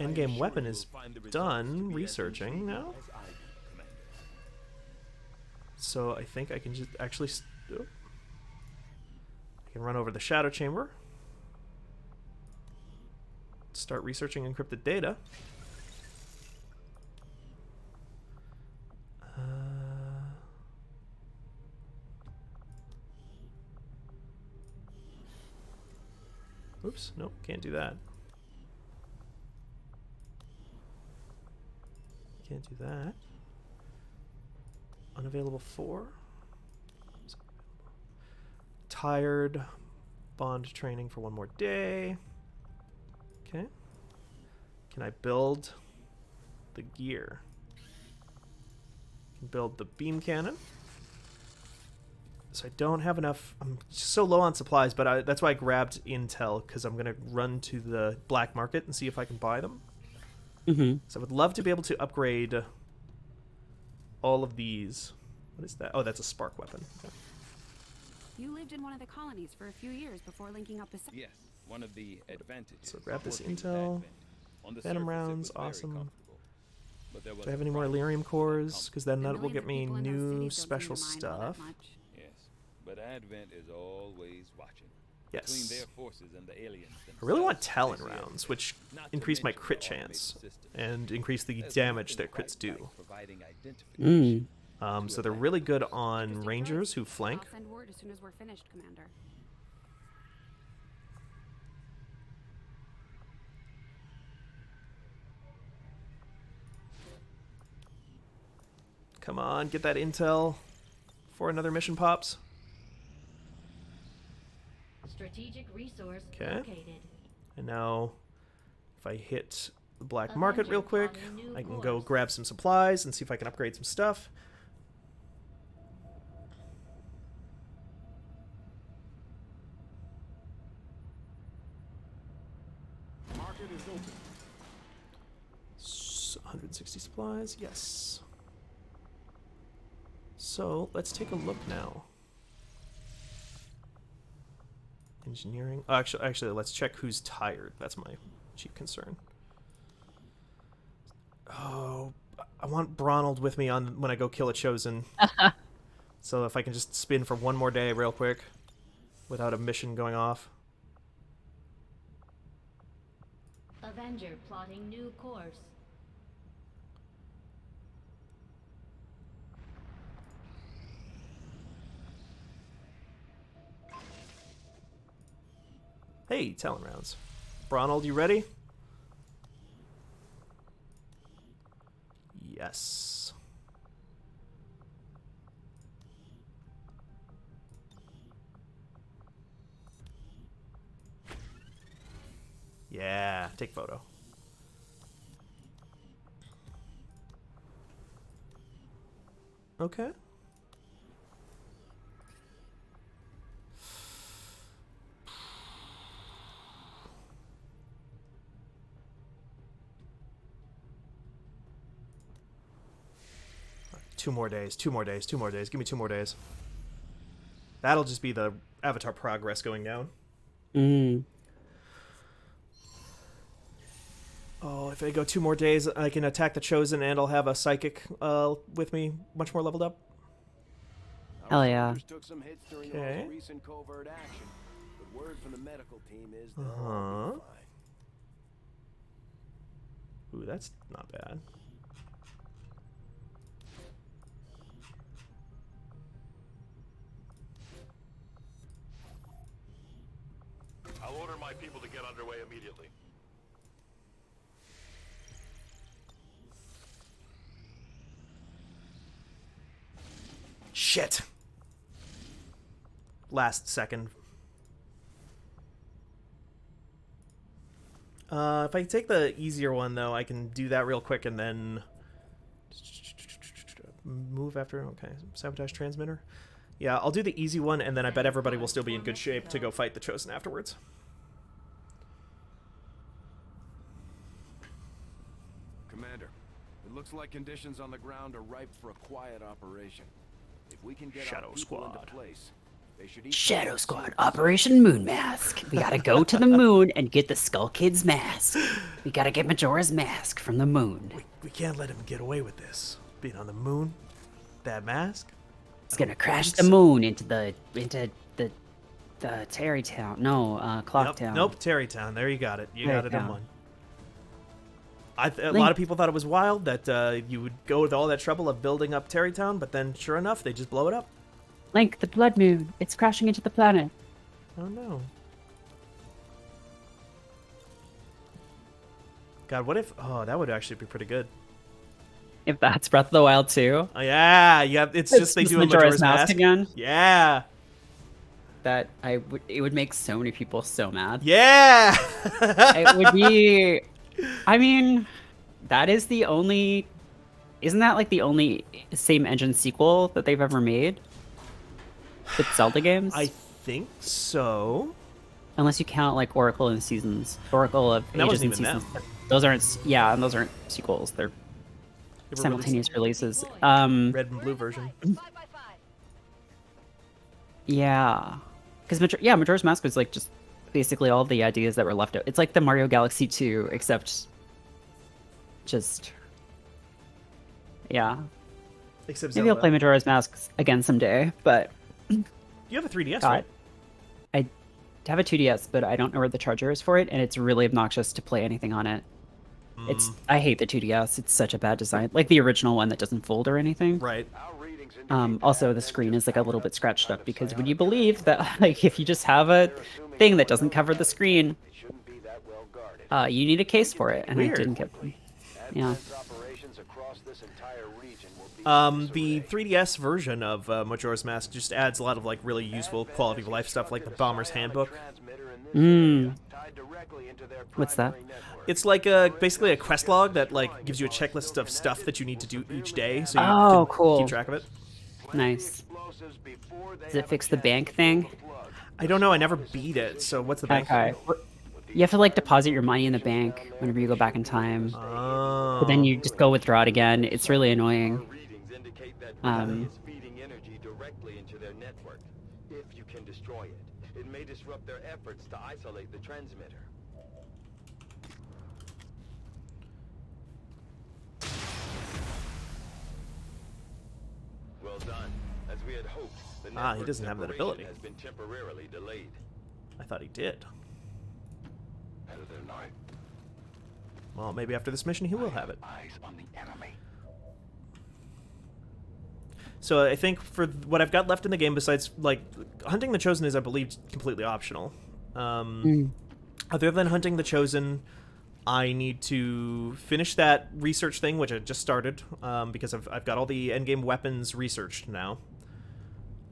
endgame weapon is done researching now. So I think I can just actually I can run over the Shadow Chamber, start researching encrypted data. Oops, nope, can't do that. Can't do that. Unavailable 4. Tired. Bond training for 1 more day. Okay. Can I build the gear? Can build the beam cannon. So I don't have enough. I'm just so low on supplies, but that's why I grabbed intel, because I'm going to run to the black market and see if I can buy them. So I would love to be able to upgrade all of these. What is that? Oh, that's a spark weapon. Okay. You lived in one of the colonies for a few years before linking up with... Yes, one of the advantages. So grab this of working with intel. Advent. On the Venom surface, it rounds, was very awesome. comfortable. But there was Do I have a any more problem. Illyrium cores? Because then The that will get me millions of people in those new cities don't special seem to mind all that stuff. much. Yes, but Advent is always watching. Yes. Between their forces and the aliens I really want themselves, Talon they see rounds, everything. which Not to increase my mention crit the automated chance systems. and increase the There's damage nothing that quite crits do. like providing identification So they're really good on Just rangers who I'll flank. send word as soon as we're finished, Commander. Come on, get that intel before another mission pops. Strategic resource Okay. located. And now, if I hit the black market real quick. I can go grab some supplies and see if I can upgrade some stuff. Market is open. 160 supplies, yes. So let's take a look now. Engineering. Oh, actually, let's check who's tired. That's my chief concern. Oh, I want Bronald with me on when I go kill a chosen. So if I can just spin for one more day real quick without a mission going off. Avenger plotting new course. Hey, Talon rounds. Bronald, you ready? Yes. Yeah, take photo. Okay. Two more days, 2 more days, 2 more days. Give me 2 more days. That'll just be the avatar progress going down. Oh, if I go 2 more days, I can attack the Chosen and I'll have a Psychic with me, much more leveled up. Hell yeah. Took some hits during the most recent covert action. The word from the medical team is they'll all be fine. Ooh, that's not bad. I'll order my people to get underway immediately. Shit. Last second. If I take the easier one, though, I can do that real quick and then move after. Okay, sabotage transmitter. Yeah, I'll do the easy one, and then I bet everybody will still be in good shape to go fight the Chosen afterwards. Commander, it looks like conditions on the ground are ripe for a quiet operation. If we can get Shadow our people Squad. into place, they should each Shadow Squad, Operation Moon Mask. We gotta go to the moon and get the Skull Kid's mask. We gotta get Majora's mask from the moon. We can't let him get away with this. Being on the moon, that mask. It's gonna crash the moon into the Terry Town. No, Clock Town. Nope, Terrytown. There you got it. You got it in Terrytown. one. A lot of people thought it was wild that you would go to all that trouble of building up Terrytown, but then sure enough, they just blow it up. Link, the blood moon. It's crashing into the planet. Oh no. God, what if... Oh, that would actually be pretty good. If that's Breath of the Wild too. Oh, yeah, it's just they do a Majora's Mask again. Yeah. It would make so many people so mad. Yeah. It would be... I mean, that is the only... Isn't that like the only same engine sequel that they've ever made? With Zelda games? I think so. Unless you count like Oracle and Seasons. Oracle of And that Ages and wasn't even Seasons. Those aren't... Yeah, and those aren't sequels. They're They were simultaneous releases. Red and blue version. Yeah. Because Majora's Mask was like just basically all the ideas that were left out. It's like the Mario Galaxy 2, except just... Yeah. Except Maybe I'll play Majora's Mask again someday, but... You have a 3DS, right? I have a 2DS, but I don't know where the charger is for it, and it's really obnoxious to play anything on it. I hate the 2DS. It's such a bad design. Like the original one that doesn't fold or anything. Right. Also, the screen is like a little bit scratched up because would you believe that like if you just have a thing that doesn't cover the screen, you need a case for it, and I didn't get one. Yeah. Advent's operations across this entire region will be The 3DS version of Majora's Mask just adds a lot of like really useful quality of life stuff, like the Bomber's Handbook. tied directly into their What's that? It's like basically a quest log that like gives you a checklist of stuff that you need to do each day, so you Oh, can cool. keep track of it. Nice. Does it fix the bank thing? I don't know. I never beat it. So what's the bank? Okay. You have to like deposit your money in the bank whenever you go back in time. Oh. But then you just go withdraw it again. It's really annoying. Is feeding energy directly into their network. If you can destroy it, it may disrupt their efforts to isolate the transmitter. Well done. As we had hoped, the He network doesn't have that separation ability. has been temporarily delayed. I thought he did. Better than not. Well, maybe after this mission he will have it. Eyes on the enemy. So I think for what I've got left in the game, besides like hunting the Chosen, is I believe completely optional. Other than hunting the Chosen, I need to finish that research thing, which I just started, because I've got all the endgame weapons researched now.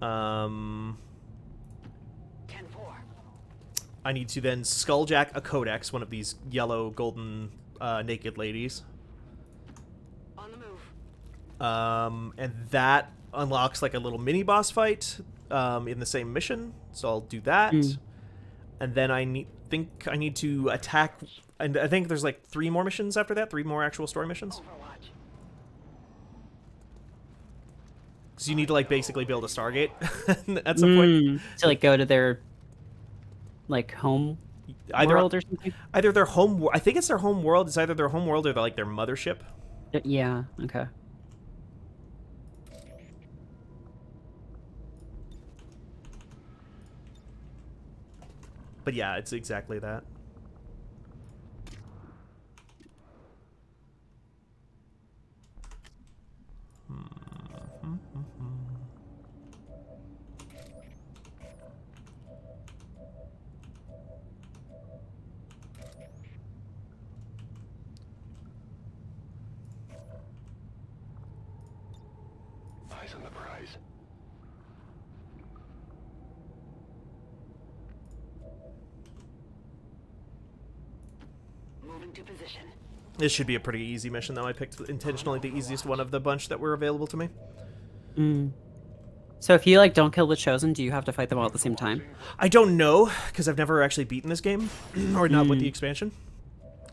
10-4. I need to then skulljack a codex, one of these yellow golden naked ladies. On the move. And that unlocks like a little mini boss fight in the same mission, so I'll do that. And then I think I need to attack, and I think there's like 3 more missions after that, 3 more actual story missions. So you need to like basically build a Stargate at some point. To like go to their like home world or something. Either their home, I think it's their home world. It's either their home world or like their mothership. Yeah. Okay. But yeah, it's exactly that. Eyes on the prize. Moving to position. This should be a pretty easy mission, though. I picked intentionally the easiest one of the bunch that were available to me. So if you like don't kill the Chosen, do you have to fight them all at the same time? I don't know, because I've never actually beaten this game, or not with the expansion.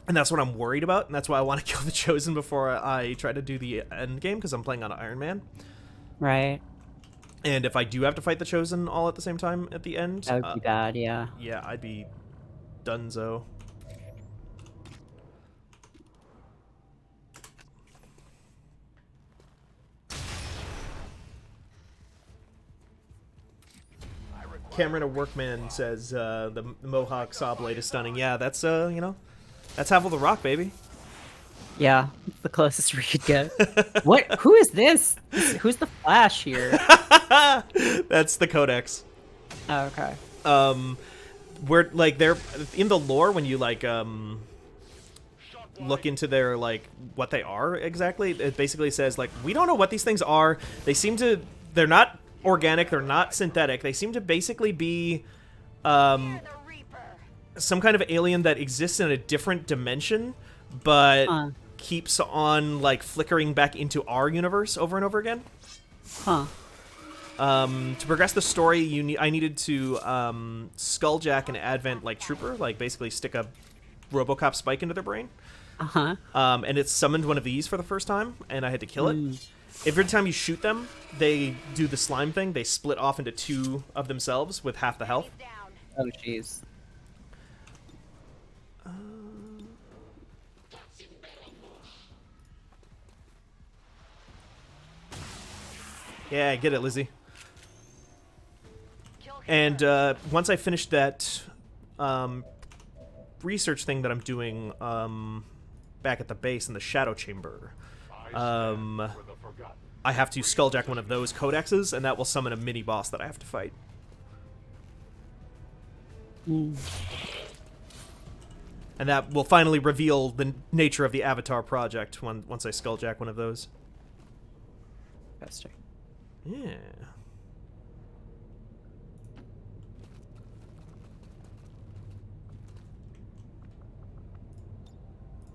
And that's what I'm worried about, and that's why I want to kill the Chosen before I try to do the end game, because I'm playing on Iron Man. Right. And if I do have to fight the Chosen all at the same time at the end... That would be bad, yeah. Yeah, I'd be donezo. Cameron, a workman, says the Mohawk saw blade is stunning. Yeah, that's you know, that's Havel the Rock, baby. Yeah, the closest we could get. What? Who is this? Who's the Flash here? That's the Codex. Oh, okay. Where like they're in the lore when you like look into their like what they are exactly. It basically says like we don't know what these things are. They seem to. They're not organic, they're not synthetic. They seem to basically be some kind of alien that exists in a different dimension, but keeps on like flickering back into our universe over and over again. To progress the story, I needed to skulljack an Advent like trooper, like basically stick a RoboCop spike into their brain. And it summoned one of these for the first time, and I had to kill it. Every time you shoot them, they do the slime thing. They split off into 2 of themselves with half the health. Oh, jeez. Yeah, get it, Lizzie. And once I finished that research thing that I'm doing back at the base in the Shadow Chamber, I have to skulljack one of those codexes, and that will summon a mini boss that I have to fight. And that will finally reveal the nature of the Avatar project once I skulljack one of those. Interesting. Yeah.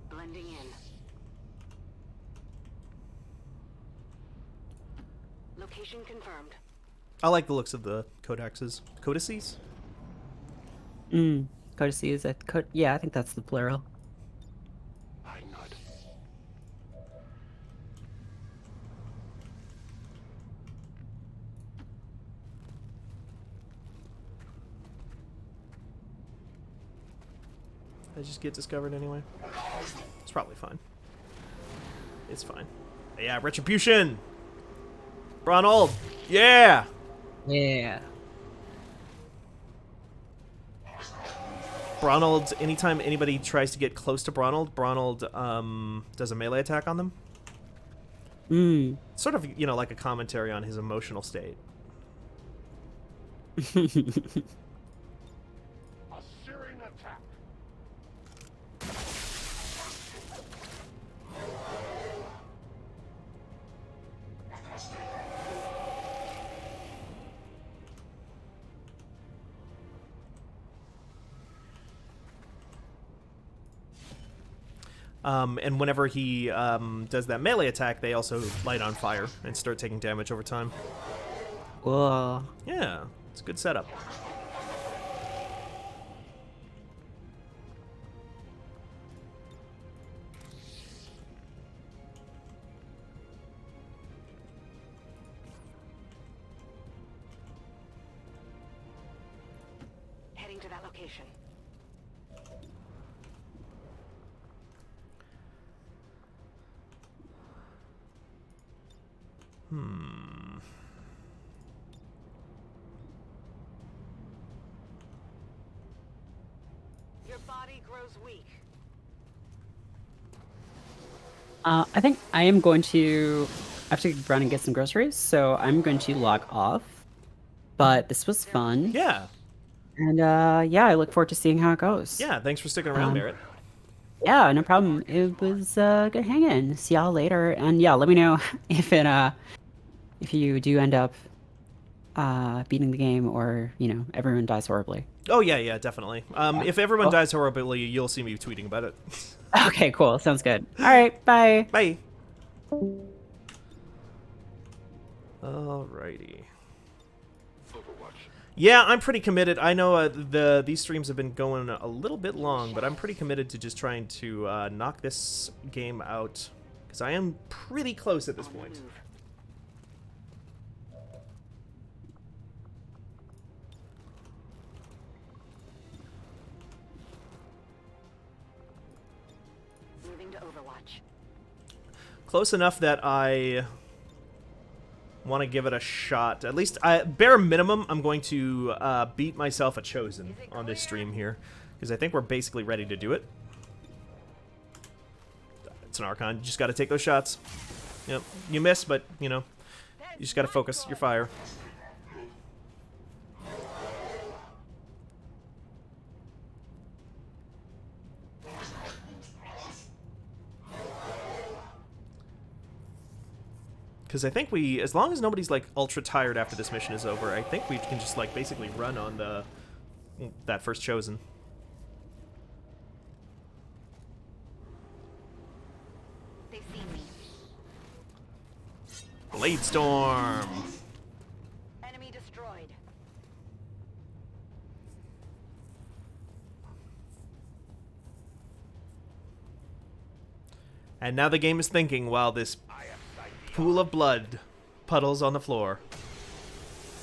Blending in. Location confirmed. I like the looks of the codices. Codices? Codices. Yeah, I think that's the plural. I just get discovered anyway. It's probably fine. It's fine. Yeah, Retribution! Ronald! Yeah! Yeah. Bronald, anytime anybody tries to get close to Bronald, does a melee attack on them. Sort of, you know, like a commentary on his emotional state. A searing attack. And whenever he does that melee attack, they also light on fire and start taking damage over time. Whoa. Yeah, it's a good setup. Heading to that location. Your body grows weak. I think I am going to have to run and get some groceries, so I'm going to log off. But this was fun. Yeah. And yeah, I look forward to seeing how it goes. Yeah, thanks for sticking around, Merritt. Yeah, no problem. It was good hanging. See y'all later. And yeah, let me know if you do end up beating the game, or everyone dies horribly. Oh yeah, definitely. If everyone dies horribly, you'll see me tweeting about it. Okay, cool. Sounds good. All right, bye. Bye. Alrighty. Yeah, I'm pretty committed. I know these streams have been going a little bit long, but I'm pretty committed to just trying to knock this game out, because I am pretty close at this point. Moving to Overwatch. Close enough that I want to give it a shot. At least, bare minimum, I'm going to beat myself a Chosen on this stream here, because I think we're basically ready to do it. It's an Archon. You just got to take those shots. Yep. You miss, but, you just got to focus your fire. Because I think as long as nobody's like ultra tired after this mission is over, I think we can just like basically run on that first Chosen. They see me. Blade Storm. Enemy destroyed. And now the game is thinking while this pool of blood puddles on the floor.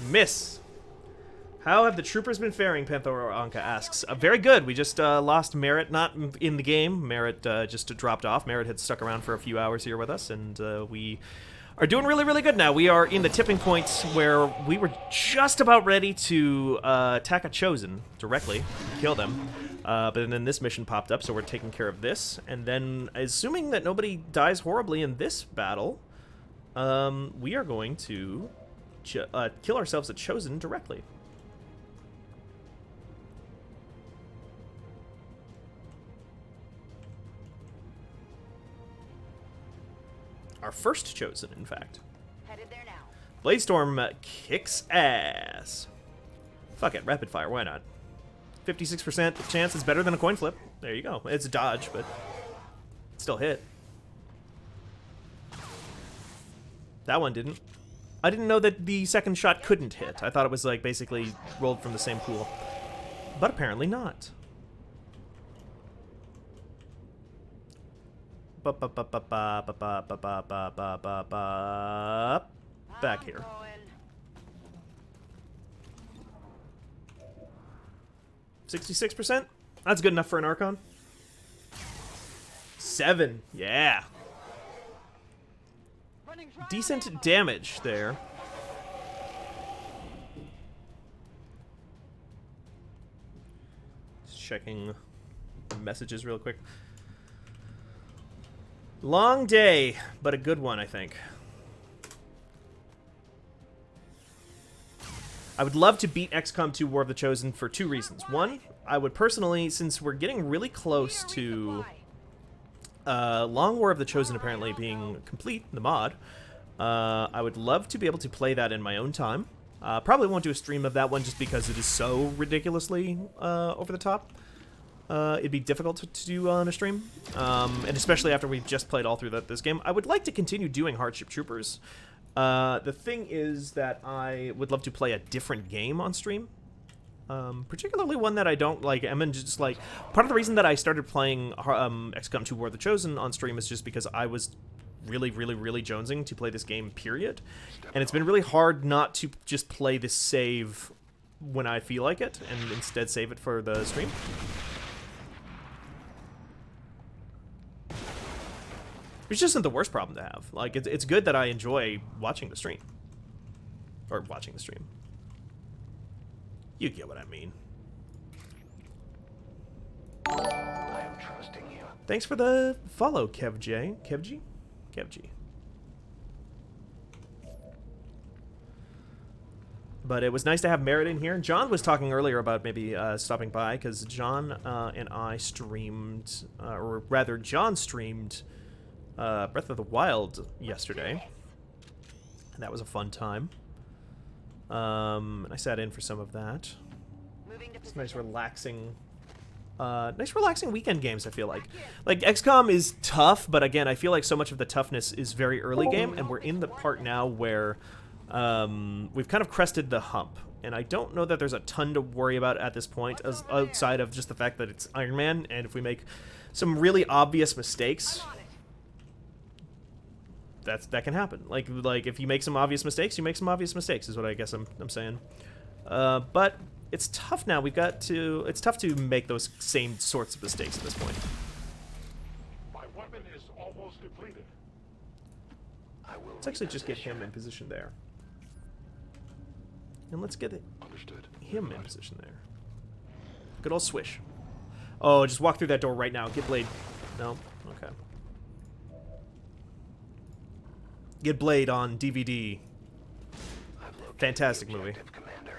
Miss. How have the troopers been faring, Pantheranka asks. Very good. We just lost Merritt, not in the game. Merritt just dropped off. Merritt had stuck around for a few hours here with us, and we are doing really, really good now. We are in the tipping point where we were just about ready to attack a Chosen directly, kill them. But then this mission popped up, so we're taking care of this. And then, assuming that nobody dies horribly in this battle, we are going to kill ourselves a Chosen directly. Our first chosen, in fact. Headed there now. Bladestorm kicks ass. Fuck it, rapid fire, why not? 56% chance is better than a coin flip. There you go. It's a dodge, but still hit. That one didn't. I didn't know that the second shot couldn't hit. I thought it was like basically rolled from the same pool. But apparently not. Back here. 66%? That's good enough for an Archon. 7. Yeah. Decent damage there. Just checking messages real quick. Long day, but a good one, I think. I would love to beat XCOM 2 War of the Chosen for 2 reasons. One, I would personally, since we're getting really close to Long War of the Chosen apparently being complete, the mod, I would love to be able to play that in my own time. Probably won't do a stream of that one just because it is so ridiculously over the top. It'd be difficult to do on a stream, and especially after we've just played all through this game. I would like to continue doing Hardship Troopers. The thing is that I would love to play a different game on stream, particularly one that I don't like. I mean, just like part of the reason that I started playing XCOM 2 War of the Chosen on stream is just because I was really jonesing to play this game, period. And it's been really hard not to just play this save when I feel like it, and instead save it for the stream. Which isn't the worst problem to have. Like, it's good that I enjoy watching the stream. Or watching the stream. You get what I mean. I am trusting you. Thanks for the follow, KevJ. KevG? KevG. But it was nice to have Merritt in here. John was talking earlier about maybe stopping by, because John and I streamed, or rather, John streamed Breath of the Wild yesterday, and that was a fun time. And I sat in for some of that. It's nice, relaxing weekend games. I feel like XCOM is tough, but again, I feel like so much of the toughness is very early game, and we're in the part now where we've kind of crested the hump, and I don't know that there's a ton to worry about at this point, as outside of just the fact that it's Iron Man, and if we make some really obvious mistakes, that can happen. Like if you make some obvious mistakes, you make some obvious mistakes, is what I guess I'm saying. But it's tough now. It's tough to make those same sorts of mistakes at this point. My weapon is almost depleted. Let's actually just get him in position there. And let's get him in position there. Good old swish. Oh, just walk through that door right now. Get Blade. No? Okay. Get Blade on DVD. Fantastic movie.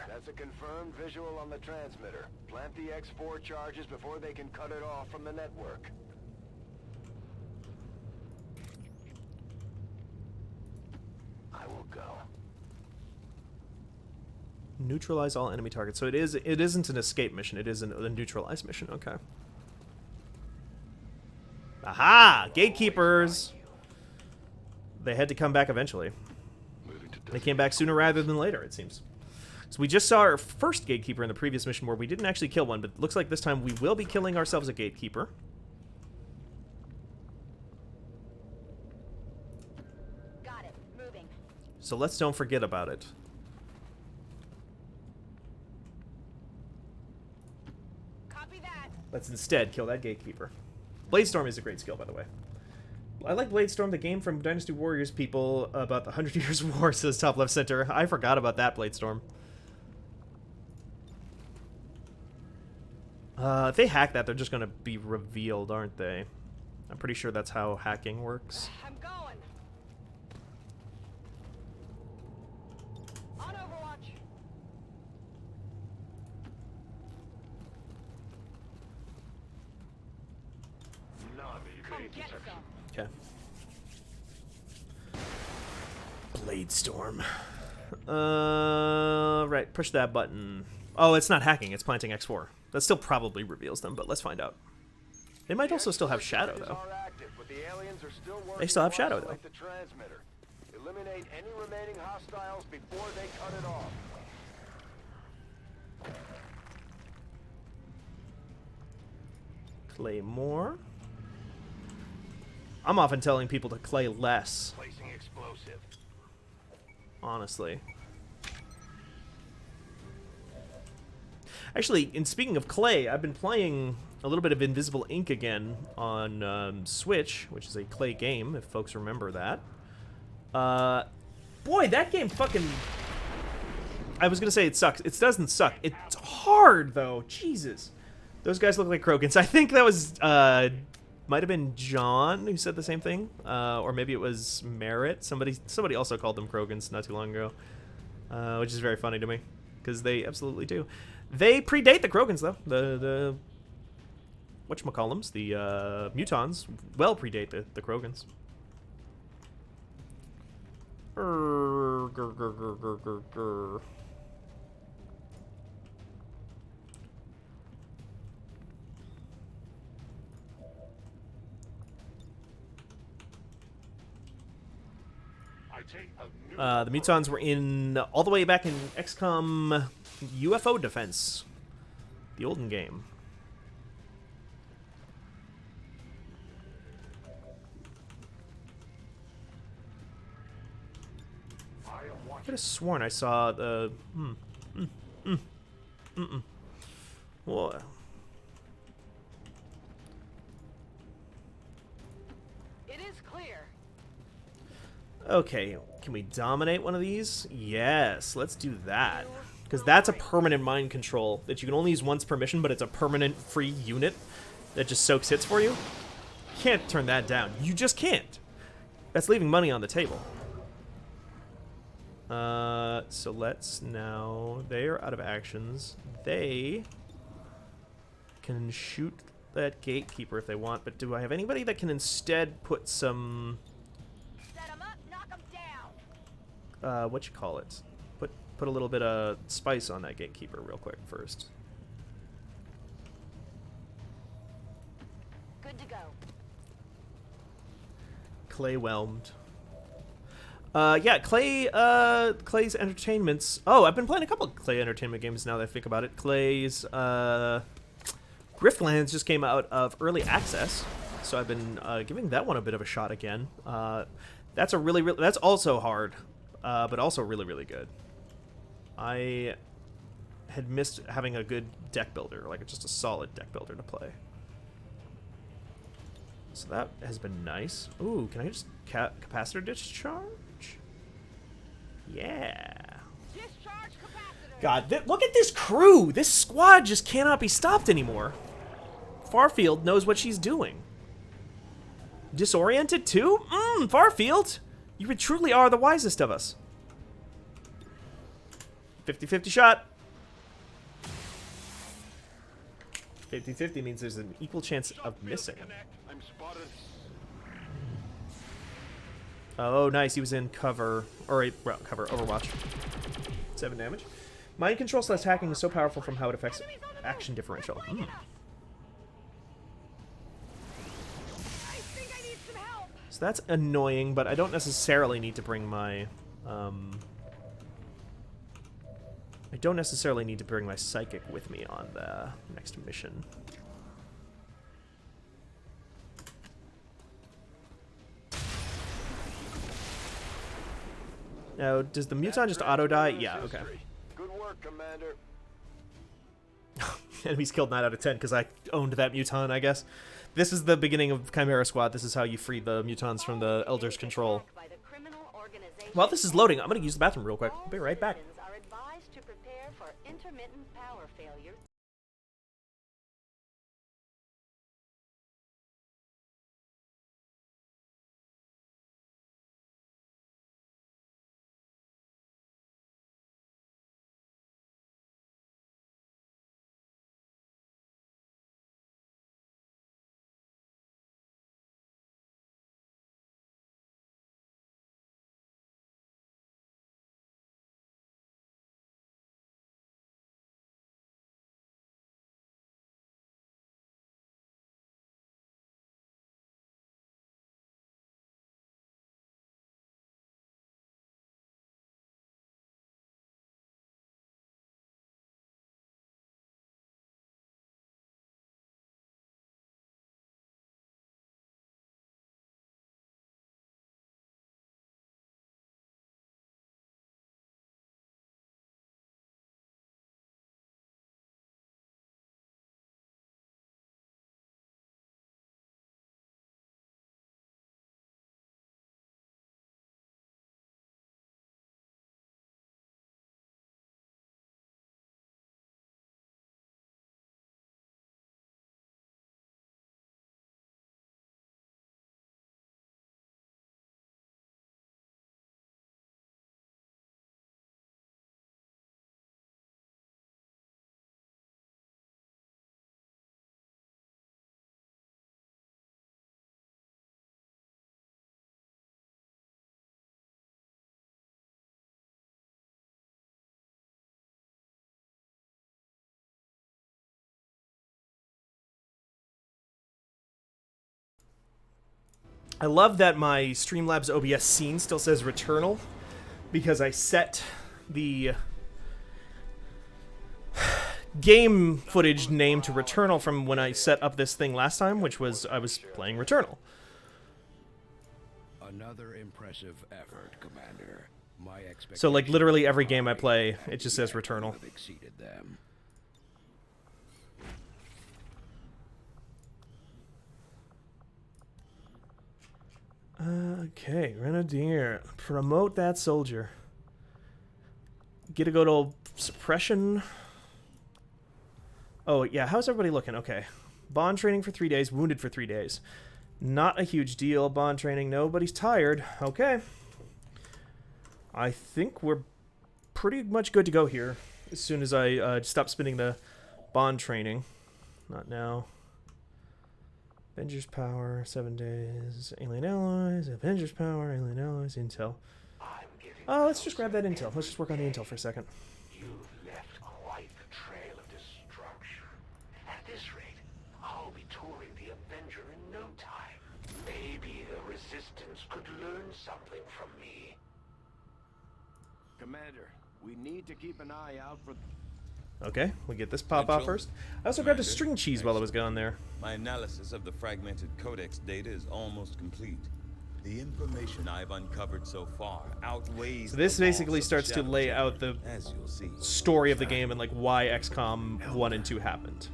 That's a confirmed visual on the transmitter. Plant the X4 charges before they can cut it off from the network. I will go. Neutralize all enemy targets. So it isn't an escape mission. It is a neutralize mission. Okay. Aha! Gatekeepers! They had to come back eventually. They came back sooner rather than later, it seems. So we just saw our first gatekeeper in the previous mission where we didn't actually kill one, but it looks like this time we will be killing ourselves a gatekeeper. Got it. Moving. So let's don't forget about it. Copy that. Let's instead kill that gatekeeper. Bladestorm is a great skill, by the way. I like Bladestorm, the game from Dynasty Warriors people about the 100 Years of War, says top left center. I forgot about that, Bladestorm. If they hack that, they're just going to be revealed, aren't they? I'm pretty sure that's how hacking works. I'm going. On Overwatch. None Come get some. Okay. Blade Storm. Right, push that button. Oh, it's not hacking, it's planting X4. That still probably reveals them, but let's find out. They might also still have Shadow, though. They still have Shadow, though. Eliminate any remaining hostiles before they cut it off. Claymore. I'm often telling people to clay less. Placing explosive. Honestly. Actually, in speaking of clay, I've been playing a little bit of Invisible Ink again on Switch, which is a clay game, if folks remember that. Boy, that game fucking... I was gonna say it sucks. It doesn't suck. It's hard, though. Jesus. Those guys look like Krogans. I think that was, might have been John who said the same thing. Or maybe it was Merritt. Somebody also called them Krogans not too long ago. Which is very funny to me. Because they absolutely do. They predate the Krogans, though. The whatchamacallums, the Mutons, well predate the Krogans. The Mutons were in all the way back in XCOM UFO Defense, the olden game. I could have sworn I saw the... Whoa. It is clear. Okay, can we dominate one of these? Yes, let's do that. Because that's a permanent mind control that you can only use once per mission, but it's a permanent free unit that just soaks hits for you. You can't turn that down. You just can't. That's leaving money on the table. So let's now... They are out of actions. They can shoot that gatekeeper if they want, but do I have anybody that can instead put some... Set 'em up, knock 'em down. What you call it? Put a little bit of spice on that gatekeeper real quick first. Good to go. Clay whelmed. Yeah, Clay's Entertainments. Oh, I've been playing a couple of Clay Entertainment games now that I think about it. Clay's Griftlands just came out of early access, so I've been giving that one a bit of a shot again. That's that's also hard, but also really, really good. I had missed having a good deck builder, like just a solid deck builder to play. So that has been nice. Ooh, can I just capacitor discharge? Yeah. God, look at this crew! This squad just cannot be stopped anymore. Farfield knows what she's doing. Disoriented too? Farfield! You truly are the wisest of us. 50-50 shot. 50-50 means there's an equal chance of missing. Oh, nice. He was in cover. Or cover. Overwatch. 7 damage. Mind control / hacking is so powerful from how it affects action differential. So that's annoying, but I don't necessarily need to bring my... I don't necessarily need to bring my psychic with me on the next mission. Now, does the Muton just auto-die? Yeah, okay. Good work, Commander. Enemies killed 9 out of 10 because I owned that Muton, I guess. This is the beginning of Chimera Squad. This is how you free the Mutons from the Elder's control. While this is loading, I'm going to use the bathroom real quick. I'll be right back. Are advised to prepare for intermittent power failure. I love that my Streamlabs OBS scene still says Returnal, because I set the game footage name to Returnal from when I set up this thing last time, which was I was playing Returnal. Another impressive effort, Commander. My expectations So like literally every game I play, it just says Returnal. have exceeded them. Okay, Grenadier. Promote that soldier. Get a good old suppression. Oh, yeah, how's everybody looking? Okay. Bond training for 3 days, wounded for 3 days. Not a huge deal. Bond training, nobody's tired. Okay. I think we're pretty much good to go here. As soon as I stop spinning the bond training. Not now. Avengers Power, 7 days. Alien Allies, Avengers Power, Alien Allies, Intel. Let's just grab that Intel. Let's just work on the Intel for a second. You've left quite the trail of destruction. At this rate, I'll be touring the Avenger in no time. Maybe the Resistance could learn something from me. Commander, we need to keep an eye out for... Okay, we get this pop off first. I also grabbed a string cheese while I was gone there. My analysis of the fragmented codex data is almost complete. The information I've uncovered so far outweighs. So this the basically loss of starts to Shadow lay Chamber, out the as you'll see. story of the game and like why XCOM 1 and 2 happened.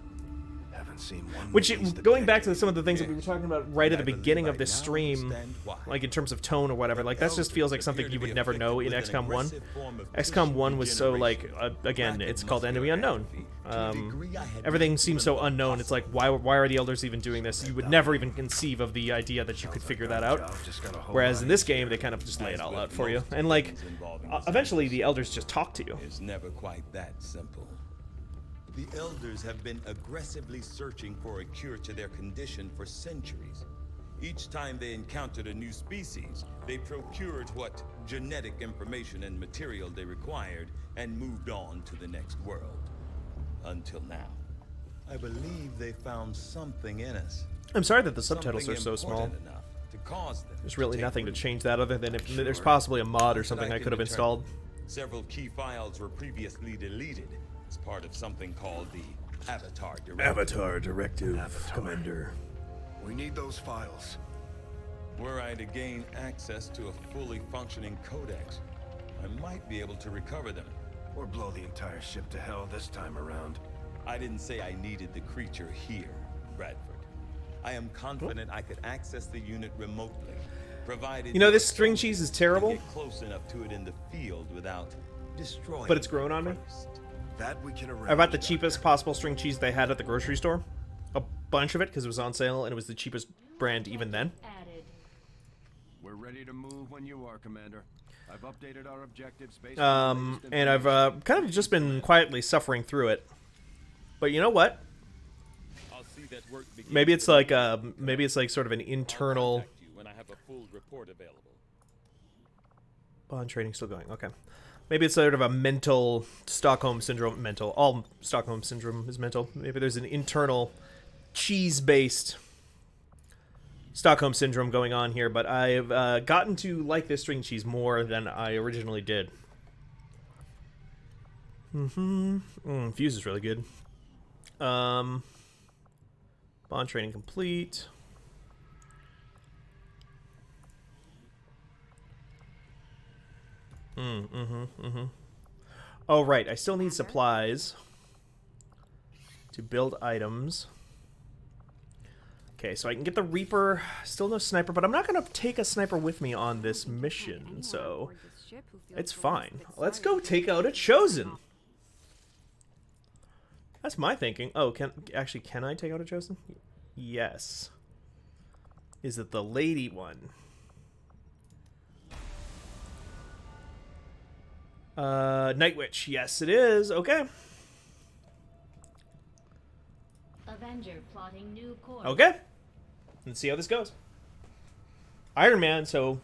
Haven't seen one Which, released in going back to decades. some of the things that we were talking about right at the beginning of this stream, like in terms of tone or whatever, like that just feels like something you would never know in XCOM 1. XCOM 1 was so like, again, it's called Enemy Unknown. Everything seems so unknown. It's like, why are the Elders even doing this? You would never even conceive of the idea that you could figure that out. Whereas in this game, they kind of just lay it all out for you. And like, eventually the Elders just talk to you. It's never quite that simple. The Elders have been aggressively searching for a cure to their condition for centuries. Each time they encountered a new species, they procured what genetic information and material they required and moved on to the next world. Until now. I believe they found something in us. I'm sorry that the subtitles are so small. There's really nothing to change that other than if there's possibly a mod or something I could have installed. Several key files were previously deleted as part of something called the Avatar Directive. Avatar Directive, Commander. We need those files. Were I to gain access to a fully functioning codex, I might be able to recover them. Or blow the entire ship to hell this time around. I didn't say I needed the creature here, Bradford. I am confident I could access the unit remotely, provided You know, this string cheese is terrible, get close enough to it in the field without destroying. but it's grown on me. That we can arrange. I bought the cheapest possible string cheese they had at the grocery store. A bunch of it because it was on sale and it was the cheapest brand even then. We're ready to move when you are, Commander. I've updated our objectives based on And I've kind of just been quietly suffering through it. But you know what? I'll see that work begin. Maybe it's like sort of an internal. When I have a full report available. Bond training still going. Okay. Maybe it's sort of a mental Stockholm syndrome. Mental. All Stockholm syndrome is mental. Maybe there's an internal cheese-based Stockholm syndrome going on here, but I've gotten to like this string cheese more than I originally did. Fuse is really good. Bond training complete. Oh, right. I still need supplies to build items. Okay, so I can get the Reaper. Still no sniper, but I'm not going to take a sniper with me on this mission, so it's fine. Let's go take out a Chosen. That's my thinking. Oh, can I take out a Chosen? Yes. Is it the lady one? Night Witch. Yes, it is. Okay. Avenger plotting new course. Okay. Let's see how this goes. Iron Man, so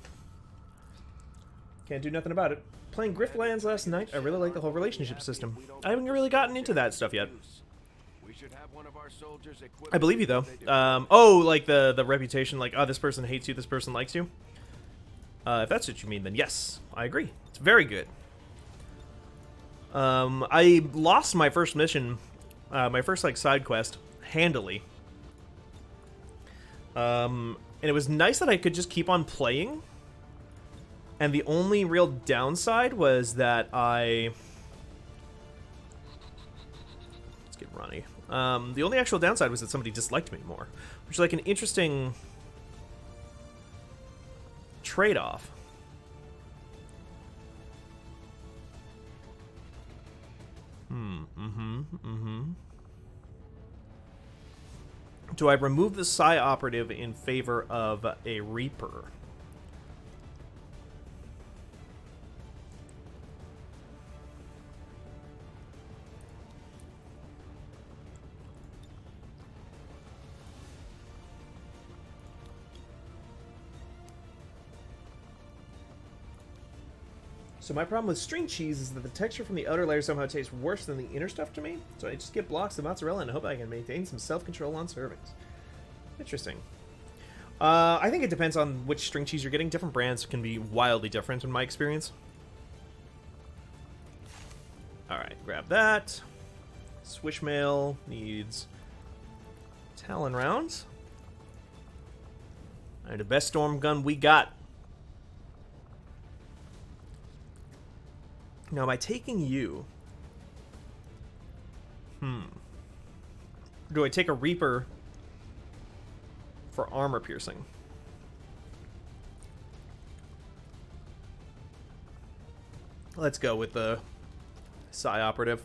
can't do nothing about it. Playing Griftlands last night, I really like the whole relationship system. I haven't really gotten into that stuff yet. should have one of our soldiers equipped. I believe you though. Oh, like the reputation, like, oh, this person hates you, this person likes you. If that's what you mean, then yes, I agree. It's very good. I lost my first mission, my first like side quest, handily. And it was nice that I could just keep on playing. And the only real downside was that let's get Ronnie. The only actual downside was that somebody disliked me more, which is like an interesting trade-off. Do I remove the Psi operative in favor of a Reaper? So my problem with string cheese is that the texture from the outer layer somehow tastes worse than the inner stuff to me. So I just get blocks of mozzarella and hope I can maintain some self-control on servings. Interesting. I think it depends on which string cheese you're getting. Different brands can be wildly different in my experience. Alright, grab that. Swishmail needs Talon rounds. Alright, the best storm gun we got. Now, by taking you... Do I take a Reaper for armor piercing? Let's go with the Psi operative.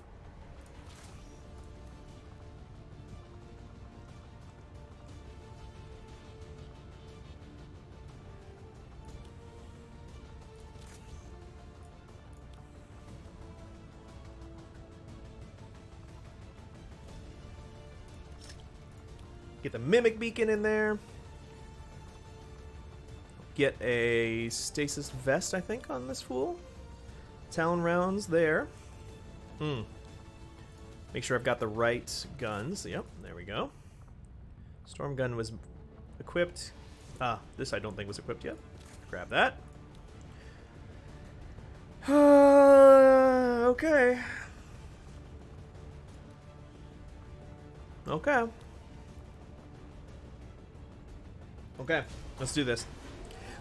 Get the Mimic Beacon in there. Get a Stasis Vest, I think, on this fool. Talon rounds there. Make sure I've got the right guns. Yep, there we go. Storm gun was equipped. This I don't think was equipped yet. Grab that. Okay. Okay. Okay, let's do this.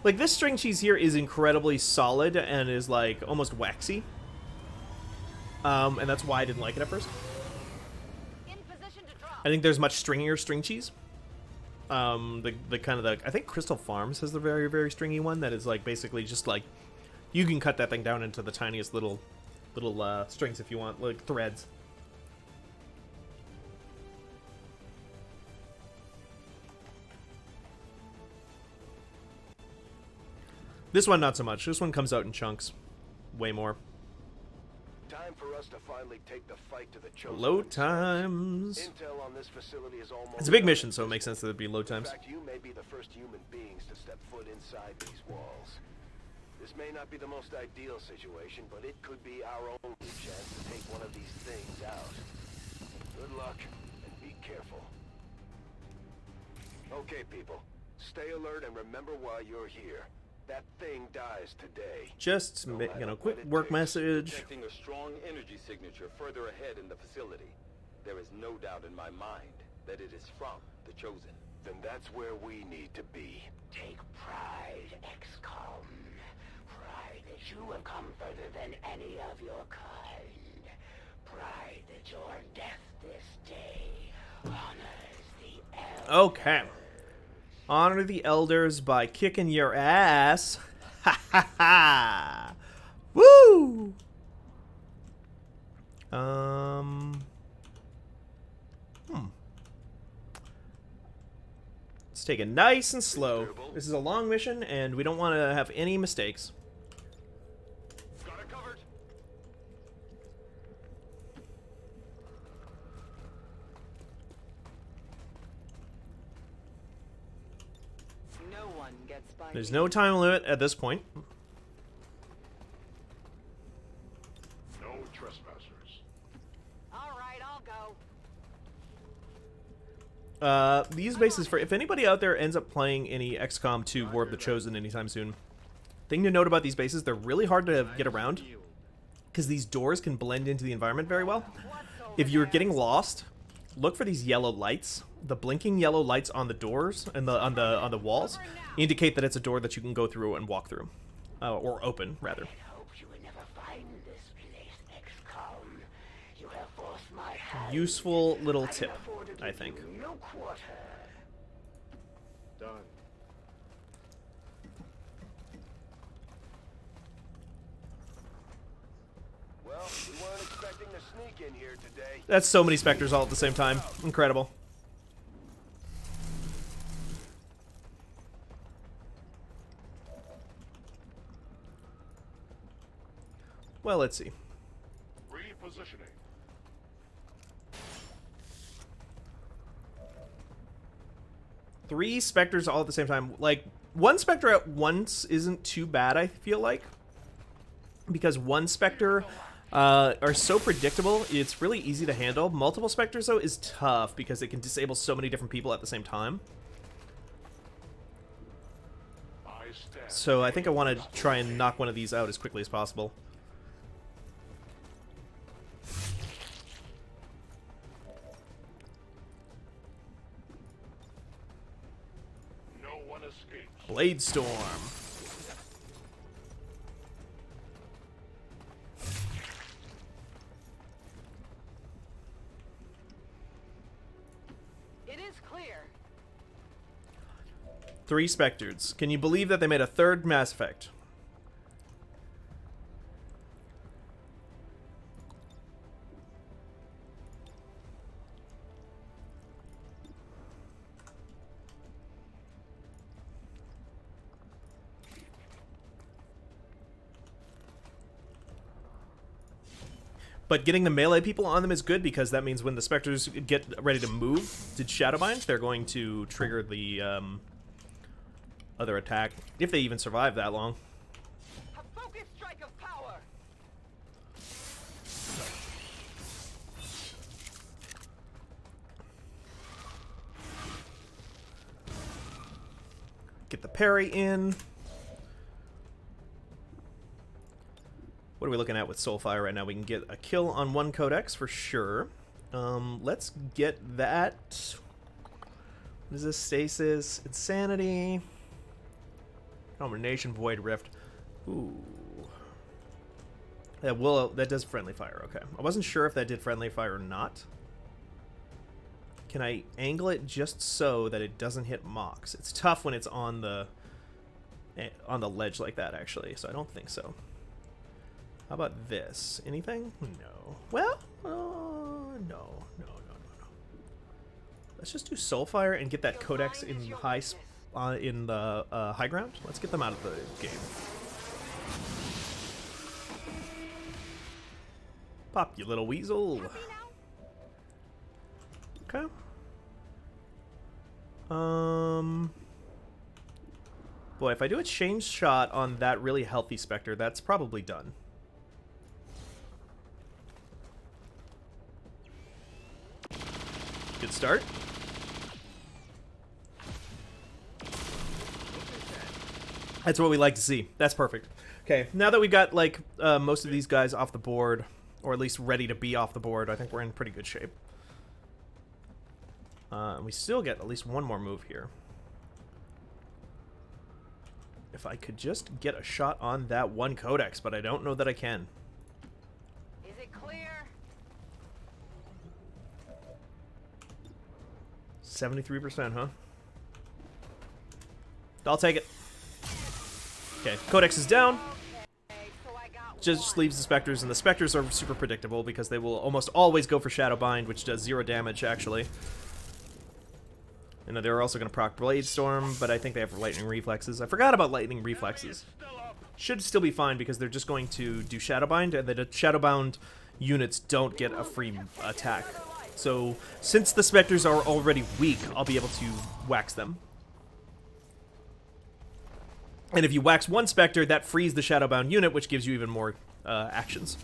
Like, this string cheese here is incredibly solid and is, like, almost waxy. And that's why I didn't like it at first. I think there's much stringier string cheese. The kind of the... I think Crystal Farms has the very, very stringy one that is, like, basically just, like... You can cut that thing down into the tiniest little strings if you want, like, threads. This one, not so much. This one comes out in chunks. Way more. Time for us to finally take the fight to the chosen. Load times. Intel on this facility is almost... It's a big mission, so it makes sense that it'd be load times. In fact, you may be the first human beings to step foot inside these walls. This may not be the most ideal situation, but it could be our only chance to take one of these things out. Good luck, and be careful. Okay, people. Stay alert and remember why you're here. That thing dies today. Just, you know, quick work message. Detecting a strong energy signature further ahead in the facility. There is no doubt in my mind that it is from the Chosen. Then that's where we need to be. Take pride, Xcom. Pride that you have come further than any of your kind. Pride that your death this day honors the elders. Okay. Honor the elders by kicking your ass. Ha ha ha! Woo! Let's take it nice and slow. This is a long mission, and we don't want to have any mistakes. Got it covered. No one gets by. There's no time limit at this point. No trespassers. All right, I'll go. These bases, for if anybody out there ends up playing any XCOM 2 War of the Chosen anytime soon, thing to note about these bases, they're really hard to get around because these doors can blend into the environment very well. If you're getting lost, look for these yellow lights. The blinking yellow lights on the doors and on the walls indicate that it's a door that you can go through and walk through, or open rather. Useful little tip, I think. Done. Well, we weren't expecting to sneak in here today. That's so many specters all at the same time. Incredible. Well, let's see. Repositioning. Three specters all at the same time. Like, one specter at once isn't too bad, I feel like. Because one specter are so predictable, it's really easy to handle. Multiple specters, though, is tough because it can disable so many different people at the same time. So I think I want to try and knock one of these out as quickly as possible. Blade Storm. It is clear. 3 specters. Can you believe that they made a third Mass Effect? But getting the melee people on them is good because that means when the specters get ready to move to Shadowbind, they're going to trigger the other attack, if they even survive that long. A focused strike of power. Get the parry in. What are we looking at with Soulfire right now? We can get a kill on one codex for sure. Let's get that. What is this? Stasis, Insanity, Combination, Void Rift. Ooh. That does friendly fire, okay. I wasn't sure if that did friendly fire or not. Can I angle it just so that it doesn't hit mocks? It's tough when it's on the ledge like that, actually, so I don't think so. How about this? Anything? No. Well, no. Let's just do Soulfire and get that codex in high high ground. Let's get them out of the game. Pop, you little weasel. Okay. Boy, if I do a change shot on that really healthy Spectre, that's probably done. Good start. That's what we like to see. That's perfect. Okay, now that we got like most of these guys off the board, or at least ready to be off the board, I think we're in pretty good shape. We still get at least one more move here. If I could just get a shot on that one codex, but I don't know that I can. Is it clear? 73%, huh? I'll take it. Okay, codex is down. Just leaves the specters, and the specters are super predictable because they will almost always go for Shadowbind, which does 0 damage, actually. You know, they're also going to proc Blade Storm, but I think they have lightning reflexes. I forgot about lightning reflexes. Should still be fine because they're just going to do Shadowbind, and the Shadowbound units don't get a free attack. So, since the specters are already weak, I'll be able to wax them. And if you wax one specter, that frees the Shadowbound unit, which gives you even more actions.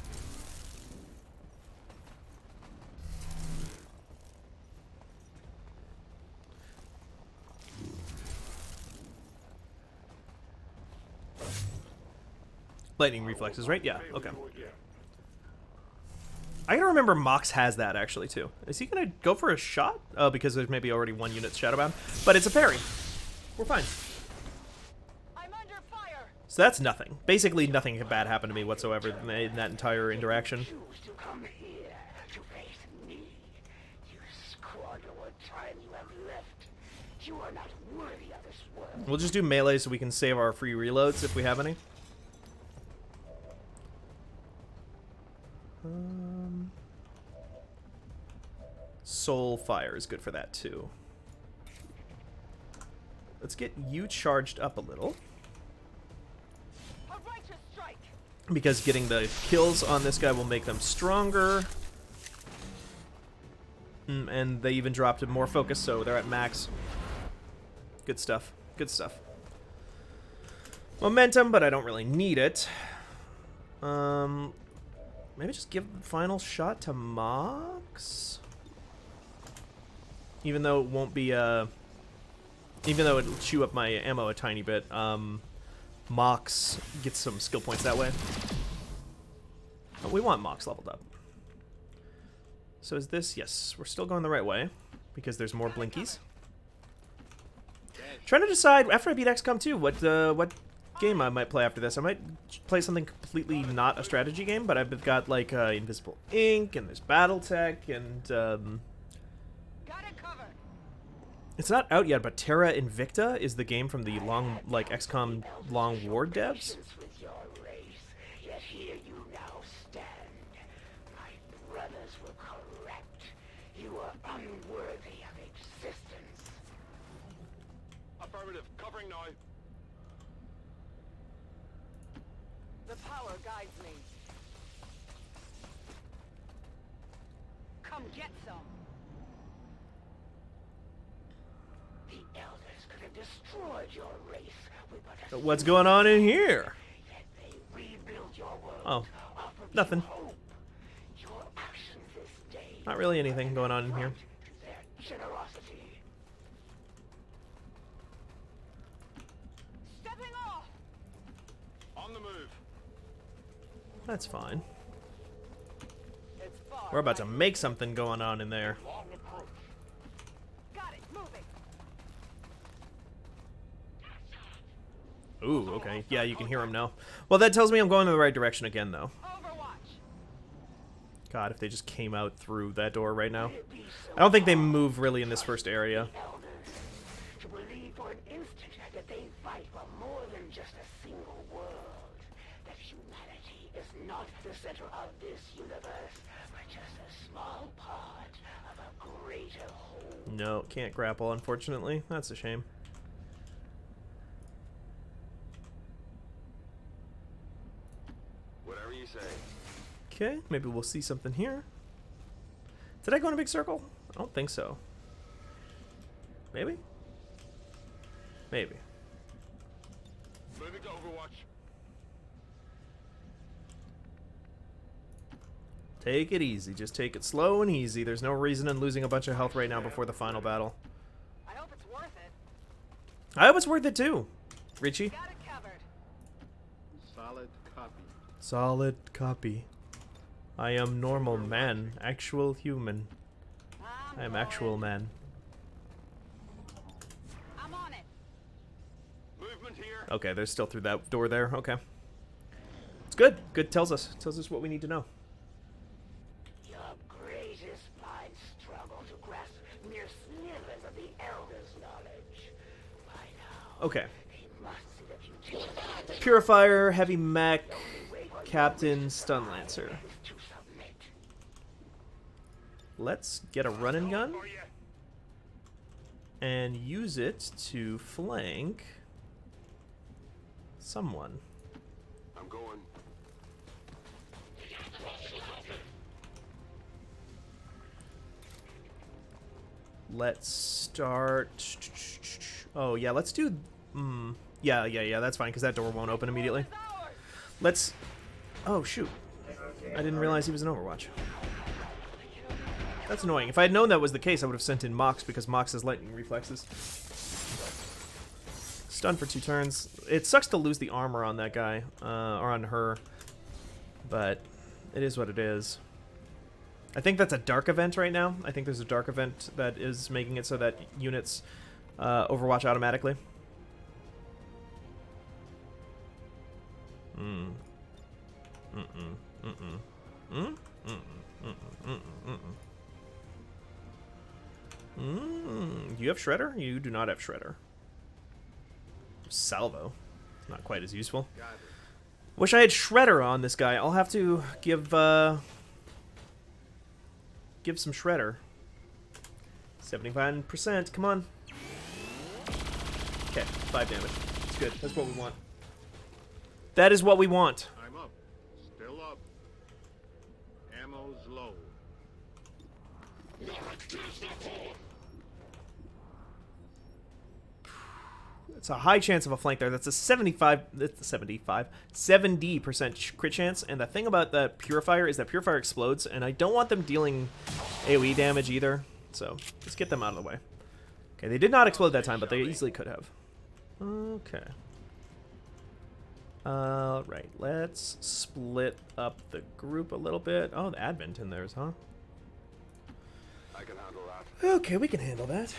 Lightning reflexes, right? Yeah, okay. I gotta remember Mox has that, actually, too. Is he gonna go for a shot? Oh, because there's maybe already one unit shadowbound. But it's a parry. We're fine. I'm under fire. So that's nothing. Basically, nothing bad happened to me whatsoever in that entire interaction. To come here to face me. You squander what time you have left. You are not worthy of this world. We'll just do melee so we can save our free reloads if we have any. Soul Fire is good for that too. Let's get you charged up a little. A righteous strike. Because getting the kills on this guy will make them stronger. And they even dropped more focus, so they're at max. Good stuff. Good stuff. Momentum, but I don't really need it. Maybe just give the final shot to Mox? Even though it won't be, even though it'll chew up my ammo a tiny bit, Mox gets some skill points that way. But we want Mox leveled up. So is this, yes, we're still going the right way, because there's more blinkies. Trying to decide, after I beat XCOM 2, what game I might play after this. I might play something completely not a strategy game, but I've got, like, Invisible Ink, and there's Battletech, and, it's not out yet, but Terra Invicta is the game from the long, like, XCOM Long War devs. With your race, yet here you now stand. My brothers were correct. You are unworthy of existence. Affirmative. Covering now. The power guides me. Come get some. The elders could have destroyed your race with but a What's going on in here? yet they rebuilt your world. Oh, offered you nothing. hope. Your actions this day Not really anything going on in here. to their generosity. Stepping off. On the move. That's fine. It's far. We're about to make something going on in there. Long approach. Got it. Moving. Ooh, okay. Yeah, you can hear him now. Well, that tells me I'm going in the right direction again, though. Overwatch. God, if they just came out through that door right now. I don't think they move really in this first area. Elders, to believe for an instant that they fight for more than just a single world. That humanity is not the center of this universe, but just a small part of a greater whole. No, can't grapple, unfortunately. That's a shame. Whatever you say. Okay, maybe we'll see something here. Did I go in a big circle? I don't think so. Maybe? Maybe. Moving to Overwatch. Take it easy. Just take it slow and easy. There's no reason in losing a bunch of health right now before the final battle. I hope it's worth it. I hope it's worth it too, Richie. Got it covered. Solid copy. Solid copy. I am normal man. Actual human. I am actual man. I'm on it. Movement here. Okay, they're still through that door there. Okay. It's good. Good tells us what we need to know. Your greatest minds struggle to grasp mere slivers of the elders' knowledge. By now, Okay. they must see the futility Purifier, heavy mech, captain, stun lancer. to submit. Let's get a run and gun and use it to flank someone. I'm going. Let's start. Oh yeah, let's do. Yeah. That's fine because that door won't open immediately. Let's. Oh shoot! I didn't realize he was in Overwatch. That's annoying. If I had known that was the case, I would have sent in Mox because Mox has lightning reflexes. Stunned for 2 turns. It sucks to lose the armor on that guy, or on her, but it is what it is. I think that's a dark event right now. I think there's a dark event that is making it so that units overwatch automatically. You have Shredder? You do not have Shredder. Salvo. Not quite as useful. Wish I had Shredder on this guy. I'll have to give some Shredder. 75%. Come on. Okay, 5 damage. It's good. That's what we want. That is what we want. I'm up. Still up. Ammo's low. It's a high chance of a flank there. That's a 70% crit chance. And the thing about that Purifier is that Purifier explodes, and I don't want them dealing AoE damage either. So let's get them out of the way. Okay, they did not explode that time, but they easily could have. Okay. Alright, let's split up the group a little bit. Oh, the Advent in theirs, huh? I can handle that. Okay, we can handle that.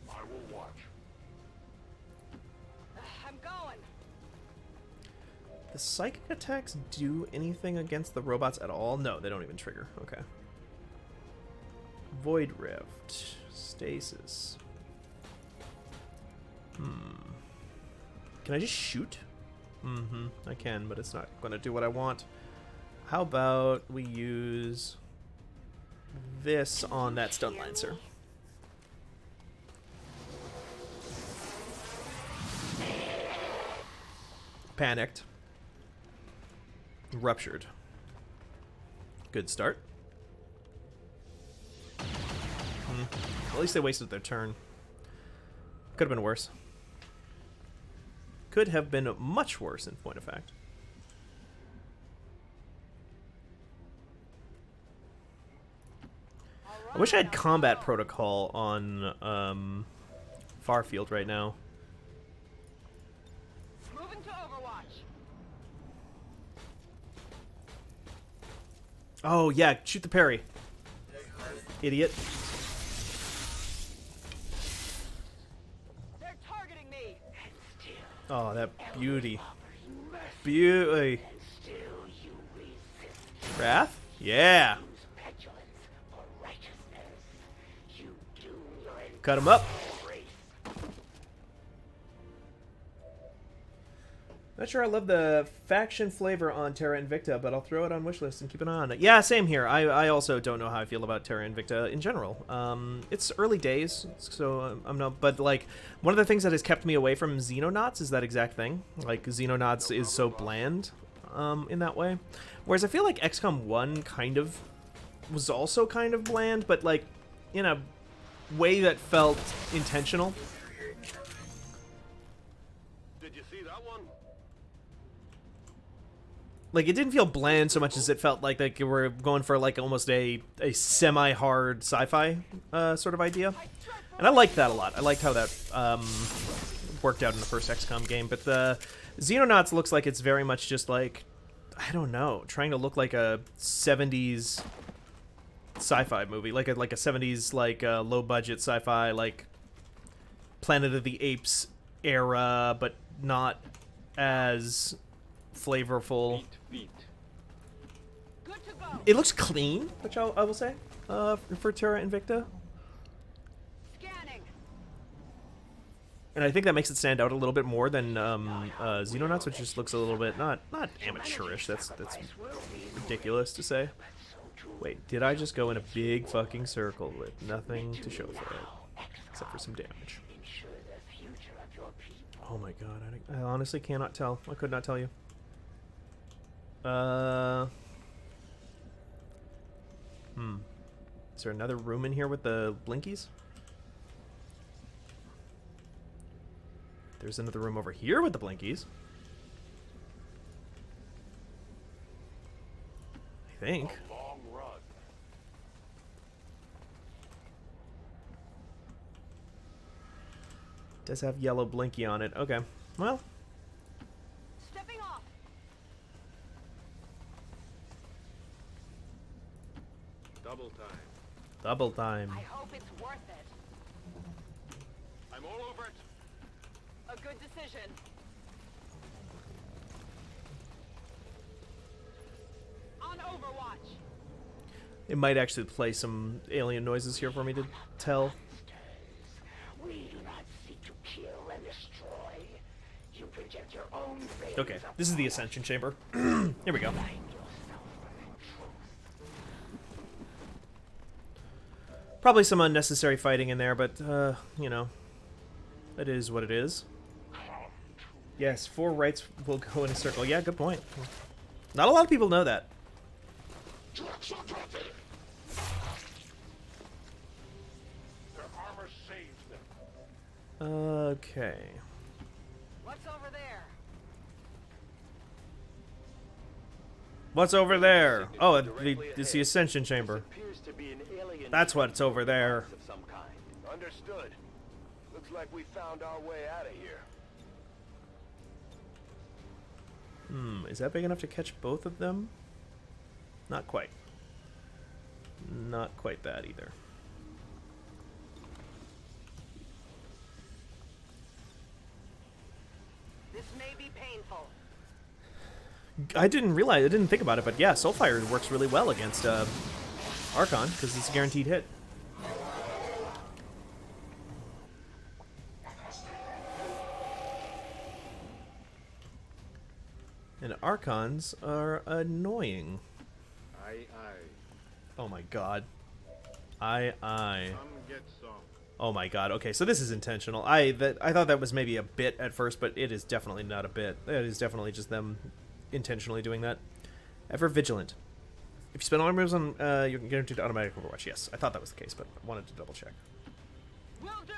I will watch. I'm going. The psychic attacks do anything against the robots at all? No, they don't even trigger. Okay. Void Rift. Stasis. Can I just shoot? I can, but it's not going to do what I want. How about we use this on that Stun Lancer? Panicked. Ruptured. Good start. At least they wasted their turn. Could have been worse. Could have been much worse, in point of fact. I wish I had combat protocol on Farfield right now. Moving to Overwatch. Oh, yeah, shoot the parry. Idiot. They're targeting me. Oh, that beauty. Beauty. Wrath? Yeah. Cut him up. Not sure I love the faction flavor on Terra Invicta, but I'll throw it on wishlist and keep an eye on it. Yeah, same here. I also don't know how I feel about Terra Invicta in general. It's early days, so I'm not... But, like, one of the things that has kept me away from Xenonauts is that exact thing. Like, Xenonauts is so bland in that way. Whereas I feel like XCOM 1 kind of was also kind of bland, but, like, in a way that felt intentional. Did you see that one? Like, it didn't feel bland so much as it felt like you were going for, like, almost a semi-hard sci-fi sort of idea. And I liked that a lot. I liked how that worked out in the first XCOM game. But the Xenonauts looks like it's very much just, like, I don't know, trying to look like a 70s sci-fi movie. Like a 70s, like, low-budget sci-fi, like, Planet of the Apes era, but not as flavorful. It looks clean, which I will say, for Terra Invicta. Scanning. And I think that makes it stand out a little bit more than Xenonauts, which just looks a little bit not amateurish. That's ridiculous to say. Wait, did I just go in a big fucking circle with nothing to show for it, except for some damage? Oh my god, I honestly cannot tell. I could not tell you. Is there another room in here with the blinkies? There's another room over here with the blinkies. I think. A long run. Does have yellow blinky on it. Okay. Well. Stepping off. Double time. Double time. I hope it's worth it. I'm all over it. A good decision. On Overwatch. It might actually play some alien noises here for me to tell. We do not seek to kill and destroy. You project your own fate. Okay, this is the Ascension Chamber. Here we go. Probably some unnecessary fighting in there, but, you know, it is what it is. Yes, 4 rights will go in a circle. Yeah, good point. Not a lot of people know that. Their armor saves them. Okay. What's over there? What's over there? Oh, it's the Ascension Chamber. Appears to be an alien That's what's over there. of some kind. Understood. Looks like we found our way out of here. Is that big enough to catch both of them? Not quite. Not quite that either. This may be painful. I didn't think about it, but yeah, Soulfire works really well against Archon, because it's a guaranteed hit. And Archons are annoying. Aye. Oh my god. Aye. Come get some. Oh my god. Okay, so this is intentional. I thought that was maybe a bit at first, but it is definitely not a bit. It is definitely just them intentionally doing that. Ever vigilant. If you spend all your moves on, you can guaranteed automatic Overwatch. Yes, I thought that was the case, but I wanted to double check. Will do.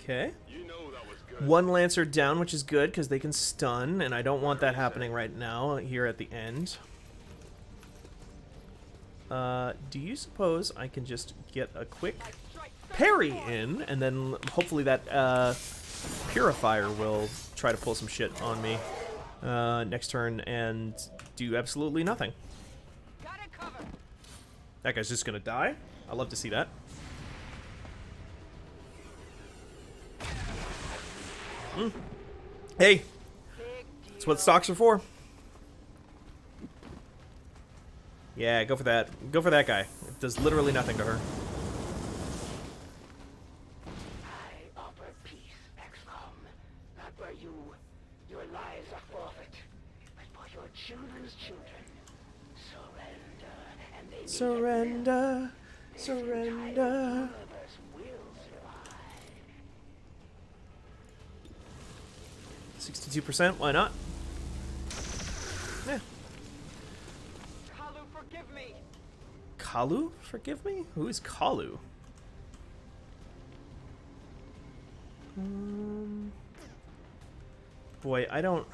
Okay. You know that was good. One Lancer down, which is good, because they can stun, and I don't want that happening right now, here at the end. Do you suppose I can just get a quick parry in, and then hopefully that Purifier will try to pull some shit on me next turn and do absolutely nothing. Got it covered. That guy's just gonna die? I'd love to see that. Hey, that's what stocks are for. Yeah, go for that. Go for that guy. It does literally nothing to her. I offer peace, Xcom. Not where your lives are forfeit, but for your children's children. Surrender, and they Surrender, surrender. universe will survive. 62%, why not? Yeah. Kalu, forgive me. Kalu, forgive me? Who is Kalu? Boy, I don't...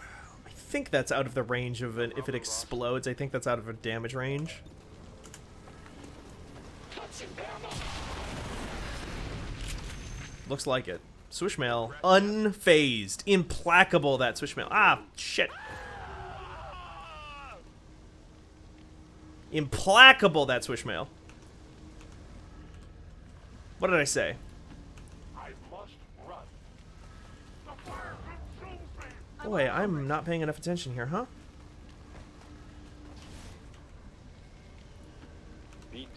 I think that's out of the range of an... If it explodes, I think that's out of a damage range. Looks like it. Swishmail, unfazed. Implacable, that Swishmail. Ah, shit. Implacable, that Swishmail. What did I say? I must run. The fire consumes me. Boy, I'm not paying enough attention here, huh? Beat.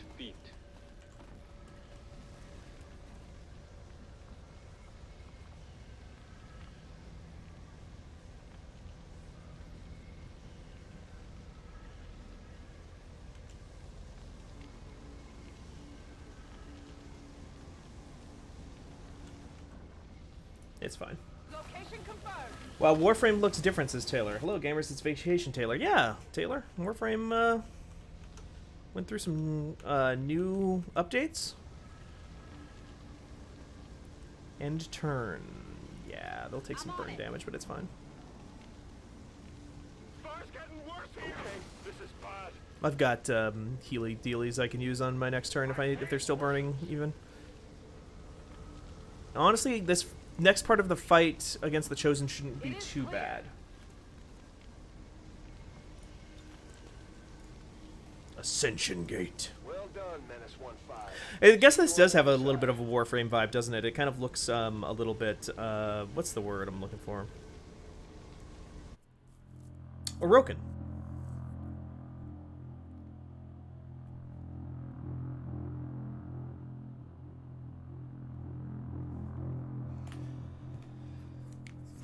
It's fine. Location confirmed. Wow, Warframe looks different, says Taylor. Hello, gamers. It's Vacation Taylor. Yeah, Taylor. Warframe went through some new updates. End turn. Yeah, they'll take some burn damage, but it's fine. Fire's getting worse here. Okay, this is bad. I've got healy dealies I can use on my next turn if they're still burning even. Honestly, this next part of the fight against the Chosen shouldn't be too bad. Ascension Gate. Well done, Menace 1-5. I guess this does have a little bit of a Warframe vibe, doesn't it? It kind of looks a little bit, what's the word I'm looking for? Orokin.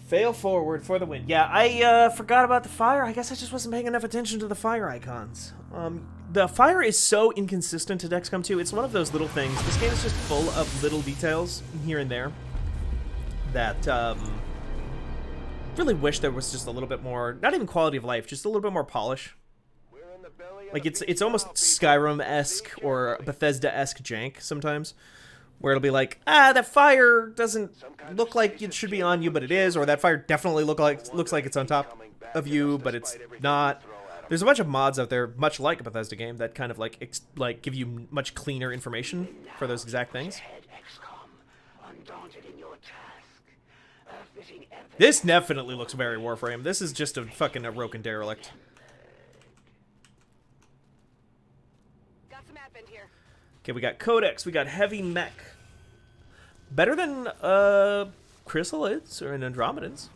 Fail forward for the win. Yeah, I forgot about the fire. I guess I just wasn't paying enough attention to the fire icons. The fire is so inconsistent to Xcom 2. It's one of those little things. This game is just full of little details here and there that really wish there was just a little bit more, not even quality of life, just a little bit more polish. Like it's almost Skyrim-esque or Bethesda-esque jank sometimes, where it'll be like, that fire doesn't look like it should be on you, but it is, or that fire definitely looks like it's on top of you, but it's not. There's a bunch of mods out there, much like a Bethesda game, that kind of like give you much cleaner information for those exact things. This definitely looks very Warframe. This is just a fucking Orokin derelict. Got some advent here. Okay, we got Codex, we got Heavy Mech. Better than Chrysalids or an Andromedans.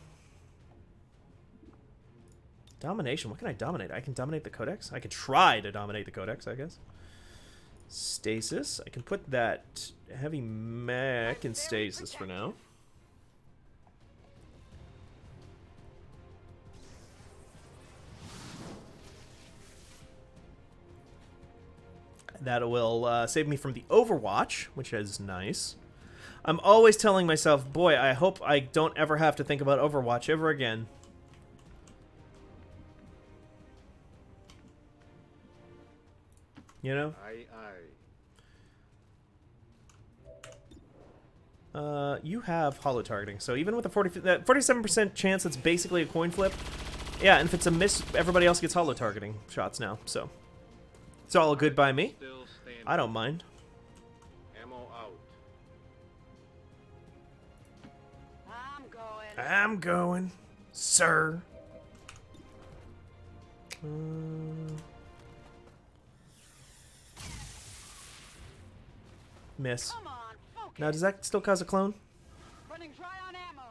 Domination, what can I dominate? I can dominate the Codex? I can try to dominate the Codex, I guess. Stasis, I can put that Heavy Mech in stasis for now. That will save me from the Overwatch, which is nice. I'm always telling myself, boy, I hope I don't ever have to think about Overwatch ever again. You know? You have holo targeting, so even with a 47% chance, it's basically a coin flip. Yeah, and if it's a miss, everybody else gets holo targeting shots now, so it's all good by me. I don't mind. Ammo out. I'm going, sir. Miss. Now, does that still cause a clone? Running dry on ammo.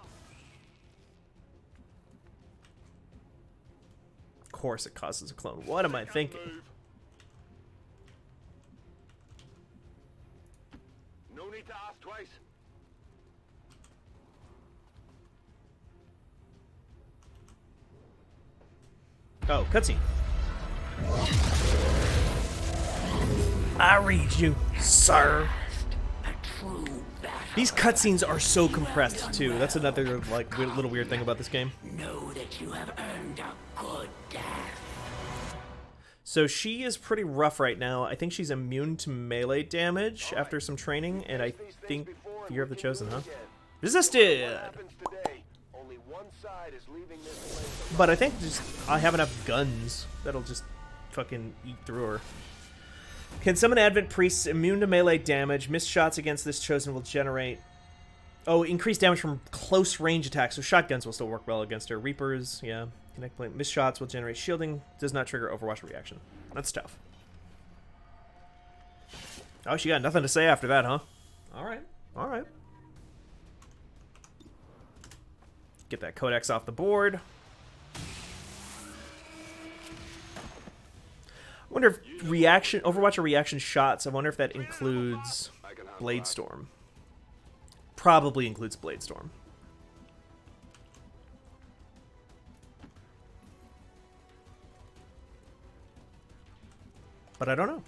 Of course it causes a clone. What am I thinking? No need to ask twice. Oh, cutscene. I read you, sir. These cutscenes are so compressed too. That's another like little weird thing about this game. Know that you have earned a good death. So she is pretty rough right now. I think she's immune to melee damage after some training, and I think Fear of the Chosen, huh? Resisted! But I think just I have enough guns that'll just fucking eat through her. Can summon Advent Priests immune to melee damage. Missed shots against this Chosen will generate... Oh, increased damage from close range attacks, so shotguns will still work well against her. Reapers, yeah. Connect point. Missed shots will generate shielding. Does not trigger Overwatch reaction. That's tough. Oh, she got nothing to say after that, huh? Alright. Alright. Get that Codex off the board. I wonder if Overwatch reaction shots, I wonder if that includes Bladestorm. Probably includes Bladestorm. But I don't know.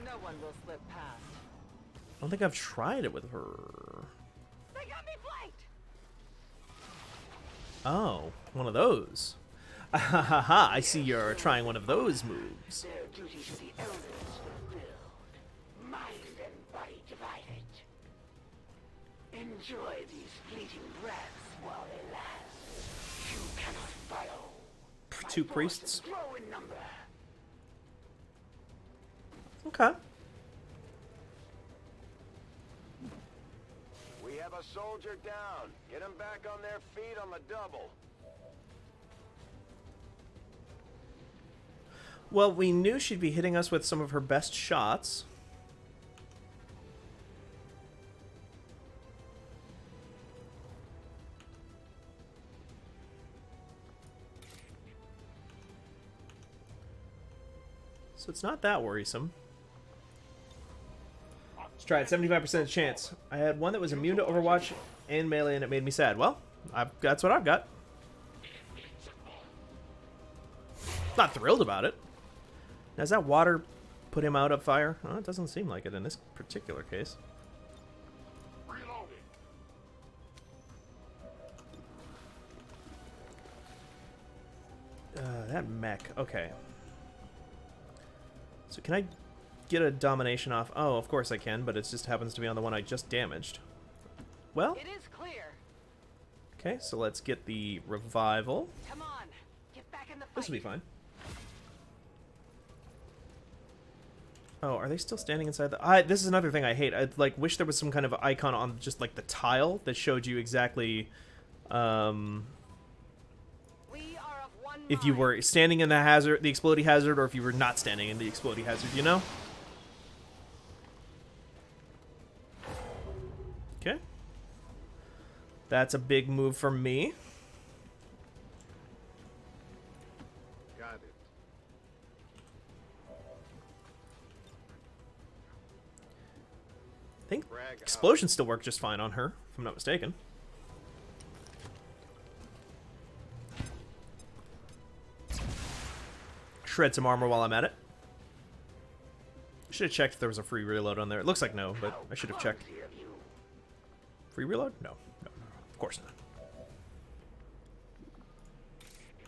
No one will slip past. I don't think I've tried it with her. They got me flanked. Oh, one of those. Ah, ha, ha, ha. I see you're trying one of those moves. Their duty to the elders fulfilled. Mind and body divided. Enjoy these fleeting breaths while they last. You cannot follow. Two priests. Grow in number. Okay. We have a soldier down. Get them back on their feet on the double. Well, we knew she'd be hitting us with some of her best shots. So it's not that worrisome. Let's try it. 75% chance. I had one that was immune to Overwatch and melee, and it made me sad. Well, that's what I've got. Not thrilled about it. Now, does that water put him out of fire? Oh, it doesn't seem like it in this particular case. That mech. Okay. So can I get a domination off? Oh, of course I can, but it just happens to be on the one I just damaged. Well. It is clear. Okay, so let's get the revival. Come on, get back in the fight. This will be fine. Oh, are they still standing inside the... this is another thing I hate. I wish there was some kind of icon on just like the tile that showed you exactly if you were standing in the hazard, the explodey hazard, or if you were not standing in the explodey hazard, you know? Okay. That's a big move for me. Got it. I think explosions still work just fine on her, if I'm not mistaken. Shred some armor while I'm at it. Should have checked if there was a free reload on there. It looks like no, but I should have checked. Free reload? No. No, of course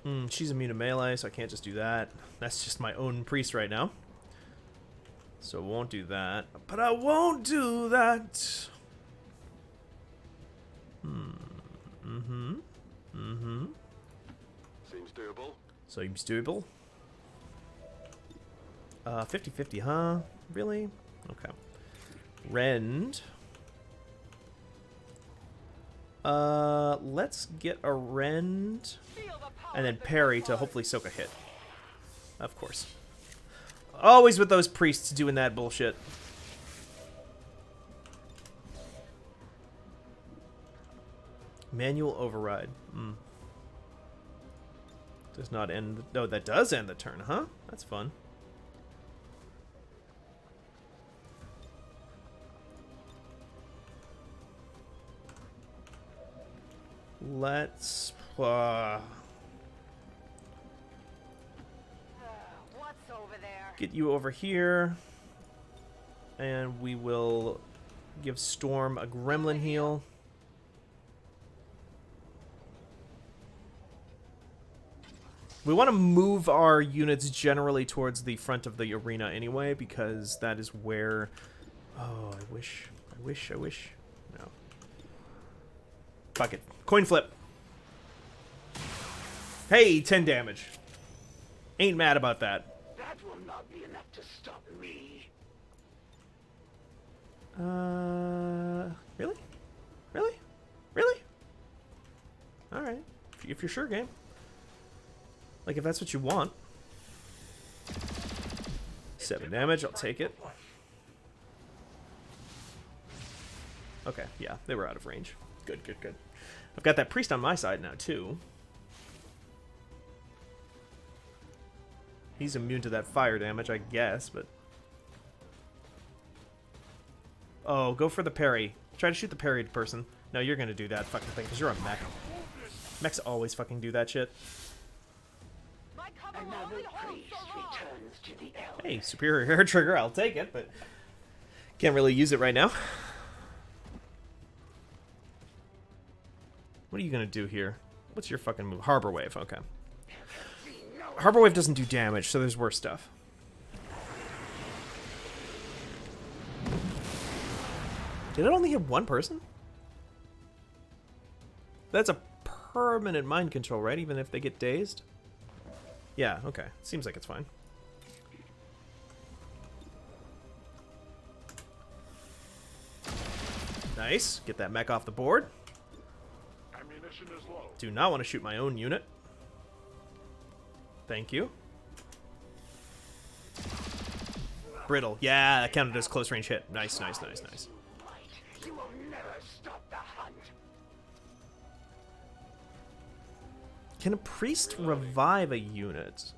not. She's immune to melee, so I can't just do that. That's just my own priest right now. So won't do that. But I won't do that. Seems doable. Seems doable. 50-50, huh? Really? Okay. Rend. Let's get a Rend. And then parry to hopefully soak a hit. Of course. Always with those priests doing that bullshit. Manual override. Does not end... Oh, that does end the turn, huh? That's fun. Let's... What's over there? Get you over here. And we will give Storm a gremlin heal. We want to move our units generally towards the front of the arena anyway, because that is where... Oh, I wish. No. Fuck it. Coin flip. Hey, 10 damage. Ain't mad about that. That will not be enough to stop me. Really? Really? Really? Alright. If you're sure, game. Like, if that's what you want. 7 damage, I'll take it. Okay, yeah, they were out of range. Good, good, good. I've got that priest on my side now, too. He's immune to that fire damage, I guess, but... Oh, go for the parry. Try to shoot the parried person. No, you're gonna do that fucking thing, because you're a mech. Mechs always fucking do that shit. Another priest returns to the elder. Hey, superior hair trigger, I'll take it, but... Can't really use it right now. What are you gonna do here? What's your fucking move? Harbor Wave, okay. Harbor Wave doesn't do damage, so there's worse stuff. Did it only hit one person? That's a permanent mind control, right? Even if they get dazed? Yeah, okay. Seems like it's fine. Nice. Get that mech off the board. Ammunition is low. Do not want to shoot my own unit. Thank you. Brittle. Yeah, that counted as close range hit. Nice, nice, nice, nice. You will never stop the hunt. Can a priest revive a unit?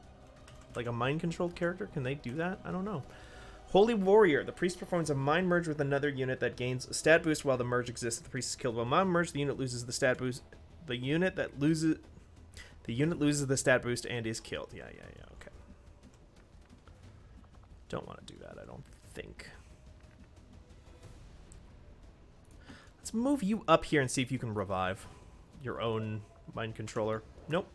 Like a mind-controlled character? Can they do that? I don't know. Holy Warrior. The priest performs a mind merge with another unit that gains a stat boost while the merge exists. If the priest is killed while mind merge, the unit loses the stat boost. The unit loses the stat boost and is killed. Yeah, okay. Don't want to do that, I don't think. Let's move you up here and see if you can revive your own mind controller. Nope.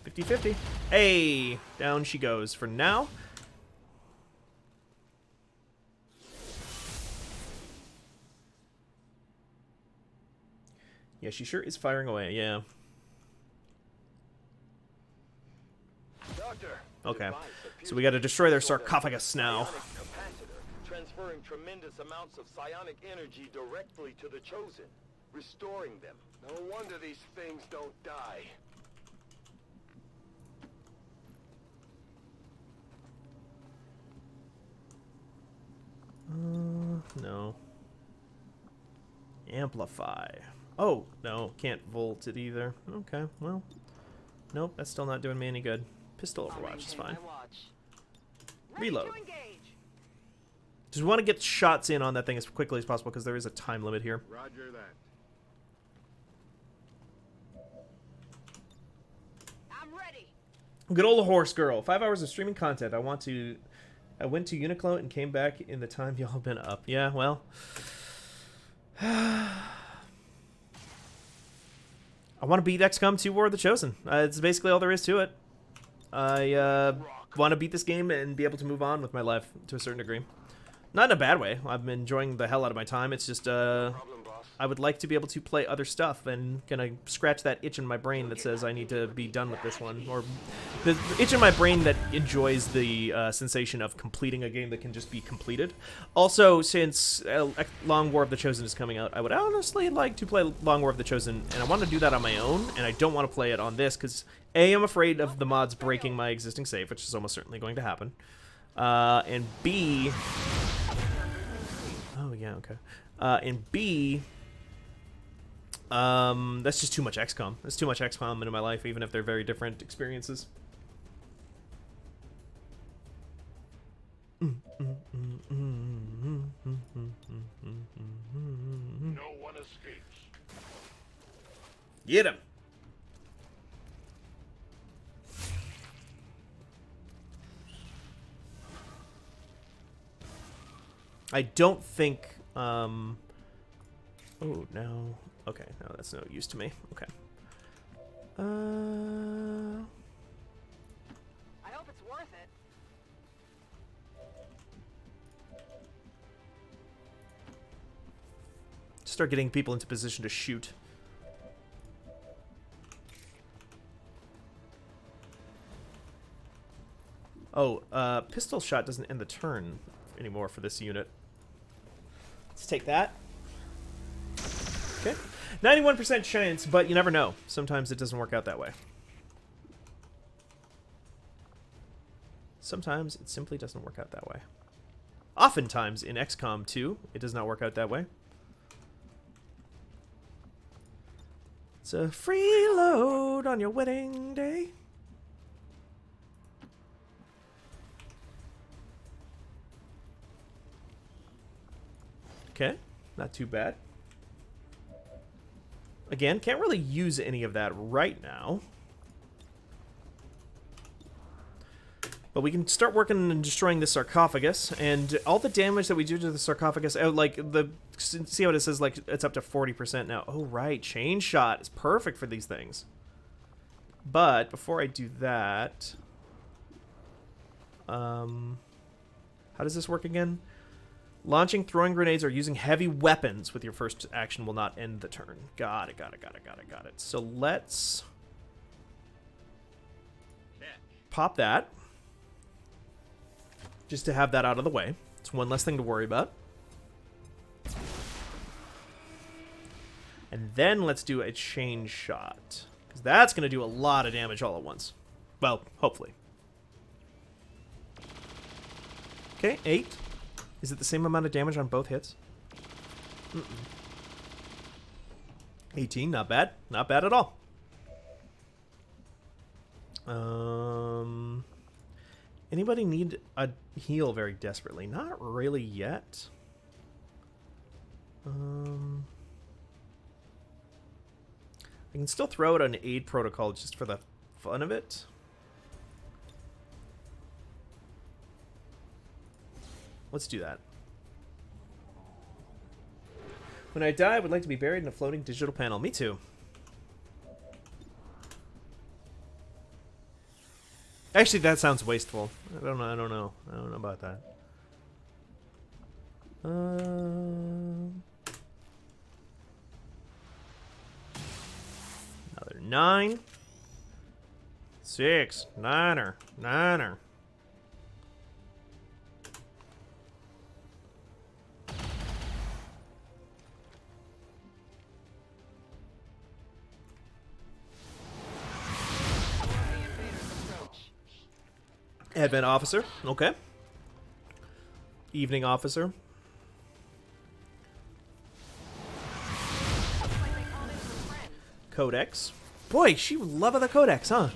50-50. Hey! Down she goes for now. Yeah, she sure is firing away, yeah. Doctor, okay, so we gotta destroy their sarcophagus now. Transferring tremendous amounts of psionic energy directly to the Chosen, restoring them. No wonder these things don't die. No. Amplify. Oh, no, can't volt it either. Okay, well. Nope, that's still not doing me any good. Pistol Overwatch is fine. Reload. Just want to get shots in on that thing as quickly as possible because there is a time limit here. Roger that. I'm ready. Good old horse girl. 5 hours of streaming content. I went to Uniqlo and came back in the time y'all been up. Yeah, well. I want to beat XCOM 2 War of the Chosen. It's basically all there is to it. I want to beat this game and be able to move on with my life to a certain degree. Not in a bad way. I'm enjoying the hell out of my time. It's just, I would like to be able to play other stuff and gonna scratch that itch in my brain that says I need to be done with this one. Or the itch in my brain that enjoys the sensation of completing a game that can just be completed. Also, since Long War of the Chosen is coming out, I would honestly like to play Long War of the Chosen, and I want to do that on my own, and I don't want to play it on this, because A, I'm afraid of the mods breaking my existing save, which is almost certainly going to happen. And B... Oh, yeah, okay. And B... that's just too much XCOM. There's too much XCOM in my life, even if they're very different experiences. No one escapes. Get him! I don't think, oh, no. Okay, no, that's no use to me. Okay. I hope it's worth it. Start getting people into position to shoot. Oh, pistol shot doesn't end the turn anymore for this unit. Let's take that. Okay. 91% chance, but you never know. Sometimes it doesn't work out that way. Sometimes it simply doesn't work out that way. Oftentimes in XCOM 2, it does not work out that way. It's a free load on your wedding day. Okay, not too bad. Again, can't really use any of that right now. But we can start working and destroying the sarcophagus, and all the damage that we do to the sarcophagus, see how it says like it's up to 40% now. Oh right, chain shot is perfect for these things. But before I do that, how does this work again? Launching throwing grenades or using heavy weapons with your first action will not end the turn. Got it. So let's pop that. Just to have that out of the way. It's one less thing to worry about. And then let's do a chain shot. Because that's going to do a lot of damage all at once. Well, hopefully. Okay, 8. Is it the same amount of damage on both hits? 18, not bad. Not bad at all. Anybody need a heal very desperately? Not really yet. I can still throw out an aid protocol just for the fun of it. Let's do that. When I die, I would like to be buried in a floating digital panel. Me too. Actually, that sounds wasteful. I don't know about that. Another 9. 6. 9er. 9er. Advent officer, okay. Evening officer. Codex. Boy, she would love the Codex, huh?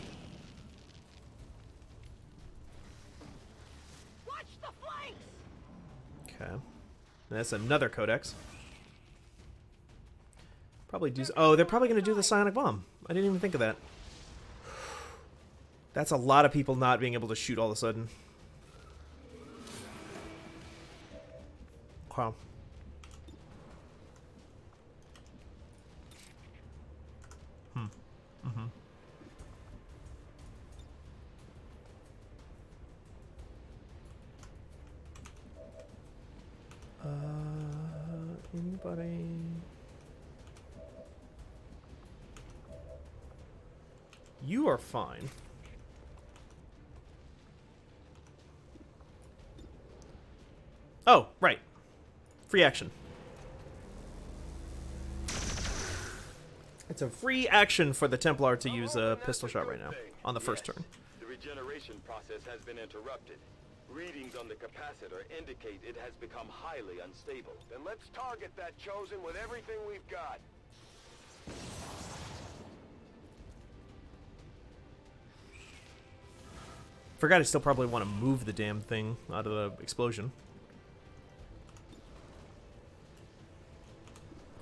Watch the flanks! Okay. That's another Codex. Probably do. Oh, they're probably going to do the psionic bomb. I didn't even think of that. That's a lot of people not being able to shoot all of a sudden. Wow. Anybody? You are fine. Oh, right. Free action. It's a free action for the Templar to use a pistol shot right now on the first turn. The regeneration process has been interrupted. Readings on the capacitor indicate it has become highly unstable. Then let's target that Chosen with everything we've got. Forgot I still probably want to move the damn thing out of the explosion.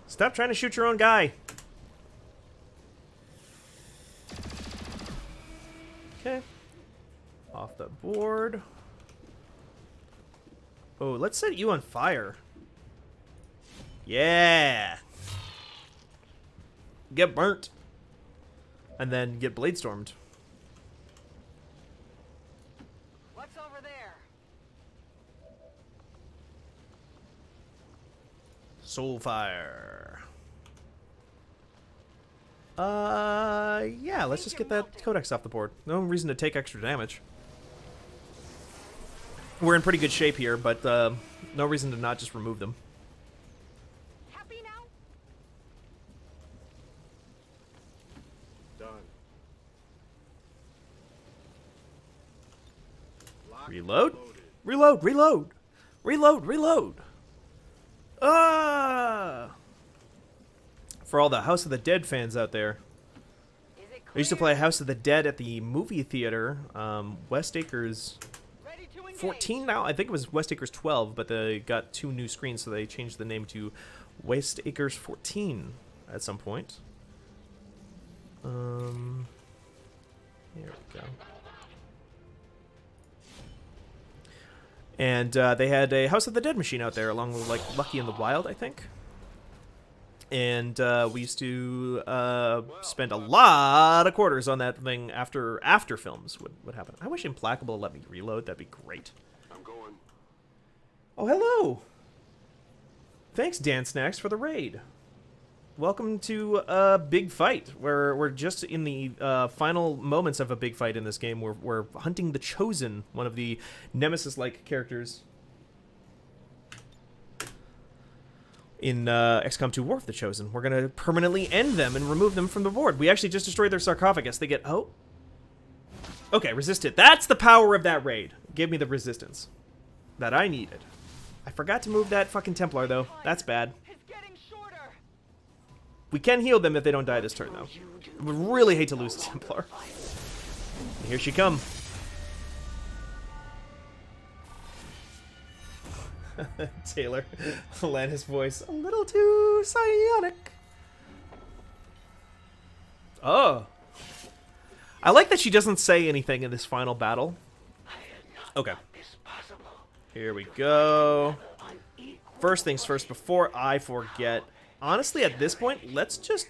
Stop trying to shoot your own guy. Okay. Off the board. Oh, let's set you on fire. Yeah. Get burnt. And then get blade stormed. What's over there? Soulfire. Yeah, let's just get that Codex off the board. No reason to take extra damage. We're in pretty good shape here, but no reason to not just remove them. Happy now? Done. Reload. Reload, reload. Reload, reload. Ah! For all the House of the Dead fans out there. I used to play House of the Dead at the movie theater. West Acres 14 now? I think it was West Acres 12, but they got 2 new screens, so they changed the name to West Acres 14 at some point. Here we go. And they had a House of the Dead machine out there, along with like Lucky in the Wild, I think. And we used to spend a lot of quarters on that thing after films would happen. I wish Implacable let me reload. That'd be great. I'm going. Oh, hello. Thanks, Dan Snacks, for the raid. Welcome to a big fight. We're just in the final moments of a big fight in this game. We're hunting the Chosen, one of the Nemesis-like characters in XCOM 2 War of the Chosen. We're going to permanently end them and remove them from the board. We actually just destroyed their sarcophagus. They get... Oh. Okay, resist it. That's the power of that raid. Gave me the resistance that I needed. I forgot to move that fucking Templar, though. That's bad. We can heal them if they don't die this turn, though. I would really hate to lose Templar. Here she come. Taylor, Alanis voice, a little too psionic. Oh. I like that she doesn't say anything in this final battle. Okay. Here we go. First things first, before I forget, honestly, at this point, let's just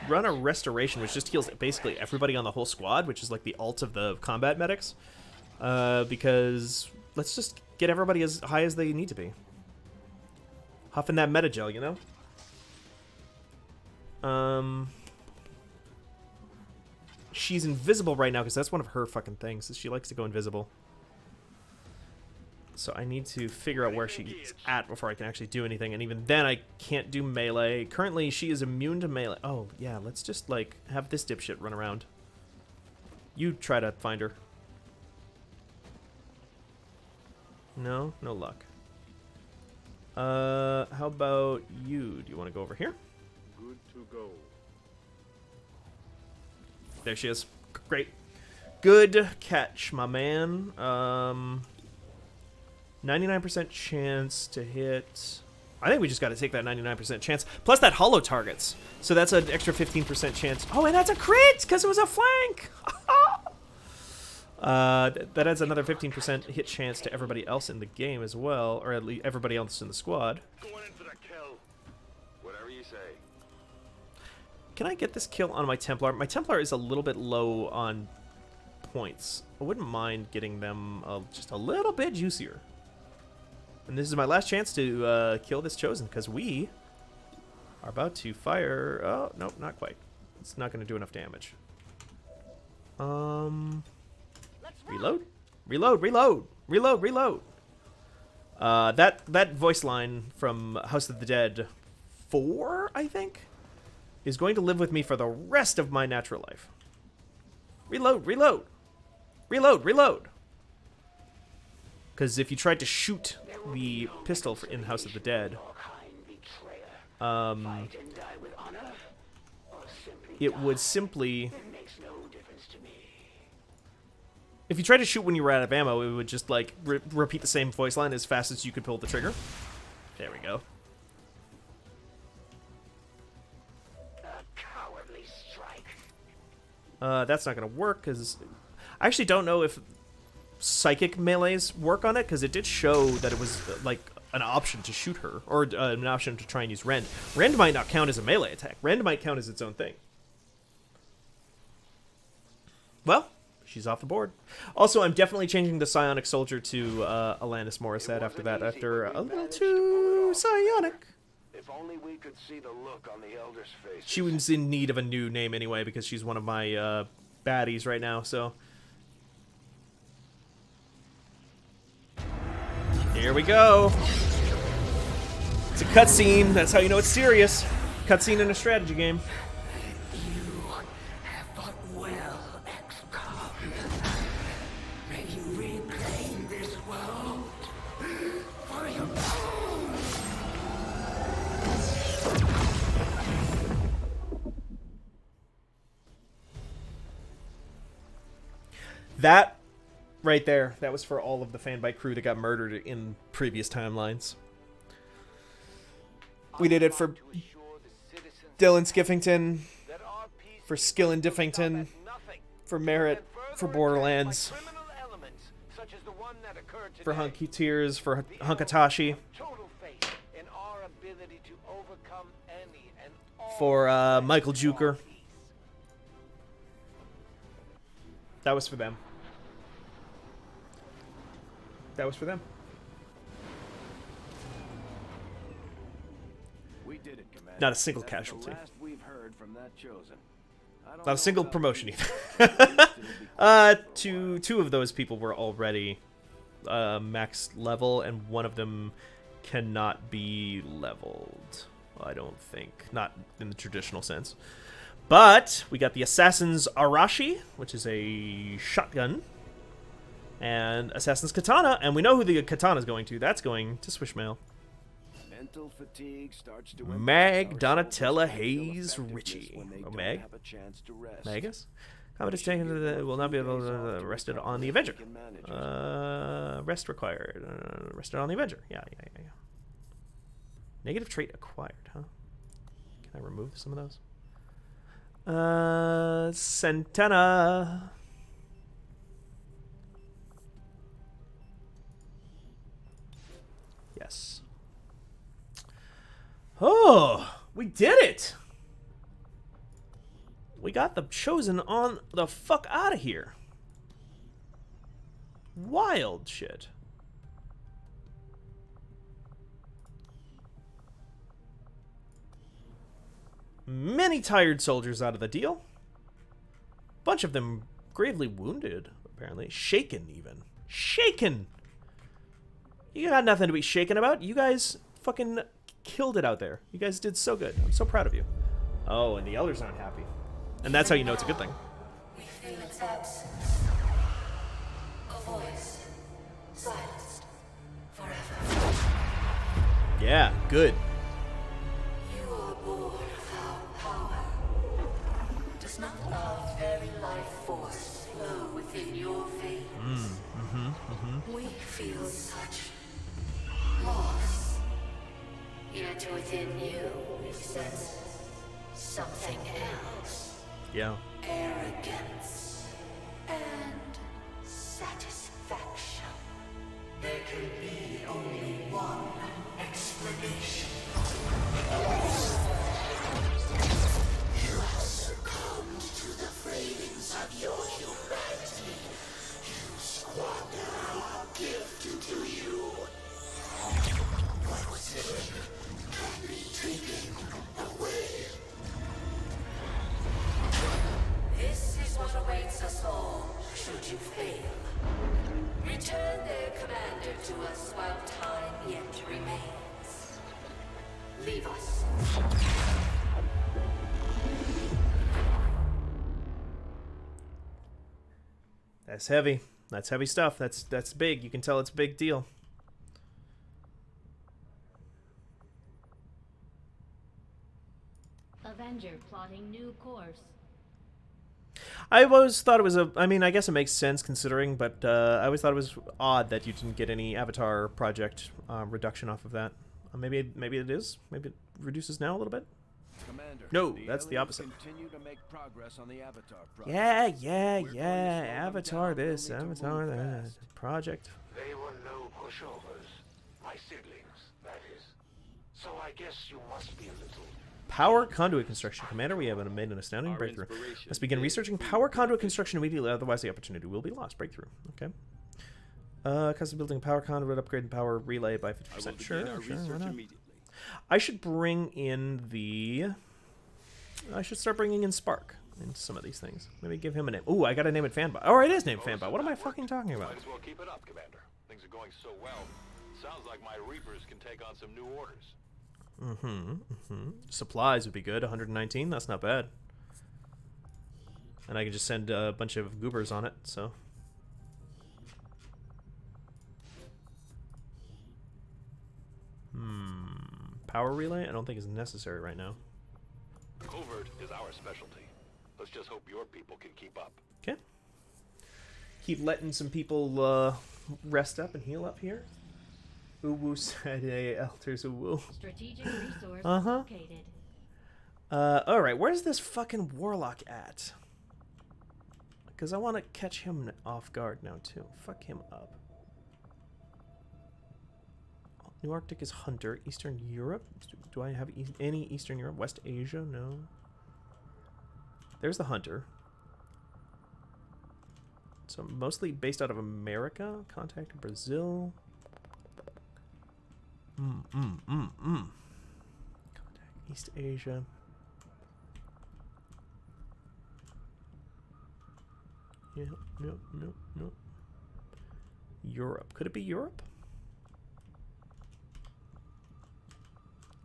run a restoration, which just heals basically everybody on the whole squad, which is like the ult of the combat medics. Because let's just get everybody as high as they need to be. Huffing that meta gel, you know? She's invisible right now because that's one of her fucking things. She likes to go invisible. So I need to figure out where she's at before I can actually do anything. And even then, I can't do melee. Currently, she is immune to melee. Oh, yeah, let's just, like, have this dipshit run around. You try to find her. No? No luck. How about you? Do you want to go over here? Good to go. There she is. Great. Good catch, my man. 99% chance to hit. I think we just got to take that 99% chance. Plus that hollow targets. So that's an extra 15% chance. Oh, and that's a crit because it was a flank. That adds another 15% hit chance to everybody else in the game as well. Or at least everybody else in the squad. Going in for the kill. Whatever you say. Can I get this kill on my Templar? My Templar is a little bit low on points. I wouldn't mind getting them just a little bit juicier. And this is my last chance to kill this Chosen, because we are about to fire... Oh, nope, not quite. It's not going to do enough damage. Reload? Reload, reload! Reload, reload! That voice line from House of the Dead 4, I think, is going to live with me for the rest of my natural life. Reload, reload! Reload, reload! Because if you tried to shoot the pistol in House of the Dead, it would simply... If you tried to shoot when you were out of ammo, it would just, like, repeat the same voice line as fast as you could pull the trigger. There we go. That's not going to work, because... I actually don't know if psychic melees work on it, because it did show that it was, like, an option to shoot her, or an option to try and use Rend. Rend might not count as a melee attack. Rend might count as its own thing. Well, she's off the board. Also, I'm definitely changing the Psionic Soldier to Alanis Morissette after that, after a little too psionic. If only we could see the look on the elders' faces. She was in need of a new name anyway, because she's one of my baddies right now, so... Here we go. It's a cutscene. That's how you know it's serious. Cutscene in a strategy game. You have fought well, Xcom. May you reclaim this world for your own. That right there, that was for all of the Fanbyte crew that got murdered in previous timelines. We did it for Dylan Skiffington, for Skill in Diffington, for Merritt, for Borderlands. Such as the one that occurred for Hunky-Tears, for Hunkatashi, Total faith in our ability to overcome any and all for Michael Juker. That was for them. That was for them. We did it, Commander. Not a single That's casualty. The last we've heard from that chosen. I don't Not a know single about promotion you, either. Two of those people were already max level, and one of them cannot be leveled. I don't think. Not in the traditional sense. But we got the Assassin's Arashi, which is a shotgun, and Assassin's Katana, and we know who the katana is going to. That's going to Swishmail. Mental fatigue starts to Mag Donatella Hayes Ritchie. Oh, Mag? Magus? Combat is taken to the, will not be able to rested on the Avenger. Rest required. Rested on the Avenger. Yeah. Negative trait acquired, huh? Can I remove some of those? Centena. Yes. Oh, we did it! We got the Chosen on the fuck out of here. Wild shit. Many tired soldiers out of the deal. Bunch of them gravely wounded, apparently. Shaken, even. Shaken! You got nothing to be shaken about. You guys fucking killed it out there. You guys did so good. I'm so proud of you. Oh, and the elders aren't happy. And that's how you know it's a good thing. We feel its absence. A voice. Silenced. Forever. Yeah, good. You are born without power. Does not our very life force flow within your veins? We feel such loss. Yet within you we sense something else. Yeah. Arrogance and satisfaction. There can be only one explanation. You have succumbed to the cravings of your humanity. You squander our gift to you. What was it can be taken away. This is what awaits us all, should you fail. Return their commander to us while time yet remains. Leave us. That's heavy. That's heavy stuff. That's big. You can tell it's a big deal. Avenger plotting new course. I always thought it was a... I mean, I guess it makes sense considering, but I always thought it was odd that you didn't get any Avatar project reduction off of that. Maybe it is. Maybe it reduces now a little bit. Commander, No, that's the opposite. Continue to make progress on the Avatar project. Yeah. Avatar this, Avatar that. Project. They were no pushovers. My siblings, that is. So I guess you must be a little... Power conduit construction. Commander, we have made an astounding breakthrough. Let's begin researching power conduit construction immediately, otherwise the opportunity will be lost. Breakthrough. Okay. Custom building power conduit, upgrading power relay by 50%. Sure, why not? I should bring in the... I should start bringing in Spark into some of these things. Maybe give him a name. Ooh, I gotta name it Fanbyte. Oh, it is named Fanbyte. What am I fucking talking about? Might as well keep it up, Commander. Things are going so well. Sounds like my Reapers can take on some new orders. Supplies would be good. 119. That's not bad. And I can just send a bunch of goobers on it. So. Power relay? I don't think is necessary right now. Covert is our specialty. Let's just hope your people can keep up. Okay. Keep letting some people rest up and heal up here. Uwu said, "Hey, elders, uwu." Strategic resource located. All right. Where's this fucking warlock at? Because I want to catch him off guard now too. Fuck him up. New Arctic is Hunter. Eastern Europe. Do I have any Eastern Europe? West Asia? No. There's the Hunter. So mostly based out of America. Contact Brazil. Contact East Asia. Yeah, no. Europe. Could it be Europe?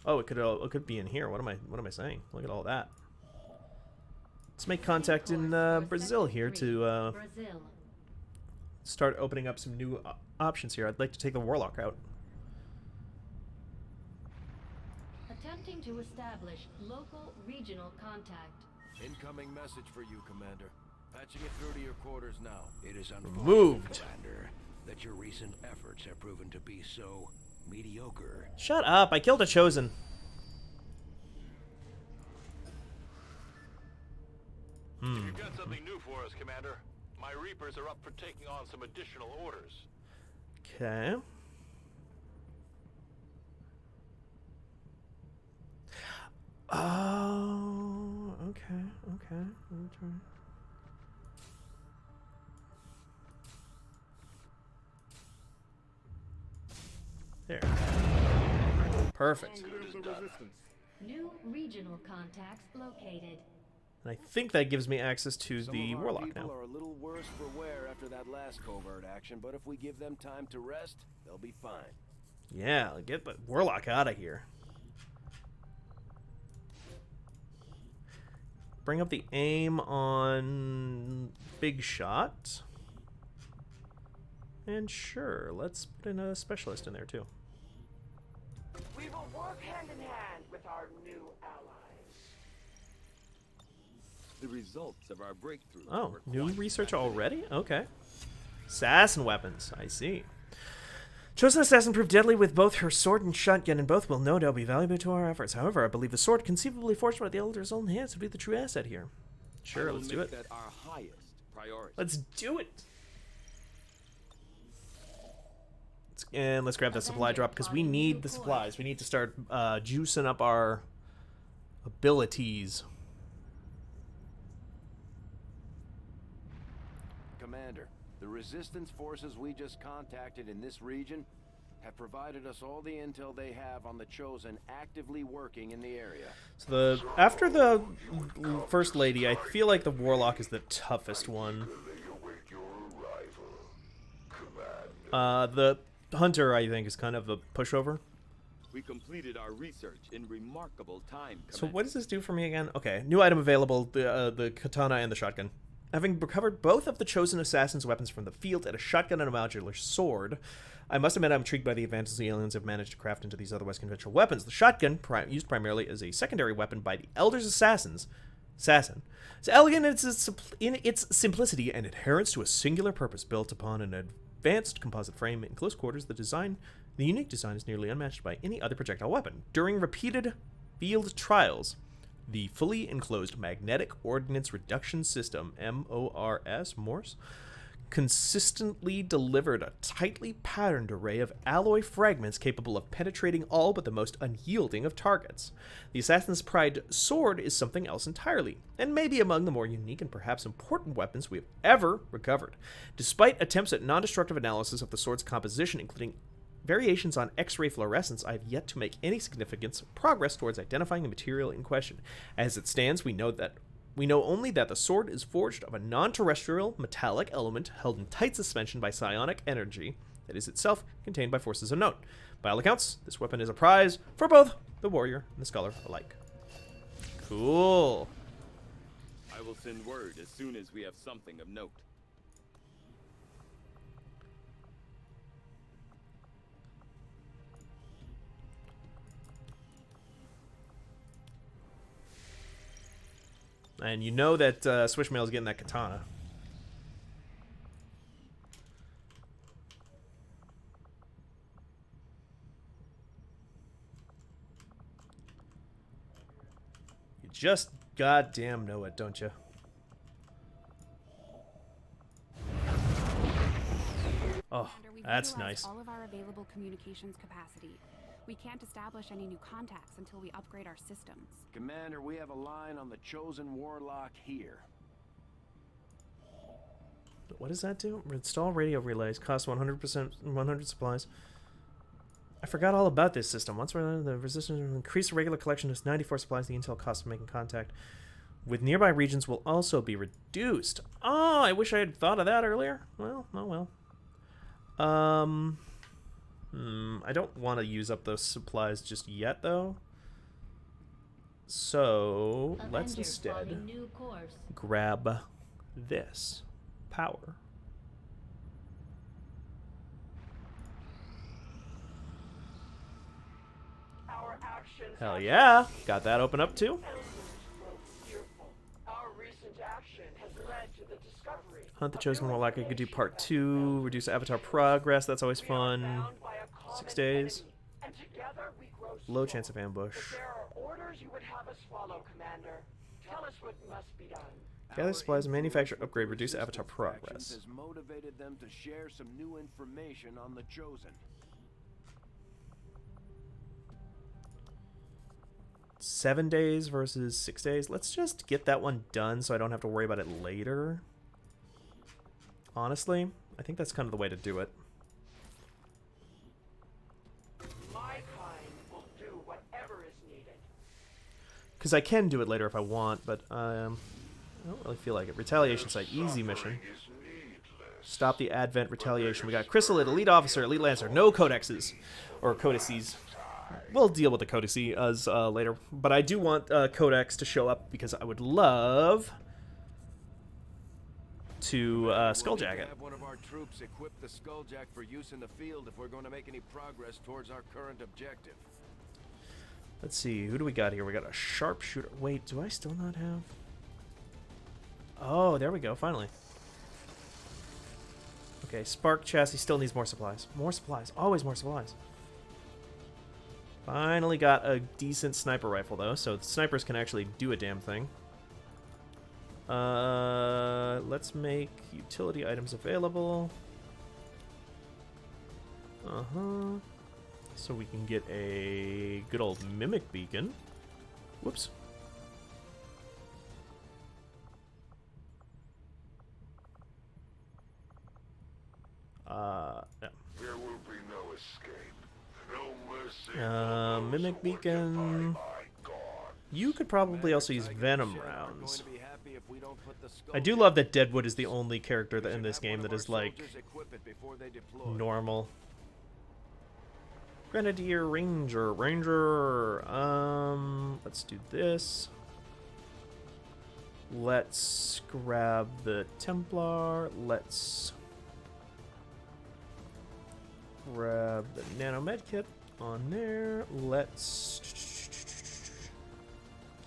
Oh, it could be in here. What am I saying? Look at all that. Let's make contact in Brazil here to start opening up some new options here. I'd like to take the Warlock out. Attempting to establish local regional contact. Incoming message for you, Commander. Patching it through to your quarters now. It is Moved. unfortunate, Commander, that your recent efforts have proven to be so mediocre. Shut up! I killed a Chosen. You've got something new for us, Commander. My Reapers are up for taking on some additional orders. Okay. Oh, okay. Let me try. There. Perfect. New regional contacts located. And I think that gives me access to Some the of our Warlock people now. are a little worse for wear after that last covert action, but if we give them time to rest, they'll be fine. Yeah, get the Warlock out of here. Bring up the aim on Big Shot. And sure, let's put in a specialist in there too. We will work hand in hand with our new allies. The results of our breakthrough. Oh, new research already? Okay. Assassin weapons, I see. Chosen Assassin proved deadly with both her sword and shotgun, and both will no doubt be valuable to our efforts. However, I believe the sword, conceivably forged by the Elder's own hands, would be the true asset here. Sure, let's do it. That our highest priority. Let's do it! And let's grab that supply drop, because we need the supplies. We need to start juicing up our abilities. Commander, the resistance forces we just contacted in this region have provided us all the intel they have on the Chosen actively working in the area. So after the First Lady, I feel like the Warlock is the toughest one. The Hunter, I think, is kind of a pushover. We completed our research in remarkable time. So what does this do for me again? Okay, new item available, the katana and the shotgun. Having recovered both of the Chosen Assassin's weapons from the field and a shotgun and a modular sword, I must admit I'm intrigued by the advances the aliens have managed to craft into these otherwise conventional weapons. The shotgun, used primarily as a secondary weapon by the Elder's assassin, is elegant in its simplicity and adherence to a singular purpose, built upon an advanced composite frame in close quarters. The unique design is nearly unmatched by any other projectile weapon. During repeated field trials, the fully enclosed Magnetic Ordnance Reduction System, MORS, consistently delivered a tightly patterned array of alloy fragments capable of penetrating all but the most unyielding of targets. The Assassin's Pride sword is something else entirely, and may be among the more unique and perhaps important weapons we have ever recovered. Despite attempts at non-destructive analysis of the sword's composition, including variations on X-ray fluorescence, I have yet to make any significant progress towards identifying the material in question. As it stands, we know only that the sword is forged of a non-terrestrial metallic element held in tight suspension by psionic energy that is itself contained by forces unknown. By all accounts, this weapon is a prize for both the warrior and the scholar alike. Cool. I will send word as soon as we have something of note. And you know that Swishmail's getting that katana. You just goddamn know it, don't you? Oh, Commander, we've that's utilized nice. all of our available communications capacity. We can't establish any new contacts until we upgrade our systems. Commander, we have a line on the Chosen Warlock here. What does that do? Install radio relays. Cost 100%, 100 supplies. I forgot all about this system. Once we're in the resistance will increase the regular collection to 94 supplies. The intel cost of making contact with nearby regions will also be reduced. Oh, I wish I had thought of that earlier. Well, oh well. I don't want to use up those supplies just yet, though. So let's instead grab this power. Our actions Hell yeah! Got that open up too. Our recent action has led to the discovery. Hunt the Chosen Warlock. I could do part 2. Reduce Avatar progress. That's always fun. 6 days. And together we grow Low chance of ambush. If there are orders you would have us follow, Commander, tell us what must be done. Gather supplies, manufacture, upgrade, reduce Avatar progress. Has motivated them to share some new information on the Chosen. 7 days versus 6 days. Let's just get that one done so I don't have to worry about it later. Honestly, I think that's kind of the way to do it. My kind will do whatever is needed. Because I can do it later if I want, but I don't really feel like it. Retaliation site, easy mission. Stop the Advent retaliation. We got Chrysalid, Elite Officer, Elite Lancer, no codexes. Or codices. We'll deal with the codices later. But I do want Codex to show up because I would love to Skulljack it. Have one of our troops equip the Skulljack for use in the field if we're going to make any progress towards our current objective. Let's see, who do we got here? We got a sharpshooter. Wait, do I still not have? Oh, there we go, finally. Okay, Spark Chassis still needs more supplies. More supplies, always more supplies. Finally got a decent sniper rifle, though, so the snipers can actually do a damn thing. Let's make utility items available. So we can get a good old Mimic Beacon. Whoops. Yeah. There will be no escape. No mercy. Mimic Beacon. You could probably also use Venom rounds. I do love that Deadwood is the only character that in this game that is like normal. Grenadier, Ranger. Let's do this. Let's grab the Templar. Let's grab the Nano Medkit on there. Let's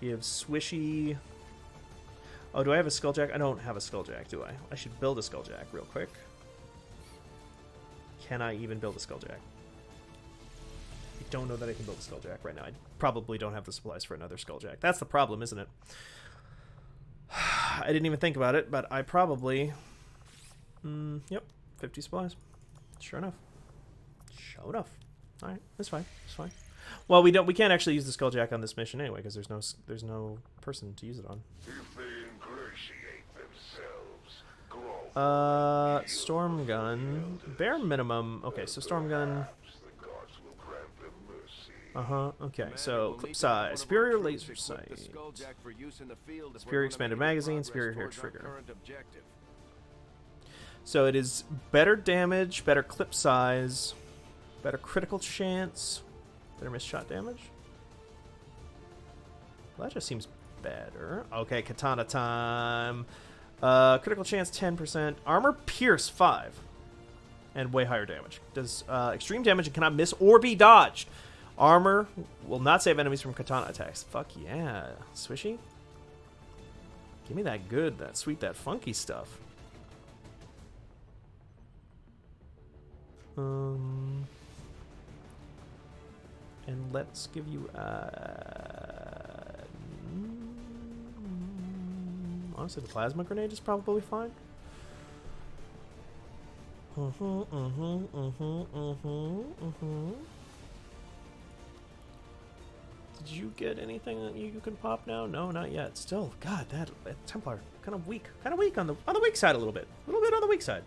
give Swishy. Oh, do I have a Skulljack? I don't have a Skulljack, do I? I should build a Skulljack real quick. Can I even build a Skulljack? I don't know that I can build a Skulljack right now. I probably don't have the supplies for another Skulljack. That's the problem, isn't it? I didn't even think about it, but I probably... yep, 50 supplies. Sure enough. Sure enough. Alright, that's fine. That's fine. Well, we can't actually use the Skulljack on this mission anyway, because there's no person to use it on. If they ingratiate themselves, Storm Gun. Bare minimum. Okay, so Storm Gun. Okay, so clip size, superior laser sight, superior expanded magazine, superior hair trigger. So it is better damage, better clip size, better critical chance, better missed shot damage. Well, that just seems better. Okay, katana time. Critical chance 10%, armor pierce 5, and way higher damage. Does extreme damage and cannot miss or be dodged. Armor will not save enemies from katana attacks. Fuck yeah. Swishy? Give me that good, that sweet, that funky stuff. And let's give you honestly, the plasma grenade is probably fine. Did you get anything that you can pop now? No, not yet. Still, God, that Templar kind of weak on the weak side a little bit on the weak side.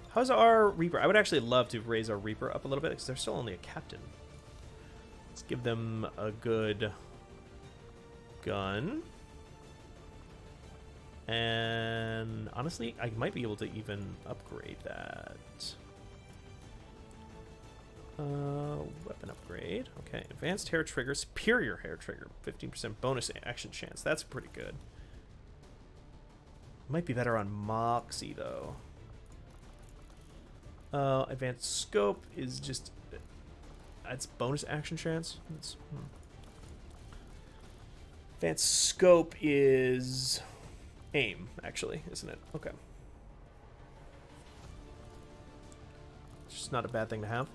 How's our Reaper? I would actually love to raise our Reaper up a little bit because they're still only a captain. Let's give them a good gun. And honestly, I might be able to even upgrade that. Weapon upgrade. Okay, advanced hair trigger, superior hair trigger, 15% bonus action chance. That's pretty good. Might be better on Moxie though. Advanced scope is just it's bonus action chance. Advanced scope is aim, actually, isn't it? Okay. It's just not a bad thing to have.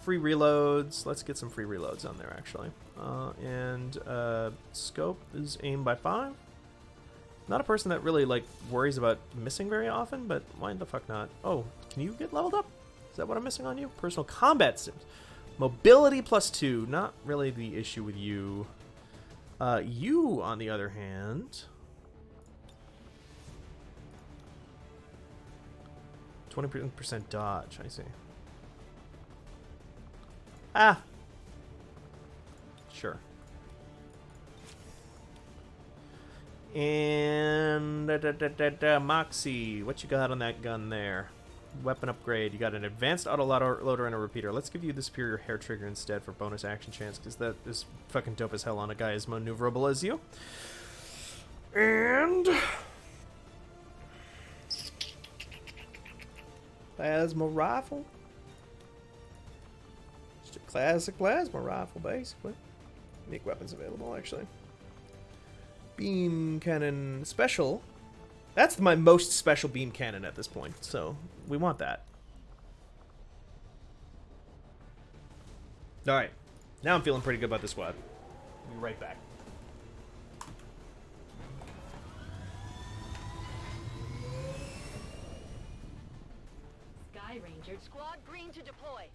Free reloads. Let's get some free reloads on there, actually. And scope is aim by 5. Not a person that really like worries about missing very often, but why the fuck not? Oh, can you get leveled up? Is that what I'm missing on you? Personal combat sims. Mobility +2. Not really the issue with you. You, on the other hand... 20% dodge, I see. Ah! Sure. And... Moxie, what you got on that gun there? Weapon upgrade. You got an advanced auto loader and a repeater. Let's give you the superior hair trigger instead for bonus action chance, because that is fucking dope as hell on a guy as maneuverable as you. And... plasma rifle. Just a classic plasma rifle, basically. Unique weapons available, actually. Beam cannon special. That's my most special beam cannon at this point, so we want that. Alright. Now I'm feeling pretty good about this squad. I'll be right back. Sky Ranger. Squad green to deploy.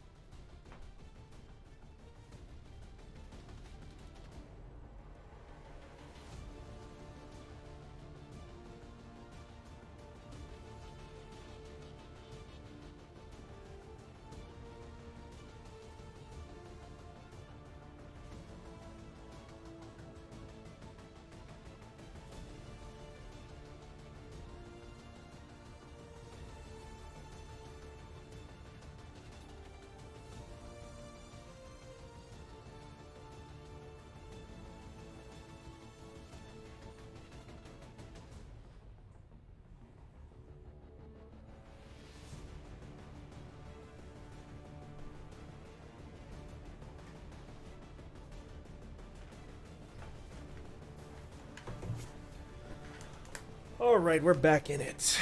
Alright, we're back in it.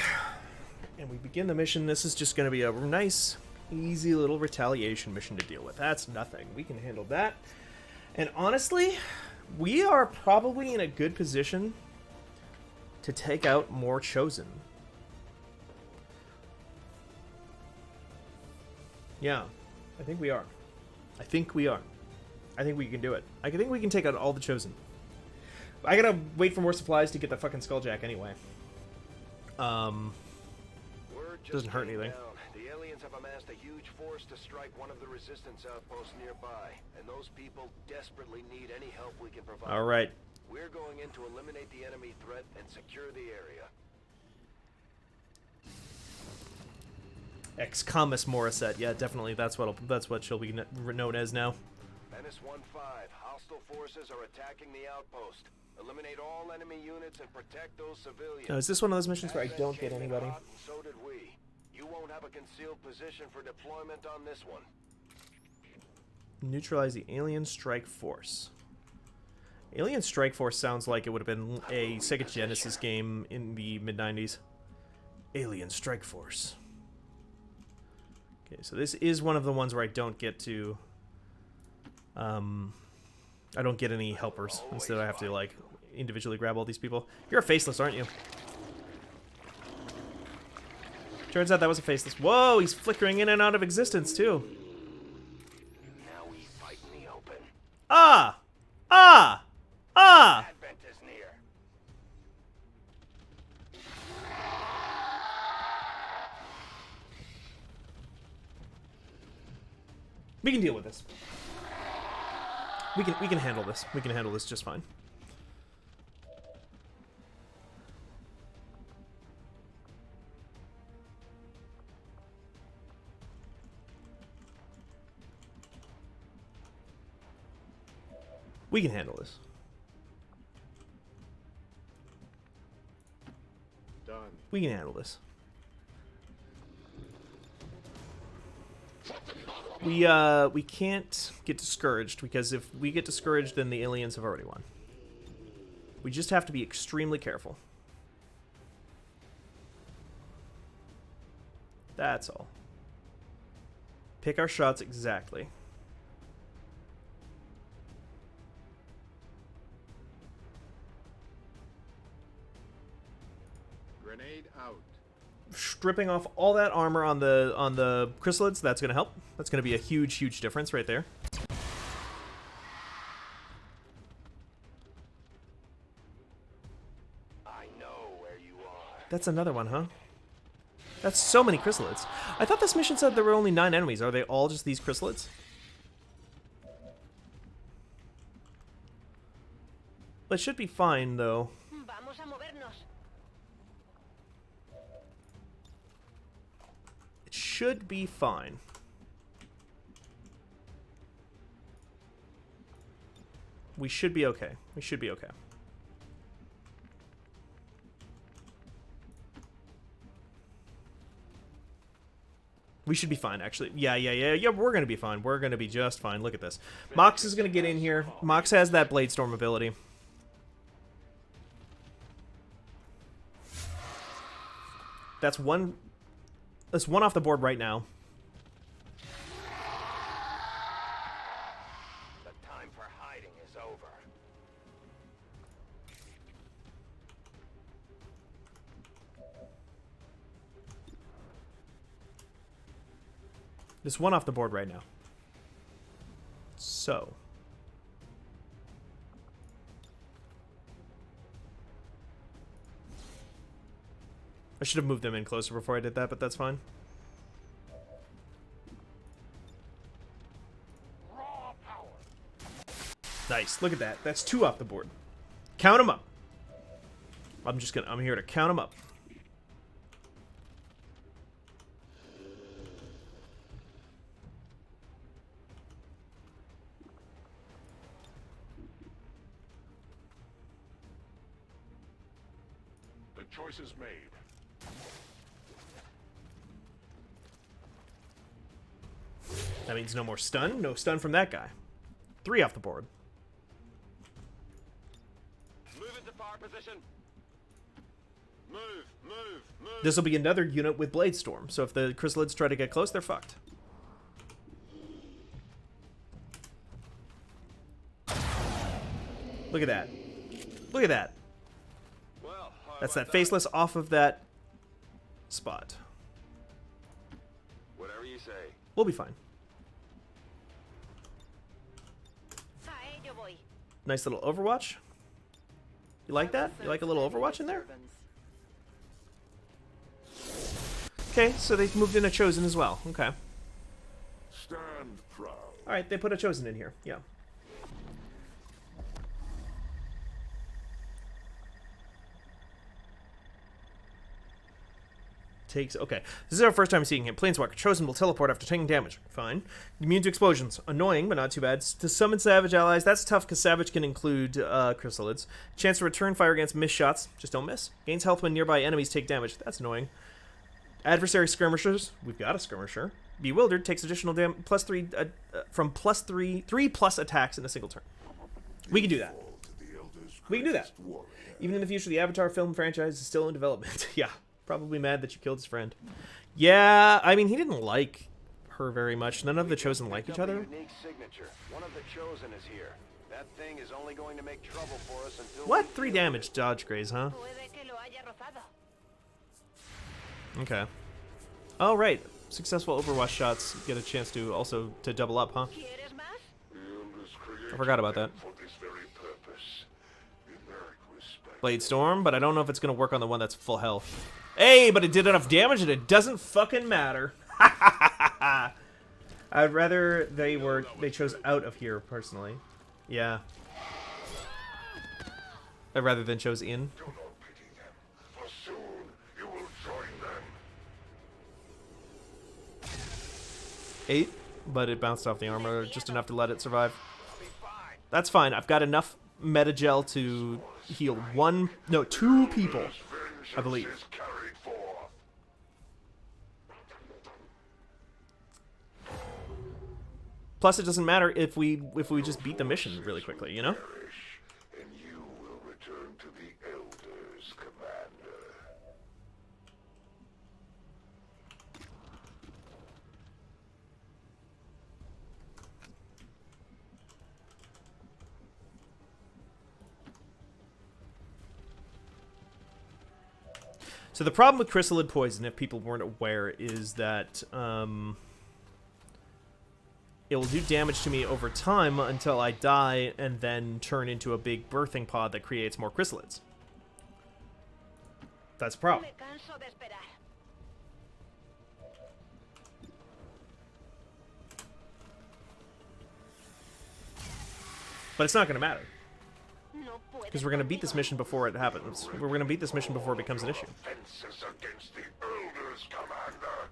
And we begin the mission. This is just going to be a nice, easy little retaliation mission to deal with. That's nothing. We can handle that. And honestly, we are probably in a good position to take out more Chosen. Yeah, I think we are. I think we can do it. I think we can take out all the Chosen. I gotta wait for more supplies to get the fucking Skulljack anyway. Doesn't hurt anything. The aliens have amassed a huge force to strike one of the resistance outposts nearby, and those people desperately need any help we can provide. All right. We're going in to eliminate the enemy threat and secure the area. Xcom Morissette. Yeah, definitely. That's what she'll be known as now. Menace 1-5. Hostile forces are attacking the outpost. Eliminate all enemy units and protect those civilians. Now, is this one of those missions where I don't get anybody? So did we. You won't have a concealed position for deployment on this one. Neutralize the Alien Strike Force. Alien Strike Force sounds like it would have been a Sega Genesis game in the mid-90s. Alien Strike Force. Okay, so this is one of the ones where I don't get to I don't get any helpers. Instead, I have to, like, individually grab all these people. You're a faceless, aren't you? Turns out that was a faceless. Whoa, he's flickering in and out of existence, too. Now we fight in the open. Ah! Ah! Ah! Advent is near. We can deal with this. We can handle this. We can handle this just fine. We can handle this. Done. We can handle this. We can't get discouraged, because if we get discouraged, then the aliens have already won. We just have to be extremely careful. That's all. Pick our shots exactly. Grenade out. Stripping off all that armor on the chrysalids, that's going to help. That's going to be a huge difference right there. I know where you are. That's another one, huh? That's so many chrysalids. I thought this mission said there were only 9 enemies. Are they all just these chrysalids? It should be fine, though. Vamos a movernos. It should be fine. We should be okay. We should be okay. We should be fine, actually. Yeah, we're going to be fine. We're going to be just fine. Look at this. Mox is going to get in here. Mox has that Blade Storm ability. That's one off the board right now. The time for hiding is over. There's one off the board right now. So. I should have moved them in closer before I did that, but that's fine. Nice. Look at that. That's 2 off the board. Count them up. I'm here to count them up. The choice is made. That means no more stun. No stun from that guy. 3 off the board. Move into fire position. Move. This will be another unit with Blade Storm, so if the chrysalids try to get close, they're fucked. Look at that. Look at that. Well, That's that faceless off of that spot. whatever you say. We'll be fine. Nice little Overwatch. You like that? You like a little Overwatch in there? Okay, so they've moved in a Chosen as well. Okay. Stand proud. Alright, they put a Chosen in here. Yeah. Okay, this is our first time seeing him. Planeswalker Chosen will teleport after taking damage. Fine. Immune to explosions. Annoying, but not too bad. To summon Savage allies, that's tough because Savage can include chrysalids. Chance to return fire against missed shots. Just don't miss. Gains health when nearby enemies take damage. That's annoying. Adversary skirmishers. We've got a skirmisher. Bewildered takes additional damage from +3 attacks in a single turn. We can do that. We can do that. Even in the future, the Avatar film franchise is still in development. Yeah. Probably mad that you killed his friend. Yeah, I mean, he didn't like her very much. None of the Chosen like each other. Unique signature. One of the Chosen is here. That thing is only going to make trouble for us until What? 3 damage dodge graze, huh? Okay. Oh, right. Successful Overwatch shots get a chance to also to double up, huh? I forgot about that. Blade Storm, but I don't know if it's going to work on the one that's full health. Hey, but it did enough damage and it doesn't fucking matter. I'd rather they chose out of here, personally. Yeah. I'd rather than chose in. Do not pity them, for soon you will join them. 8, but it bounced off the armor just enough to let it survive. That's fine. I've got enough metagel to heal 2 people, I believe. Plus, it doesn't matter if we just beat the mission really quickly, you know? And you will return to the Elders, Commander. So the problem with chrysalid poison, if people weren't aware, is that it will do damage to me over time until I die and then turn into a big birthing pod that creates more chrysalids. That's a problem. But it's not going to matter. Because we're going to beat this mission before it happens. We're going to beat this mission before it becomes an issue. Offenses against the Elders, Commander.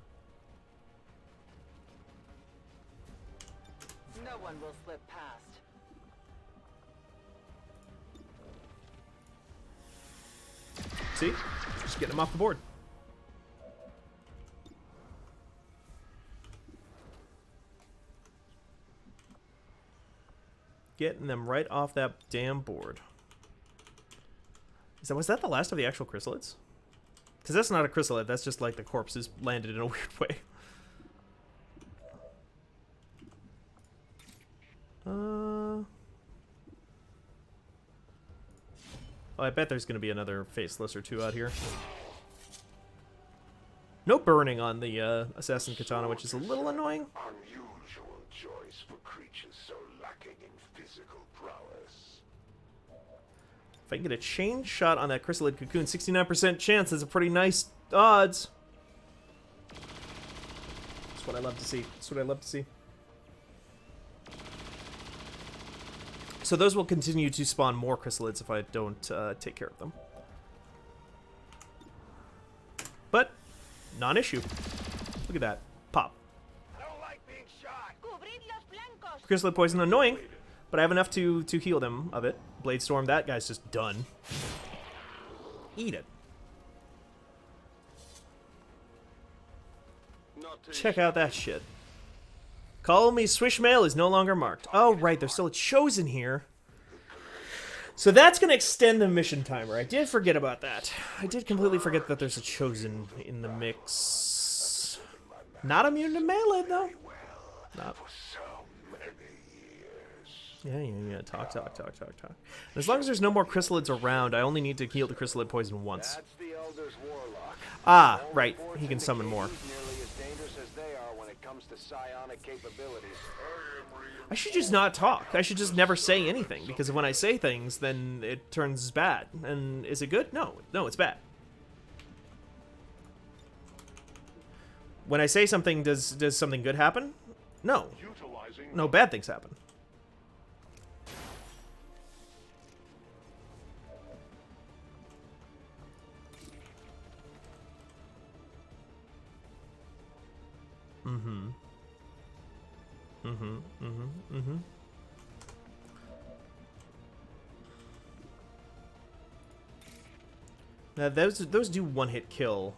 No one will slip past. See? Just getting them off the board. Getting them right off that damn board. Was that the last of the actual chrysalids? Because that's not a chrysalid, that's just like the corpses landed in a weird way. Oh, I bet there's going to be another faceless or 2 out here. No burning on the assassin katana, which is a little annoying. Unusual choice for creatures so lacking in physical prowess. If I can get a chain shot on that chrysalid cocoon, 69% chance. That's a pretty nice odds. That's what I love to see. That's what I love to see. So those will continue to spawn more chrysalids if I don't take care of them. But, non-issue. Look at that. Pop. Chrysalid poison, annoying, but I have enough to heal them of it. Blade Storm, that guy's just done. Eat it. Check out that shit. Call me Swishmail is no longer marked. Oh, right, there's still a Chosen here. So that's going to extend the mission timer. I did forget about that. I did completely forget that there's a Chosen in the mix. Not immune to melee, though. Not. Yeah. Talk. And as long as there's no more chrysalids around, I only need to heal the chrysalid poison once. That's the Elder's Warlock. Ah, right. He can summon more. Nearly as dangerous as they are when it comes to psionic capabilities. I should just not talk. I should just never say anything, because when I say things, then it turns bad. And is it good? No, it's bad. When I say something, does something good happen? No. No, bad things happen. Now those do one-hit kill.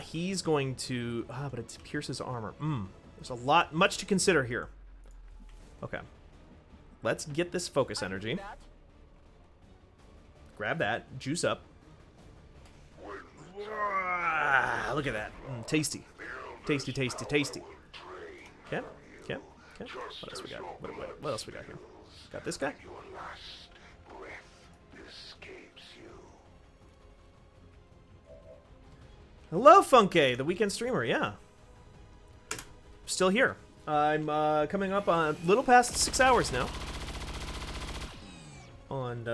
He's going to... but it pierces armor. There's much to consider here. Okay. Let's get this focus energy. Grab that. Juice up. Look at that. Tasty. tasty, tasty, tasty. Okay, okay, okay. What else we got? What else we got here? Got this guy? Your last breath escapes you. Hello, Funke, the weekend streamer. Yeah, still here. I'm coming up on a little past 6 hours now on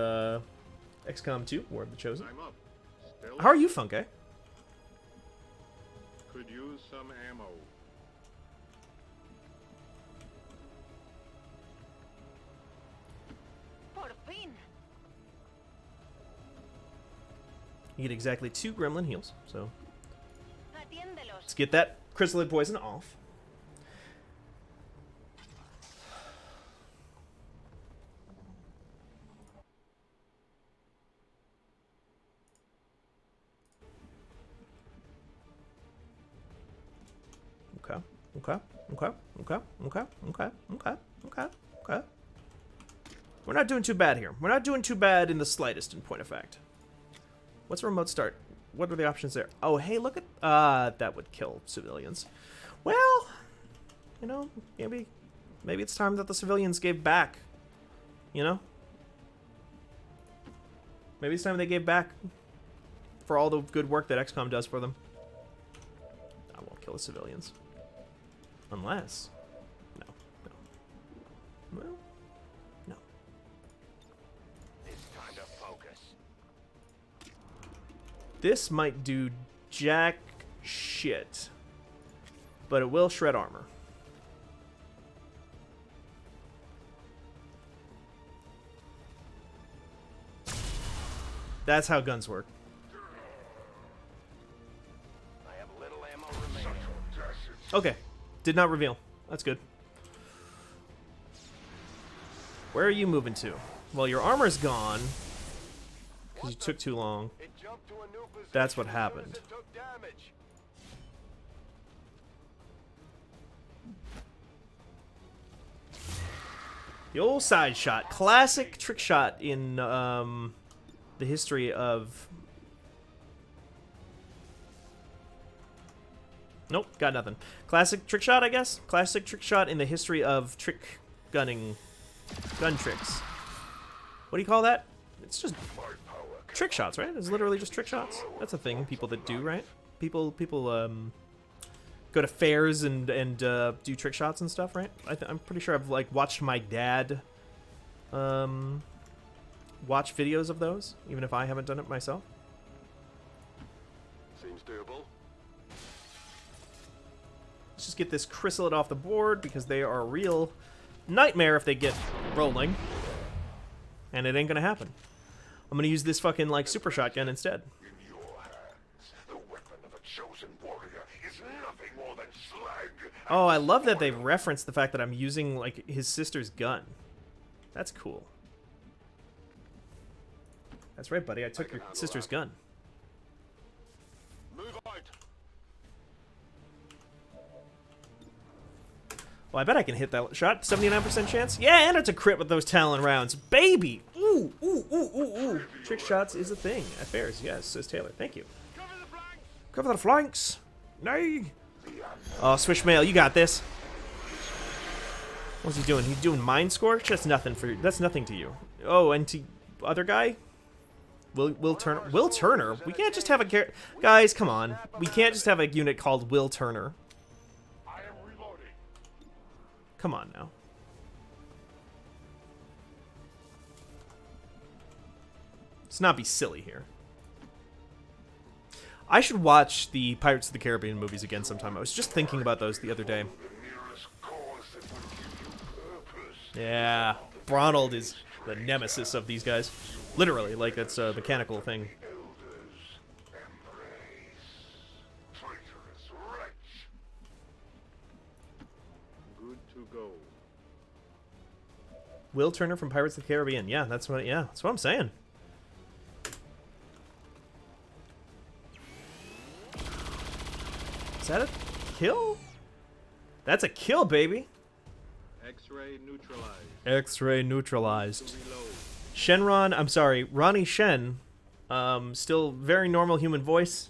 XCOM 2, War of the Chosen. I'm up. Still? How are you, Funke? Could use some ammo. You get exactly 2 gremlin heals, so let's get that chrysalid poison off. Okay, okay, okay, okay, okay, okay, okay, okay, okay. We're not doing too bad here. We're not doing too bad in the slightest, in point of fact. What's a remote start? What are the options there? Oh, hey, look at... that would kill civilians. Well, you know, maybe it's time that the civilians gave back. You know? Maybe it's time they gave back for all the good work that XCOM does for them. I won't kill the civilians. Unless... No. Well... No. It's time to focus. This might do jack shit, but it will shred armor. That's how guns work. I have little ammo remaining. Okay, did not reveal. That's good. Where are you moving to? Well, your armor's gone because you took too long. That's what happened. The old side shot. Classic trick shot in the history of... Nope, got nothing. Classic trick shot, I guess? Classic trick shot in the history of trick gunning. Gun tricks. What do you call that? It's just trick shots, right? It's literally just trick shots. That's a thing people that do, right? People go to fairs and do trick shots and stuff, right? I'm pretty sure I've like watched my dad watch videos of those, even if I haven't done it myself. Seems doable. Let's just get this chrysalid off the board because they are a real nightmare if they get rolling. And it ain't gonna happen. I'm gonna use this fucking like super shotgun instead. In your hands, the weapon of a chosen warrior is nothing more than slag. Oh, I love that they referenced the fact that I'm using like his sister's gun. That's cool. That's right, buddy. I took your sister's gun. Move out. Well, I bet I can hit that shot. 79% chance. Yeah, and it's a crit with those Talon rounds. Baby! Ooh, ooh, ooh, ooh, ooh. Trick shots is a thing at fairs. Yes, says Taylor. Thank you. Cover the flanks. Nay. Oh, Swish Mail, you got this. What's he doing? He's doing Mind Scorch? That's nothing for you. That's nothing to you. Oh, and to other guy? Will Turner. Will Turner? We can't just have a guys, come on. We can't just have a unit called Will Turner. Come on now. Let's not be silly here. I should watch the Pirates of the Caribbean movies again sometime. I was just thinking about those the other day. Yeah, Ronald is the nemesis of these guys. Literally, like it's a mechanical thing. Will Turner from Pirates of the Caribbean. Yeah, that's what I'm saying. Is that a kill? That's a kill, baby. X-ray neutralized. X-ray neutralized. Shenron, I'm sorry, Ronnie Shen, still very normal human voice,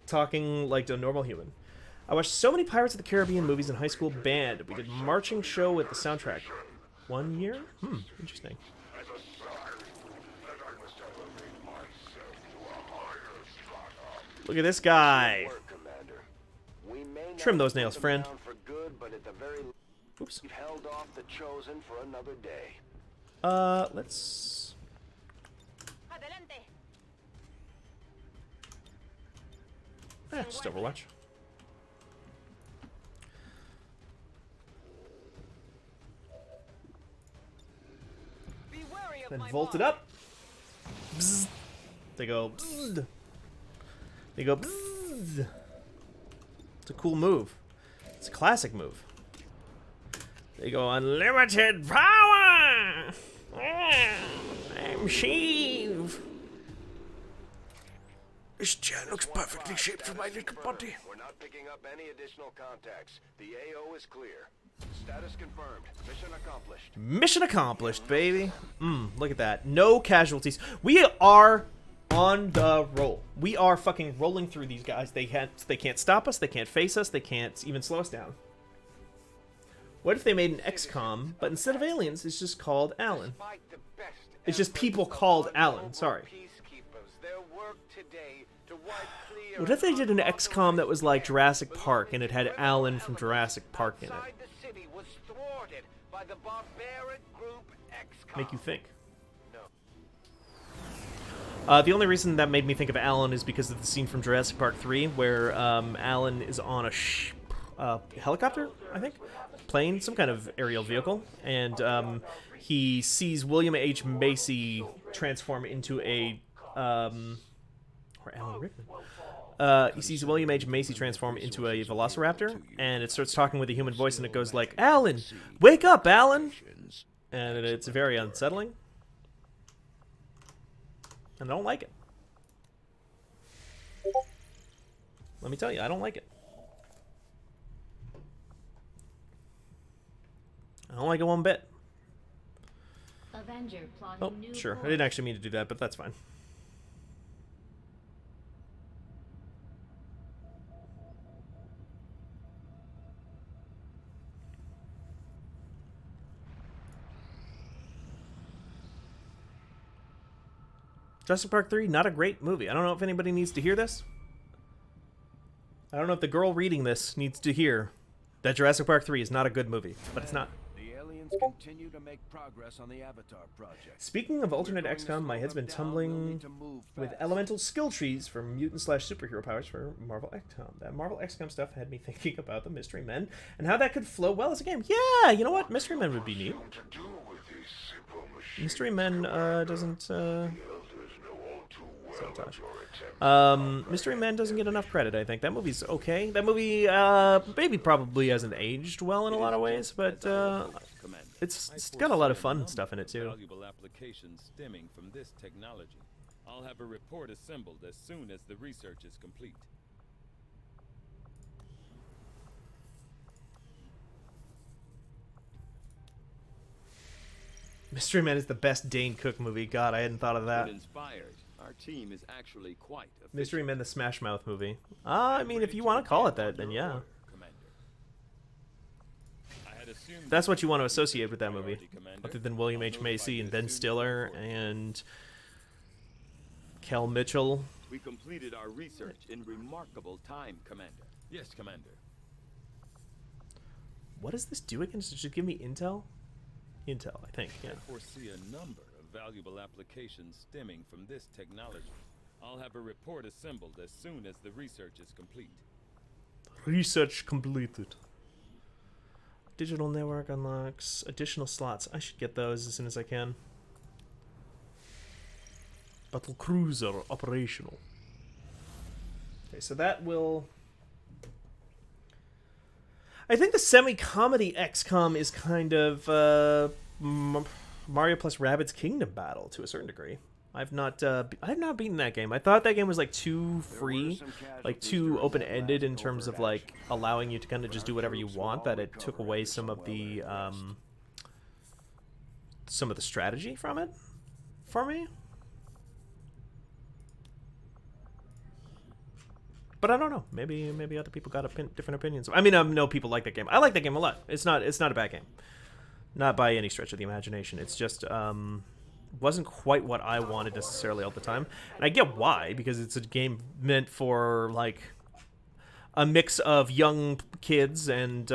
talking like a normal human. I watched so many Pirates of the Caribbean movies in high school band. We did marching show with the soundtrack. 1 year? Interesting. Look at this guy. Trim those nails, friend. Oops. Held off the chosen for another day. Let's... just Overwatch. Then vault it up. Bzz. They go. Bzz. They go. Bzz. It's a cool move. It's a classic move. They go unlimited power. I'm Sheev. This chair looks perfectly shaped for my little body. We're not picking up any additional contacts. The AO is clear. Status confirmed. Mission accomplished. Mission accomplished, baby. Look at that. No casualties. We are on the roll. We are fucking rolling through these guys. They can't stop us. They can't face us. They can't even slow us down. What if they made an Xcom, but instead of aliens, it's just called Alan? It's just people called Alan. Sorry. What if they did an Xcom that was like Jurassic Park and it had Alan from Jurassic Park in it? Make you think. The only reason that made me think of Alan is because of the scene from Jurassic Park 3 where Alan is on a helicopter, I think? Plane, some kind of aerial vehicle, and he sees William H. Macy transform into a... or Alan Rickman. He sees William H. Macy transform into a velociraptor, and it starts talking with a human voice, and it goes like, "Alan! Wake up, Alan!" And it's very unsettling. And I don't like it. Let me tell you, I don't like it. I don't like it one bit. Avenger plotting Oh, new sure. I course. didn't actually mean to do that, but that's fine. Jurassic Park 3, not a great movie. I don't know if anybody needs to hear this. I don't know if the girl reading this needs to hear that Jurassic Park 3 is not a good movie, but it's not. The aliens continue to make progress on the Avatar project. Speaking of alternate XCOM, my head's been tumbling with elemental skill trees for mutant/superhero powers for Marvel XCOM. That Marvel XCOM stuff had me thinking about the Mystery Men and how that could flow well as a game. Yeah, you know what? Mystery Men would be neat. Mystery Men doesn't... Sabotage. Mystery Men doesn't get enough credit, I think. That movie's okay. That movie maybe probably hasn't aged well in a lot of ways, but it's got a lot of fun stuff in it too. Valuable applications stemming from this technology. I'll have a report assembled as soon as the research is complete. Mystery Men is the best Dane Cook movie. God, I hadn't thought of that. Inspired. Our team is actually quite efficient. Mystery Men, the Smash Mouth movie. I mean, if you want to call it that, then yeah. That's what you want to associate with that movie, other than William H. Macy and Ben Stiller and Kel Mitchell. We completed our research in remarkable time, Commander. Yes, Commander. What does this do again? Does it just give me intel? Intel, I think, yeah. I foresee a number of valuable applications stemming from this technology. I'll have a report assembled as soon as the research is complete. Research completed. Digital network unlocks additional slots. I should get those as soon as I can. Battle cruiser operational. Okay, so that will... I think the semi-comedy XCOM is kind of Mario plus Rabbids Kingdom Battle to a certain degree. I've not beaten that game. I thought that game was like too free, like too open-ended in terms of like allowing you to kind of just do whatever you want. That it took away some of the strategy from it for me. But I don't know. Maybe other people got different opinions. I mean, I know people like that game. I like that game a lot. It's not a bad game. Not by any stretch of the imagination. It's just wasn't quite what I wanted necessarily all the time. And I get why, because it's a game meant for like a mix of young kids and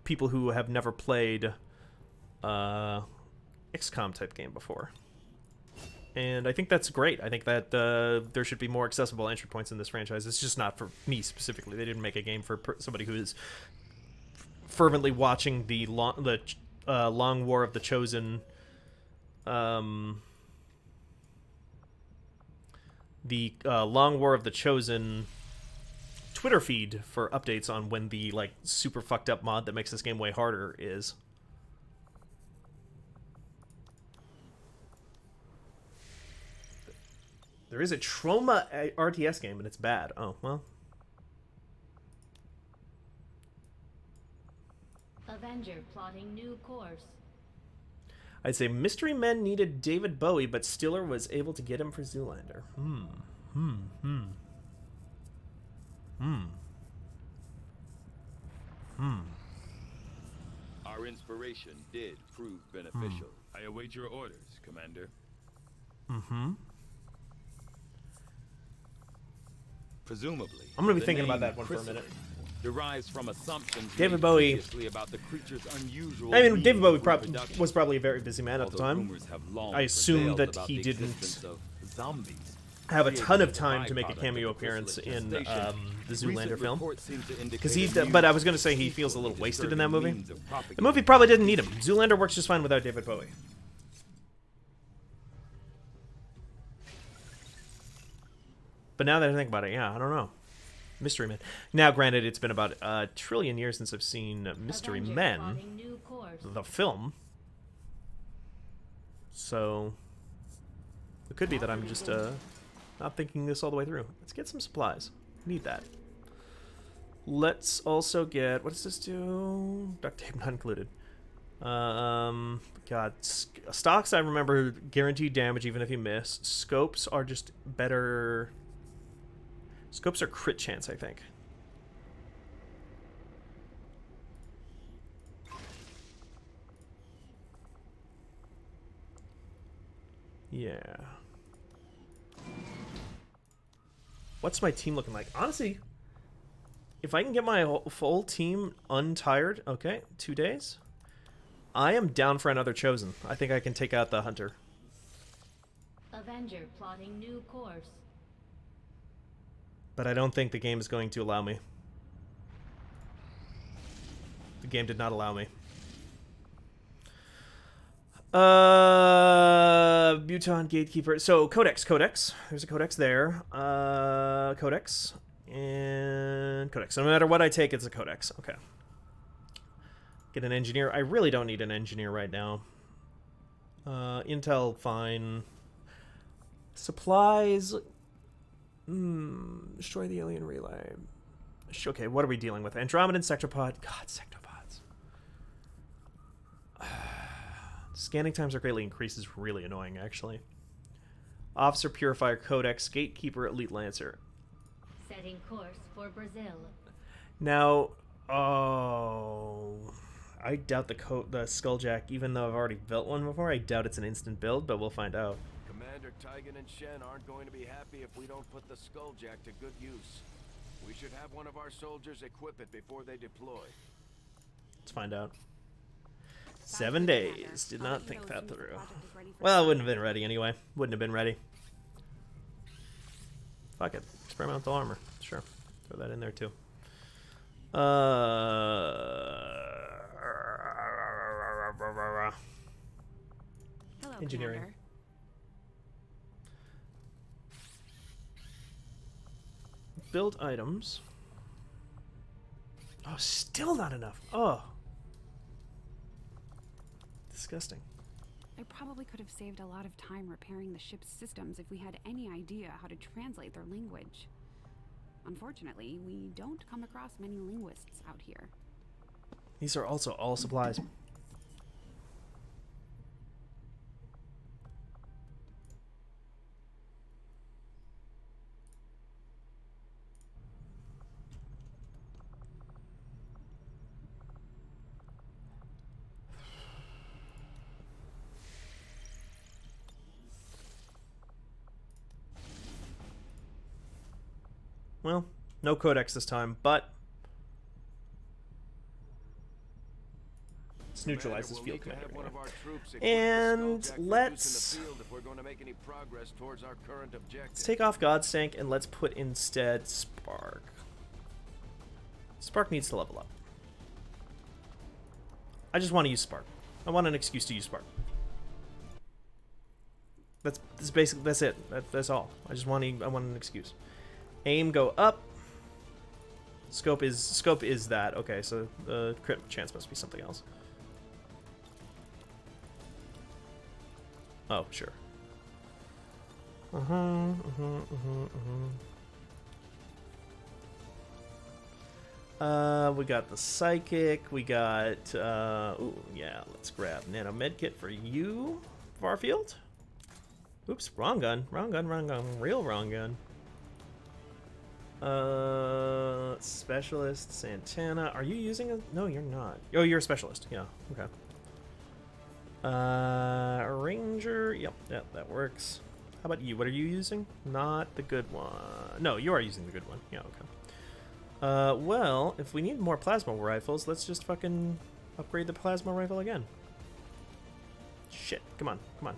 people who have never played Xcom type game before. And I think that's great. I think that there should be more accessible entry points in this franchise. It's just not for me specifically. They didn't make a game for somebody who is fervently watching the Long War of the Chosen, Long War of the Chosen Twitter feed for updates on when the like super fucked up mod that makes this game way harder is. There is a Trauma RTS game, and it's bad. Oh, well. Avenger plotting new course. I'd say Mystery Men needed David Bowie, but Stiller was able to get him for Zoolander. Our inspiration did prove beneficial. I await your orders, Commander. Presumably, I'm gonna be the thinking about name that one for a minute. Derives from assumptions David made Bowie. previously about the creature's unusual I mean, David Bowie reproduction. was probably a very busy man at the Although time. rumors have long I assume prevailed that about he the didn't existence of zombies, have a ton of created time as to make a byproduct cameo of the appearance chrysalis in gestation. the Zoolander Recent film. reports seem to indicate Because he, a new but I was going to say he feels a little sequel wasted in that disturbing movie. means of The propaganda. movie probably didn't need him. Zoolander works just fine without David Bowie. But now that I think about it, yeah, I don't know. Mystery Men. Now, granted, it's been about a trillion years since I've seen Mystery Avenger Men, plotting new course. the film. So, it could be that I'm just not thinking this all the way through. Let's get some supplies. Need that. Let's also get... What does this do? Duct tape not included. God. Stocks, I remember, guaranteed damage even if you miss. Scopes are just better... Scopes are crit chance, I think. Yeah. What's my team looking like? Honestly, if I can get my full team untired, okay, 2 days, I am down for another Chosen. I think I can take out the Hunter. Avenger plotting new course. But I don't think the game is going to allow me. The game did not allow me. Buton Gatekeeper. So, Codex. There's a Codex there. Codex. And Codex. So no matter what I take, it's a Codex. Okay. Get an Engineer. I really don't need an Engineer right now. Intel, fine. Supplies... destroy the alien relay. Okay, what are we dealing with? Andromedan Sectopod. God, Sectopods. Scanning times are greatly increased is really annoying, actually. Officer Purifier Codex. Gatekeeper Elite Lancer. Setting course for Brazil. Now, oh... I doubt the Skulljack, even though I've already built one before, I doubt it's an instant build, but we'll find out. Commander Tigan and Shen aren't going to be happy if we don't put the Skulljack to good use. We should have one of our soldiers equip it before they deploy. Let's find out. 7 days. Did not think that through. Well, it wouldn't have been ready anyway. Wouldn't have been ready. Fuck it. Experimental armor. Sure. Throw that in there too. Hello, Engineering. Commander. Build items. Oh, still not enough. Oh. Disgusting. I probably could have saved a lot of time repairing the ship's systems if we had any idea how to translate their language. Unfortunately, we don't come across many linguists out here. These are also all supplies. Well, no codex this time, but let's neutralize this field commander. And let's take off Godstank and let's put instead Spark. Spark needs to level up. I just want to use Spark. I want an excuse to use Spark. That's basically, that's it. That's all. I want an excuse. Aim go up. Scope is that. Okay, so the crit chance must be something else. Oh, sure. We got the psychic. We got ooh, yeah, let's grab nano medkit for you, Varfield. Oops, wrong gun. Wrong gun, wrong gun. Real wrong gun. Specialist, Santana. Are you using a... No, you're not. Oh, you're a specialist. Yeah, okay. Ranger. Yep, that works. How about you? What are you using? Not the good one. No, you are using the good one. Yeah, okay. Well, if we need more plasma rifles, let's just fucking upgrade the plasma rifle again. Shit, come on, come on.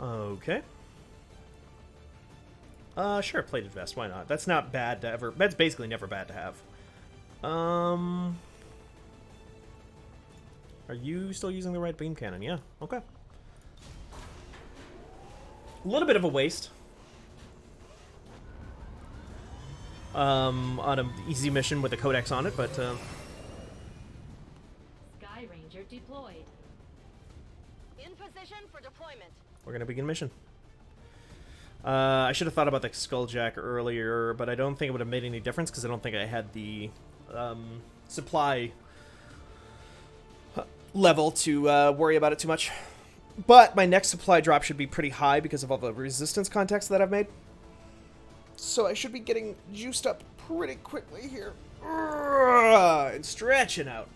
Okay. Sure, plated vest, why not? That's not bad to ever... That's basically never bad to have. Are you still using the right beam cannon? Yeah, okay. A little bit of a waste. On an easy mission with a codex on it, but, Sky Ranger deployed. In position for deployment. we're gonna begin mission. I should have thought about the Skulljack earlier, but I don't think it would have made any difference because I don't think I had the supply level to worry about it too much. But my next supply drop should be pretty high because of all the resistance contacts that I've made. So I should be getting juiced up pretty quickly here. And stretching out.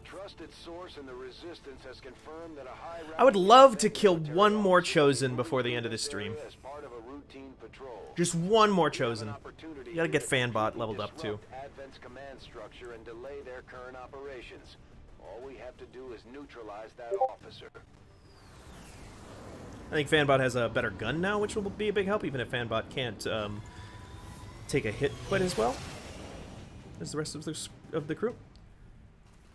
Trusted source in the resistance has confirmed that a high I would love to kill one more Chosen before the end of this stream. Just one more Chosen. You gotta get Fanbot leveled up too. Advent's command structure and delay their current operations. All we have to do is neutralize that officer. I think Fanbot has a better gun now, which will be a big help, even if Fanbot can't take a hit quite as well as the rest of the crew.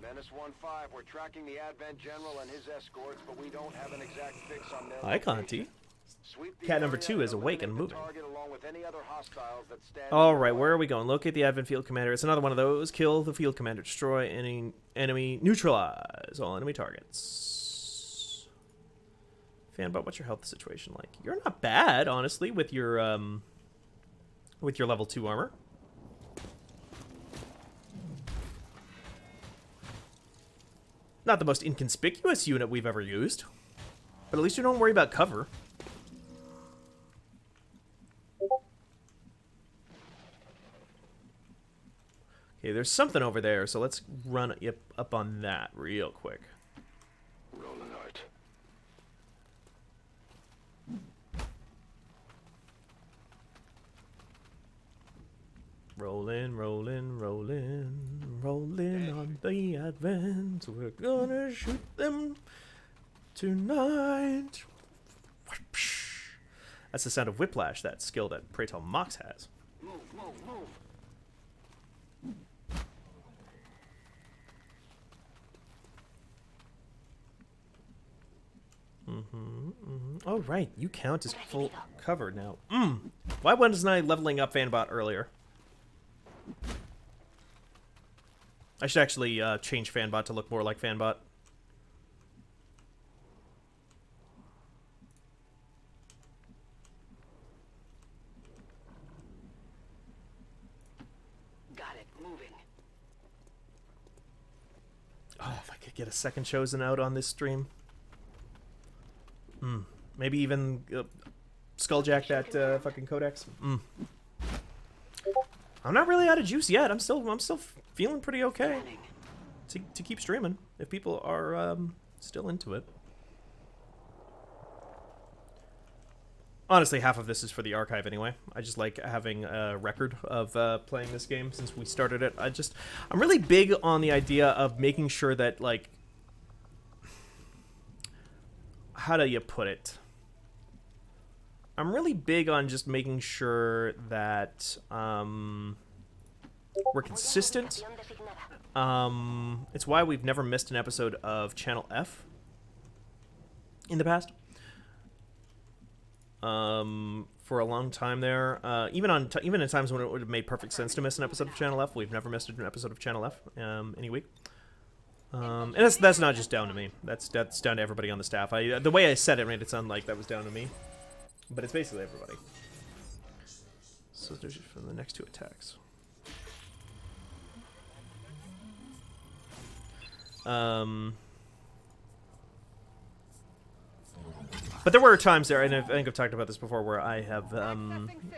Menace 1-5, we're tracking the Advent General and his escorts, but we don't have an exact fix on their Hi, Conti. Cat number 2 is awake and moving. All Alright, where are we going? Locate the Advent Field Commander. It's another one of those. Kill the Field Commander. Destroy any enemy. Neutralize all enemy targets. Fanbot, what's your health situation like? You're not bad, honestly, with your level 2 armor. Not the most inconspicuous unit we've ever used. But at least you don't worry about cover. Okay, there's something over there, so let's run up on that real quick. Rolling out. Rolling, rolling, rolling, rolling on the Advent. We're gonna shoot them tonight. That's the sound of Whiplash, that skill that Pray Tell Mox has. Move, move, move. Oh, right, you count as full cover now. Why wasn't I leveling up Fanbot earlier? I should actually change Fanbot to look more like Fanbot. Got it, moving. Oh, if I could get a second Chosen out on this stream. Maybe even skulljack that fucking codex. I'm not really out of juice yet. I'm still feeling pretty okay to keep streaming if people are still into it. Honestly, half of this is for the archive anyway. I just like having a record of playing this game since we started it. I'm really big on the idea of making sure that, like, how do you put it? I'm really big on just making sure that we're consistent. It's why we've never missed an episode of Channel F in the past. For a long time there, even in times when it would have made perfect sense to miss an episode of Channel F, we've never missed an episode of Channel F any week. And that's not just down to me. That's down to everybody on the staff. The way I said it made it sound like that was down to me, but it's basically everybody. So there's for the next 2 attacks. But there were times there, and I think I've talked about this before, where I have,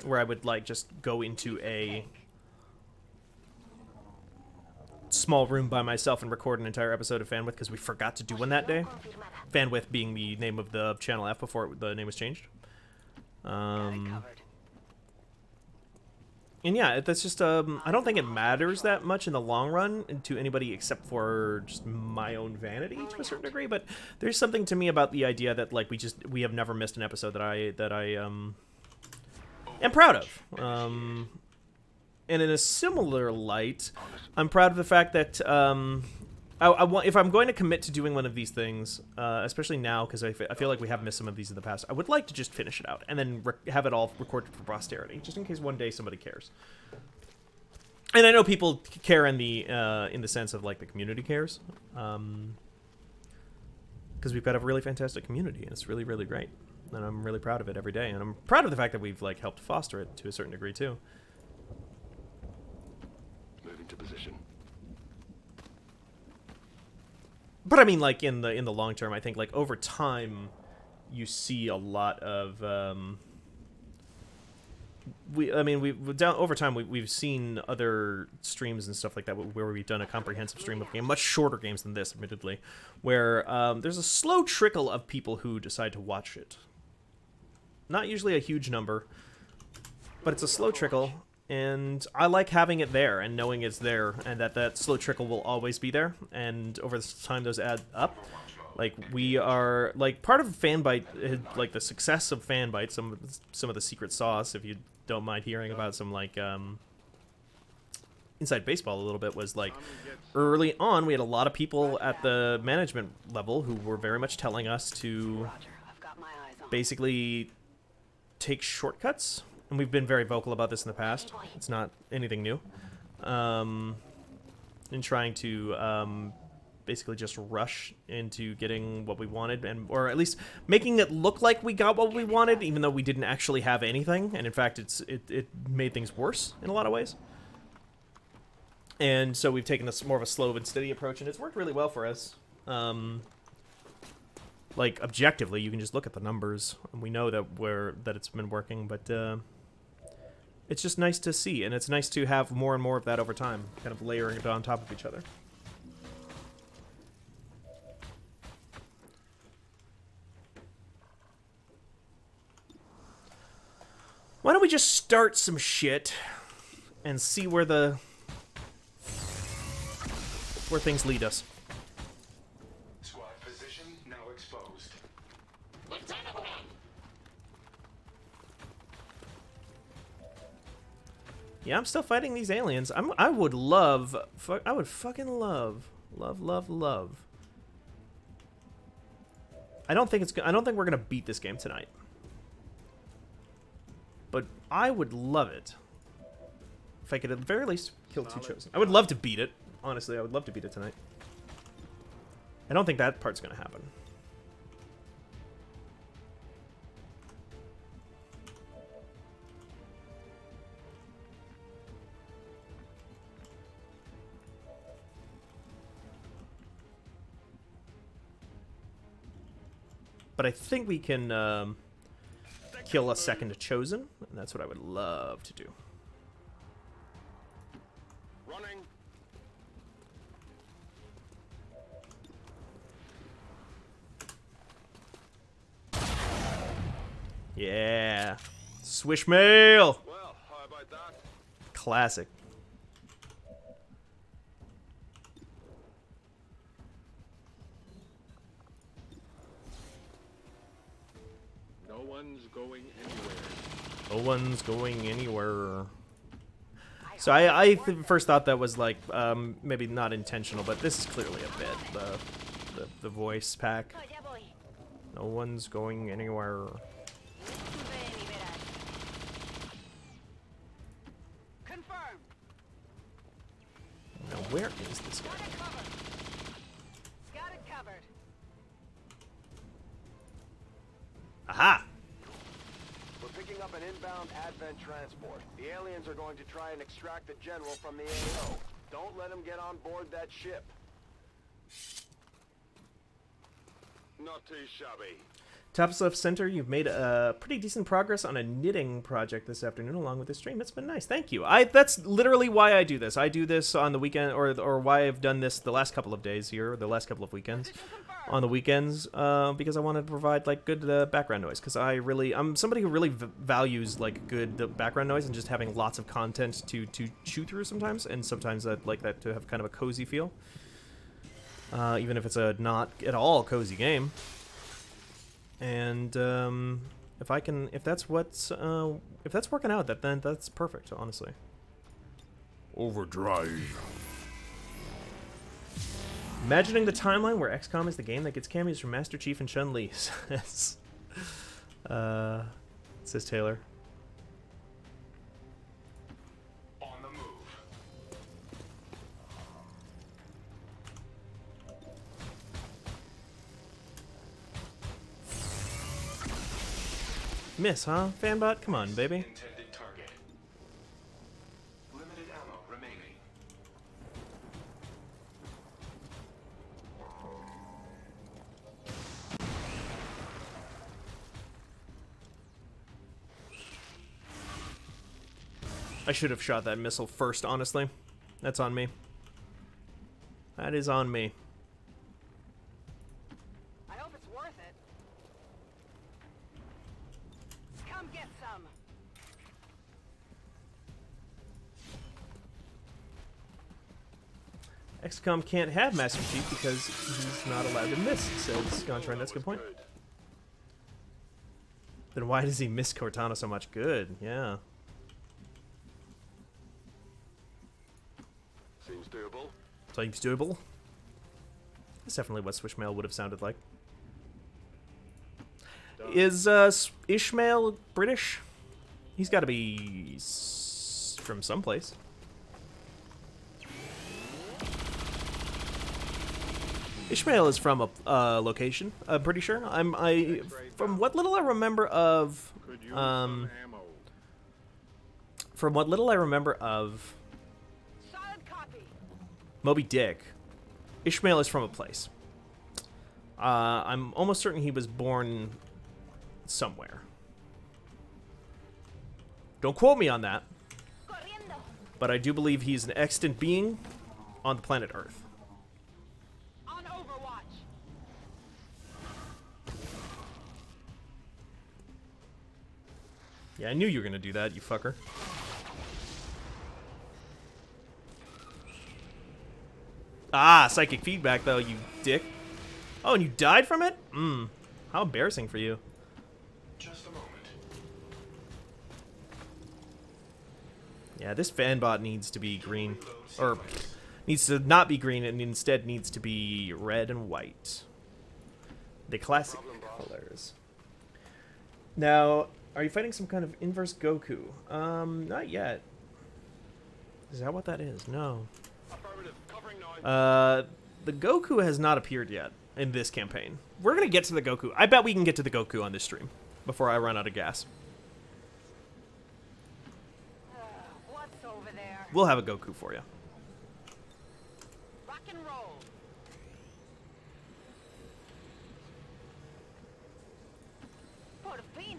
where I would, like, just go into a small room by myself and record an entire episode of Fanbyte because we forgot to do one that day. Fanbyte being the name of the Channel F before the name was changed. And yeah, that's just, I don't think it matters that much in the long run to anybody except for just my own vanity to a certain degree, but there's something to me about the idea that, like, we have never missed an episode that I am proud of. And in a similar light, I'm proud of the fact that, if I'm going to commit to doing one of these things, especially now, because I feel like we have missed some of these in the past, I would like to just finish it out and then have it all recorded for posterity, just in case one day somebody cares. And I know people care in the sense of, like, the community cares, because we've got a really fantastic community, and it's really, really great, and I'm really proud of it every day, and I'm proud of the fact that we've, like, helped foster it to a certain degree too. Moving to position. But I mean, like, in the long term, I think, like, over time, you see a lot of over time we've seen other streams and stuff like that where we've done a comprehensive stream of game, much shorter games than this, admittedly, where there's a slow trickle of people who decide to watch it. Not usually a huge number, but it's a slow trickle. And I like having it there and knowing it's there and that slow trickle will always be there. And over time, those add up. Like, we are, like, part of Fanbyte, like, the success of Fanbyte, some of the secret sauce, if you don't mind hearing about some, like, inside baseball a little bit, was, like, early on, we had a lot of people at the management level who were very much telling us to basically take shortcuts. And we've been very vocal about this in the past. It's not anything new. In trying to basically just rush into getting what we wanted, or at least making it look like we got what we wanted, even though we didn't actually have anything. And in fact, it made things worse in a lot of ways. And so we've taken more of a slow and steady approach, and it's worked really well for us. Like, objectively, you can just look at the numbers, and we know that it's been working, but it's just nice to see, and it's nice to have more and more of that over time, kind of layering it on top of each other. Why don't we just start some shit and see where things lead us? Squad position now exposed. Yeah, I'm still fighting these aliens. I would fucking love. I don't think we're gonna beat this game tonight, but I would love it if I could at the very least kill 2 chosen. I would love to beat it. Honestly, I would love to beat it tonight. I don't think that part's gonna happen. But I think we can kill a second Chosen, and that's what I would love to do. Running. Yeah. Swish mail. Well, how about that? Classic. No one's going anywhere. No one's going anywhere. So I first thought that was like maybe not intentional, but this is clearly a bit. The voice pack. No one's going anywhere. Confirmed. Now where is this guy? Got it covered. Aha! We're picking up an inbound Advent transport. The aliens are going to try and extract the general from the AO. Don't let them get on board that ship. Not too shabby. Top left center, you've made pretty decent progress on a knitting project this afternoon along with the stream. It's been nice. Thank you. That's literally why I do this. I do this on the weekend, or why I've done this the last couple of days here, the last couple of weekends. On the weekends, because I wanted to provide like good background noise. Because I'm somebody who really values like good background noise and just having lots of content to chew through sometimes. And sometimes I'd like that to have kind of a cozy feel, even if it's a not at all cozy game. And if that's working out, then that's perfect. Honestly. Overdrive. Imagining the timeline where XCOM is the game that gets cameos from Master Chief and Chun-Li, says Taylor. On the move. Miss, huh? Fanbot? Come on, baby. Intended target. Limited ammo remaining. I should have shot that missile first, honestly. That's on me. That is on me. I hope it's worth it. Come get some. XCOM can't have Master Chief because he's not allowed to miss, says Gontran. That's a good point. Then why does he miss Cortana so much? Good, yeah. Seems doable. Seems doable. That's definitely what Swishmail would have sounded like. Is Ishmael British? He's got to be from someplace. Ishmael is from a location. I'm pretty sure. From what little I remember of from what little I remember of Moby Dick, Ishmael is from a place. I'm almost certain he was born somewhere. Don't quote me on that. But I do believe he's an extant being on the planet Earth. On Overwatch. Yeah, I knew you were gonna do that, you fucker. Ah, psychic feedback, though, you dick. Oh, and you died from it? How embarrassing for you. Just a moment. Yeah, this fanbot needs to be green. Or, needs to not be green, and instead needs to be red and white. The classic colors. Now, are you fighting some kind of inverse Goku? Not yet. Is that what that is? No. The Goku has not appeared yet in this campaign. We're gonna get to the Goku. I bet we can get to the Goku on this stream before I run out of gas. What's over there? We'll have a Goku for you. Rock and roll. Por fin.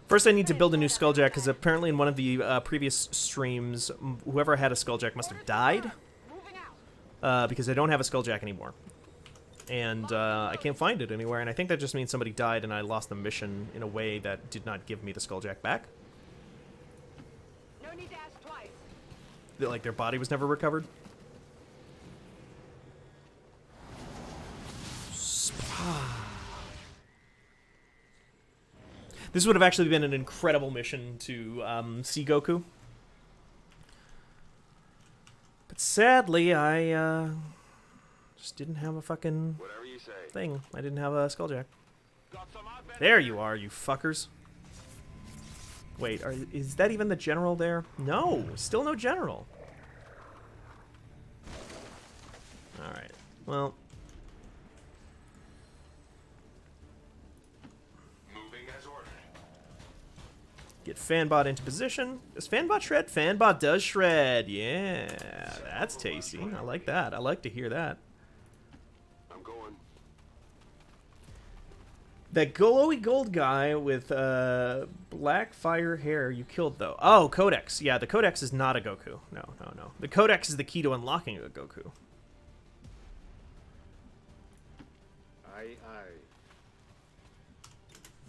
First, I need to build a new Skulljack, because apparently in one of the previous streams, whoever had a Skulljack must have died. Because I don't have a Skulljack anymore. And I can't find it anywhere, and I think that just means somebody died and I lost the mission in a way that did not give me the Skulljack back. No need to ask twice. Like their body was never recovered. This would have actually been an incredible mission to see Goku. But sadly, I just didn't have a fucking thing. I didn't have a Skulljack. There you are, you fuckers. Wait, is that even the general there? No, still no general. Alright, well. Moving as ordered. Get Fanbot into position. Does Fanbot shred? Fanbot does shred. Yeah, that's tasty. I like that. I like to hear that. I'm going. That glowy gold guy with black fire hair you killed, though. Oh, Codex. Yeah, the Codex is not a Goku. No. The Codex is the key to unlocking a Goku. Aye.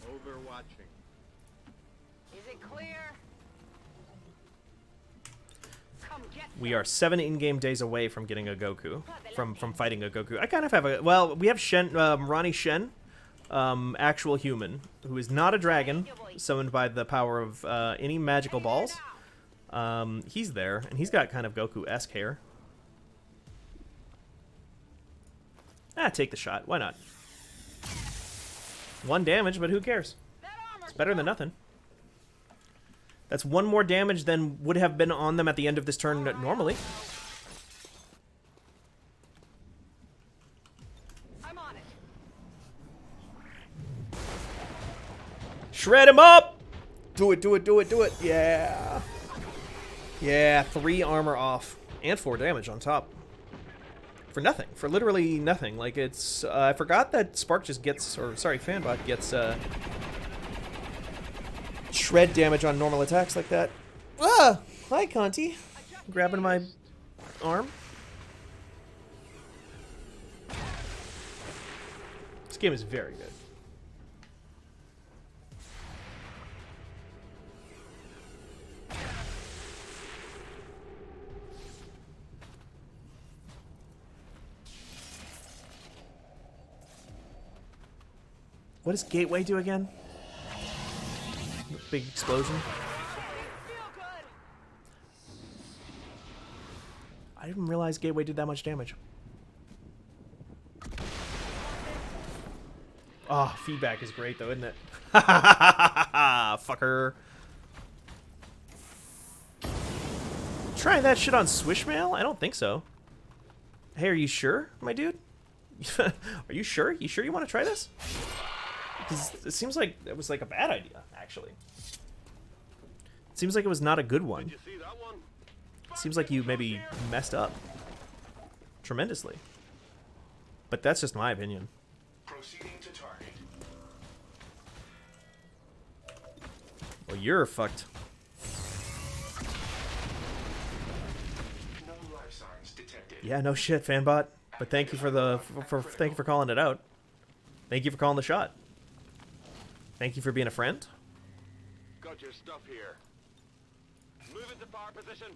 Overwatching. Is it clear? Come get We are 7 in-game days away from getting a Goku. From fighting a Goku. I kind of have a... Well, we have Shen, Ronnie Shen. Actual human, who is not a dragon, summoned by the power of any magical balls. He's there, and he's got kind of Goku-esque hair. Take the shot. Why not? 1 damage, but who cares? It's better than nothing. That's 1 more damage than would have been on them at the end of this turn normally. I'm on it. Shred him up! Do it. Yeah. Yeah, 3 armor off. And 4 damage on top. For nothing. For literally nothing. Like, it's... I forgot that Spark just gets... Or, sorry, Fanbot gets, shred damage on normal attacks like that. Ah! Hi, Conti. Grabbing my arm. This game is very good. What does Gateway do again? Big explosion. I didn't realize Gateway did that much damage. Oh, feedback is great though, isn't it? Fucker. Try that shit on Swishmail? I don't think so. Hey, are you sure, my dude? Are you sure? You sure you want to try this? Because it seems like it was like a bad idea, actually. It seems like it was not a good one. It seems like you maybe messed up tremendously. But that's just my opinion. Proceeding to target. Well, you're fucked. No life signs detected. Yeah, no shit, Fanbot. But thank you for the thank you for calling it out. Thank you for calling the shot. Thank you for being a friend. Got your stuff here. Move into power position.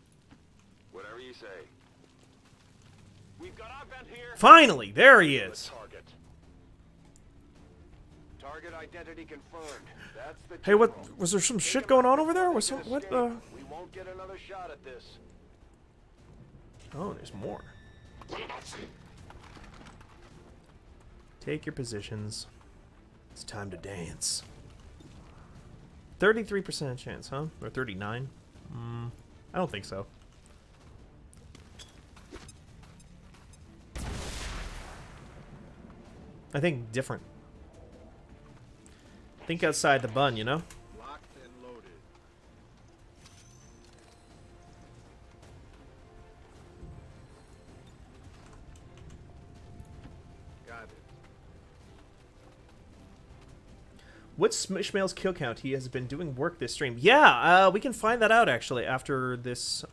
Whatever you say. We've got our vent here. Finally, there he is. Target identity confirmed. That's the Hey, what was there some shit going on over there? Was some, what the? We won't get another shot at this. Oh, there's more. Take your positions. It's time to dance. 33% chance, huh? Or 39? I don't think so. I think different. Think outside the bun, you know? Locked and loaded. Got it. What's Smishmail's kill count? He has been doing work this stream. Yeah, we can find that out actually after this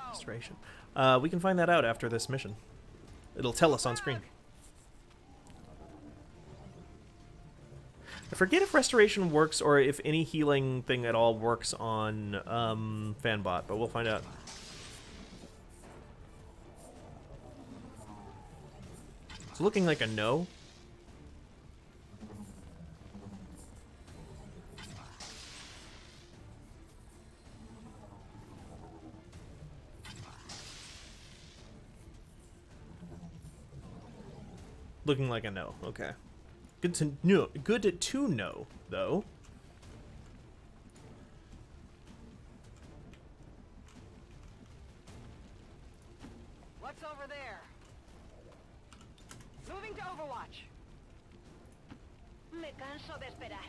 restoration. We can find that out after this mission. It'll tell us on screen. I forget if restoration works or if any healing thing at all works on Fanbot, but we'll find out. It's looking like a no. Looking like a no. Okay. Good to know. Good to know, though. What's over there? Moving to Overwatch. Me canso de esperar.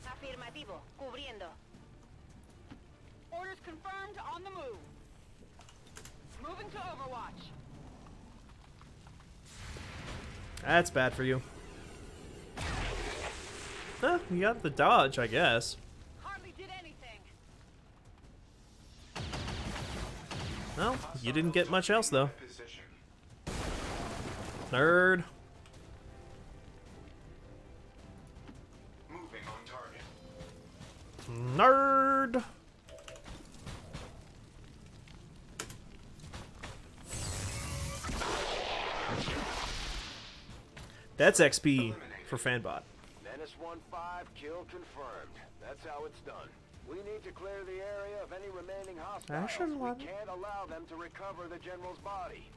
Afirmativo. Cubriendo. Orders confirmed on the move. Moving to Overwatch. That's bad for you. Huh, you got the dodge, I guess. Hardly did anything. Well, you didn't get much else, though. Nerd. Moving on target. Nerd. That's XP for Fanbot. Menace 1-5, kill confirmed. That's how it's done. We need to clear the area of any remaining hostiles. We can't allow them to recover the general's body.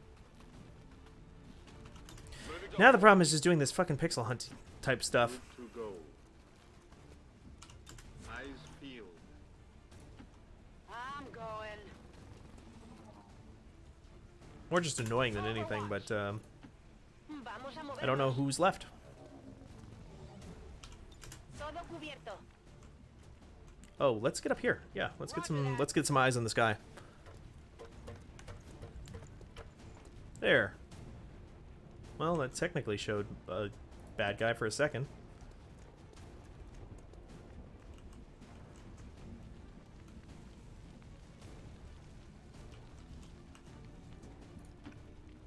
Now the problem is just doing this fucking pixel hunt type stuff. To go. Eyes peeled. I'm going. More just annoying than anything, but Vamos a I don't know who's left. Todo cubierto. Oh, let's get up here. Yeah, let's get some eyes on this guy. There. Well, that technically showed a bad guy for a second.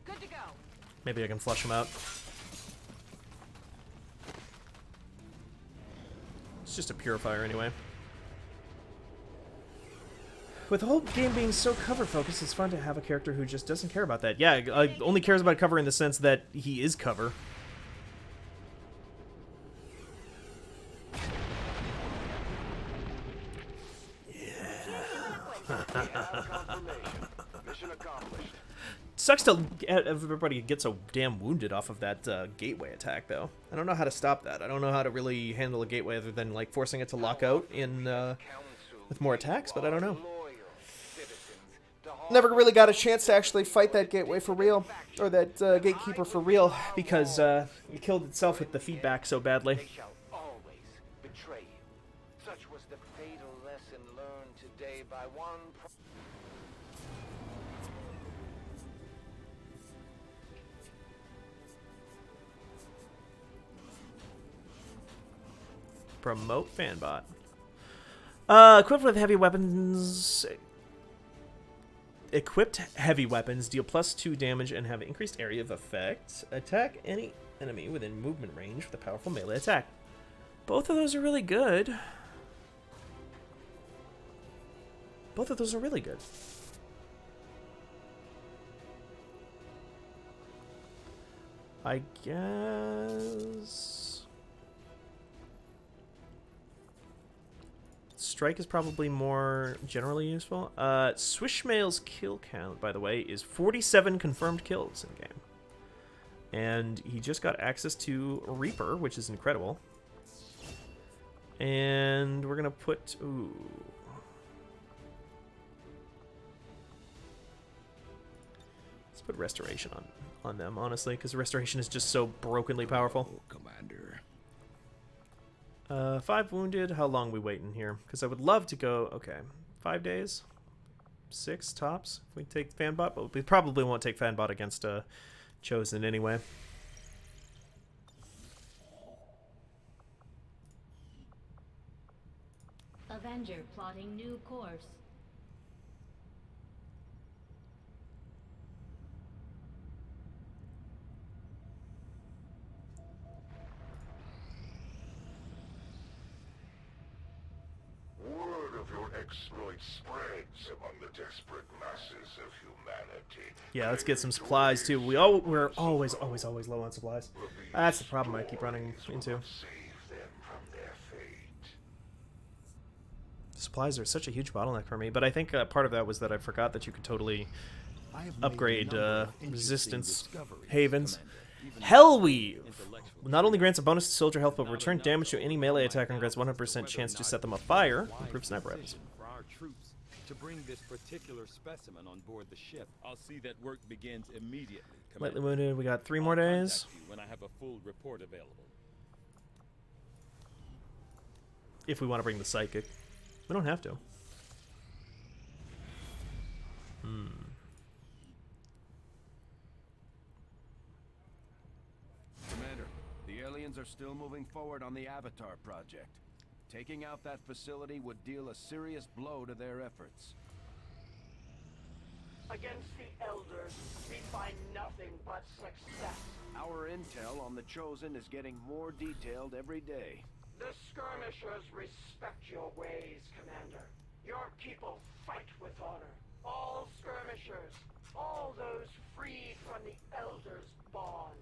Good to go. Maybe I can flush him out. It's just a purifier anyway. With the whole game being so cover focused, it's fun to have a character who just doesn't care about that. Yeah, only cares about cover in the sense that he is cover. Mission accomplished. Sucks to everybody get so damn wounded off of that gateway attack, though. I don't know how to stop that. I don't know how to really handle a gateway other than like forcing it to lock out in with more attacks, but I don't know. Never really got a chance to actually fight that gateway for real, or that gatekeeper for real, because it killed itself with the feedback so badly. They shall always betray you. Such was the fatal lesson learned today by one. Promote Fanbot. Equipped with heavy weapons. Equipped heavy weapons deal +2 damage and have increased area of effect. Attack any enemy within movement range with a powerful melee attack. Both of those are really good. Both of those are really good. I guess... Strike is probably more generally useful. Swishmail's kill count, by the way, is 47 confirmed kills in game. And he just got access to Reaper, which is incredible. And we're going to put... Ooh. Let's put Restoration on them, honestly, because Restoration is just so brokenly powerful. Commander. 5 wounded. How long we waiting here? Because I would love to go... Okay, 5 days? 6 tops? If we take Fanbot? But we probably won't take Fanbot against Chosen anyway. Avenger plotting new course. Word of your exploits spreads among the desperate masses of humanity. Yeah, let's get some supplies too. We're always low on supplies. That's the problem I keep running into. Supplies are such a huge bottleneck for me, but I think part of that was that I forgot that you could totally upgrade resistance havens. Hellweave not only grants a bonus to soldier health, but return damage to any melee attacker and grants 100% chance to set them afire. Improve sniper rifles. For our troops to bring this particular specimen on board the ship. I'll see that work begins immediately. Lightly wounded. We got 3 more days. When I have a full report available. If we want to bring the psychic, we don't have to. Commander, the aliens are still moving forward on the Avatar project. Taking out that facility would deal a serious blow to their efforts. Against the Elders, we find nothing but success. Our intel on the Chosen is getting more detailed every day. The skirmishers respect your ways, Commander. Your people fight with honor. All skirmishers, all those freed from the Elders' bonds,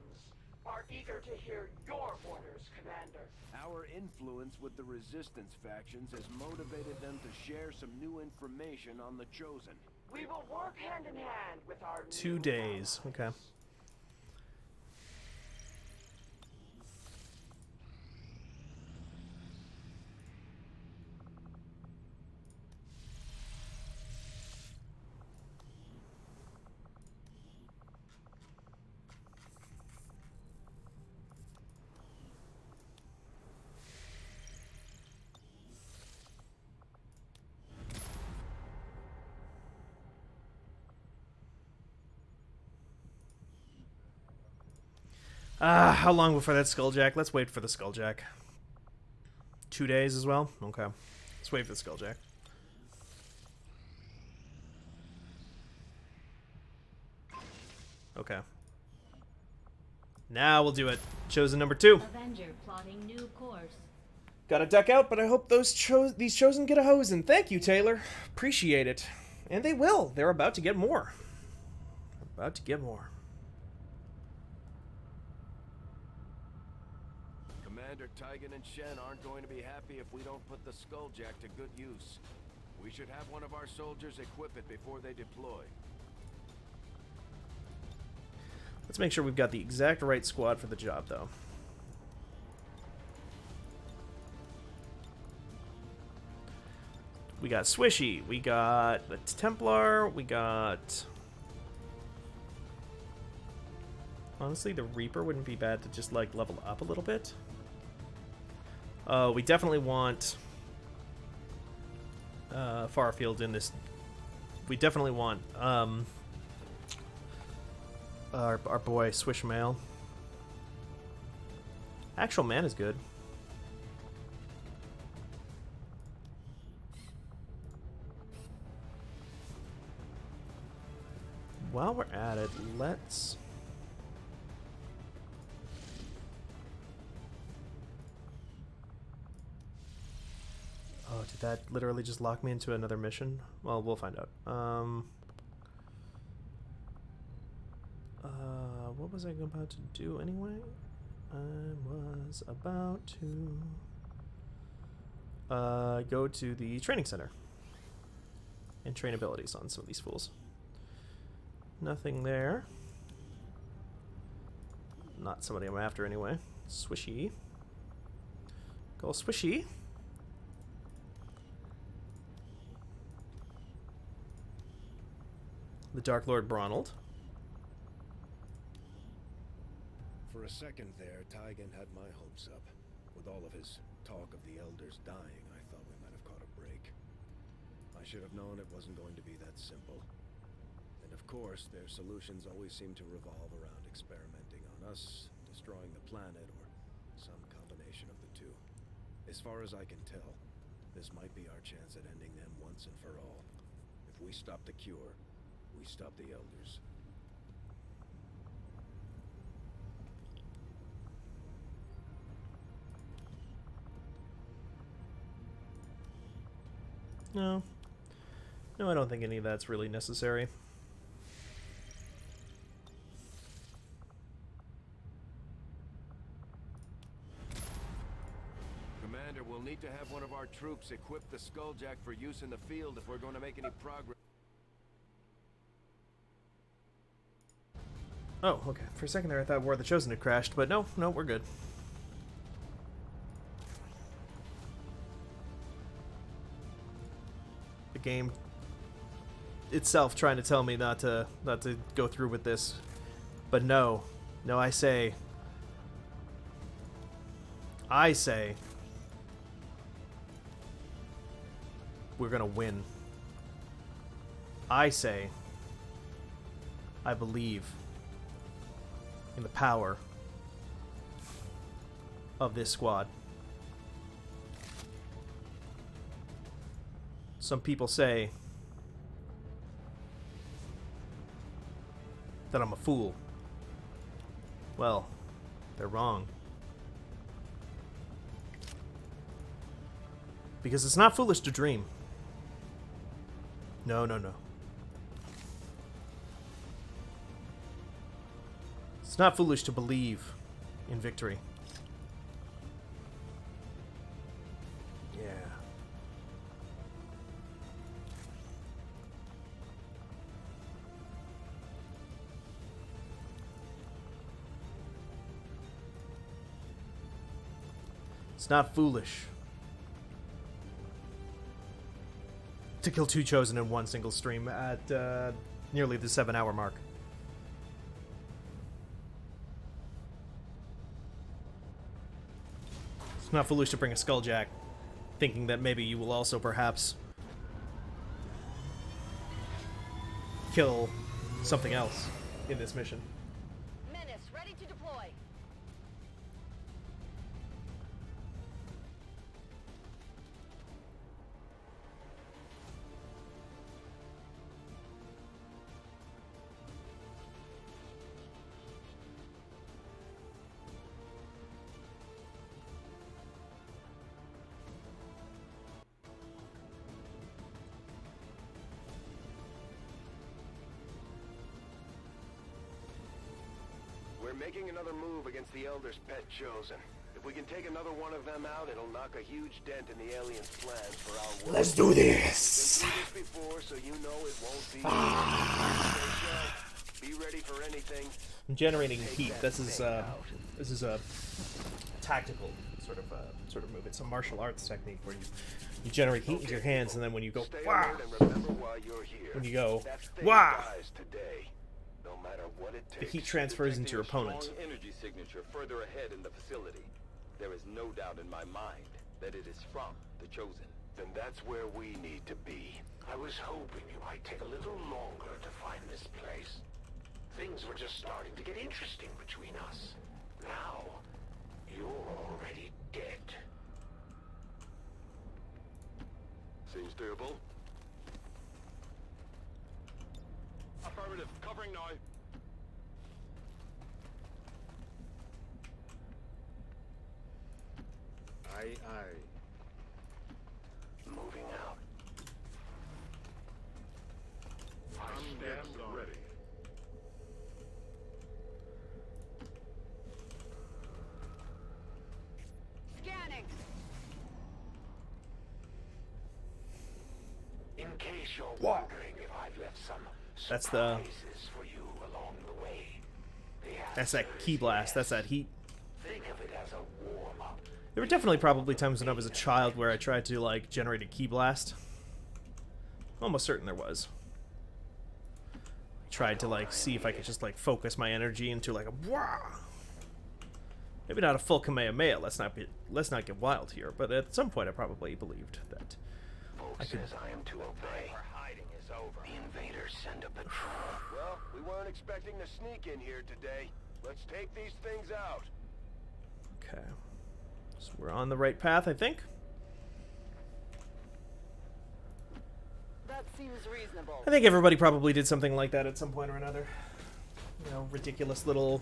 are eager to hear your orders, Commander. Our influence with the Resistance factions has motivated them to share some new information on the Chosen. We will work hand in hand with our 2 days. Okay. How long before that Skulljack? Let's wait for the Skulljack. 2 days as well? Okay. Let's wait for the Skulljack. Okay. Now we'll do it. Chosen number 2. Avenger plotting new course. Gotta duck out, but I hope these Chosen get a hosing. Thank you, Taylor. Appreciate it. And they will. They're about to get more. About to get more. Commander Tygan and Shen aren't going to be happy if we don't put the Skulljack to good use. We should have one of our soldiers equip it before they deploy. Let's make sure we've got the exact right squad for the job, though. We got Swishy, we got the Templar, we got... Honestly, the Reaper wouldn't be bad to just, like, level up a little bit. We definitely want Farfield in this. We definitely want our boy Swish Mail. Actual Man is good. While we're at it, let's... Oh, did that literally just lock me into another mission? Well, we'll find out. What was I about to do anyway? I was about to go to the training center and train abilities on some of these fools. Nothing there. Not somebody I'm after anyway. Swishy. Go Swishy. The Dark Lord Bronald. For a second there, Tygan had my hopes up. With all of his talk of the Elders dying, I thought we might have caught a break. I should have known it wasn't going to be that simple. And of course, their solutions always seem to revolve around experimenting on us, destroying the planet, or some combination of the two. As far as I can tell, This might be our chance at ending them once and for all. If we stop the cure, we stop the Elders. No. No, I don't think any of that's really necessary. Commander, we'll need to have one of our troops equip the Skulljack for use in the field if we're going to make any progress. Oh, okay. For a second there, I thought War of the Chosen had crashed, but no, we're good. The game itself trying to tell me not to go through with this, but no, I say we're gonna win. I say I believe in the power of this squad. Some people say that I'm a fool. Well, they're wrong. Because it's not foolish to dream. No. It's not foolish to believe in victory. Yeah. It's not foolish to kill 2 Chosen in one single stream at nearly the 7-hour mark. It's not foolish to bring a Skulljack, thinking that maybe you will also perhaps kill something else in this mission. Menace, ready to deploy. We're making another move against the Elder's pet Chosen. If we can take another one of them out, it'll knock a huge dent in the aliens' plans for our world. Let's do this! We've been through this before, so you know it won't be. Be ready for anything. I'm generating heat. This is a tactical sort of move. It's a martial arts technique where you generate heat with your hands, and then when you go wah, when you go wah, the heat transfers into your opponent. Strong energy signature further ahead in the facility. There is no doubt in my mind that it is from the Chosen. Then that's where we need to be. I was hoping you might take a little longer to find this place. Things were just starting to get interesting between us. Now, you're already dead. Seems doable. Affirmative. Covering now. Aye. Moving out. Stand ready. Scanning. In case you're wondering if I've left some That's the. surprises for you along the way. That's that key blast. That's that heat. Think of it as a warm-up. There were definitely probably times when I was a child where I tried to like generate a key blast. Almost certain there was. Tried to like see if I could just like focus my energy into like a wah. Maybe not a full Kamehameha. Let's not get wild here. But at some point, I probably believed that I could. Says I am to obey. Hiding is over. The invaders send a patrol. Well, we weren't expecting to sneak in here today. Let's take these things out. Okay. So we're on the right path, I think. That seems reasonable. I think everybody probably did something like that at some point or another. You know, ridiculous little...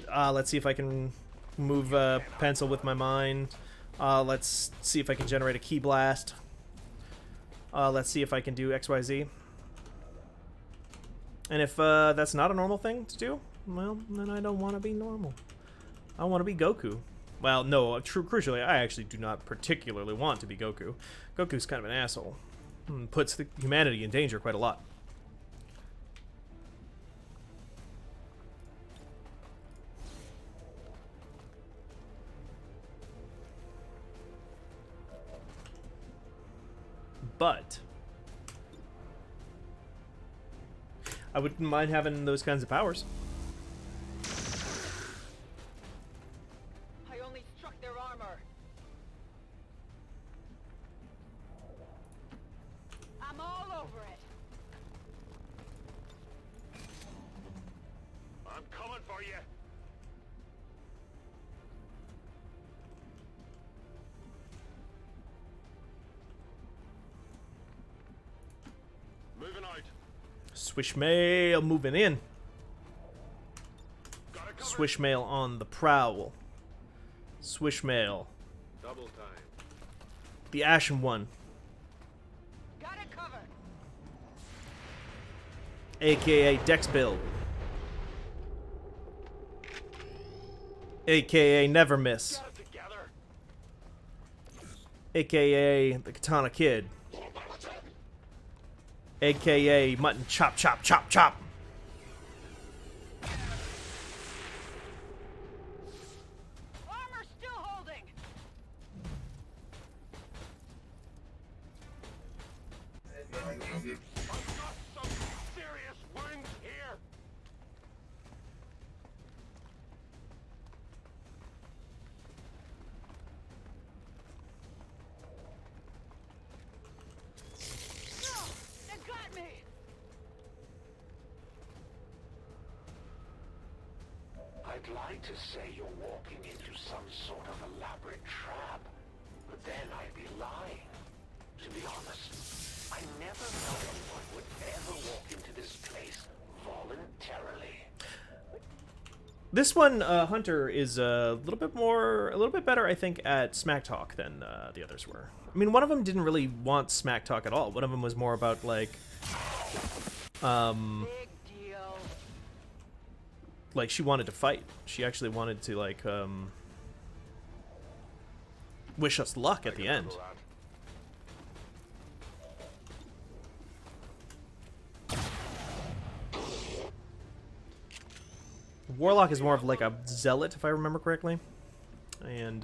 let's see if I can move a pencil with my mind. Let's see if I can generate a key blast. Let's see if I can do XYZ. And if that's not a normal thing to do, well, then I don't want to be normal. I want to be Goku. Well, no, crucially, I actually do not particularly want to be Goku. Goku's kind of an asshole. Puts the humanity in danger quite a lot. But I wouldn't mind having those kinds of powers. I only struck their armor. I'm all over it. I'm coming for you. Moving out. Swish mail moving in. Swish mail on the prowl. Swish mail. Double time. The Ashen One. Got it covered. AKA Dex Build. AKA Never Miss. AKA the Katana Kid. AKA Mutton Chop Chop Chop Chop. Armor still holding. I've got some serious wounds here. It got me. I'd like to say you're walking into some sort of elaborate trap, but then I'd be lying. To be honest, I never thought anyone would ever walk into this place voluntarily. This one, Hunter, is a little bit better, I think, at smack talk than the others were. I mean, one of them didn't really want smack talk at all. One of them was more about, like, like, she wanted to fight. She actually wanted to, like, wish us luck at the end. Warlock is more of like a zealot, if I remember correctly. And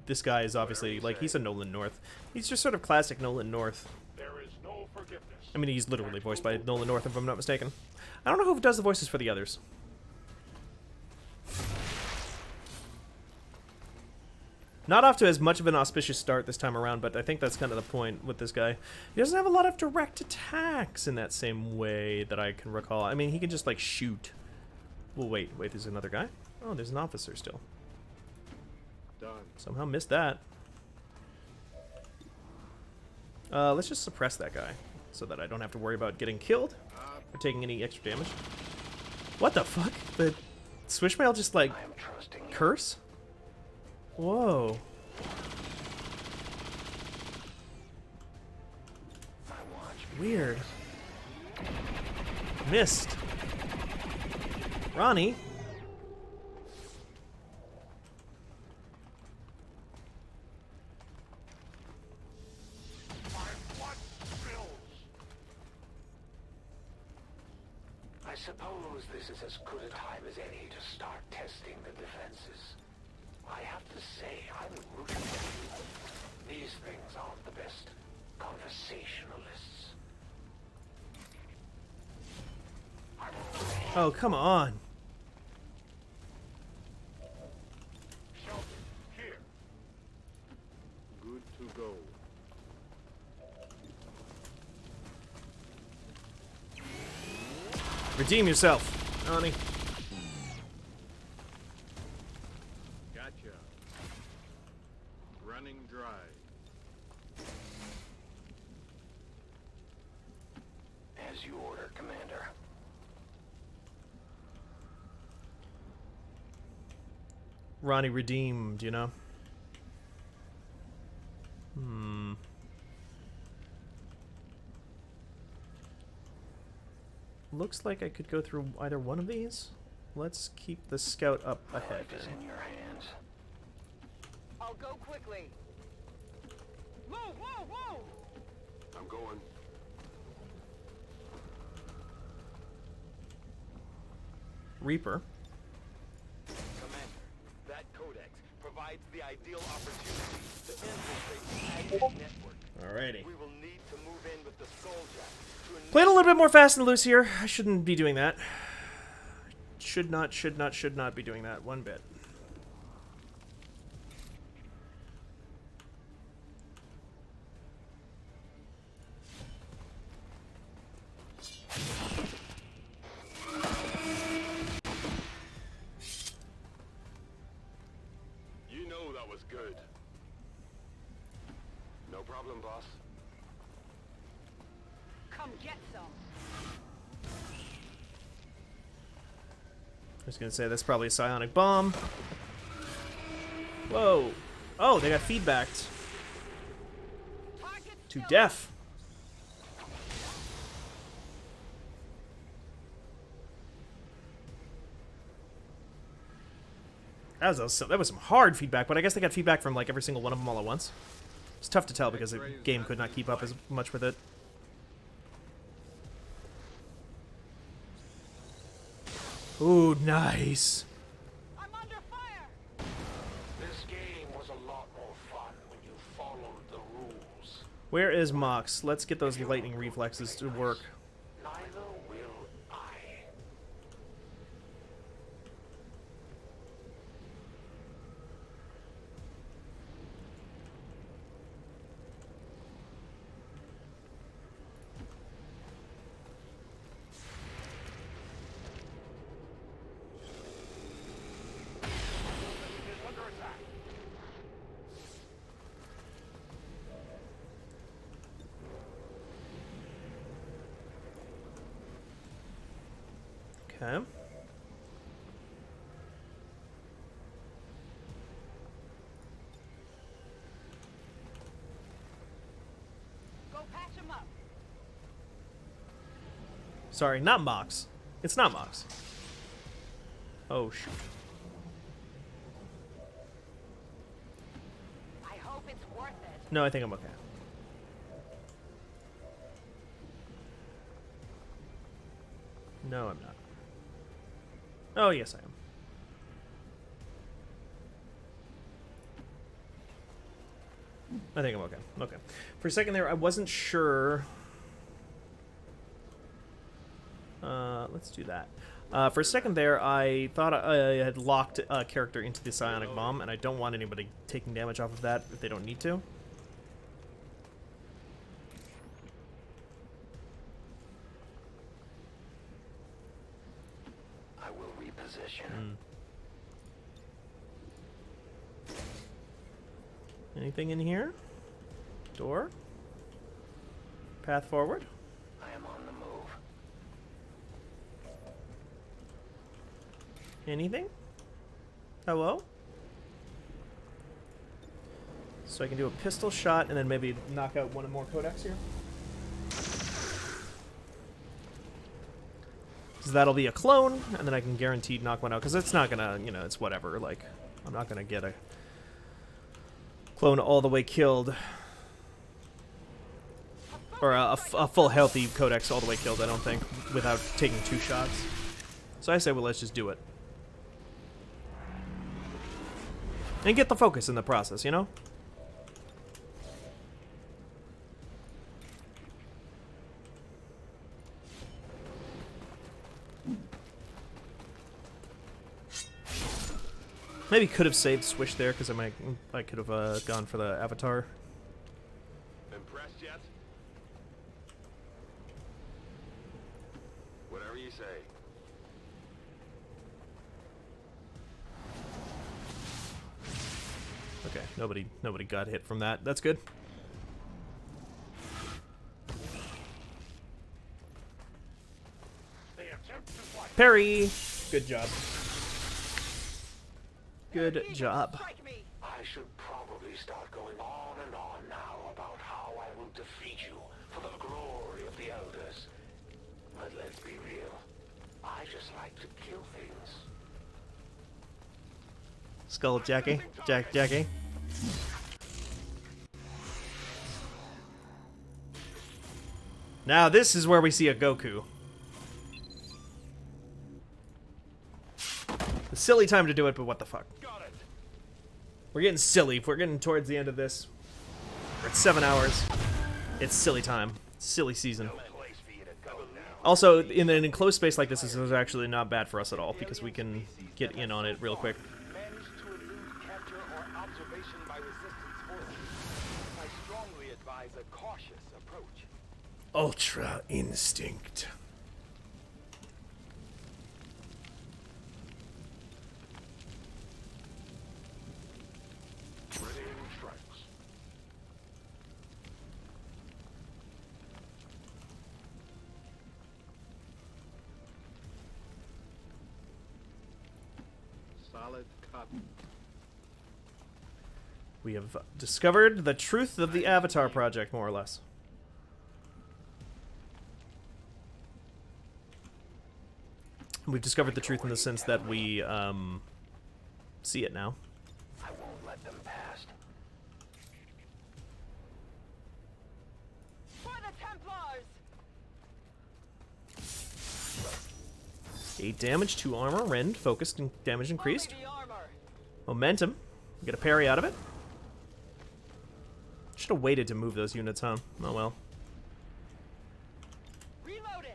this guy is obviously, like, he's a Nolan North. He's just sort of classic Nolan North. There is no forgiveness. I mean, he's literally voiced by Nolan North, if I'm not mistaken. I don't know who does the voices for the others. Not off to as much of an auspicious start this time around, but I think that's kind of the point with this guy. He doesn't have a lot of direct attacks in that same way that I can recall. I mean, he can just, like, shoot. Well, wait, there's another guy? Oh, there's an officer still. Done. Somehow missed that. Let's just suppress that guy, so that I don't have to worry about getting killed or taking any extra damage. What the fuck? The Swishmail just, like, curse? Whoa. Weird. Missed. Ronnie? I suppose this is as good a time as any to start testing the defenses. I have to say, I'm rooting for you. These things aren't the best conversationalists. Oh, come on. Here. Good to go. Redeem yourself, Ronnie. Gotcha. Running dry. you order, Commander. Ronnie redeemed, you know? Looks like I could go through either one of these. Let's keep the scout up ahead. Life is in your hands. I'll go quickly. Move, move, move! I'm going. Reaper. Commander, that codex provides the ideal opportunity to infiltrate the Agnes network. Alrighty. We will need to move in with the Skulljack to Played a little bit more fast and loose here. I shouldn't be doing that. Should not be doing that one bit. You know that was good. No problem, boss. Come get some. I was gonna say that's probably a psionic bomb. Whoa. Oh, they got feedbacked. To death. That was some hard feedback, but I guess they got feedback from like every single one of them all at once. It's tough to tell because the game could not keep up as much with it. Ooh, nice. This game was a lot more fun when you followed the rules. Where is Mox? Let's get those lightning reflexes to work. Neither will I. Okay. Go patch him up. Sorry, not Mox. It's not Mox. Oh, shoot. I hope it's worth it. No, I think I'm okay. No, I'm not. Oh, yes, I am. I think I'm okay. Okay. For a second there, I wasn't sure. Let's do that. For a second there, I thought I had locked a character into the psionic bomb, and I don't want anybody taking damage off of that if they don't need to. I will reposition. Anything in here? Door? Path forward? I am on the move. Anything? Hello? So I can do a pistol shot and then maybe knock out one more codex here? So that'll be a clone, and then I can guaranteed knock one out, because it's not gonna, you know, it's whatever, like, I'm not gonna get a clone all the way killed. Or a full healthy codex all the way killed, I don't think, without taking 2 shots. So I say, well, let's just do it. And get the focus in the process, you know? Maybe could have saved Swish there, because I could have gone for the Avatar. Impressed yet? Whatever you say. Okay, nobody got hit from that. That's good. Parry! Good job. Good job. I should probably start going on and on now about how I will defeat you for the glory of the Elders. But let's be real. I just like to kill things. Skull Jackie. Jackie. Now this is where we see a Goku. The silly time to do it, but what the fuck. We're getting silly. We're getting towards the end of this. We're at 7 hours. It's silly time. Silly season. Also, in an enclosed space like this is actually not bad for us at all, because we can get in on it real quick. Managed to elude capture or observation by resistance forces. I strongly advise a cautious approach. Ultra Instinct. Readying strikes. Solid copy. We have discovered the truth of the Avatar Project, more or less. We've discovered the truth in the sense that we see it now. I won't let them past. For the Templars! 8 damage, 2 armor, rend, focused, and damage increased. Momentum. Get a parry out of it. Should have waited to move those units, huh? Oh well. Reloaded.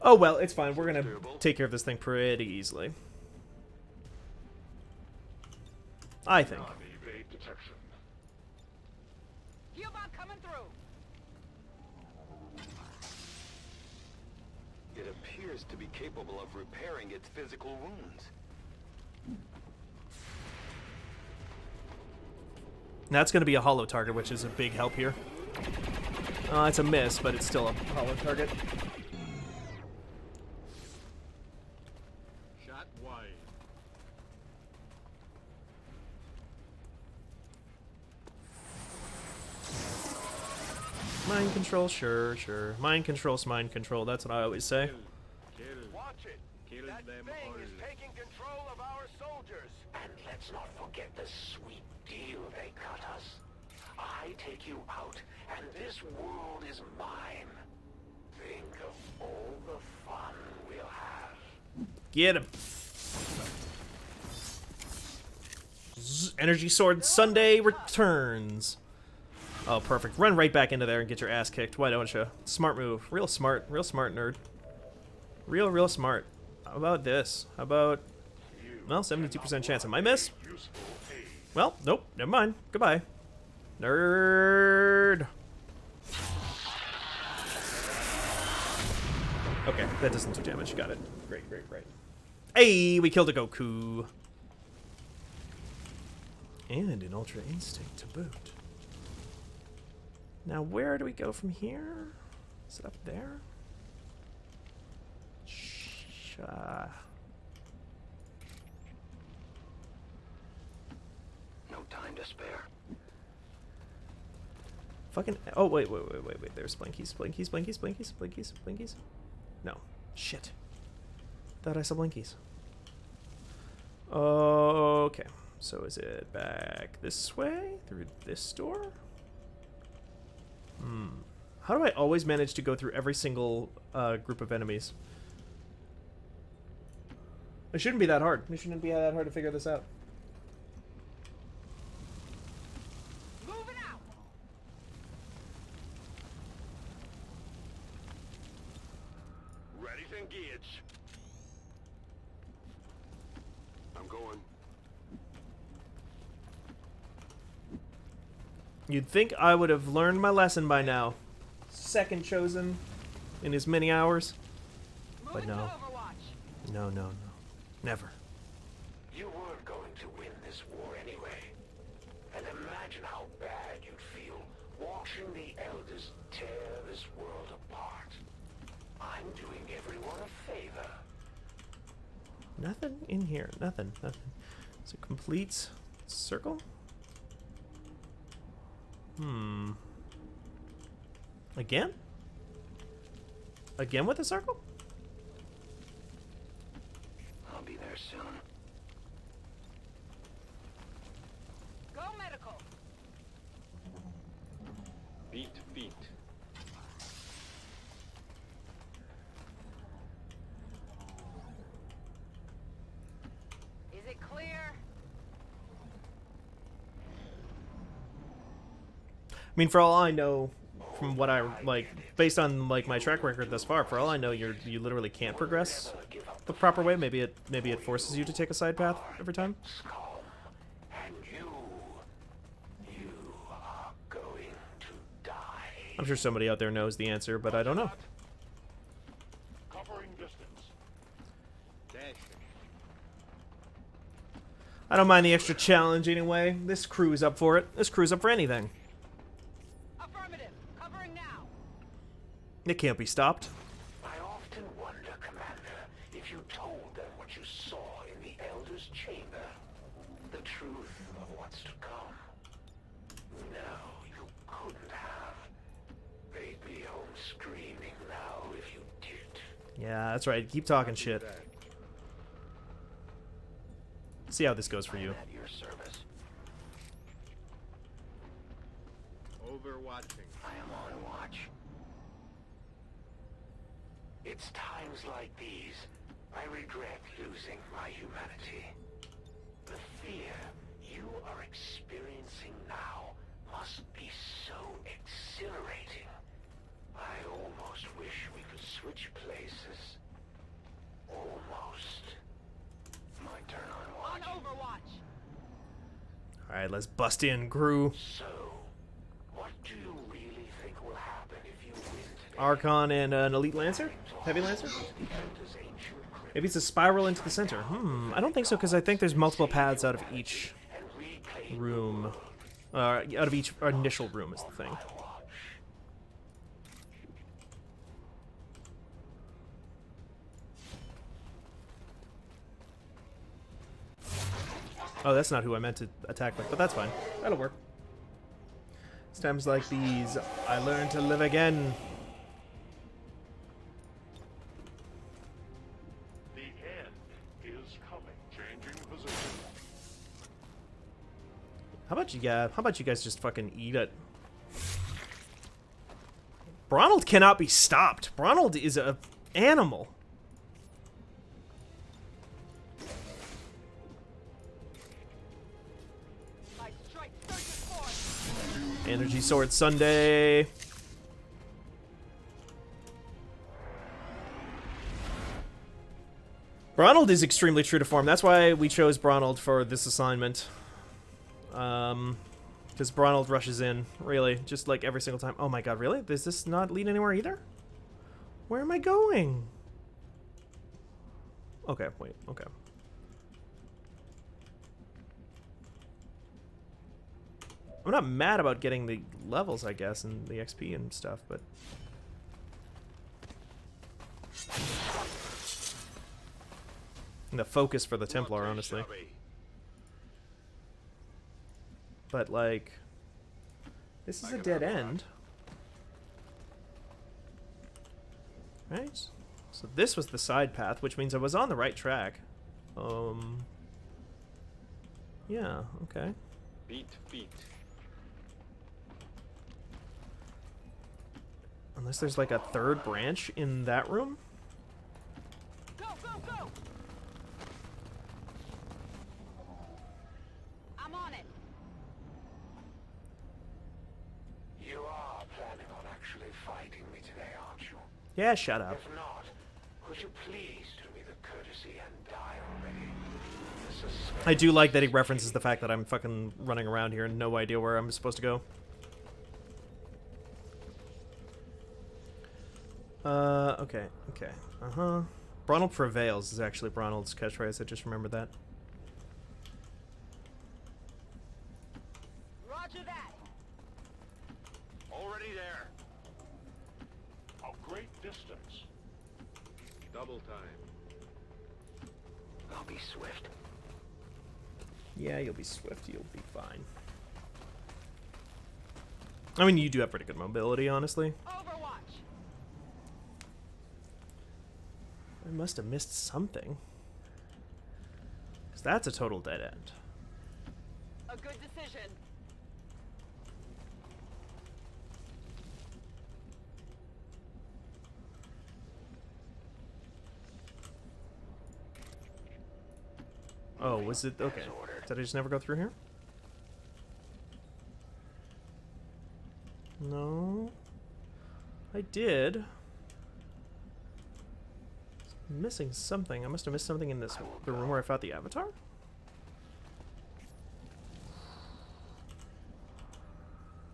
Oh well, it's fine. We're gonna take care of this thing pretty easily. I think. Evade detection. Healbot coming through. It appears to be capable of repairing its physical wounds. That's gonna be a hollow target, which is a big help here. It's a miss, but it's still a hollow target. Shot wide. Mind control, sure. Mind control's mind control. That's what I always say. Watch it. That thing is taking control of our soldiers. And let's not forget the sweet deal they cut us. I take you out, and this world is mine. Think of all the fun we'll have. Get him. Energy Sword Sunday returns. Oh, perfect. Run right back into there and get your ass kicked. Why don't you? Smart move. Real smart, nerd. Real smart. How about this? How about... Well, 72% chance. Am I miss? Well, nope. Never mind. Goodbye. Nerd. Okay, that doesn't do damage. Got it. Great. Hey, we killed a Goku. And an Ultra Instinct to boot. Now, where do we go from here? Is it up there? No time to spare. Fucking... Oh, wait. There's Blinkies. No. Shit. Thought I saw Blinkies. Okay. So is it back this way? Through this door? How do I always manage to go through every single group of enemies? It shouldn't be that hard. It shouldn't be that hard to figure this out. Moving out. Ready to engage. I'm going. You'd think I would have learned my lesson by now. Second chosen in as many hours. But no. No. Never. You weren't going to win this war anyway. watching the Elders tear this world apart. I'm doing everyone a favor. Nothing in here. Nothing. Nothing. It's a complete circle. Again? Again with the circle? I'll be there soon. Go medical. Beat. Is it clear? I mean, for all I know, from what I like, based on like my track record thus far, for all I know, you literally can't progress the proper way. Maybe it forces you to take a side path every time. And you are going to die. I'm sure somebody out there knows the answer, but I don't know. Covering distance. Dash. I don't mind the extra challenge anyway. This crew is up for it. This crew's up for anything. Affirmative. Covering now. It can't be stopped. I often wonder, Commander, if you told them what you saw in the Elder's chamber. The truth of what's to come. No, you couldn't have. They'd be home screaming now if you did. Yeah, that's right. Keep talking shit. See how this goes for you. At your service. Overwatching. I am on watch. It's times like these I regret losing my humanity. The fear you are experiencing now must be so exhilarating. I almost wish we could switch places. Almost. My turn on watch. On Overwatch. Alright, let's bust in, Gru. So, what do you really think will happen if you win today? Archon and an Elite Lancer? Heavy Lancer? Maybe it's a spiral into the center. I don't think so, because I think there's multiple paths out of each room. Out of each initial room is the thing. Oh, that's not who I meant to attack with, but that's fine. That'll work. It's times like these, I learn to live again. The end is coming. Changing position. How about you guys just fucking eat it? Bronald cannot be stopped. Bronald is a animal. Energy Sword Sunday. Bronald is extremely true to form. That's why we chose Bronald for this assignment. Because Bronald rushes in, really, just like every single time. Oh my god, really? Does this not lead anywhere either? Where am I going? Okay, wait, okay. I'm not mad about getting the levels, I guess, and the XP and stuff, but... And the focus for the Templar, honestly. But, like... This is a dead end. Right? So this was the side path, which means I was on the right track. Yeah, okay. Beat. Unless there's like a third branch in that room? Go! I'm on it. You are planning on actually fighting me today, aren't you? Yeah, shut up. If not, would you please do me the courtesy and die already? The suspense I do like that he references the fact that I'm fucking running around here and no idea where I'm supposed to go. Okay. Bronald prevails is actually Bronald's catchphrase. I just remembered that. Roger that. Already there. A great distance. Double time. I'll be swift. Yeah, you'll be swift. You'll be fine. I mean, you do have pretty good mobility, honestly. Overwatch. I must have missed something. Because that's a total dead end. A good decision. Oh, was it? Okay. Did I just never go through here? No. I did. I'm missing something. I must have missed something in this the room where I found the avatar?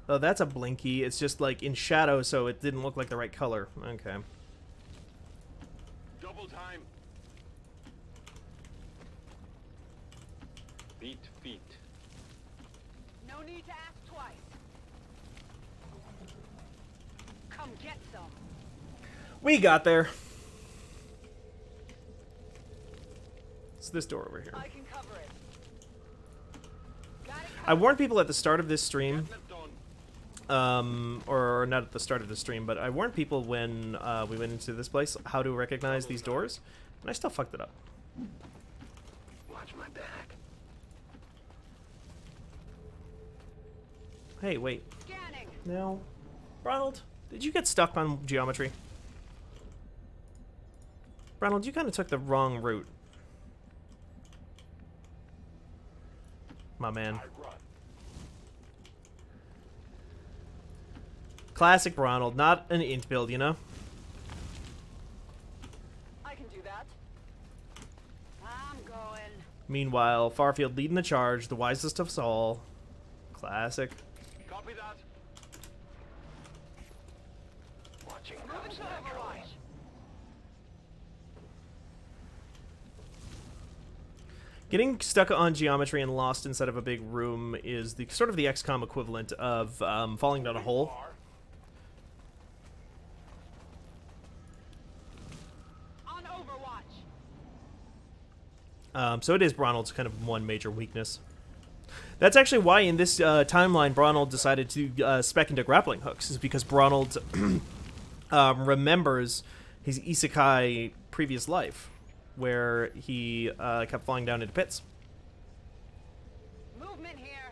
Oh, that's a blinky. It's just like in shadow, so it didn't look like the right color. Okay. Double time. Beat feet. No need to ask twice. Come get some. We got there. It's this door over here. I can cover it. I warned people at the start of this stream, or not at the start of the stream, but I warned people when we went into this place how to recognize these doors, and I still fucked it up. Watch my back. Hey, wait. Scanning. No. Ronald, did you get stuck on geometry? Ronald, you kind of took the wrong route. My man. Classic Ronald, not an int build, you know? I can do that. I'm going. Meanwhile, Farfield leading the charge, the wisest of us all. Classic. Copy that. Watching Moving to Overwatch. Getting stuck on geometry and lost inside of a big room is the sort of the XCOM equivalent of falling down a hole. On Overwatch. So it is Ronald's kind of one major weakness. That's actually why in this timeline Ronald decided to spec into grappling hooks, is because Ronald remembers his isekai previous life, where he kept falling down into pits. Movement here.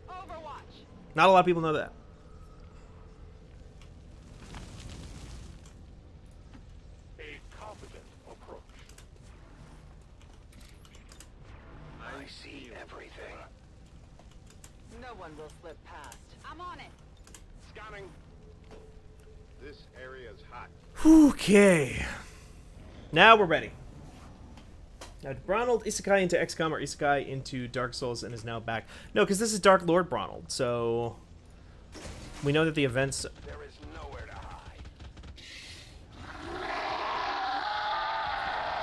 Overwatch. Not a lot of people know that. A competent approach. I see everything. No one will slip past. I'm on it. Scanning. This area's hot. Okay. Now we're ready. Now, did Ronald isekai into XCOM or isekai into Dark Souls and is now back? No, because this is Dark Lord Ronald, so we know that the events... There is nowhere to hide.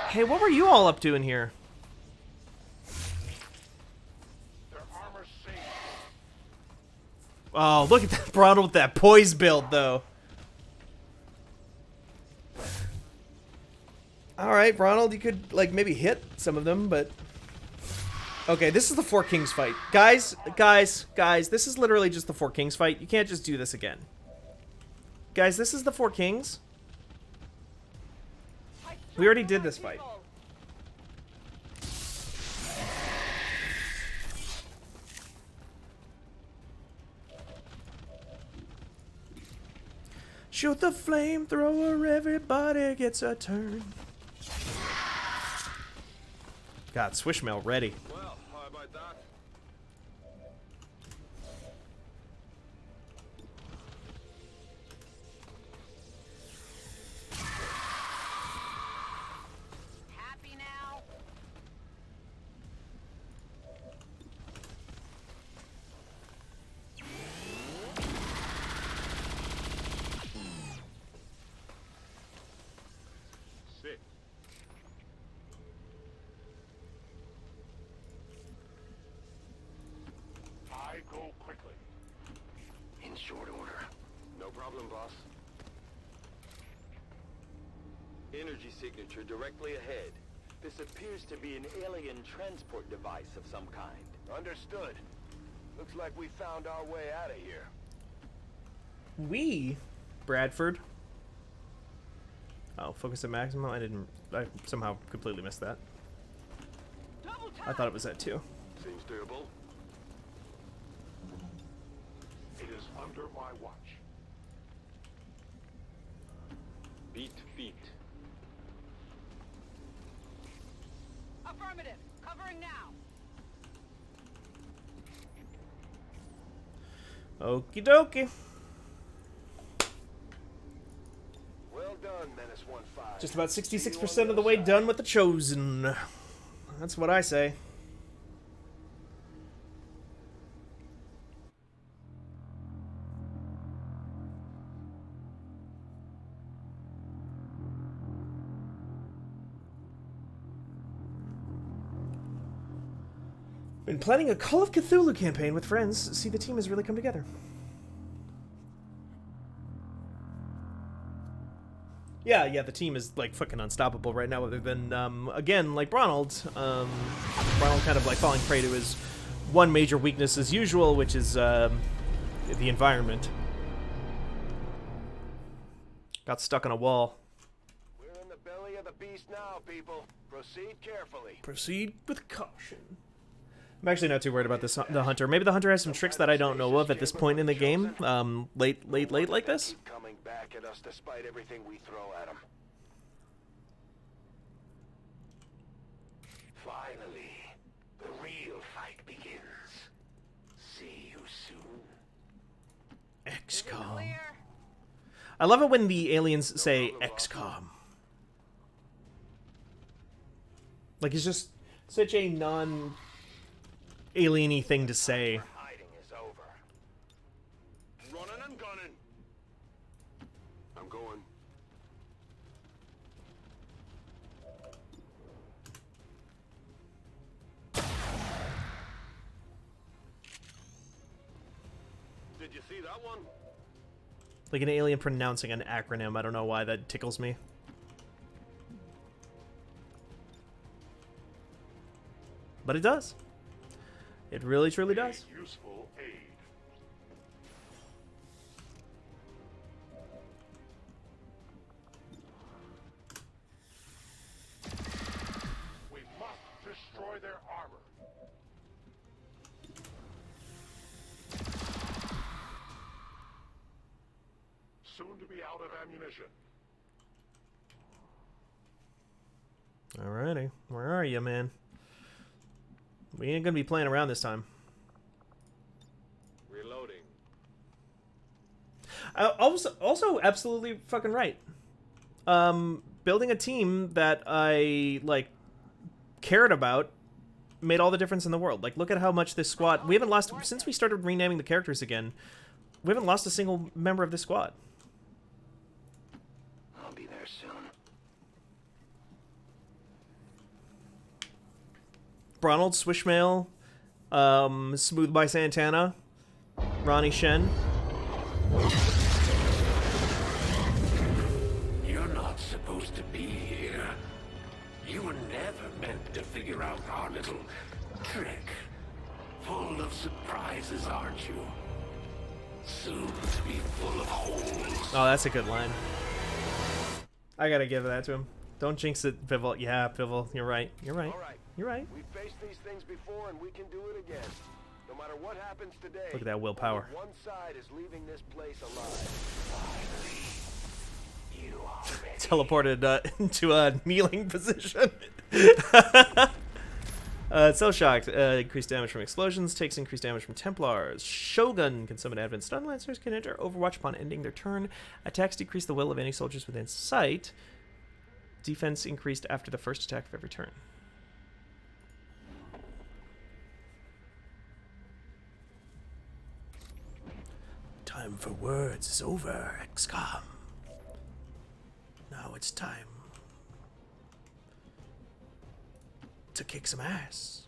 Hey, what were you all up to in here? Their armor's safe. Oh, look at that Ronald with that poise build, though. Alright, Ronald, you could, like, maybe hit some of them, but... Okay, this is the Four Kings fight. Guys, this is literally just the Four Kings fight. You can't just do this again. Guys, this is the Four Kings. We already did this fight. Shoot the flamethrower, everybody gets a turn. God, Swishmail ready. Well, how about that? Happy now? short order. No problem, boss. Energy signature directly ahead. This appears to be an alien transport device of some kind. Understood. Looks like we found our way out of here. We, Bradford. Oh, focus at maximum. I somehow completely missed that. I thought it was that too. Seems doable. It is under my watch. Beat feet. Affirmative. Covering now. Okie dokie. Well done, Menace 1-5. Just about 66% of the way done with the Chosen. That's what I say. Been planning a Call of Cthulhu campaign with friends. See, the team has really come together. Yeah, the team is, like, fucking unstoppable right now, other than, again, like Ronald. Ronald kind of, like, falling prey to his one major weakness as usual, which is, the environment. Got stuck on a wall. We're in the belly of the beast now, people. Proceed carefully. Proceed with caution. I'm actually not too worried about this, the Hunter. Maybe the Hunter has some tricks that I don't know of at this point in the game. Late like this. Coming back at us despite everything we throw at them. Finally, the real fight begins. See you soon. Xcom. I love it when the aliens say Xcom. Like, it's just such a non-alien-y thing to say. Hiding is over. Running and gunning. I'm going. Did you see that one? Like an alien pronouncing an acronym. I don't know why that tickles me. But it does. It really, truly does. Useful aid. We must destroy their armor. Soon to be out of ammunition. Alrighty. Where are you, man? We ain't gonna be playing around this time. Reloading. Also absolutely fucking right. Building a team that I, like, cared about made all the difference in the world. Like, look at how much this squad... We haven't lost... Since we started renaming the characters again, we haven't lost a single member of this squad. I'll be there soon. Ronald, Swishmail, Smooth by Santana, Ronnie Shen. You're not supposed to be here. You were never meant to figure out our little trick. Full of surprises, aren't you? Soon to be full of holes. Oh, that's a good line. I gotta give that to him. Don't jinx it, Pivel. Yeah, Pivel, you're right. You're right. All right. You're right. We've faced these things before and we can do it again. No matter what happens today, Look at that willpower. only one side is leaving this place alive. Finally, you are ready. Teleported into a kneeling position. So shocked. Increased damage from explosions, takes increased damage from Templars. Shogun can summon Advent Stun Lancers, can enter Overwatch upon ending their turn. Attacks decrease the will of any soldiers within sight. Defense increased after the first attack of every turn. Time for words is over, Xcom. Now it's time to kick some ass.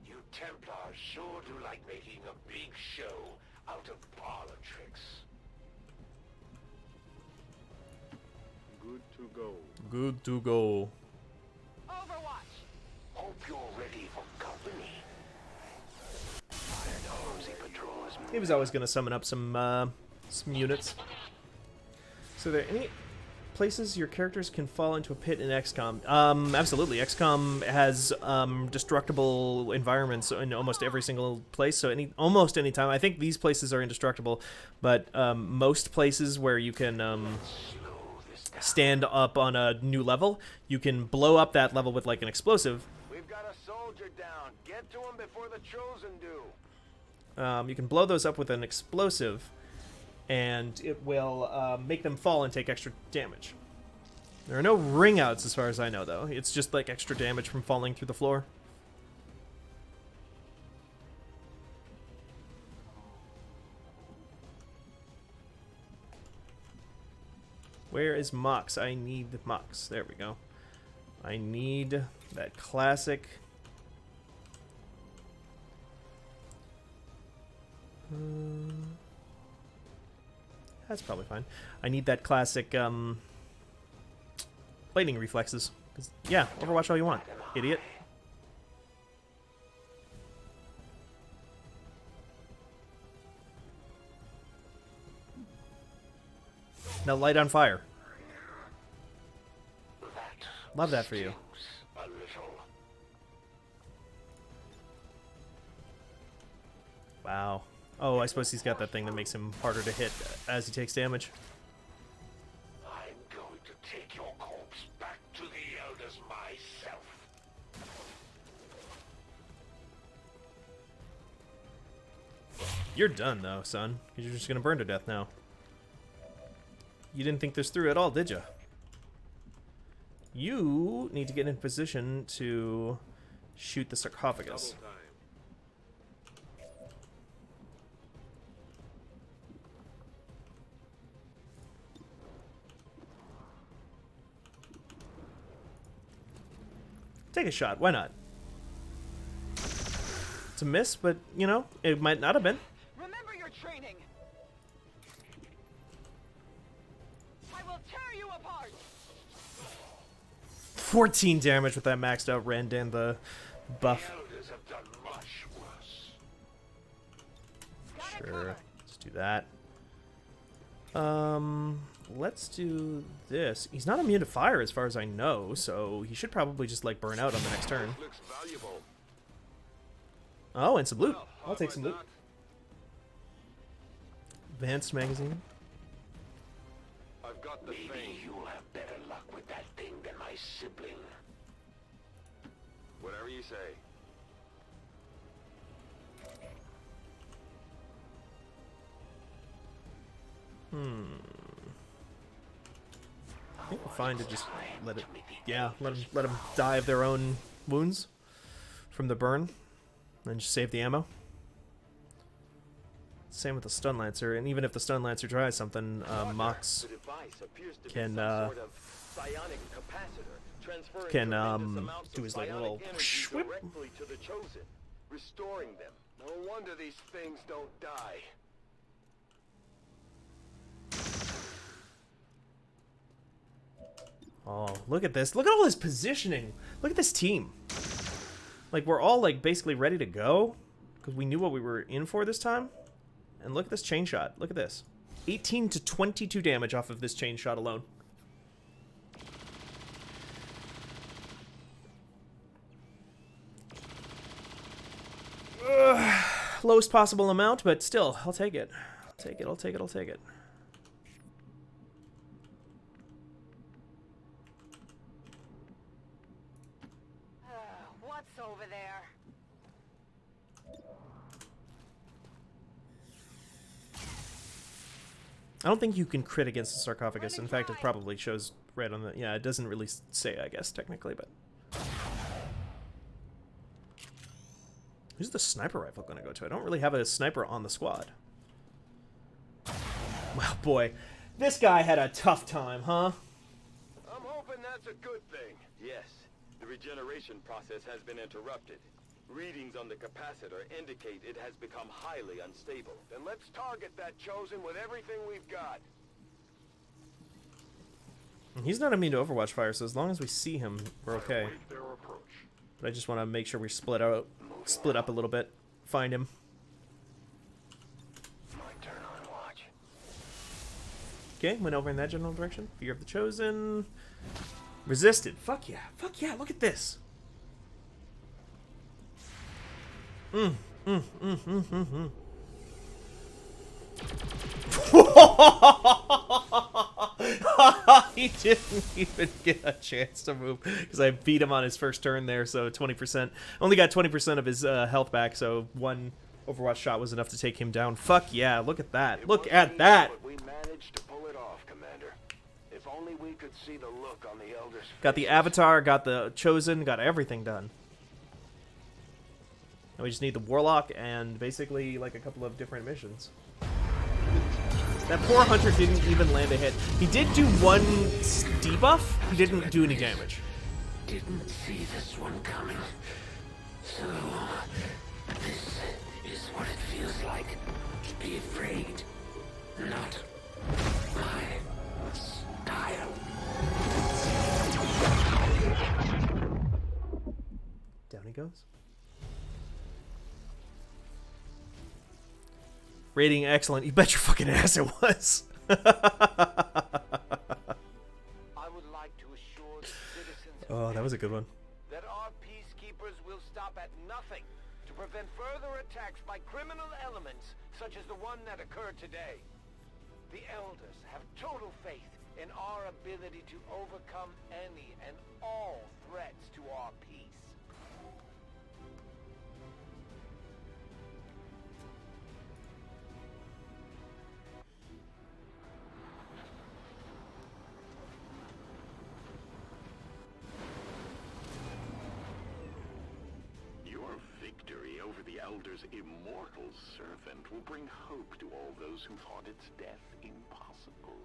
You Templars sure do like making a big show out of parlor tricks. Good to go. Good to go. Overwatch. Hope you're ready for company. Iron Armsy Patrol is He was always going to summon up some units. So are there any places your characters can fall into a pit in XCOM? Absolutely. XCOM has destructible environments in almost every single place. So almost any time. I think these places are indestructible, but most places where you can stand up on a new level, you can blow up that level with like an explosive. We've got a soldier down. Get to him before the Chosen do. You can blow those up with an explosive, and it will make them fall and take extra damage. There are no ring outs as far as I know, though. It's just like extra damage from falling through the floor. Where is Mox? I need Mox. There we go. I need that classic... that's probably fine. I need that classic lightning reflexes. Yeah, Overwatch all you want, idiot. Now light on fire. Love that for you. Wow. Oh, I suppose he's got that thing that makes him harder to hit as he takes damage. I'm going to take your corpse back to the Elders myself. You're done, though, son. Because you're just going to burn to death now. You didn't think this through at all, did you? You need to get in position to shoot the sarcophagus. Take a shot. Why not? It's a miss, but, you know, it might not have been. Remember your training. I will tear you apart. 14 damage with that maxed out rend and the buff. The Elders have done much worse. Sure. Let's do that. Let's do this. He's not immune to fire as far as I know, so he should probably just like burn out on the next turn. Looks valuable. Oh, and some loot. I'll take some loot. Advanced magazine. I've got the Maybe thing. you'll have better luck with that thing than my sibling. Whatever you say. I think we're fine to just let it. Yeah, let them die of their own wounds from the burn, and just save the ammo. Same with the stun lancer, and even if the stun lancer tries something, Mox can do his like little whip. Directly to the Chosen, restoring them. No wonder these things don't die. Oh, look at this. Look at all this positioning. Look at this team. Like, we're all, like, basically ready to go. Because we knew what we were in for this time. And look at this chain shot. Look at this. 18 to 22 damage off of this chain shot alone. Lowest possible amount, but still, I'll take it. I'll take it, I'll take it, I'll take it. What's over there? I don't think you can crit against the sarcophagus. In fact, it probably shows red on the... Yeah, it doesn't really say, I guess, technically, but... Who's the sniper rifle going to go to? I don't really have a sniper on the squad. Well, boy, this guy had a tough time, huh? I'm hoping that's a good thing. Yes, the regeneration process has been interrupted. Readings on the capacitor indicate it has become highly unstable. Then let's target that Chosen with everything we've got. He's not immune to Overwatch fire, so as long as we see him, we're okay. But I just want to make sure we split up a little bit. Find him. Okay, went over in that general direction. Fear of the Chosen. Resisted. Fuck yeah. Fuck yeah, look at this. He didn't even get a chance to move because I beat him on his first turn there, so 20%. Only got 20% of his health back, so one Overwatch shot was enough to take him down. Fuck yeah, look at that. Look at that. But we managed to pull it off, Commander. If only we could see the look on the Elders' Got the Avatar, got the Chosen, got everything done. Now we just need the Warlock and basically like a couple of different missions. That poor Hunter didn't even land a hit. He did do one debuff. He didn't do any damage. Didn't see this one coming. So, this is what it feels like to be afraid. Not my style. Down he goes. Rating excellent. You bet your fucking ass it was. I would like to assure the citizens Oh, that was a good one. that our peacekeepers will stop at nothing to prevent further attacks by criminal elements such as the one that occurred today. The Elders have total faith in our ability to overcome any and all threats to our peace. Your victory over the Elder's immortal servant will bring hope to all those who thought its death impossible.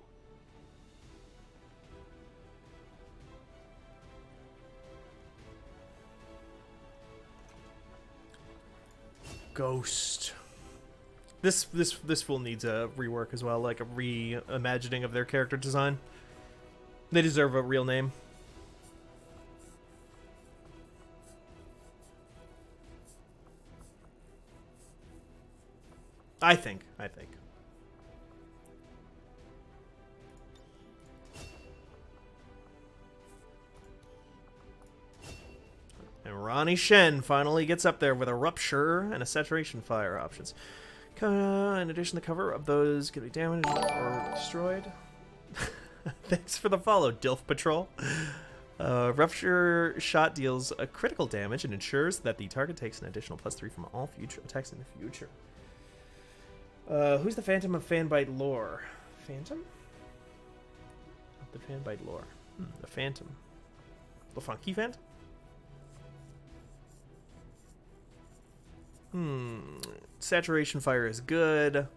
Ghost. This fool needs a rework as well, like a reimagining of their character design. They deserve a real name. I think. And Ronnie Shen finally gets up there with a rupture and a saturation fire options. In addition, the cover of those can be damaged or destroyed. Thanks for the follow, Dilf Patrol. Rupture shot deals a critical damage and ensures that the target takes an additional +3 from all future attacks in the future. Who's the Phantom of Fanbyte lore? Phantom? The Fanbyte lore. The Phantom. The Funky Phantom? Saturation fire is good.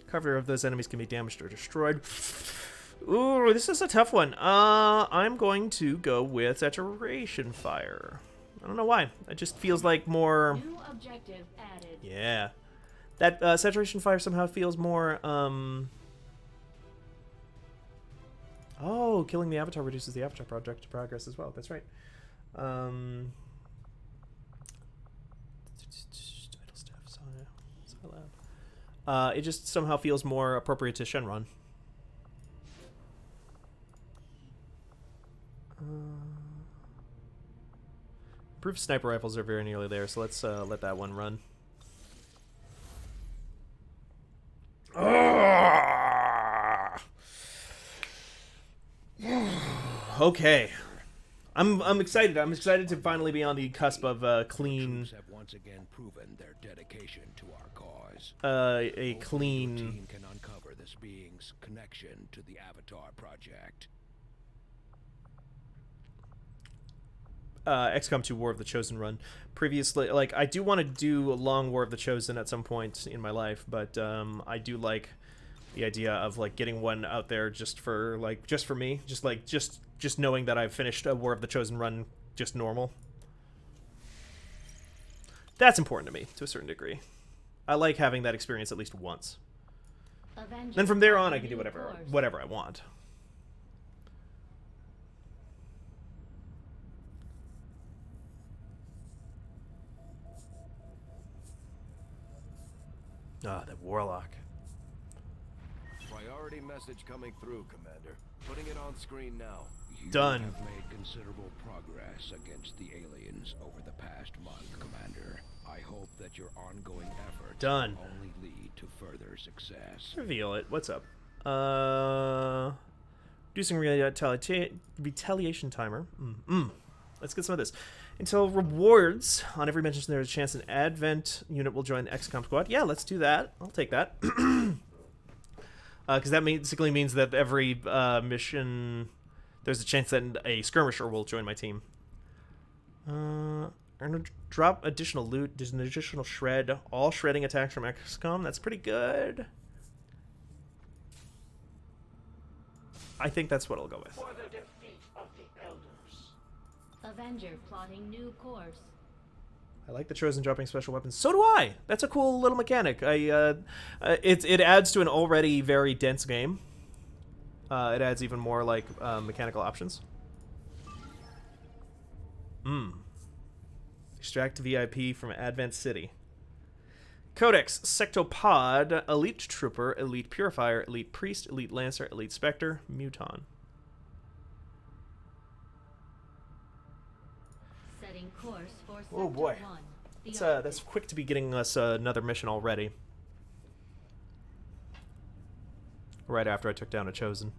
Cover of those enemies can be damaged or destroyed. Ooh, this is a tough one. I'm going to go with saturation fire. I don't know why. It just feels like more... New objective added. Yeah. That saturation fire somehow feels more... Oh, killing the Avatar reduces the Avatar project to progress as well. That's right. It just somehow feels more appropriate to Shenron. Improved sniper rifles are very nearly there, so let's let that one run. Okay. I'm excited. I'm excited to finally be on the cusp of clean. Have once again proven their dedication to our cause. A clean. Your team can uncover this being's connection to the Avatar project. XCOM 2 War of the Chosen run. Previously, like, I do want to do a long War of the Chosen at some point in my life, but I do like the idea of like getting one out there just for me, just knowing that I've finished a War of the Chosen run just normal. That's important to me to a certain degree. I like having that experience at least once. Avengers Then from there on, I plotting can do new whatever I want. Ah, that warlock. Priority message coming through, Commander. Putting it on screen now. You Done. have made considerable progress against the aliens over the past month, Commander. I hope that your ongoing efforts Done. will only lead to further success. Reveal it. What's up? Reducing retaliation timer. Let's get some of this. Until rewards on every mention, there's a chance an Advent unit will join the Xcom squad. Yeah, let's do that. I'll take that. Because that basically means that every mission, there's a chance that a skirmisher will join my team. Drop additional loot. There's an additional shred. All shredding attacks from Xcom. That's pretty good. I think that's what I'll go with. For the defeat of the Elders. Avenger plotting new course. I like the Chosen dropping special weapons. So do I. That's a cool little mechanic. It adds to an already very dense game. It adds even more like mechanical options. Extract VIP from Advent City. Codex, Sectopod, Elite Trooper, Elite Purifier, Elite Priest, Elite Lancer, Elite Spectre, Muton. Setting course for Sector Oh boy. 1. That's quick to be getting us another mission already. Right after I took down a Chosen.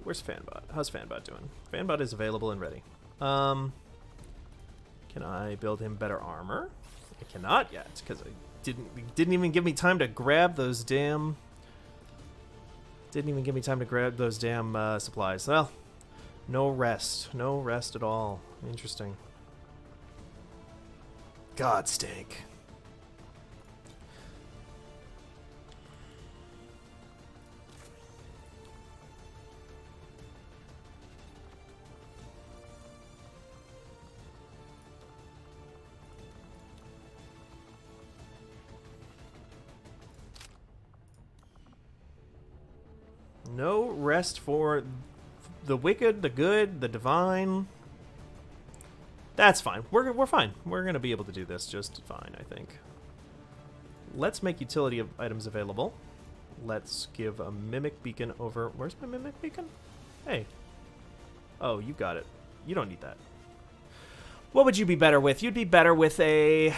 Where's Fanbot? How's Fanbot doing? Fanbot is available and ready. Can I build him better armor? I cannot yet, because I didn't even give me time to grab those damn... Didn't even give me time to grab those damn supplies. Well, no rest. No rest at all. Interesting. God stank. No rest for the wicked, the good, the divine. That's fine. We're fine. We're going to be able to do this just fine, I think. Let's make utility items available. Let's give a mimic beacon over... Where's my mimic beacon? Hey. Oh, you got it. You don't need that. What would you be better with? You'd be better with a...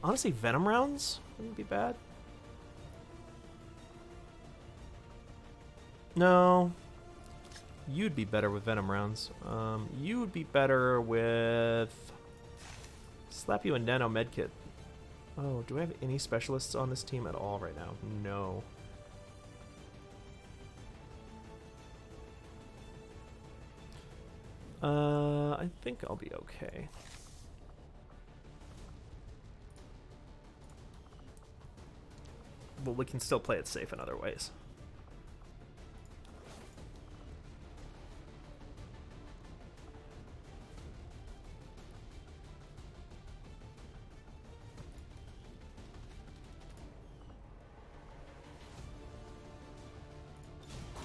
Honestly, venom rounds wouldn't be bad. No. You'd be better with venom rounds. You would be better with... Slap you a nano medkit. Oh, do I have any specialists on this team at all right now? No. I think I'll be okay. But we can still play it safe in other ways.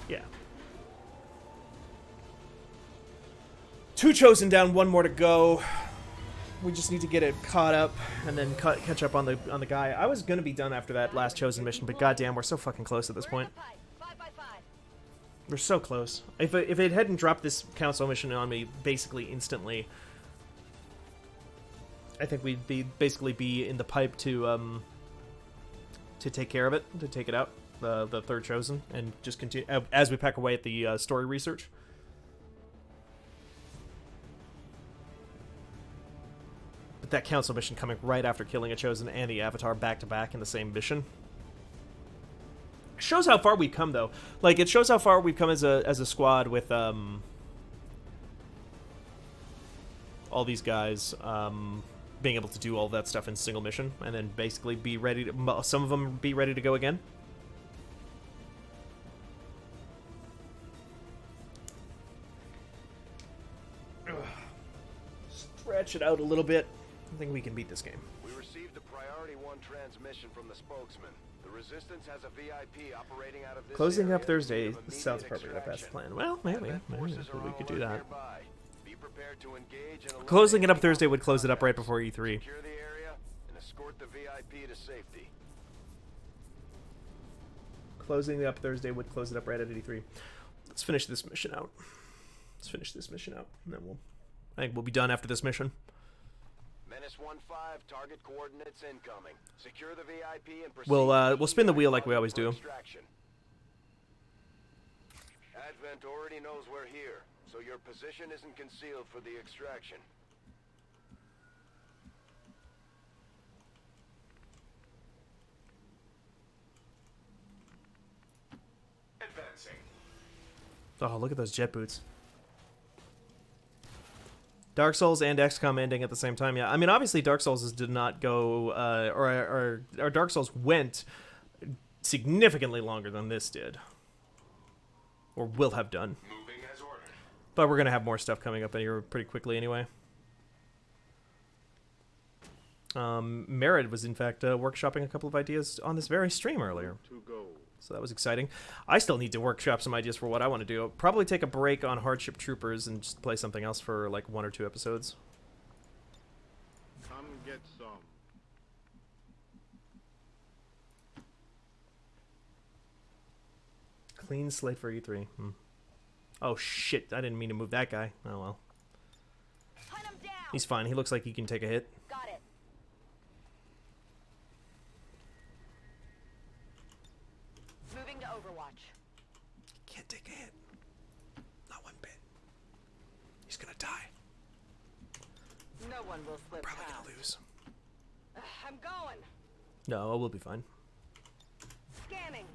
Yeah. 2 Chosen down, 1 more to go. We just need to get it caught up and then catch up on the guy. I was gonna be done after that last Chosen mission, but goddamn, we're so fucking close at this point. We're so close. If it hadn't dropped this council mission on me basically instantly, I think we'd basically be in the pipe to take care of it, to take it out. The 3rd Chosen, and just continue as we pack away at the story research. But that council mission coming right after killing a Chosen and the Avatar back to back in the same mission shows how far we've come, though. Like, it shows how far we've come as a squad with all these guys. being able to do all that stuff in single mission, and then basically be ready to, some of them be ready to go again. Stretch it out a little bit. I think we can beat this game. We received a Priority 1 transmission from the spokesman. The Resistance has a VIP operating out of this Closing up area Thursday, in need of the immediate South Department of Best extraction. plan. Well, maybe Forces are we on could do alert that. nearby. Be prepared to engage and Closing it eliminate up Thursday would close it up right before E3. secure the area and escort the VIP to safety. Closing it up Thursday would close it up right at 83. Let's finish this mission out. And then I think we'll be done after this mission. Menace 1-5, target coordinates incoming. Secure the VIP and proceed. We'll spin the wheel like we always do. Extraction. Advent already knows we're here, so your position isn't concealed for the extraction. Advancing. Oh, look at those jet boots. Dark Souls and XCOM ending at the same time. Yeah, I mean, obviously Dark Souls did not go, or Dark Souls went significantly longer than this did, or will have done. Moving as ordered. But we're gonna have more stuff coming up in here pretty quickly anyway. Merritt was in fact workshopping a couple of ideas on this very stream earlier. To go. So that was exciting. I still need to workshop some ideas for what I want to do. I'll probably take a break on Hardship Troopers and just play something else for like 1 or 2 episodes. Come get some. Clean slate for E3. Oh shit, I didn't mean to move that guy. Oh well. Hunt him down. He's fine. He looks like he can take a hit. Got it. Moving to Overwatch. Can't take a hit. Not one bit. He's gonna die. No one will slip Probably past. gonna lose. I'm going. No, we'll be fine. Scanning.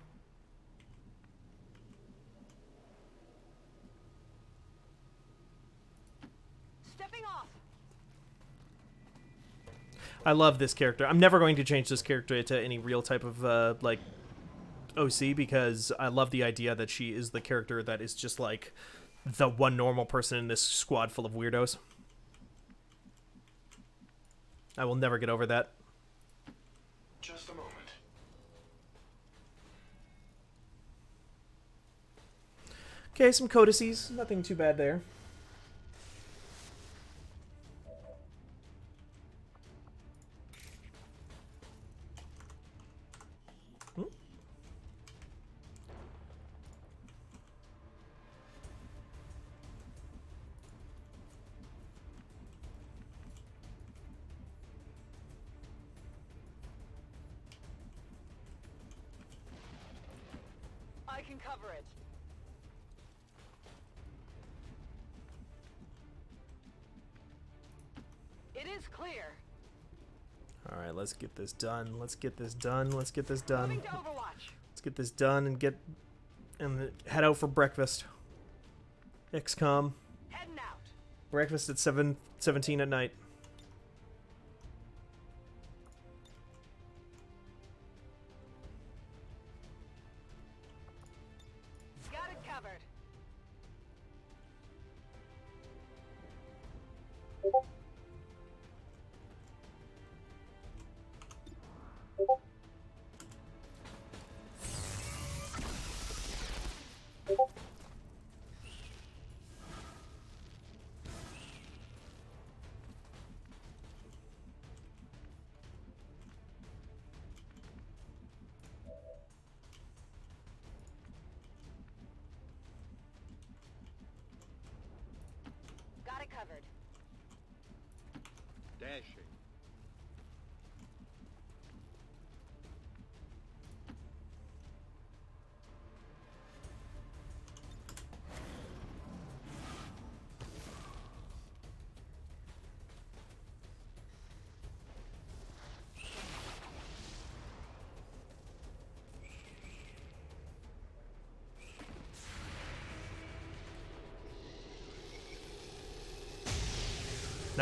Stepping off. I love this character. I'm never going to change this character to any real type of like OC because I love the idea that she is the character that is just like the one normal person in this squad full of weirdos. I will never get over that. Just a moment. Okay, some codices. Nothing too bad there. I can cover it. It is clear. All right, let's get this done. Let's get this done. Let's get this done. Moving to Overwatch. Let's get this done and head out for breakfast. XCOM. Heading out. Breakfast at 7:17 at night. Got it covered.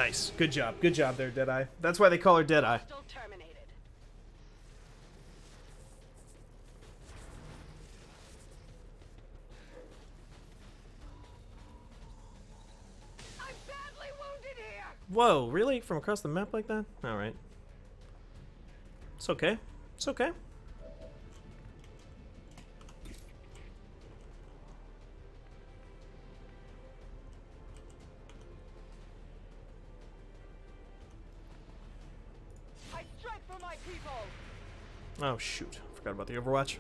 Nice. Good job. Good job there, Deadeye. That's why they call her Deadeye. Still terminated. I'm badly wounded here. Whoa, really? From across the map like that? Alright. It's okay. It's okay. I strike for my people. Oh, shoot. Forgot about the Overwatch.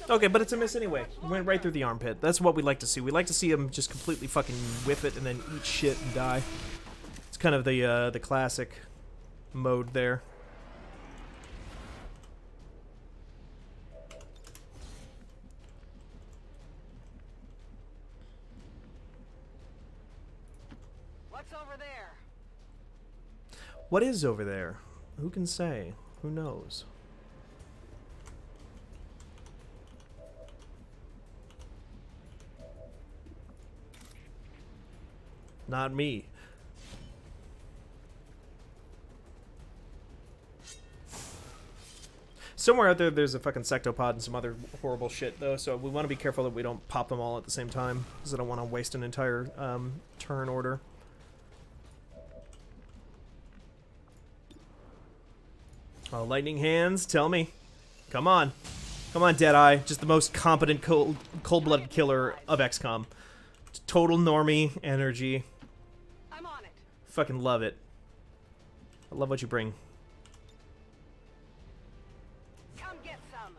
Okay, but it's a miss anyway. Went right through the armpit. That's what we like to see. We like to see him just completely fucking whiff it and then eat shit and die. It's kind of the classic mode there. What's over there? What is over there? Who can say? Who knows? Not me. Somewhere out there, there's a fucking sectopod and some other horrible shit, though, so we want to be careful that we don't pop them all at the same time, because I don't want to waste an entire turn order. Oh, lightning hands, tell me. Come on. Come on, Deadeye. Just the most competent cold-blooded killer of XCOM. Total normie energy. I'm on it. Fucking love it. I love what you bring. Come get some.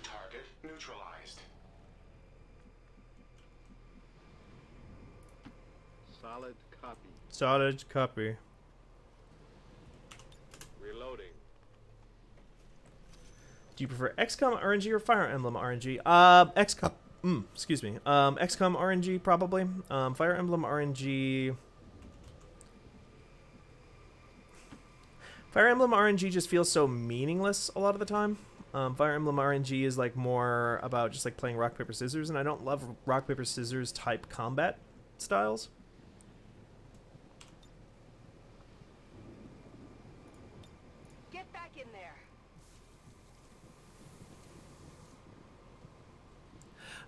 Target neutralized. Solid copy. Solid copy. Reloading. Do you prefer XCOM RNG or Fire Emblem RNG? XCOM. Excuse me. XCOM RNG probably. Fire Emblem RNG. Fire Emblem RNG just feels so meaningless a lot of the time. Fire Emblem RNG is like more about just like playing rock paper scissors, and I don't love rock paper scissors type combat styles. Get back in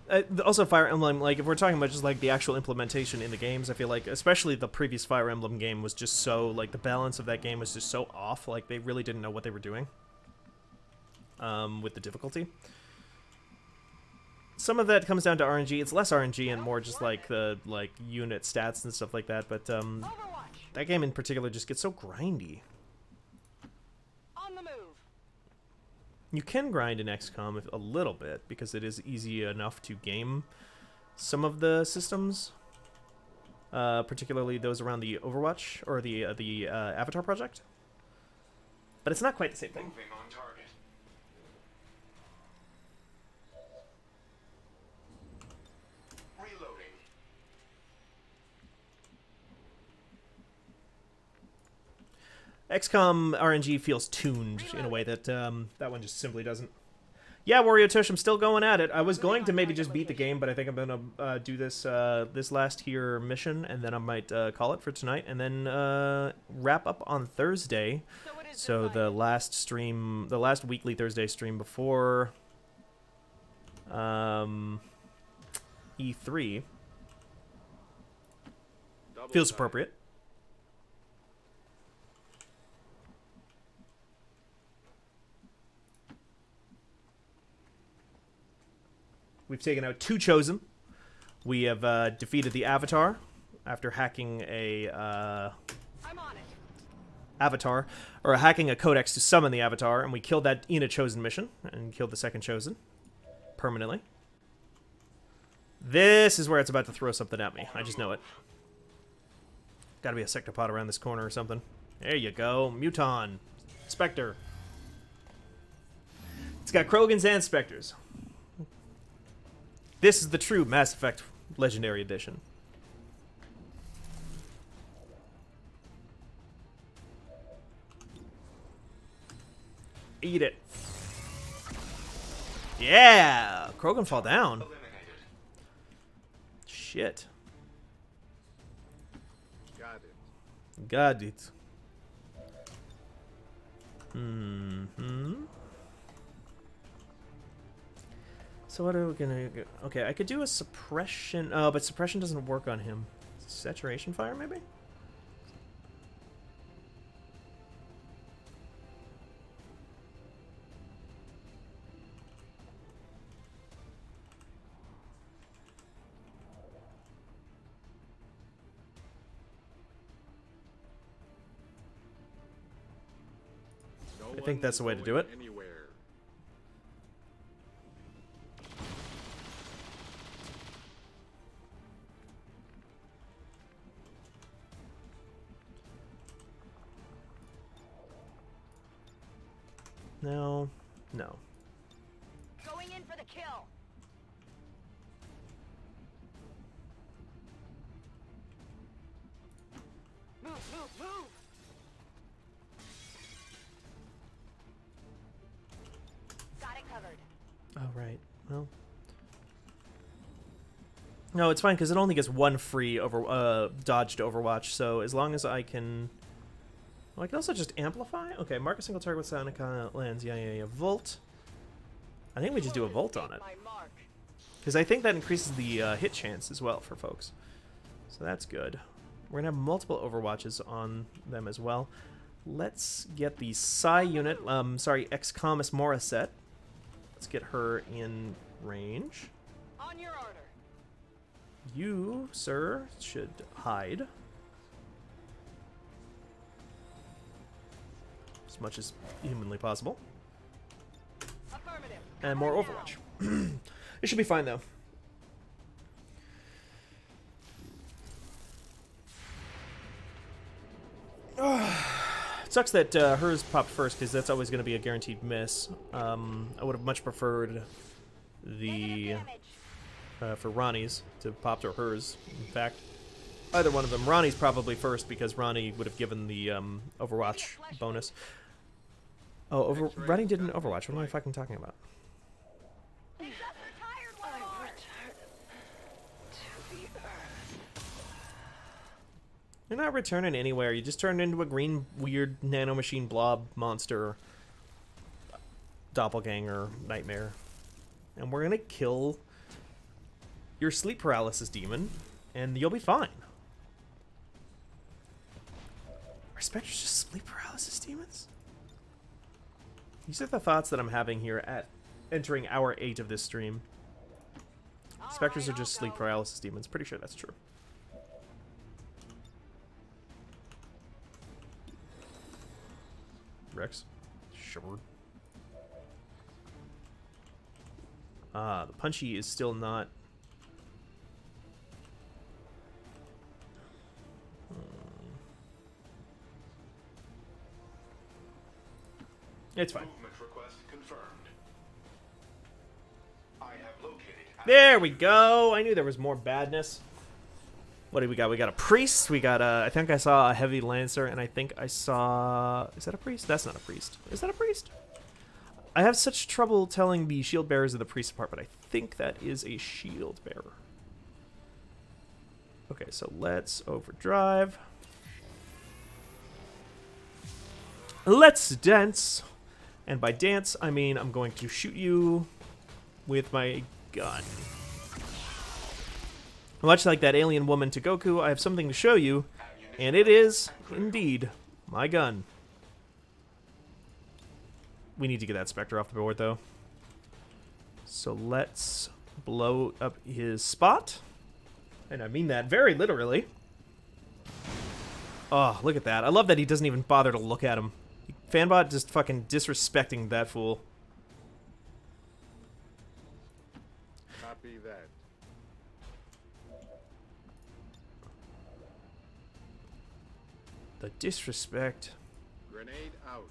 there. Also, Fire Emblem, like, if we're talking about just, like, the actual implementation in the games, I feel like, especially the previous Fire Emblem game was just so, like, the balance of that game was just so off. Like, they really didn't know what they were doing with the difficulty. Some of that comes down to RNG. It's less RNG and more just, like, the, like, unit stats and stuff like that. But, that game in particular just gets so grindy. On the move. You can grind in XCOM a little bit because it is easy enough to game some of the systems, particularly those around the Overwatch or the Avatar project. But it's not quite the same thing. Moving on target. Reloading. XCOM RNG feels tuned in a way that that one just simply doesn't. Yeah, Wario Tush, I'm still going at it. I was going to maybe just beat the game, but I think I'm gonna do this this last here mission, and then I might call it for tonight, and then wrap up on Thursday. So the last stream, the last weekly Thursday stream before E3 feels appropriate. We've taken out 2 Chosen. We have defeated the Avatar after hacking a I'm on it. Avatar, or hacking a codex to summon the Avatar, and we killed that in a Chosen mission and killed the second Chosen permanently. This is where it's about to throw something at me. I just know it. Gotta be a sectopod around this corner or something. There you go. Muton. Spectre. It's got Krogans and Spectres. This is the true Mass Effect Legendary Edition. Eat it. Yeah! Krogan fall down. Shit. Got it. Got it. Mm-hmm. So what are we gonna do? Okay, I could do a suppression. Oh, but suppression doesn't work on him. Saturation fire, maybe? I think that's the way to do it. Anywhere. No. No. Going in for the kill. Move, move, move. Got it covered. Oh, right. Well. No, it's fine because it only gets one free dodge to Overwatch. So as long as I can, well, I can also just amplify. Okay, mark a single target with sound lands. Yeah. Volt. I think we just do a volt on it because I think that increases the hit chance as well for folks. So that's good. We're gonna have multiple Overwatches on them as well. Let's get the Psi unit. Sorry, Xcom Mora set. Let's get her in range. On your order. You, sir, should hide. As much as humanly possible. Affirmative. And more Overwatch. It should be fine, though. It sucks that hers popped first, because that's always going to be a guaranteed miss. I would have much preferred the... for Ronnie's to pop to hers. In fact, either one of them. Ronnie's probably first because Ronnie would have given the Overwatch bonus. Oh, Ronnie did an Overwatch. What am I fucking talking about? You're not returning anywhere. You just turned into a green, weird nanomachine blob monster, doppelganger, nightmare, and we're gonna kill your sleep paralysis demon, and you'll be fine. Are specters just sleep paralysis demons? These are the thoughts that I'm having here at entering hour 8 of this stream. Specters are just sleep paralysis demons. Pretty sure that's true. Rex? Sure. The punchy is still not... It's fine. Movement request confirmed. I have located. There we go. I knew there was more badness. What do we got? We got a priest. We got a... I think I saw a heavy lancer, and I think I saw... Is that a priest? That's not a priest. Is that a priest? I have such trouble telling the shield bearers of the priest apart, but I think that is a shield bearer. Okay, so let's overdrive. Let's dance. And by dance, I mean I'm going to shoot you with my gun. Much like that alien woman to Goku, I have something to show you, and it is, indeed, my gun. We need to get that Spectre off the board, though. So let's blow up his spot. And I mean that very literally. Oh, look at that. I love that he doesn't even bother to look at him. Fanbot just fucking disrespecting that fool. Copy that. The disrespect. Grenade out.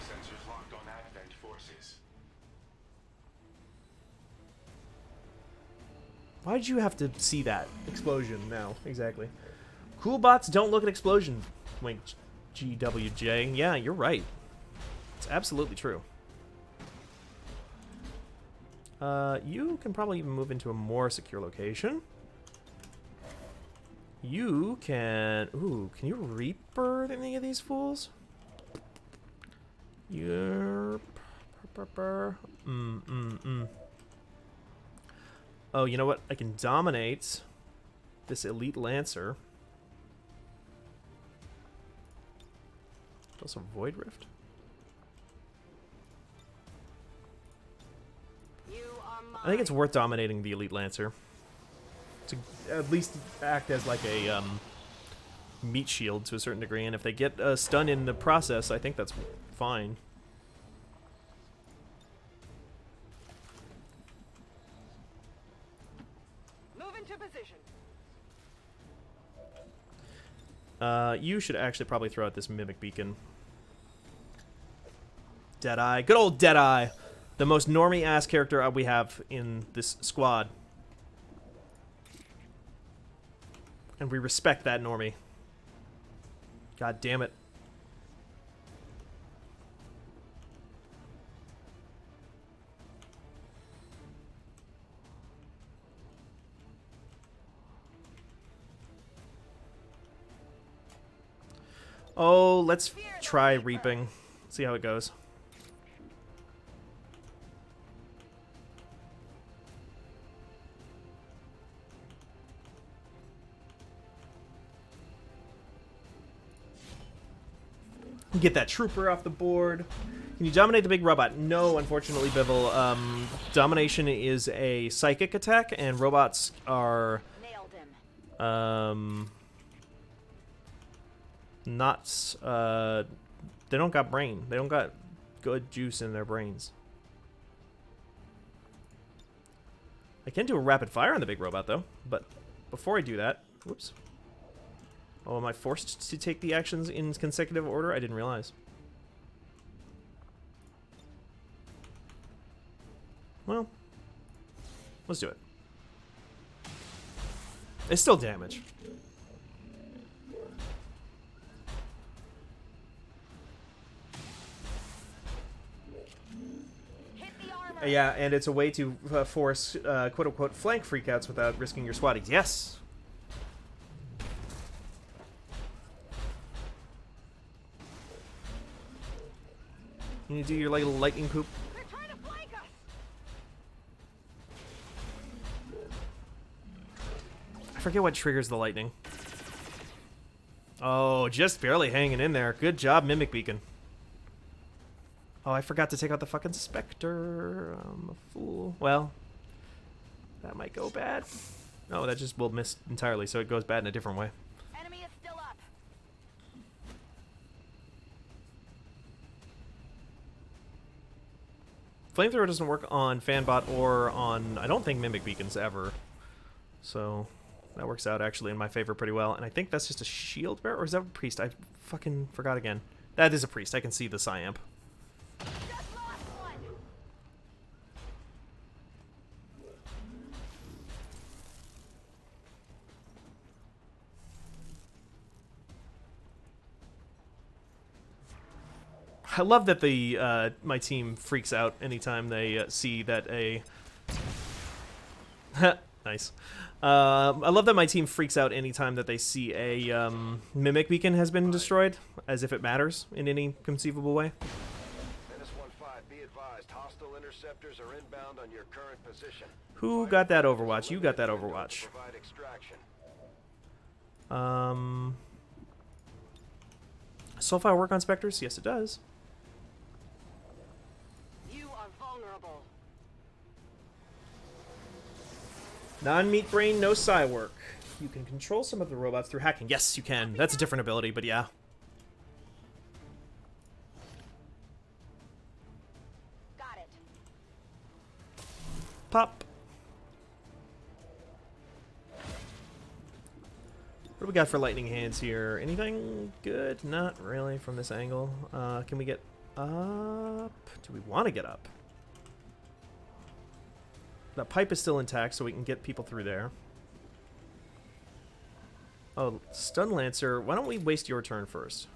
Sensors locked on Advent forces. Why'd you have to see that explosion now? Exactly. Cool bots don't look at explosion. Wink, GWJ. Yeah, you're right. It's absolutely true. You can probably even move into a more secure location. You can... Ooh, can you Reaper any of these fools? You're... Oh, you know what? I can dominate this Elite Lancer. Also Void Rift. I think it's worth dominating the Elite Lancer. To at least act as like a meat shield to a certain degree, and if they get a stun in the process, I think that's fine. Move into position. You should actually probably throw out this Mimic Beacon. Deadeye. Good old Deadeye! The most normie-ass character we have in this squad. And we respect that normie. God damn it. Oh, let's try reaping. See how it goes. Get that trooper off the board. Can you dominate the big robot? No, unfortunately, Bivil. Domination is a psychic attack, and robots are not they don't got brain. They don't got good juice in their brains. I can do a rapid fire on the big robot though, but before I do that, whoops. Oh, am I forced to take the actions in consecutive order? I didn't realize. Well, let's do it. It's still damage. Yeah, and it's a way to force quote-unquote flank freakouts without risking your swatties. Yes! Can you do your little lightning poop? They're trying to flank us. I forget what triggers the lightning. Oh, just barely hanging in there. Good job, Mimic Beacon. Oh, I forgot to take out the fucking Spectre. I'm a fool. Well, that might go bad. No, that just will miss entirely, so it goes bad in a different way. Enemy is still up. Flamethrower doesn't work on Fanbot or on, I don't think, Mimic Beacons ever. So that works out actually in my favor pretty well. And I think that's just a shield bearer, or is that a priest? I fucking forgot again. That is a priest. I can see the Psyamp. I love that the my team freaks out anytime they see that a nice. I love that my team freaks out anytime that they see a Mimic Beacon has been destroyed, as if it matters in any conceivable way. -15, be advised, hostile interceptors are inbound on your current position. Who got that Overwatch? You got that Overwatch. Provide extraction. Soulfire work on Spectres? Yes, it does. Vulnerable. Non-meat brain, no psi work. You can control some of the robots through hacking. Yes, you can. That's a different ability, but yeah. Got it. Pop. What do we got for lightning hands here? Anything good? Not really from this angle. Can we get up? Do we want to get up? The pipe is still intact, so we can get people through there. Oh, Stun Lancer. Why don't we waste your turn first?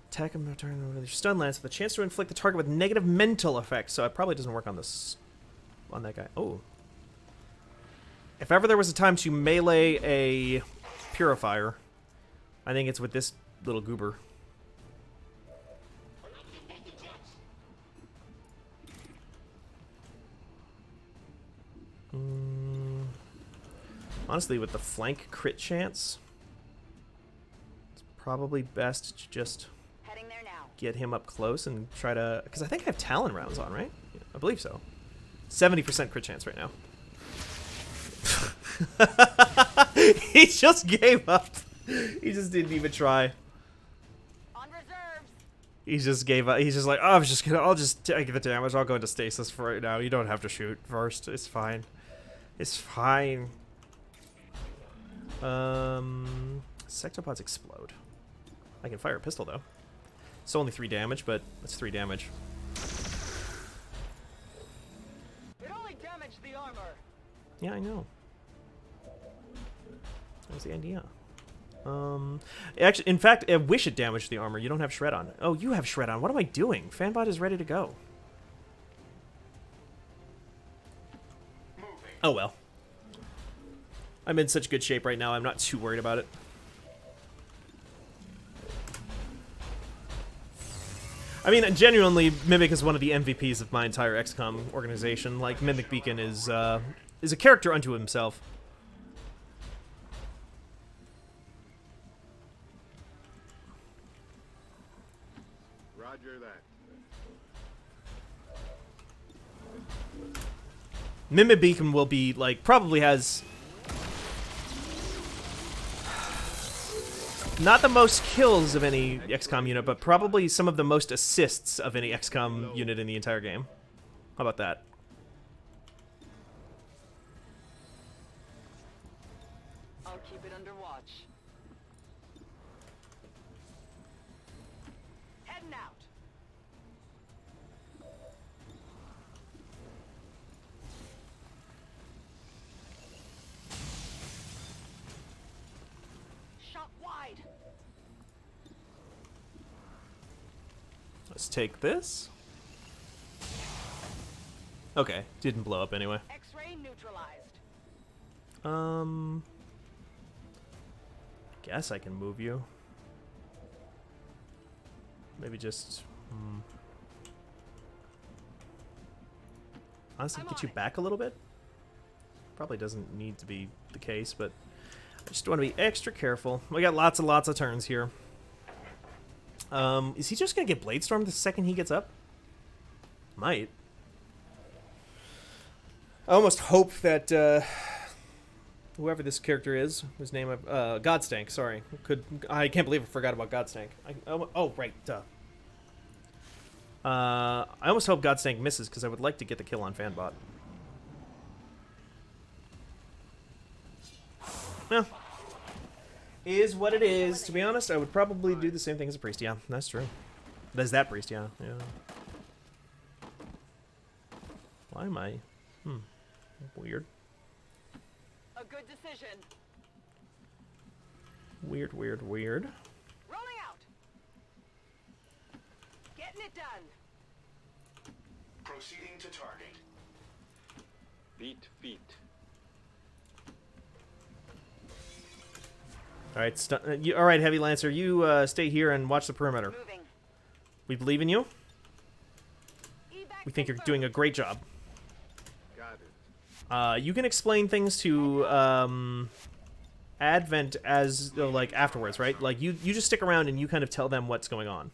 Attack him, return with your Stun Lance with a chance to inflict the target with negative mental effects. So it probably doesn't work on this, on that guy. Oh. If ever there was a time to melee a purifier, I think it's with this little goober. Honestly, with the flank crit chance, it's probably best to just get him up close and try to... Because I think I have Talon rounds on, right? Yeah, I believe so. 70% crit chance right now. He just gave up. He just didn't even try. On reserves. He just gave up. He's just like, oh, I'll just take the damage. I'll go into stasis for right now. You don't have to shoot first. It's fine. It's fine. Sectopods explode. I can fire a pistol though. It's only 3 damage, but that's 3 damage. It only damaged the armor. Yeah, I know. That was the idea. Actually, in fact, I wish it damaged the armor. You don't have Shred on. Oh, you have Shred on. What am I doing? Fanbot is ready to go. Oh well. I'm in such good shape right now, I'm not too worried about it. I mean, genuinely, Mimic is one of the MVPs of my entire XCOM organization. Like, Mimic Beacon is a character unto himself. Roger that. Mimic Beacon will be, like, probably has... not the most kills of any XCOM unit, but probably some of the most assists of any XCOM unit in the entire game. How about that? I'll keep it under watch. Heading out. Shot wide. Let's take this. Okay, didn't blow up anyway. X-ray neutralized. Guess I can move you. Maybe just... honestly, get you back a little bit? Probably doesn't need to be the case, but I just want to be extra careful. We got lots and lots of turns here. Is he just going to get Bladestormed the second he gets up? Might. I almost hope that whoever this character is, whose name Godstank, sorry. I can't believe I forgot about Godstank. Oh, right, duh. I almost hope Godstank misses because I would like to get the kill on Fanbot. Well, is what it is. To be honest, I would probably do the same thing as a priest. Yeah, that's true. There's that priest, yeah. Yeah. Why am I? Weird. A good decision. Weird. Rolling out. Getting it done. Proceeding to target. Beat feet. All right, all right, Heavy Lancer, you stay here and watch the perimeter. Moving. We believe in you. Evac We think you're doing a great job. Got it. You can explain things to Advent as like afterwards, right? Like you just stick around and you kind of tell them what's going on.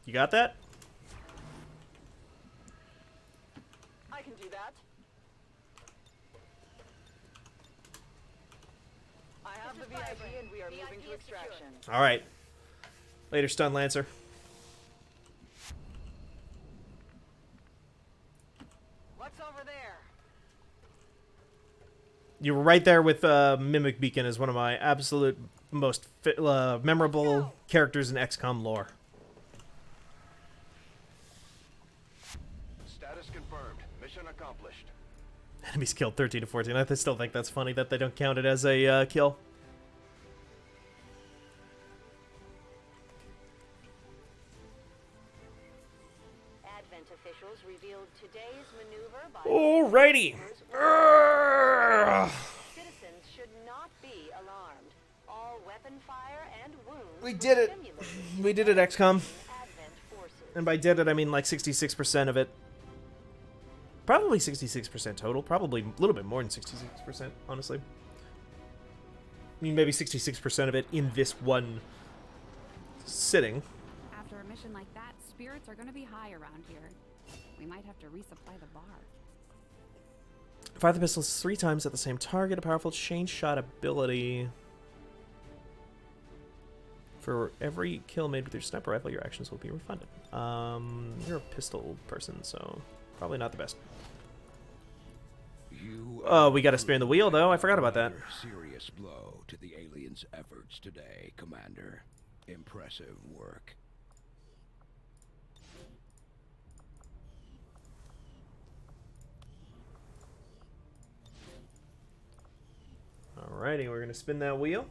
You got that? I can do that. I have the VIP and we are moving to extraction. All right. Later, Stun Lancer. You were right there with Mimic Beacon as one of my absolute most memorable characters in XCOM lore. Status confirmed. Mission accomplished. Enemies killed 13 to 14. I still think that's funny that they don't count it as a kill. Advent officials revealed today's maneuver by Alrighty. citizens should not be alarmed. All weapon fire and wounds We were did it. simulated We did it, XCOM. Advent forces. And by did it, I mean like 66% of it. Probably 66% total. Probably a little bit more than 66%, honestly. I mean, maybe 66% of it in this one sitting. After a mission like that, spirits are going to be high around here. We might have to resupply the bar. Fire the pistols 3 times at the same target. A powerful chain shot ability. For every kill made with your sniper rifle, your actions will be refunded. You're a pistol person, so probably not the best. Oh, we got to spin the wheel, though. I forgot about that. Serious blow to the aliens' efforts today, Commander. Impressive work. Alrighty, we're going to spin that wheel.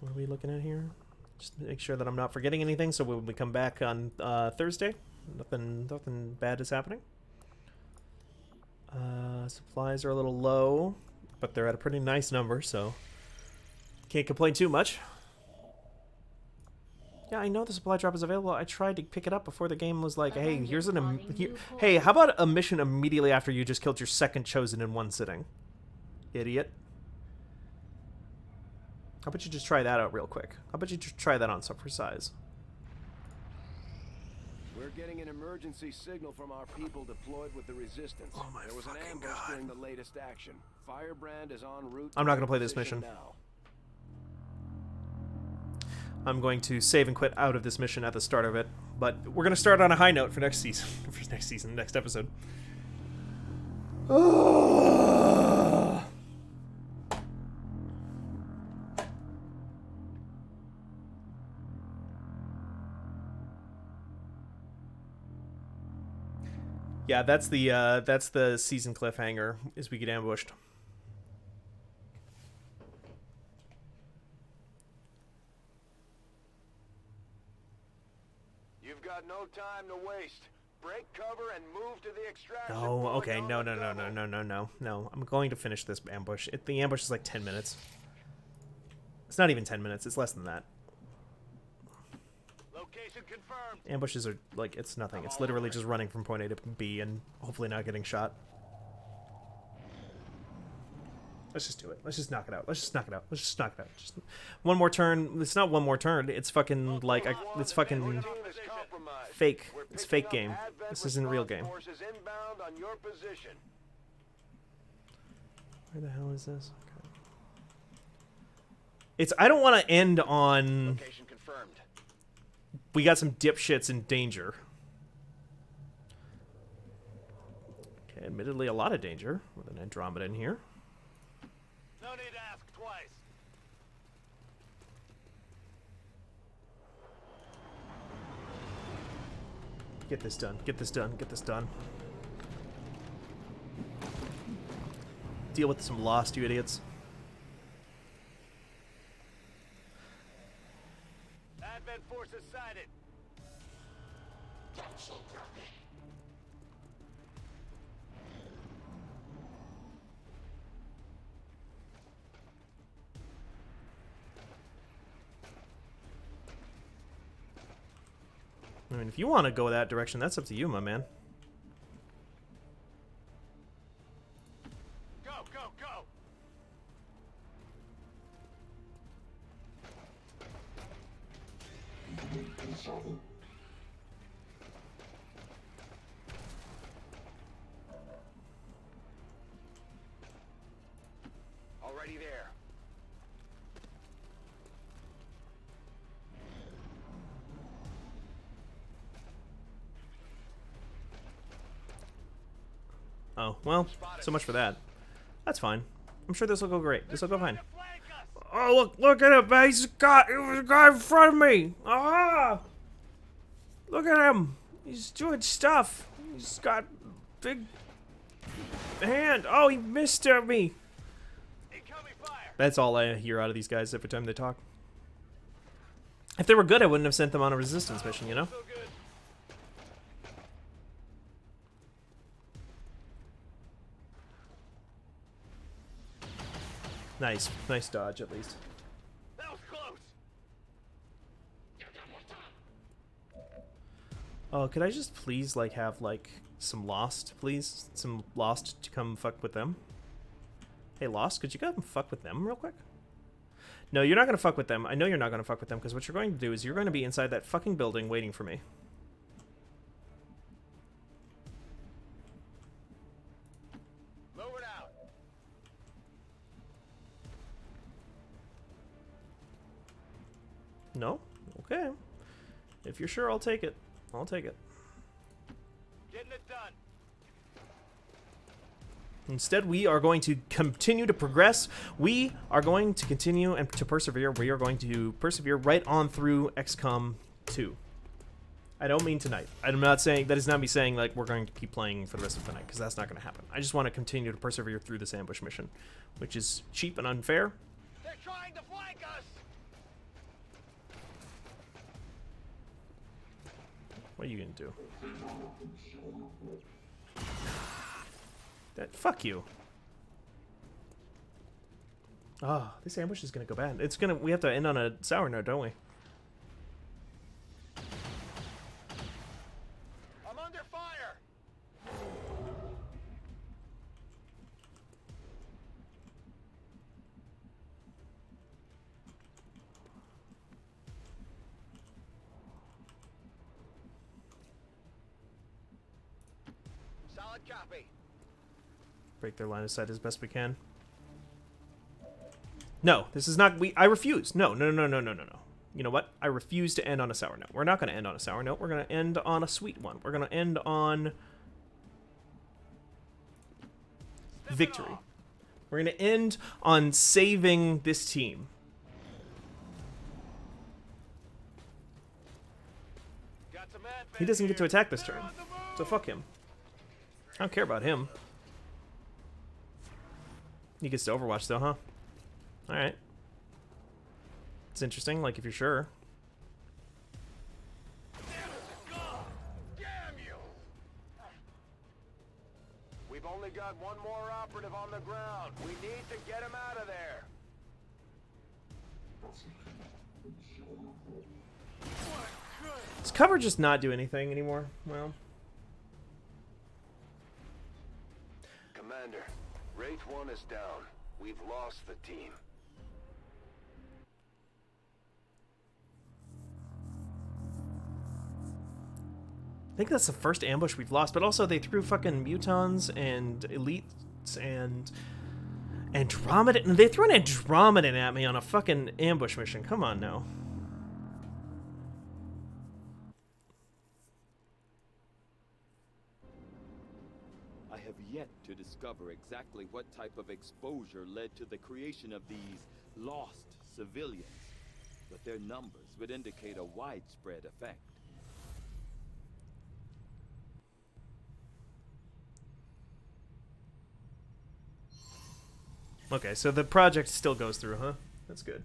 What are we looking at here? Just make sure that I'm not forgetting anything, so when we come back on Thursday, nothing bad is happening. Supplies are a little low, but they're at a pretty nice number, so can't complain too much. Yeah, I know the supply drop is available. I tried to pick it up before the game was like, hey, here's an hey, how about a mission immediately after you just killed your second chosen in one sitting? Idiot. How about you just try that out real quick? How about you just try that on for size? We're getting an emergency signal from our people deployed with the resistance. Oh my There was an ambush during the latest action. Firebrand is en route. I'm not going to play this mission. Now. I'm going to save and quit out of this mission at the start of it, but we're going to start on a high note for next season. Next episode. Yeah, that's the season cliffhanger, is we get ambushed. You've got no time to waste. Break cover and move to the extraction. Oh, point okay. on No. the double. No. I'm going to finish this ambush. The ambush is like 10 minutes. It's not even 10 minutes. It's less than that. Location confirmed. Ambushes are like, it's nothing. It's literally just running from point A to B and hopefully not getting shot. Let's just do it. Let's just knock it out. Let's just knock it out. Let's just knock it out. Just one more turn. It's not one more turn. It's fucking like it's fucking fake. It's fake game. This isn't real game. Where the hell is this? Okay. It's. I don't want to end on. Location confirmed. We got some dipshits in danger. Okay, admittedly a lot of danger with an Andromeda in here. No need to ask twice. Get this done. Get this done. Get this done. Deal with some lost, you idiots. Advent forces sighted. I mean, if you want to go that direction, that's up to you, my man. Go, go, go! Already there. Oh, well, so much for that. That's fine. I'm sure this will go great. This will go fine. Oh, look at him, man. He's a guy in front of me. Ah! Look at him. He's doing stuff. He's got big hand. Oh, he missed at me. That's all I hear out of these guys every time they talk. If they were good, I wouldn't have sent them on a resistance mission, you know? Nice. Nice dodge, at least. That was close. Oh, could I just please, like, have, like, some Lost, please? Some Lost to come fuck with them? Hey, Lost, could you come fuck with them real quick? No, you're not going to fuck with them. I know you're not going to fuck with them, because what you're going to do is you're going to be inside that fucking building waiting for me. Move it out. No? Okay. If you're sure, I'll take it. I'll take it. Getting it done. Instead, we are going to continue to progress. We are going to continue and to persevere. We are going to persevere right on through XCOM 2. I don't mean tonight. I'm not saying, that is not me saying, like, we're going to keep playing for the rest of the night, because that's not going to happen. I just want to continue to persevere through this ambush mission, which is cheap and unfair. They're trying to flank us. What are you going to do? Fuck you. Oh, this ambush is gonna go bad. It's gonna. We have to end on a sour note, don't we? I'm under fire. Solid copy. Break their line of sight as best we can. No, this is not. I refuse. No. You know what? I refuse to end on a sour note. We're not going to end on a sour note. We're going to end on a sweet one. We're going to end on victory. We're going to end on saving this team. He doesn't get to attack this turn, so fuck him. I don't care about him. He gets to Overwatch though, huh? Alright. It's interesting, like, if you're sure. Damn you! We've only got one more operative on the ground. We need to get him out of there. Does cover just not do anything anymore? Well. Commander, Wraith 1 is down. We've lost the team. I think that's the first ambush we've lost, but also they threw fucking mutons and elites and Andromeda. They threw an Andromedan at me on a fucking ambush mission. Come on now. I have yet to discover exactly what type of exposure led to the creation of these lost civilians, but their numbers would indicate a widespread effect. Okay, so the project still goes through, huh? That's good.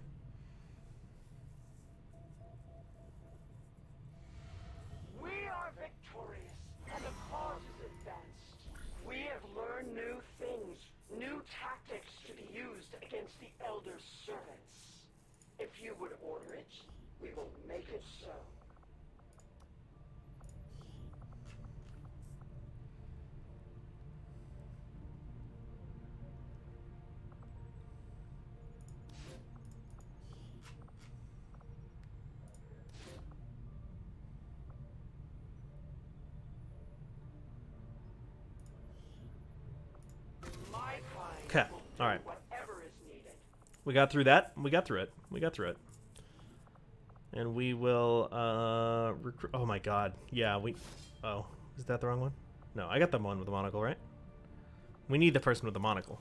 We are victorious, and the cause is advanced. We have learned new things, new tactics to be used against the Elder Servants. If you would order it, we will make it so. Okay, alright. We got through that. We got through it. We got through it. And we will, recruit. Oh my god. Yeah, we. Oh, is that the wrong one? No, I got the one with the monocle, right? We need the person with the monocle.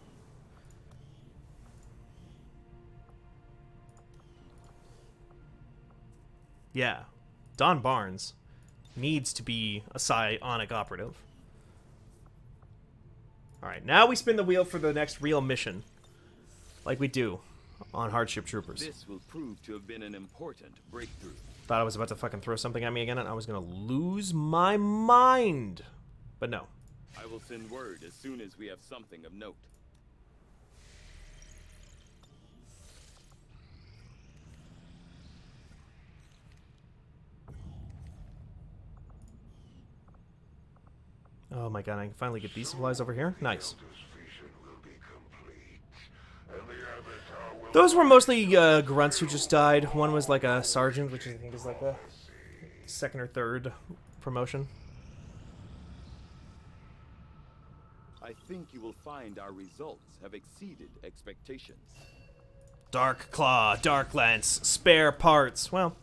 Yeah. Don Barnes needs to be a psionic operative. Alright, now we spin the wheel for the next real mission. Like we do on Hardship Troopers. This will prove to have been an important breakthrough. Thought I was about to fucking throw something at me again and I was gonna lose my mind. But no. I will send word as soon as we have something of note. Oh my god, I can finally get these supplies over here. Nice. Those were mostly grunts who just died. One was like a sergeant, which I think is like a second or third promotion. I think you will find our results have exceeded expectations. Dark Claw, Dark Lance, spare parts. Well,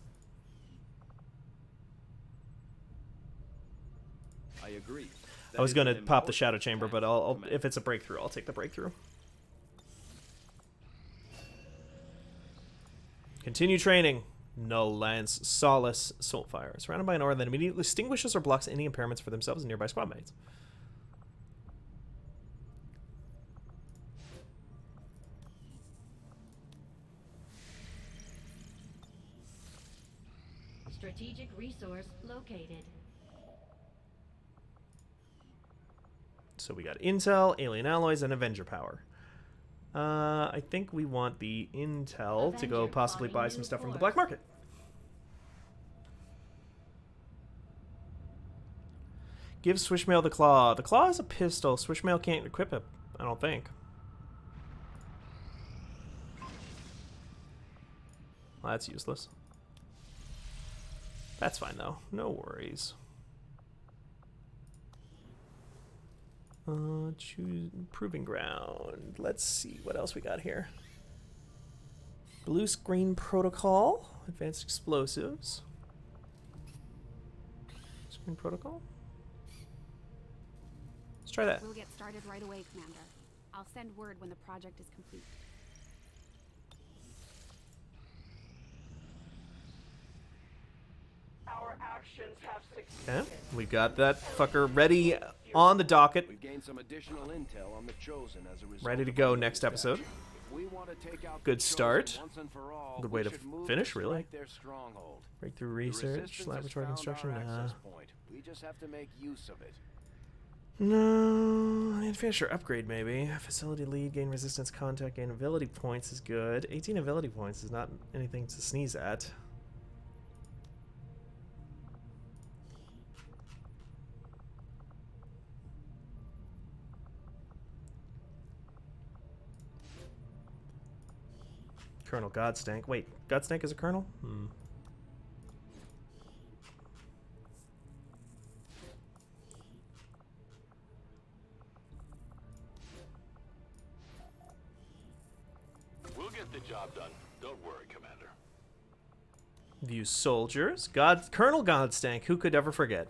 I agree. I was gonna pop the Shadow Chamber, but I'll if it's a breakthrough, I'll take the breakthrough. Continue training. Null Lance, Solace, Soulfire. Surrounded by an aura that immediately extinguishes or blocks any impairments for themselves and nearby squad mates. Strategic resource located. So we got Intel, Alien Alloys, and Avenger Power. I think we want the Intel to go possibly buy some stuff from the black market. Give Swishmail the Claw. The Claw is a pistol. Swishmail can't equip it, I don't think. Well, that's useless. That's fine, though. No worries. Choose Proving Ground. Let's see what else we got here. Blue Screen Protocol. Advanced Explosives. Screen Protocol. Let's try that. We'll get started right away, Commander. I'll send word when the project is complete. Our actions have succeeded. Okay, we got that fucker ready on the docket. We've gained some additional intel on the Chosen as a result. Ready to go next episode. If we want to take out Good the start. Chosen once and for all, Good we way to should move finish, to really. strike their stronghold. Breakthrough The research, Resistance laboratory has found construction. our Nah. access point. We just have to make use of it. No, finisher upgrade maybe. Facility lead, gain resistance, contact, gain ability points is good. 18 ability points is not anything to sneeze at. Colonel Godstank. Wait, Godstank is a colonel? Hmm. We'll get the job done. Don't worry, Commander. View soldiers. Colonel Godstank. Who could ever forget?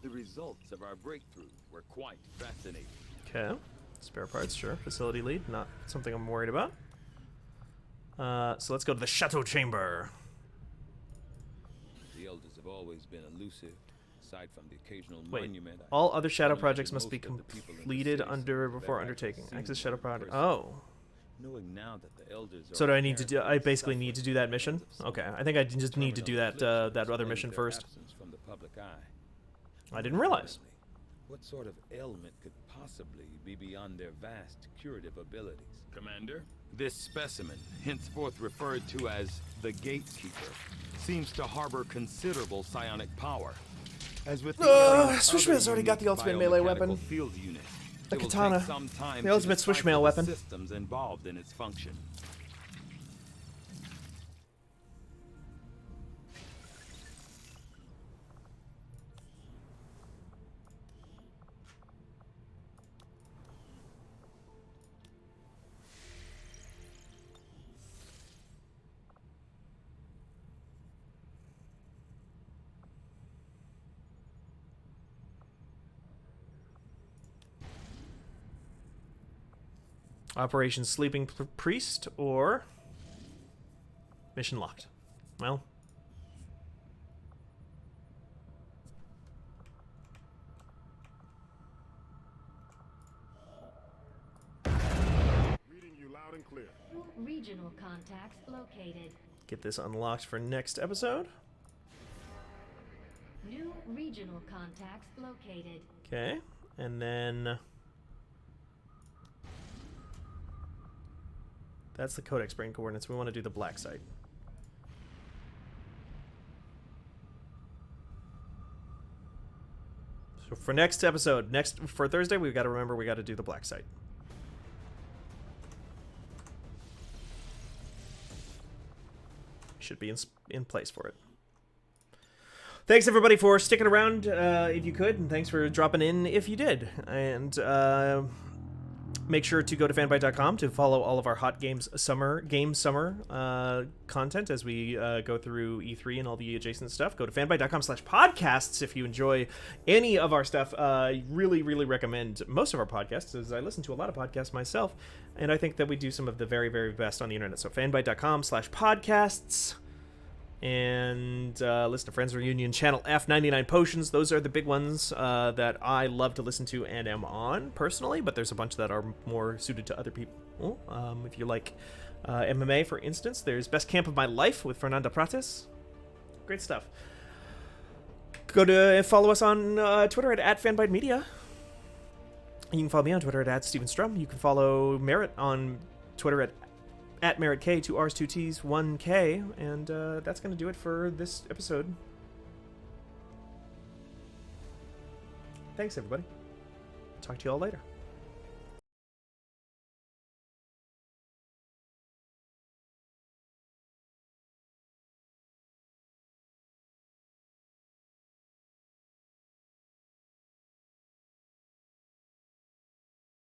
The results of our breakthrough were quite fascinating. Okay. Spare parts, sure. Facility lead, not something I'm worried about. So let's go to the Chateau Chamber. The Elders have always been elusive, aside from the occasional Wait, monument. all other Shadow I projects imagine must be most of the people in the completed space under have before actually undertaking. seen Access them Shadow in project. person. Oh. Knowing now that the Elders are So do I need to do? I apparently basically need to do that mission. Okay, I think I just need to do that that other mission first. from the public eye. I didn't realize. What sort of ailment could possibly be beyond their vast curative abilities? Commander, this specimen, henceforth referred to as the Gatekeeper, seems to harbor considerable psionic power. As with the Swishmail's already got the ultimate melee weapon. Field unit, The it will katana. take some time The to ultimate decipher Swishmail the weapon. systems involved in its function. Operation Sleeping Priest or Mission Locked. Well, Reading you loud and clear. Regional contacts located. get this unlocked for next episode. New regional contacts located. Okay, and then that's the Codex brain coordinates. We want to do the black site. So for next episode, for Thursday, we've got to remember we got to do the black site. Should be in place for it. Thanks everybody for sticking around if you could, and thanks for dropping in if you did. And make sure to go to fanbyte.com to follow all of our Hot Games Summer content as we go through E3 and all the adjacent stuff. Go to fanbyte.com/podcasts if you enjoy any of our stuff. I really, really recommend most of our podcasts, as I listen to a lot of podcasts myself, and I think that we do some of the very, very best on the internet. So fanbyte.com/podcasts. And listen to Friends Reunion, Channel F, 99 Potions. Those are the big ones that I love to listen to and am on personally, but there's a bunch that are more suited to other people. If you like MMA, for instance, there's Best Camp of My Life with Fernanda Prates. Great stuff. Go to follow us on Twitter at Fanbyte Media. You can follow me on Twitter at Steven Strum. You can follow Merritt on Twitter at Merritt K, 2 R's, 2 T's, 1 K, and that's going to do it for this episode. Thanks, everybody. Talk to you all later.